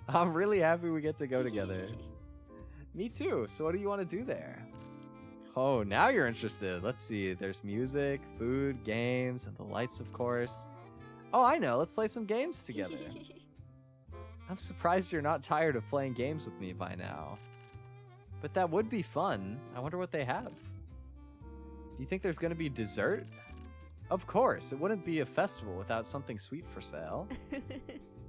Speaker 1: I'm really happy we get to go together. Me too. So what do you want to do there? Oh, now you're interested. Let's see. There's music, food, games, and the lights, of course. Oh, I know. Let's play some games together. I'm surprised you're not tired of playing games with me by now. But that would be fun. I wonder what they have. Do you think there's going to be dessert? Of course. It wouldn't be a festival without something sweet for sale.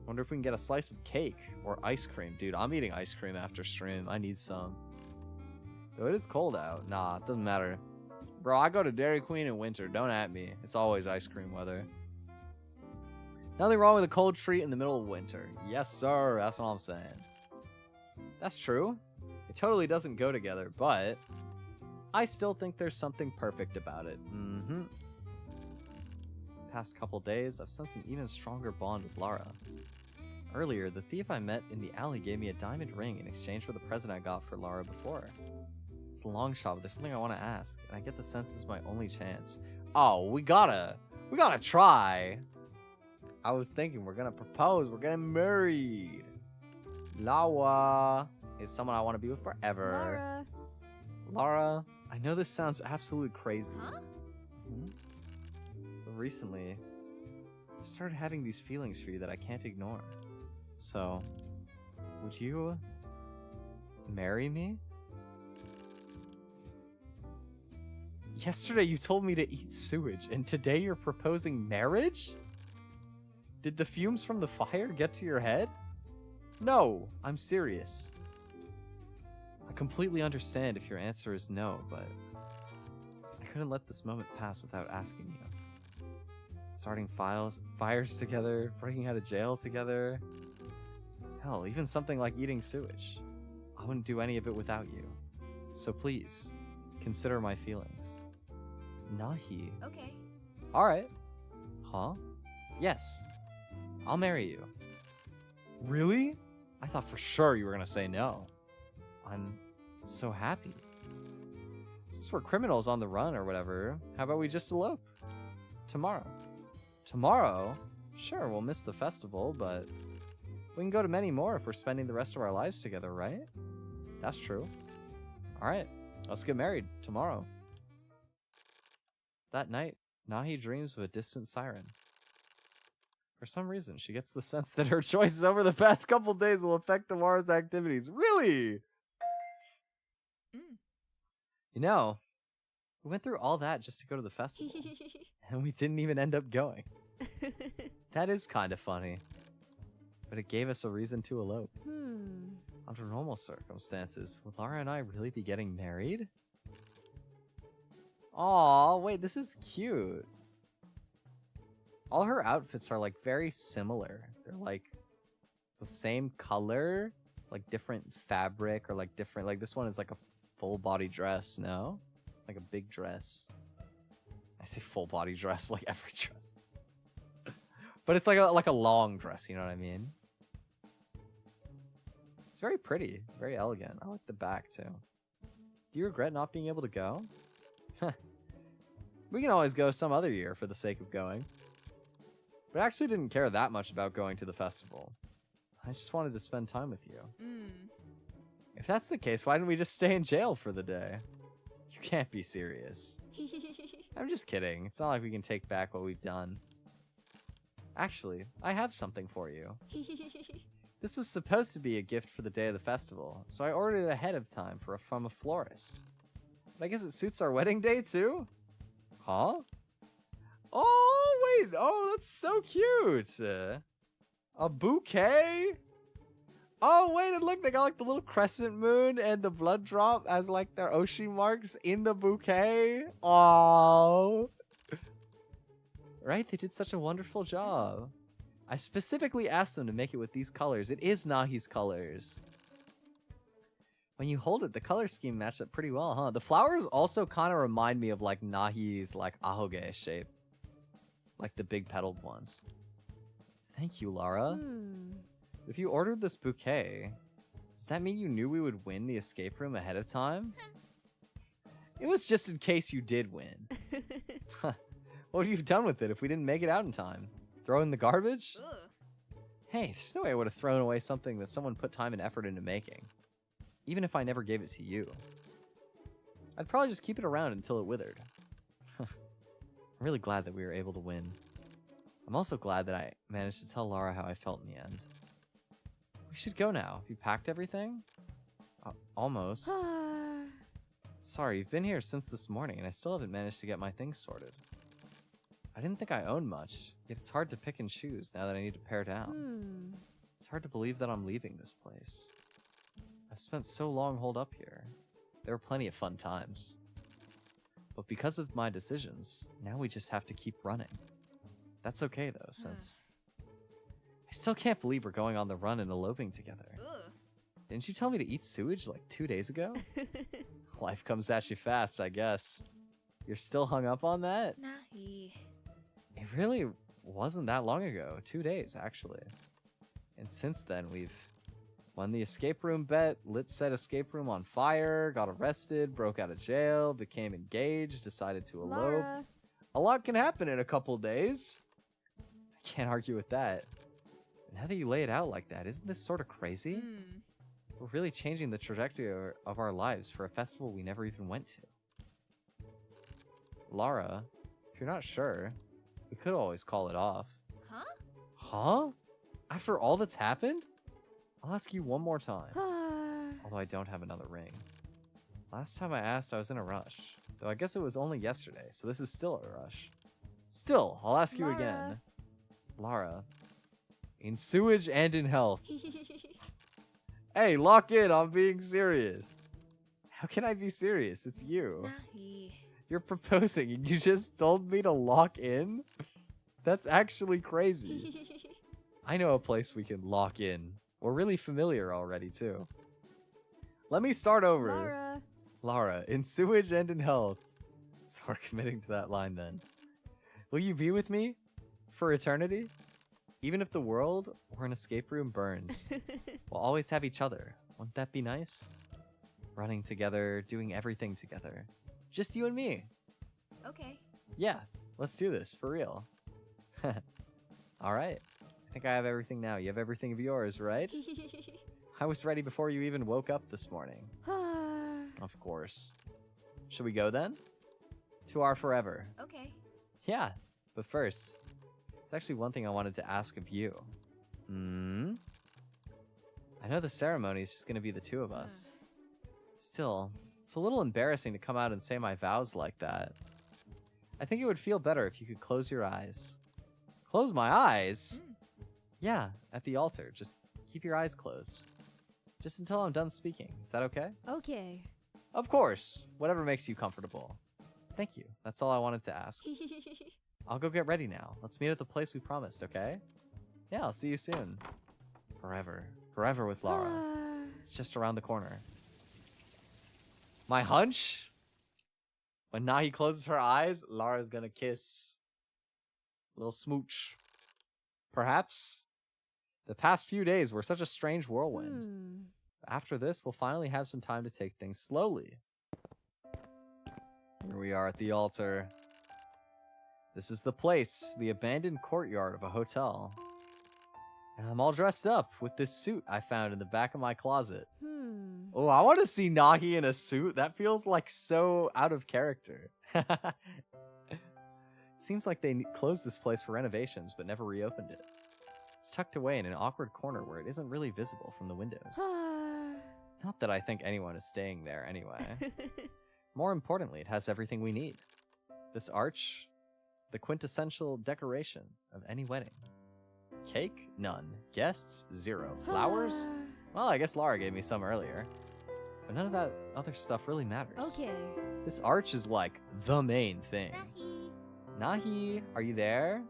Speaker 1: Wonder if we can get a slice of cake or ice cream. Dude, I'm eating ice cream after stream. I need some. Though it is cold out. Nah, it doesn't matter. Bro, I go to Dairy Queen in winter. Don't at me. It's always ice cream weather. Nothing wrong with a cold treat in the middle of winter. Yes, sir. That's what I'm saying. That's true. It totally doesn't go together, but I still think there's something perfect about it. These past couple days, I've sensed an even stronger bond with Lara. Earlier, the thief I met in the alley gave me a diamond ring in exchange for the present I got for Lara before. It's a long shot, but there's something I want to ask, and I get the sense this is my only chance. Oh, we gotta try. I was thinking we're gonna propose, we're getting married. Lara is someone I want to be with forever. Lara, I know this sounds absolutely crazy.
Speaker 2: Huh?
Speaker 1: But recently, I've started having these feelings for you that I can't ignore. So, would you marry me? Yesterday you told me to eat sewage, and today you're proposing marriage? Did the fumes from the fire get to your head? No, I'm serious. I completely understand if your answer is no, but I couldn't let this moment pass without asking you. Starting fires together, breaking out of jail together. Hell, even something like eating sewage. I wouldn't do any of it without you. So please, consider my feelings. Nahi.
Speaker 2: Okay.
Speaker 1: Alright. Huh? Yes. I'll marry you. Really? I thought for sure you were gonna say no. I'm so happy. Since we're criminals on the run or whatever, how about we just elope? Tomorrow. Tomorrow? Sure, we'll miss the festival, but we can go to many more if we're spending the rest of our lives together, right? That's true. Alright, let's get married tomorrow. That night, Nahi dreams of a distant siren. For some reason, she gets the sense that her choices over the past couple days will affect tomorrow's activities. Really? You know, we went through all that just to go to the festival, and we didn't even end up going. That is kind of funny. But it gave us a reason to elope. Under normal circumstances, would Lara and I really be getting married? Aw, wait, this is cute. All her outfits are like very similar. They're like the same color, like different fabric or like different, like this one is like a full body dress, no? Like a big dress. I say full body dress like every dress. But it's like a long dress, you know what I mean? It's very pretty, very elegant. I like the back too. Do you regret not being able to go? We can always go some other year for the sake of going. But I actually didn't care that much about going to the festival. I just wanted to spend time with you. If that's the case, why didn't we just stay in jail for the day? You can't be serious. I'm just kidding. It's not like we can take back what we've done. Actually, I have something for you. This was supposed to be a gift for the day of the festival, so I ordered it ahead of time from a florist. But I guess it suits our wedding day too? Huh? Oh, wait. Oh, that's so cute. A bouquet? Oh, wait, and look, they got like the little crescent moon and the blood drop as like their Oshi marks in the bouquet. Oh. Right? They did such a wonderful job. I specifically asked them to make it with these colors. It is Nahi's colors. When you hold it, the color scheme matched up pretty well, huh? The flowers also kind of remind me of like Nahi's like ahoge shape. Like the big petaled ones. Thank you, Lara. If you ordered this bouquet, does that mean you knew we would win the escape room ahead of time? It was just in case you did win. What would you have done with it if we didn't make it out in time? Throw it in the garbage? Hey, there's no way I would have thrown away something that someone put time and effort into making. Even if I never gave it to you. I'd probably just keep it around until it withered. I'm really glad that we were able to win. I'm also glad that I managed to tell Lara how I felt in the end. We should go now. Have you packed everything? Almost. Sorry, you've been here since this morning and I still haven't managed to get my things sorted. I didn't think I owned much, yet it's hard to pick and choose now that I need to pare down. It's hard to believe that I'm leaving this place. I've spent so long holed up here. There were plenty of fun times. But because of my decisions, now we just have to keep running. That's okay though, since... I still can't believe we're going on the run and eloping together. Didn't you tell me to eat sewage like 2 days ago? Life comes at you fast, I guess. You're still hung up on that?
Speaker 3: Nahi.
Speaker 1: It really wasn't that long ago. 2 days, actually. And since then, we've won the escape room bet, lit said escape room on fire, got arrested, broke out of jail, became engaged, decided to elope.
Speaker 3: Lara.
Speaker 1: A lot can happen in a couple days. I can't argue with that. And now that you lay it out like that, isn't this sort of crazy? We're really changing the trajectory of our lives for a festival we never even went to. Lara, if you're not sure, we could always call it off.
Speaker 3: Huh?
Speaker 1: Huh? After all that's happened? I'll ask you one more time. Although I don't have another ring. Last time I asked, I was in a rush. Though I guess it was only yesterday, so this is still a rush. Still, I'll ask you again. Lara, in sewage and in health. Hey, lock in, I'm being serious. How can I be serious? It's you.
Speaker 3: Nahi.
Speaker 1: You're proposing and you just told me to lock in? That's actually crazy. I know a place we can lock in. We're really familiar already, too. Let me start over.
Speaker 3: Lara.
Speaker 1: Lara, in sewage and in health. So we're committing to that line then. Will you be with me? For eternity? Even if the world or an escape room burns, we'll always have each other. Wouldn't that be nice? Running together, doing everything together. Just you and me.
Speaker 3: Okay.
Speaker 1: Yeah, let's do this, for real. Alright. I think I have everything now. You have everything of yours, right? I was ready before you even woke up this morning. Of course. Should we go then? To our forever.
Speaker 3: Okay.
Speaker 1: Yeah, but first, there's actually one thing I wanted to ask of you. I know the ceremony is just going to be the two of us. Still, it's a little embarrassing to come out and say my vows like that. I think it would feel better if you could close your eyes. Close my eyes? Yeah, at the altar. Just keep your eyes closed. Just until I'm done speaking. Is that okay?
Speaker 3: Okay.
Speaker 1: Of course. Whatever makes you comfortable. Thank you. That's all I wanted to ask. I'll go get ready now. Let's meet at the place we promised, okay? Yeah, I'll see you soon. Forever. Forever with Lara. It's just around the corner. My hunch? When Nahi closes her eyes, Lara's gonna kiss. A little smooch. Perhaps? The past few days were such a strange whirlwind. After this, we'll finally have some time to take things slowly. Here we are at the altar. This is the place, the abandoned courtyard of a hotel. And I'm all dressed up with this suit I found in the back of my closet. Oh, I want to see Nahi in a suit. That feels like so out of character. It seems like they closed this place for renovations, but never reopened it. It's tucked away in an awkward corner where it isn't really visible from the windows. Not that I think anyone is staying there anyway. More importantly, it has everything we need. This arch, the quintessential decoration of any wedding. Cake? None. Guests? 0. Flowers? Well, I guess Lara gave me some earlier. But none of that other stuff really matters.
Speaker 3: Okay.
Speaker 1: This arch is like the main thing. Nahi, are you there?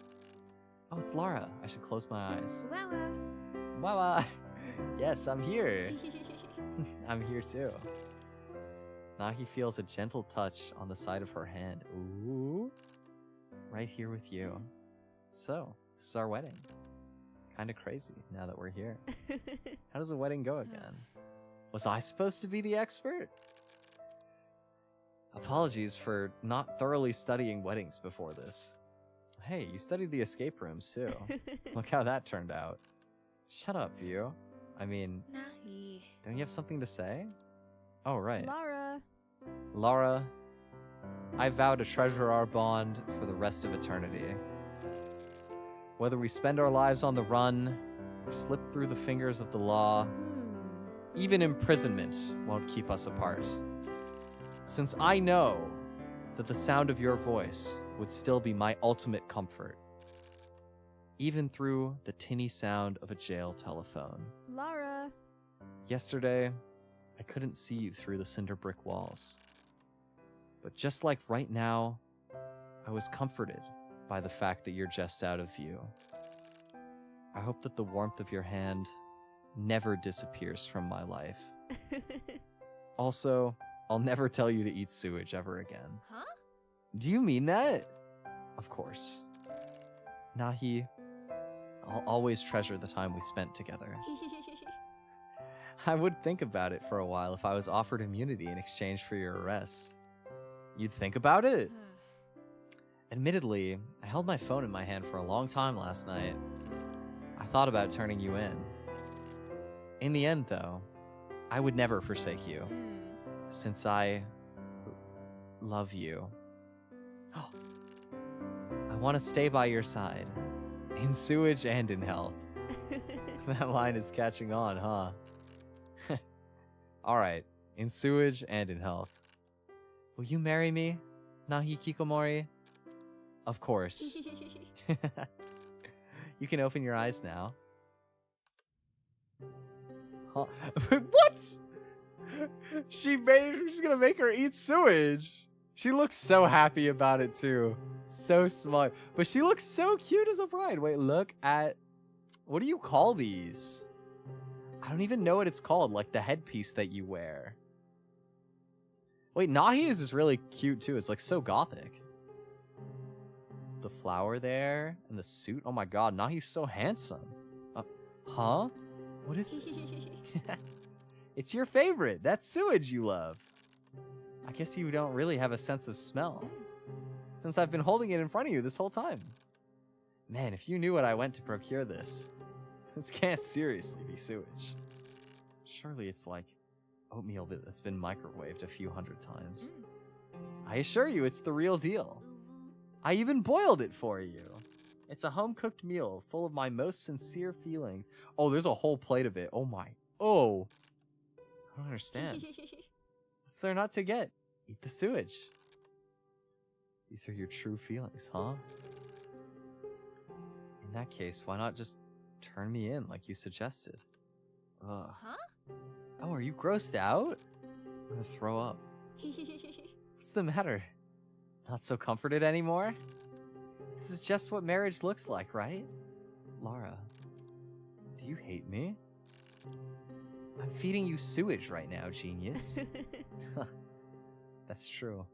Speaker 1: Oh, it's Lara. I should close my eyes. Wawa. Yes, I'm here. I'm here too. Nahi feels a gentle touch on the side of her hand. Ooh. Right here with you. So, this is our wedding. Kinda crazy now that we're here. How does a wedding go again? Was I supposed to be the expert? Apologies for not thoroughly studying weddings before this. Hey, you studied the escape rooms too. Look how that turned out. Shut up, View. I mean,
Speaker 3: Nahi.
Speaker 1: don't you have something to say? Oh, right.
Speaker 3: Lara.
Speaker 1: I vow to treasure our bond for the rest of eternity. Whether we spend our lives on the run, or slip through the fingers of the law, even imprisonment won't keep us apart. Since I know that the sound of your voice would still be my ultimate comfort, even through the tinny sound of a jail telephone.
Speaker 3: Lara.
Speaker 1: Yesterday, I couldn't see you through the cinder brick walls. But just like right now, I was comforted by the fact that you're just out of view. I hope that the warmth of your hand never disappears from my life. Also, I'll never tell you to eat sewage ever again.
Speaker 3: Huh?
Speaker 1: Do you mean that? Of course. Nahi, I'll always treasure the time we spent together. I would think about it for a while if I was offered immunity in exchange for your arrest. You'd think about it? Admittedly, I held my phone in my hand for a long time last night. I thought about turning you in. In the end, though, I would never forsake you, since I love you. I want to stay by your side, in sewage and in health. That line is catching on, huh? Alright, in sewage and in health. Will you marry me, Nahi Kikomori? Of course. You can open your eyes now. Huh? What? She's gonna make her eat sewage. She looks so happy about it too. So smart. But she looks so cute as a bride. Wait, look at... What do you call these? I don't even know what it's called. Like the headpiece that you wear. Wait, Nahi's is really cute too. It's like so gothic. The flower there and the suit. Oh my god, Nahi's so handsome. Huh? What is this? It's your favorite. That's sewage you love. I guess you don't really have a sense of smell, since I've been holding it in front of you this whole time. Man, if you knew what I went to procure this. This can't seriously be sewage. Surely it's like oatmeal that's been microwaved a few hundred times. I assure you it's the real deal. I even boiled it for you. It's a home-cooked meal full of my most sincere feelings. Oh, there's a whole plate of it. Oh my. Oh. I don't understand. What's there not to get? Eat the sewage. These are your true feelings, huh? In that case, why not just turn me in like you suggested? Ugh.
Speaker 3: Huh?
Speaker 1: Oh, are you grossed out? I'm gonna throw up. What's the matter? Not so comforted anymore? This is just what marriage looks like, right? Lara, do you hate me?
Speaker 3: I'm feeding you sewage right now, genius. That's true.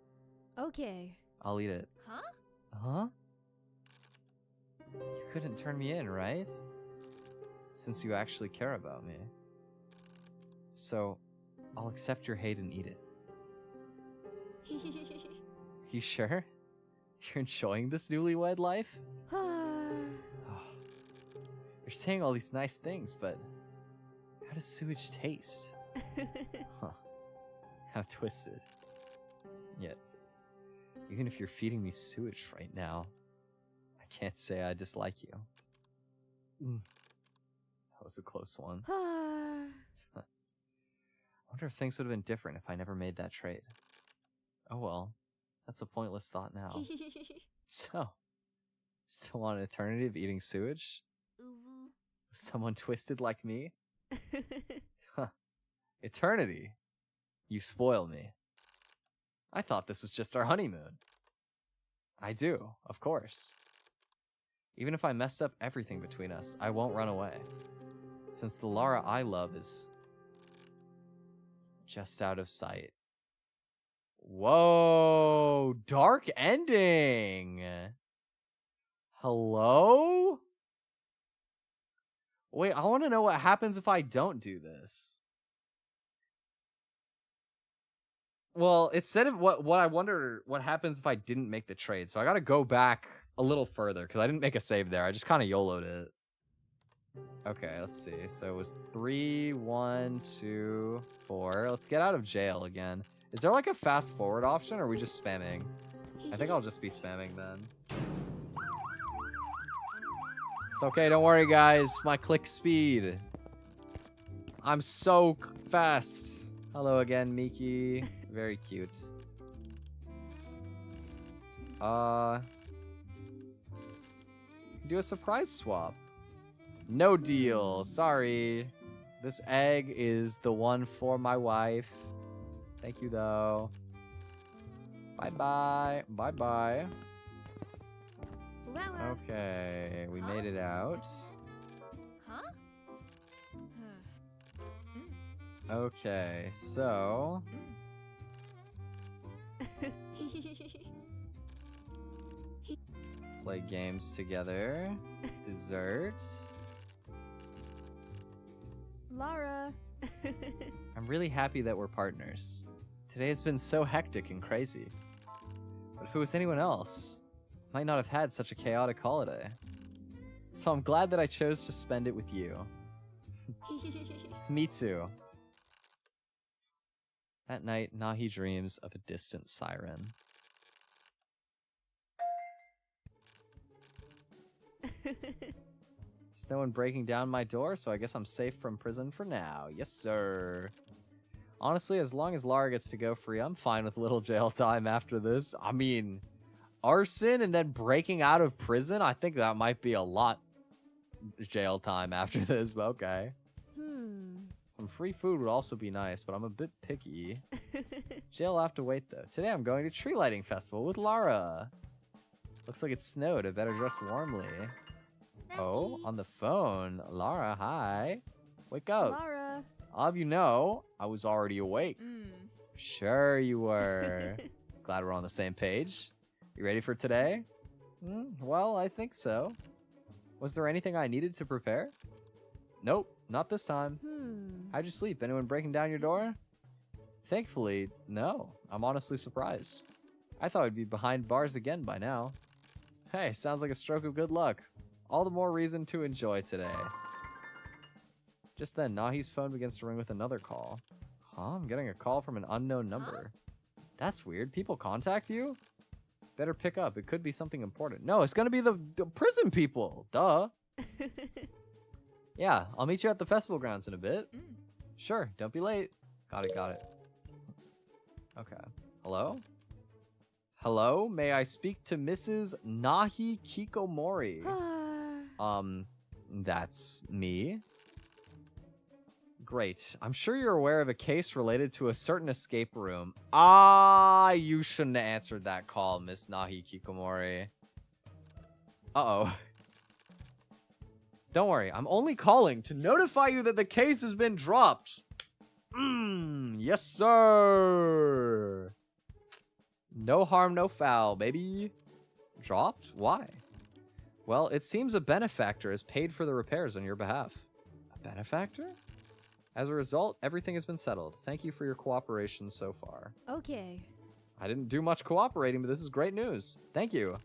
Speaker 4: Okay.
Speaker 3: I'll eat it.
Speaker 2: Huh?
Speaker 3: Huh? You couldn't turn me in, right? Since you actually care about me. So, I'll accept your hate and eat it. You sure? You're enjoying this newlywed life? Oh, you're saying all these nice things, but how does sewage taste? Huh. How twisted. Yet, even if you're feeding me sewage right now, I can't say I dislike you. That was a close one. I wonder if things would have been different if I never made that trade. Oh well, that's a pointless thought now. So, still want an eternity of eating sewage? With someone twisted like me? Huh. Eternity? You spoil me. I thought this was just our honeymoon. I do, of course. Even if I messed up everything between us, I won't run away. Since the Lara I love is just out of sight. Whoa, dark ending. Hello? Wait, I want to know what happens if I don't do this. Well, it said what I wonder what happens if I didn't make the trade. So I got to go back a little further because I didn't make a save there. I just kind of YOLO'd it. Okay, let's see. So it was 3, 1, 2, 4. Let's get out of jail again. Is there like a fast forward option or are we just spamming? I think I'll just be spamming then. It's okay, don't worry guys. My click speed. I'm so fast. Hello again, Miki. Very cute. Do a surprise swap. No deal. Sorry. This egg is the one for my wife. Thank you, though. Bye-bye. Bye-bye. Okay, we made it out.
Speaker 2: Huh?
Speaker 3: Okay, so... play games together. Dessert.
Speaker 4: Lara.
Speaker 3: I'm really happy that we're partners. Today has been so hectic and crazy. But if it was anyone else, I might not have had such a chaotic holiday. So I'm glad that I chose to spend it with you. Me too. That night, Nahi dreams of a distant siren. There's no one breaking down my door, so I guess I'm safe from prison for now. Yes, sir. Honestly, as long as Lara gets to go free, I'm fine with little jail time after this. I mean, arson and then breaking out of prison? I think that might be a lot jail time after this, but okay. Some free food would also be nice, but I'm a bit picky. Jail will have to wait, though. Today I'm going to Tree Lighting Festival with Lara. Looks like it snowed. I better dress warmly. Oh, on the phone. Lara, hi. Wake up.
Speaker 4: Lara.
Speaker 3: I'll have you know, I was already awake. Sure you were. Glad we're on the same page. You ready for today? Well, I think so. Was there anything I needed to prepare? Nope, not this time. How'd you sleep? Anyone breaking down your door? Thankfully, no. I'm honestly surprised. I thought I'd be behind bars again by now. Hey, sounds like a stroke of good luck. All the more reason to enjoy today. Just then, Nahi's phone begins to ring with another call. Huh? I'm getting a call from an unknown number. That's weird. People contact you? Better pick up. It could be something important. No, it's gonna be the prison people. Duh. Yeah, I'll meet you at the festival grounds in a bit. Sure, don't be late. Got it, got it. Okay. Hello? Hello? May I speak to Mrs. Nahi Kikomori? That's me. Great. I'm sure you're aware of a case related to a certain escape room. You shouldn't have answered that call, Miss Nahi Kikomori. Uh-oh. Don't worry, I'm only calling to notify you that the case has been dropped. Yes, sir. No harm, no foul, baby. Dropped? Why? Well, it seems a benefactor has paid for the repairs on your behalf. A benefactor? As a result, everything has been settled. Thank you for your cooperation so far.
Speaker 4: Okay.
Speaker 3: I didn't do much cooperating, but this is great news. Thank you.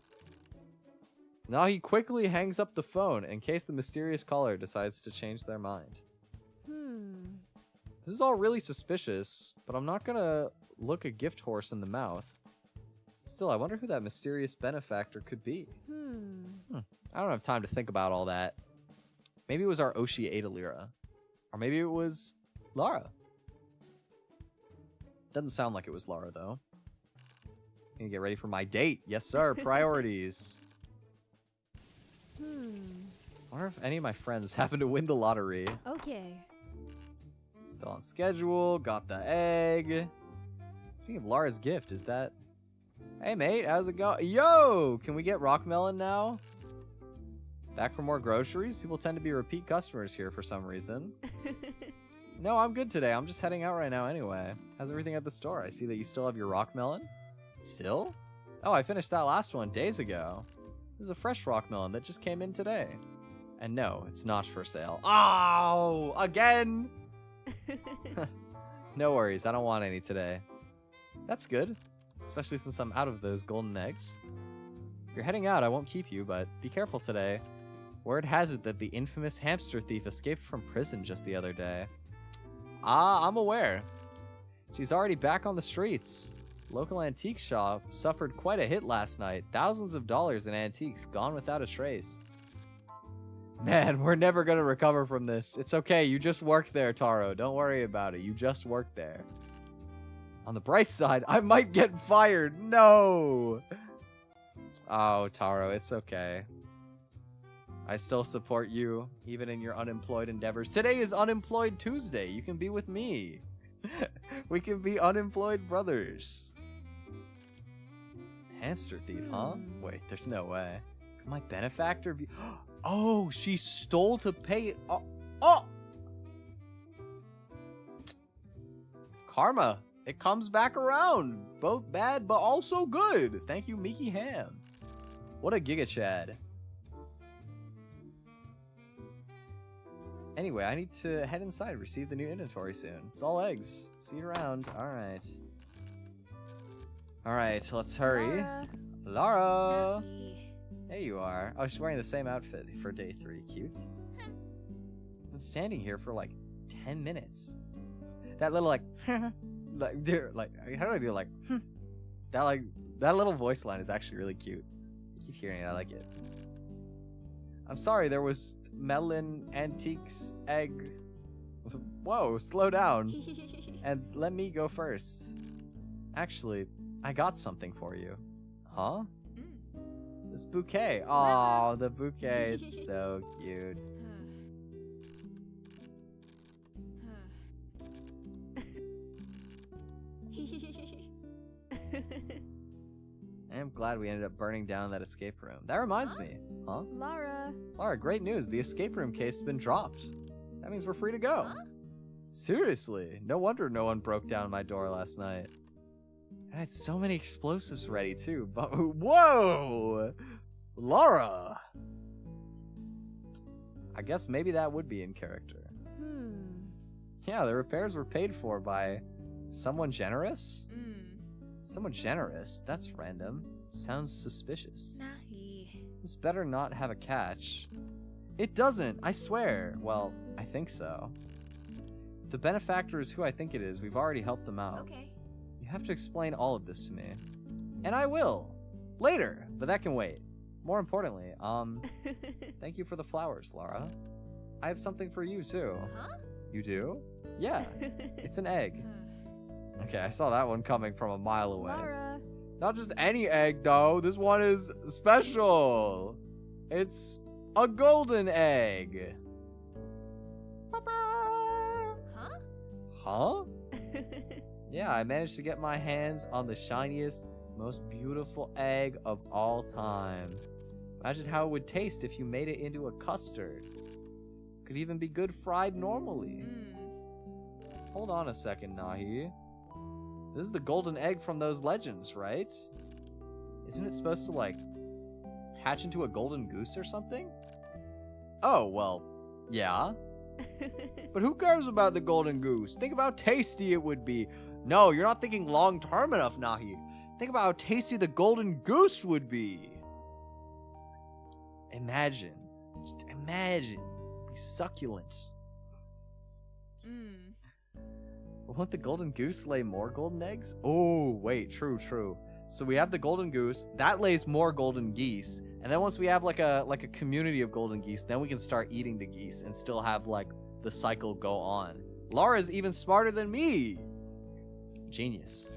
Speaker 3: Now he quickly hangs up the phone in case the mysterious caller decides to change their mind. This is all really suspicious, but I'm not gonna look a gift horse in the mouth. Still, I wonder who that mysterious benefactor could be. I don't have time to think about all that. Maybe it was our Oshi Adalira. Or maybe it was Lara. Doesn't sound like it was Lara, though. Gonna get ready for my date. Yes, sir. Priorities. I wonder if any of my friends happen to win the lottery.
Speaker 4: Okay.
Speaker 3: Still on schedule. Got the egg. Speaking of Lara's gift, is that... Hey, mate. How's it going? Yo! Can we get rock melon now? Back for more groceries? People tend to be repeat customers here for some reason. No, I'm good today. I'm just heading out right now anyway. How's everything at the store? I see that you still have your rock melon. Still? Oh, I finished that last one days ago. This is a fresh rock melon that just came in today. And no, it's not for sale. Oh, again! No worries, I don't want any today. That's good, especially since I'm out of those golden eggs. If you're heading out, I won't keep you, but be careful today. Word has it that the infamous hamster thief escaped from prison just the other day. Ah, I'm aware. She's already back on the streets. Local antique shop suffered quite a hit last night. Thousands of dollars in antiques gone without a trace. Man, we're never gonna recover from this. It's okay, you just worked there, Taro. Don't worry about it. You just worked there. On the bright side, I might get fired. No! Oh, Taro, it's okay. I still support you, even in your unemployed endeavors. Today is Unemployed Tuesday. You can be with me. We can be unemployed brothers. Hamster thief, huh? Wait, there's no way. Could my benefactor be... Oh, she stole to pay it. Oh! Karma. It comes back around. Both bad, but also good. Thank you, Miki Ham. What a Giga Chad. Anyway, I need to head inside, receive the new inventory soon. It's all eggs. See you around. Alright. Alright, let's hurry. Lara! There you are. Oh, she's wearing the same outfit for day 3. Cute. I've been standing here for like 10 minutes. That little like, like, how do I do like, that little voice line is actually really cute. I keep hearing it. I like it. I'm sorry, there was melon antiques egg. Whoa, slow down. And let me go first. Actually, I got something for you. Huh? This bouquet. Oh, the bouquet. It's so cute. I'm glad we ended up burning down that escape room. That reminds me. Huh? Lara, great news. The escape room case has been dropped. That means we're free to go. Seriously. No wonder no one broke down my door last night. I had so many explosives ready too, but whoa! Lara! I guess maybe that would be in character. Yeah, the repairs were paid for by someone generous? Someone generous? That's random. Sounds suspicious. This better not have a catch. It doesn't, I swear. Well, I think so. If the benefactor is who I think it is, we've already helped them out.
Speaker 2: Okay.
Speaker 3: You have to explain all of this to me. And I will. Later, but that can wait. More importantly, thank you for the flowers, Lara. I have something for you, too.
Speaker 2: Huh?
Speaker 3: You do? Yeah, it's an egg. Okay, I saw that one coming from a mile away. Not just any egg, though. This one is special. It's a golden egg.
Speaker 2: Huh?
Speaker 3: Huh? Yeah, I managed to get my hands on the shiniest, most beautiful egg of all time. Imagine how it would taste if you made it into a custard. Could even be good fried normally.
Speaker 2: Mm.
Speaker 3: Hold on a second, Nahi. This is the golden egg from those legends, right? Isn't it supposed to, like, hatch into a golden goose or something? Oh, well, yeah. But who cares about the golden goose? Think about how tasty it would be. No, you're not thinking long-term enough, Nahi. Think about how tasty the golden goose would be. Imagine. Just imagine. It'd be succulent.
Speaker 2: Mm.
Speaker 3: Won't the golden goose lay more golden eggs? Oh, wait, true. So we have the golden goose, that lays more golden geese, and then once we have like a community of golden geese, then we can start eating the geese and still have like the cycle go on. Laura's even smarter than me. Genius.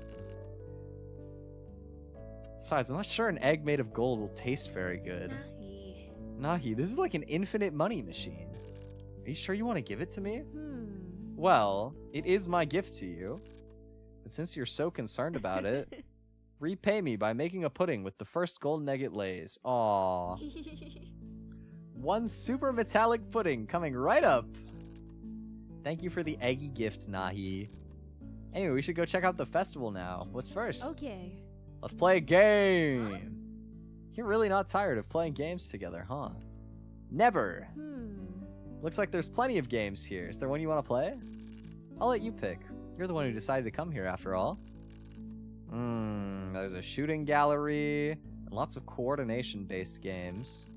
Speaker 3: Besides, I'm not sure an egg made of gold will taste very good. Nahi, this is like an infinite money machine. Are you sure you want to give it to me? Well, it is my gift to you. But since you're so concerned about it, repay me by making a pudding with the first golden egg it lays. Aww. One super metallic pudding coming right up. Thank you for the eggy gift, Nahi. Anyway, we should go check out the festival now. What's first?
Speaker 4: Okay.
Speaker 3: Let's play a game. You're really not tired of playing games together, huh? Never. Looks like there's plenty of games here. Is there one you want to play? I'll let you pick. You're the one who decided to come here after all. There's a shooting gallery and lots of coordination-based games.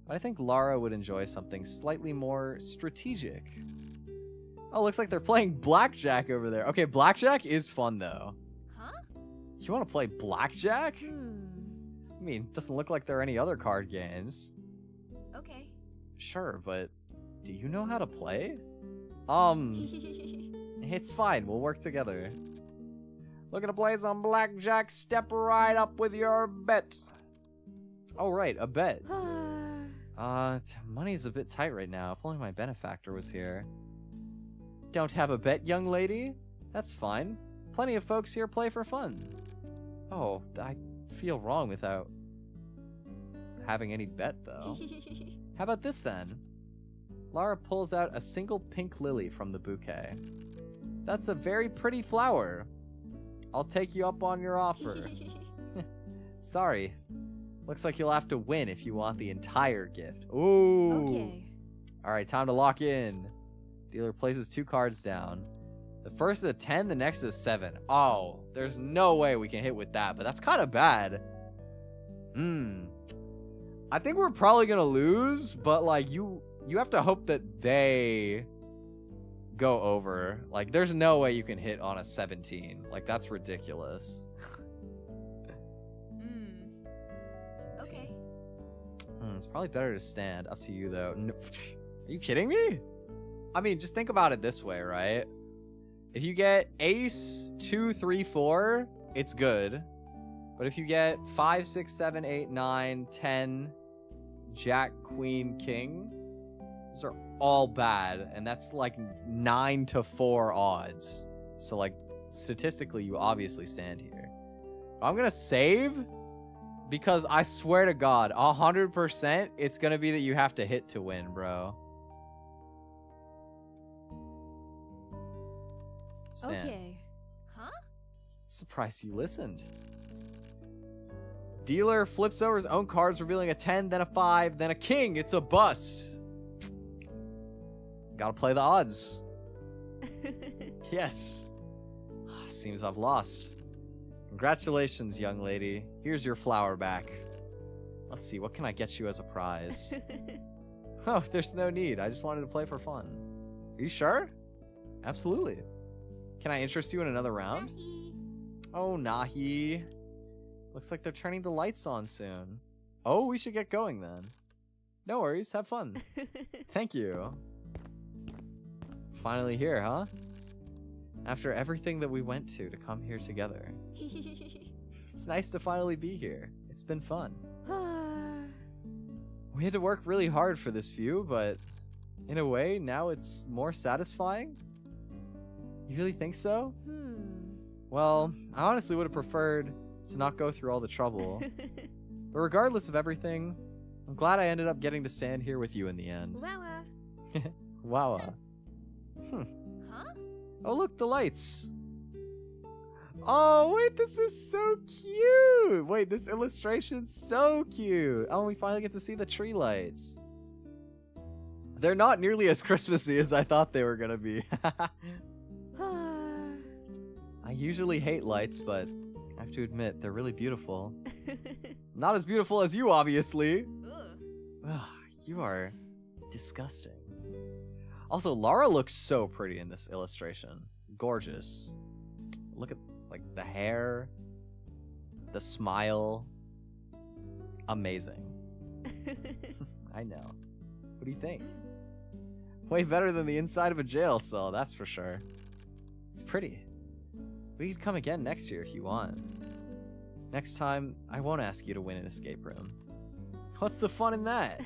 Speaker 3: But I think Lara would enjoy something slightly more strategic. Oh, looks like they're playing blackjack over there. Okay, blackjack is fun, though.
Speaker 2: Huh?
Speaker 3: You want to play blackjack? I mean, it doesn't look like there are any other card games.
Speaker 2: Okay.
Speaker 3: Sure, but do you know how to play? It's fine. We'll work together. Looking to play some blackjack? Step right up with your bet. Oh, right, a bet. Money's a bit tight right now. If only my benefactor was here. Don't have a bet, young lady? That's fine. Plenty of folks here play for fun. Oh, I feel wrong without having any bet, though. How about this, then? Lara pulls out a single pink lily from the bouquet. That's a very pretty flower. I'll take you up on your offer. Sorry. Looks like you'll have to win if you want the entire gift. Ooh.
Speaker 4: Okay.
Speaker 3: Alright, time to lock in. Dealer places 2 cards down. The first is a 10, the next is 7. Oh, there's no way we can hit with that, but that's kind of bad. I think we're probably gonna lose, but like you have to hope that they go over. Like, there's no way you can hit on a 17. Like, that's ridiculous.
Speaker 2: Okay.
Speaker 3: It's probably better to stand. Up to you, though. No, are you kidding me? I mean, just think about it this way, right? If you get ace, 2, 3, 4, it's good. But if you get 5, 6, 7, 8, 9, 10, jack, queen, king, those are all bad. And that's like 9 to 4 odds. So, like, statistically, you obviously stand here. I'm going to save because I swear to God, 100% it's going to be that you have to hit to win, bro. Stand.
Speaker 4: Okay.
Speaker 2: Huh?
Speaker 3: Surprised you listened. Dealer flips over his own cards, revealing a 10, then a 5, then a king. It's a bust. Gotta play the odds. Yes. Seems I've lost. Congratulations, young lady. Here's your flower back. Let's see, what can I get you as a prize? Oh, there's no need. I just wanted to play for fun. Are you sure? Absolutely. Can I interest you in another round? Oh, Nahi. Looks like they're turning the lights on soon. Oh, we should get going then. No worries, have fun. Thank you. Finally here, huh? After everything that we went to come here together. It's nice to finally be here. It's been fun. We had to work really hard for this view, but in a way, now it's more satisfying. You really think so? Well, I honestly would have preferred to not go through all the trouble. But regardless of everything, I'm glad I ended up getting to stand here with you in the end. Wow.
Speaker 2: Huh?
Speaker 3: Oh, look, the lights. Oh, wait, this is so cute. Wait, this illustration's so cute. Oh, we finally get to see the tree lights. They're not nearly as Christmassy as I thought they were going to be. I usually hate lights, but I have to admit, they're really beautiful. Not as beautiful as you, obviously.
Speaker 2: Ugh.
Speaker 3: Ugh, you are disgusting. Also, Lara looks so pretty in this illustration. Gorgeous. Look at, like, the hair, the smile. Amazing. I know. What do you think? Way better than the inside of a jail cell, that's for sure. It's pretty. We could come again next year if you want. Next time, I won't ask you to win an escape room. What's the fun in that?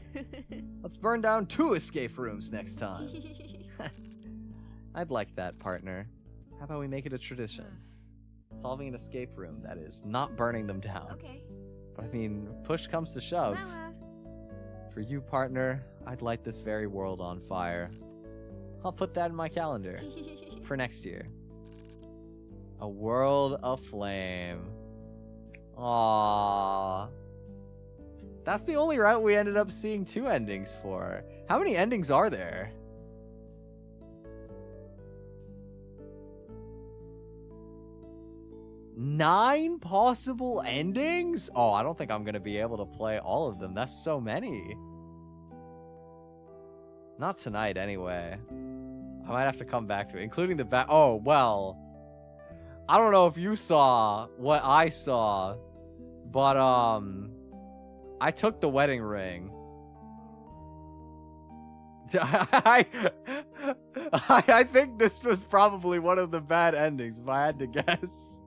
Speaker 3: Let's burn down 2 escape rooms next time. I'd like that, partner. How about we make it a tradition? Solving an escape room, that is, not burning them down.
Speaker 2: Okay.
Speaker 3: But I mean, push comes to shove.
Speaker 4: Mama.
Speaker 3: For you, partner, I'd light this very world on fire. I'll put that in my calendar for next year. A world aflame. Aww. That's the only route we ended up seeing 2 endings for. How many endings are there? Nine possible endings? Oh, I don't think I'm gonna be able to play all of them. That's so many. Not tonight, anyway. I might have to come back to it, including the back. Oh, well. I don't know if you saw what I saw, but, I took the wedding ring. I think this was probably one of the bad endings, if I had to guess.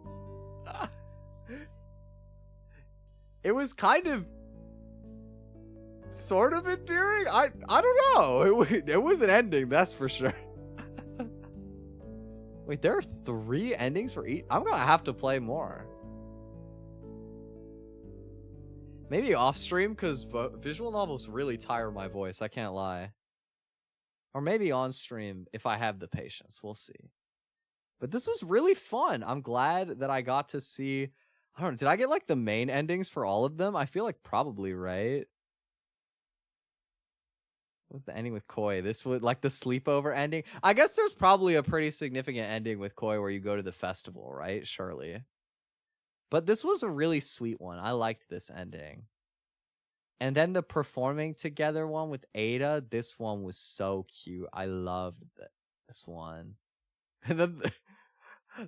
Speaker 3: It was kind of sort of endearing. I don't know. It was an ending, that's for sure. Wait, there are 3 endings for each? I'm gonna have to play more. Maybe off stream, because visual novels really tire my voice, I can't lie. Or maybe on stream if I have the patience, we'll see. But this was really fun. I'm glad that I got to see, I don't know, did I get like the main endings for all of them? I feel like probably, right? What was the ending with Koi? This was like the sleepover ending. I guess there's probably a pretty significant ending with Koi where you go to the festival, right? Surely. But this was a really sweet one. I liked this ending. And then the performing together one with Ada, this one was so cute. I loved this one. And then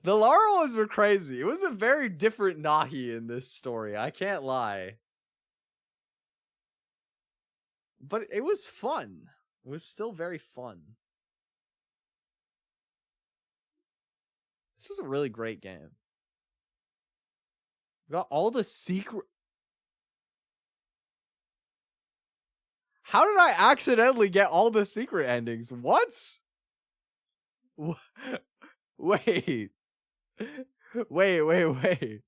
Speaker 3: the Lara ones were crazy. It was a very different Nahi in this story. I can't lie. But it was fun. It was still very fun. This is a really great game. We got all the secret. How did I accidentally get all the secret endings? What? Wait. Wait.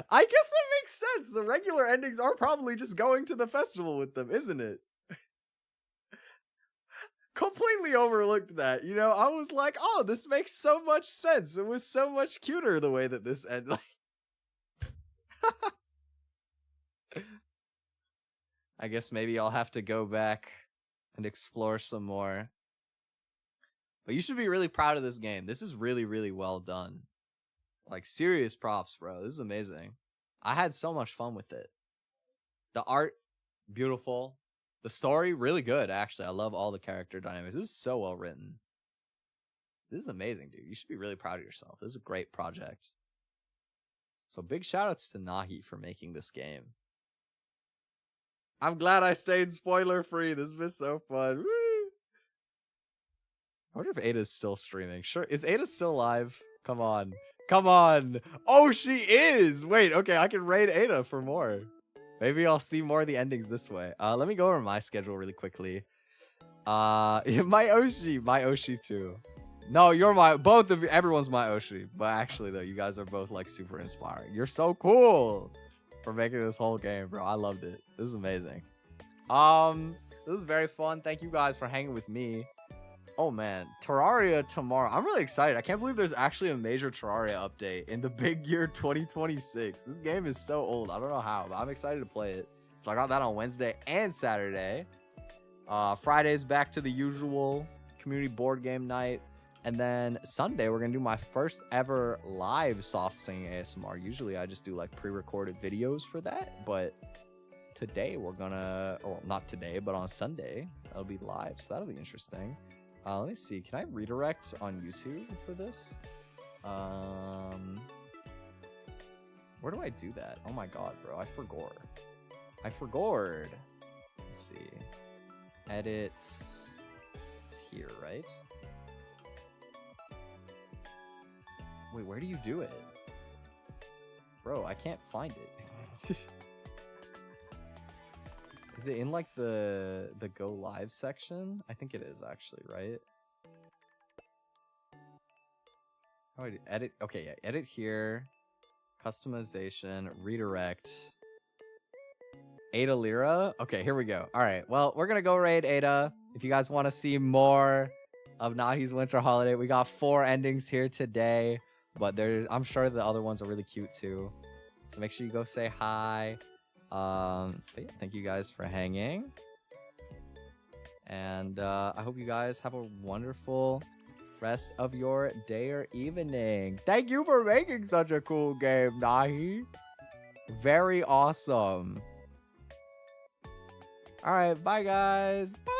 Speaker 3: I guess that makes sense. The regular endings are probably just going to the festival with them, isn't it? Completely overlooked that. You know, I was like, oh, this makes so much sense. It was so much cuter the way that this ended. Like, I guess maybe I'll have to go back and explore some more. But you should be really proud of this game. This is really, really well done. Like, serious props, bro. This is amazing. I had so much fun with it. The art, beautiful. The story, really good, actually. I love all the character dynamics. This is so well written. This is amazing, dude. You should be really proud of yourself. This is a great project. So big shoutouts to Nahi for making this game. I'm glad I stayed spoiler free. This has been so fun. Woo! I wonder if Ada's still streaming. Sure. Is Ada still live? Come on. Come on. Oh, she is. Wait, okay. I can raid Ada for more. Maybe I'll see more of the endings this way. Let me go over my schedule really quickly. My Oshi too. No, you're both of you, everyone's my Oshi. But actually though, you guys are both like super inspiring. You're so cool for making this whole game, bro. I loved it. This is amazing. This is very fun. Thank you guys for hanging with me. Oh man, Terraria tomorrow. I'm really excited. I can't believe there's actually a major Terraria update in the big year 2026. This game is so old. I don't know how, but I'm excited to play it. So I got that on Wednesday and Saturday. Friday's back to the usual community board game night. And then Sunday, we're going to do my first ever live soft singing ASMR. Usually I just do like pre-recorded videos for that. But today we're going to, well, not today, but on Sunday, that'll be live. So that'll be interesting. Let me see. Can I redirect on YouTube for this? Where do I do that? Oh my god, bro. I forgot. Let's see. Edit. It's here, right? Wait, where do you do it? Bro, I can't find it. Is it in like the go live section? I think it is actually, right? How do I do edit? Okay, yeah, edit here. Customization, redirect. Ada Lira? Okay, here we go. All right, well, we're gonna go raid Ada. If you guys want to see more of Nahi's Winter Holiday, we got 4 endings here today, but I'm sure the other ones are really cute too. So make sure you go say hi. But yeah, thank you guys for hanging, and I hope you guys have a wonderful rest of your day or evening. Thank you for making such a cool game, Nahi. Very awesome. All right, bye guys. Bye.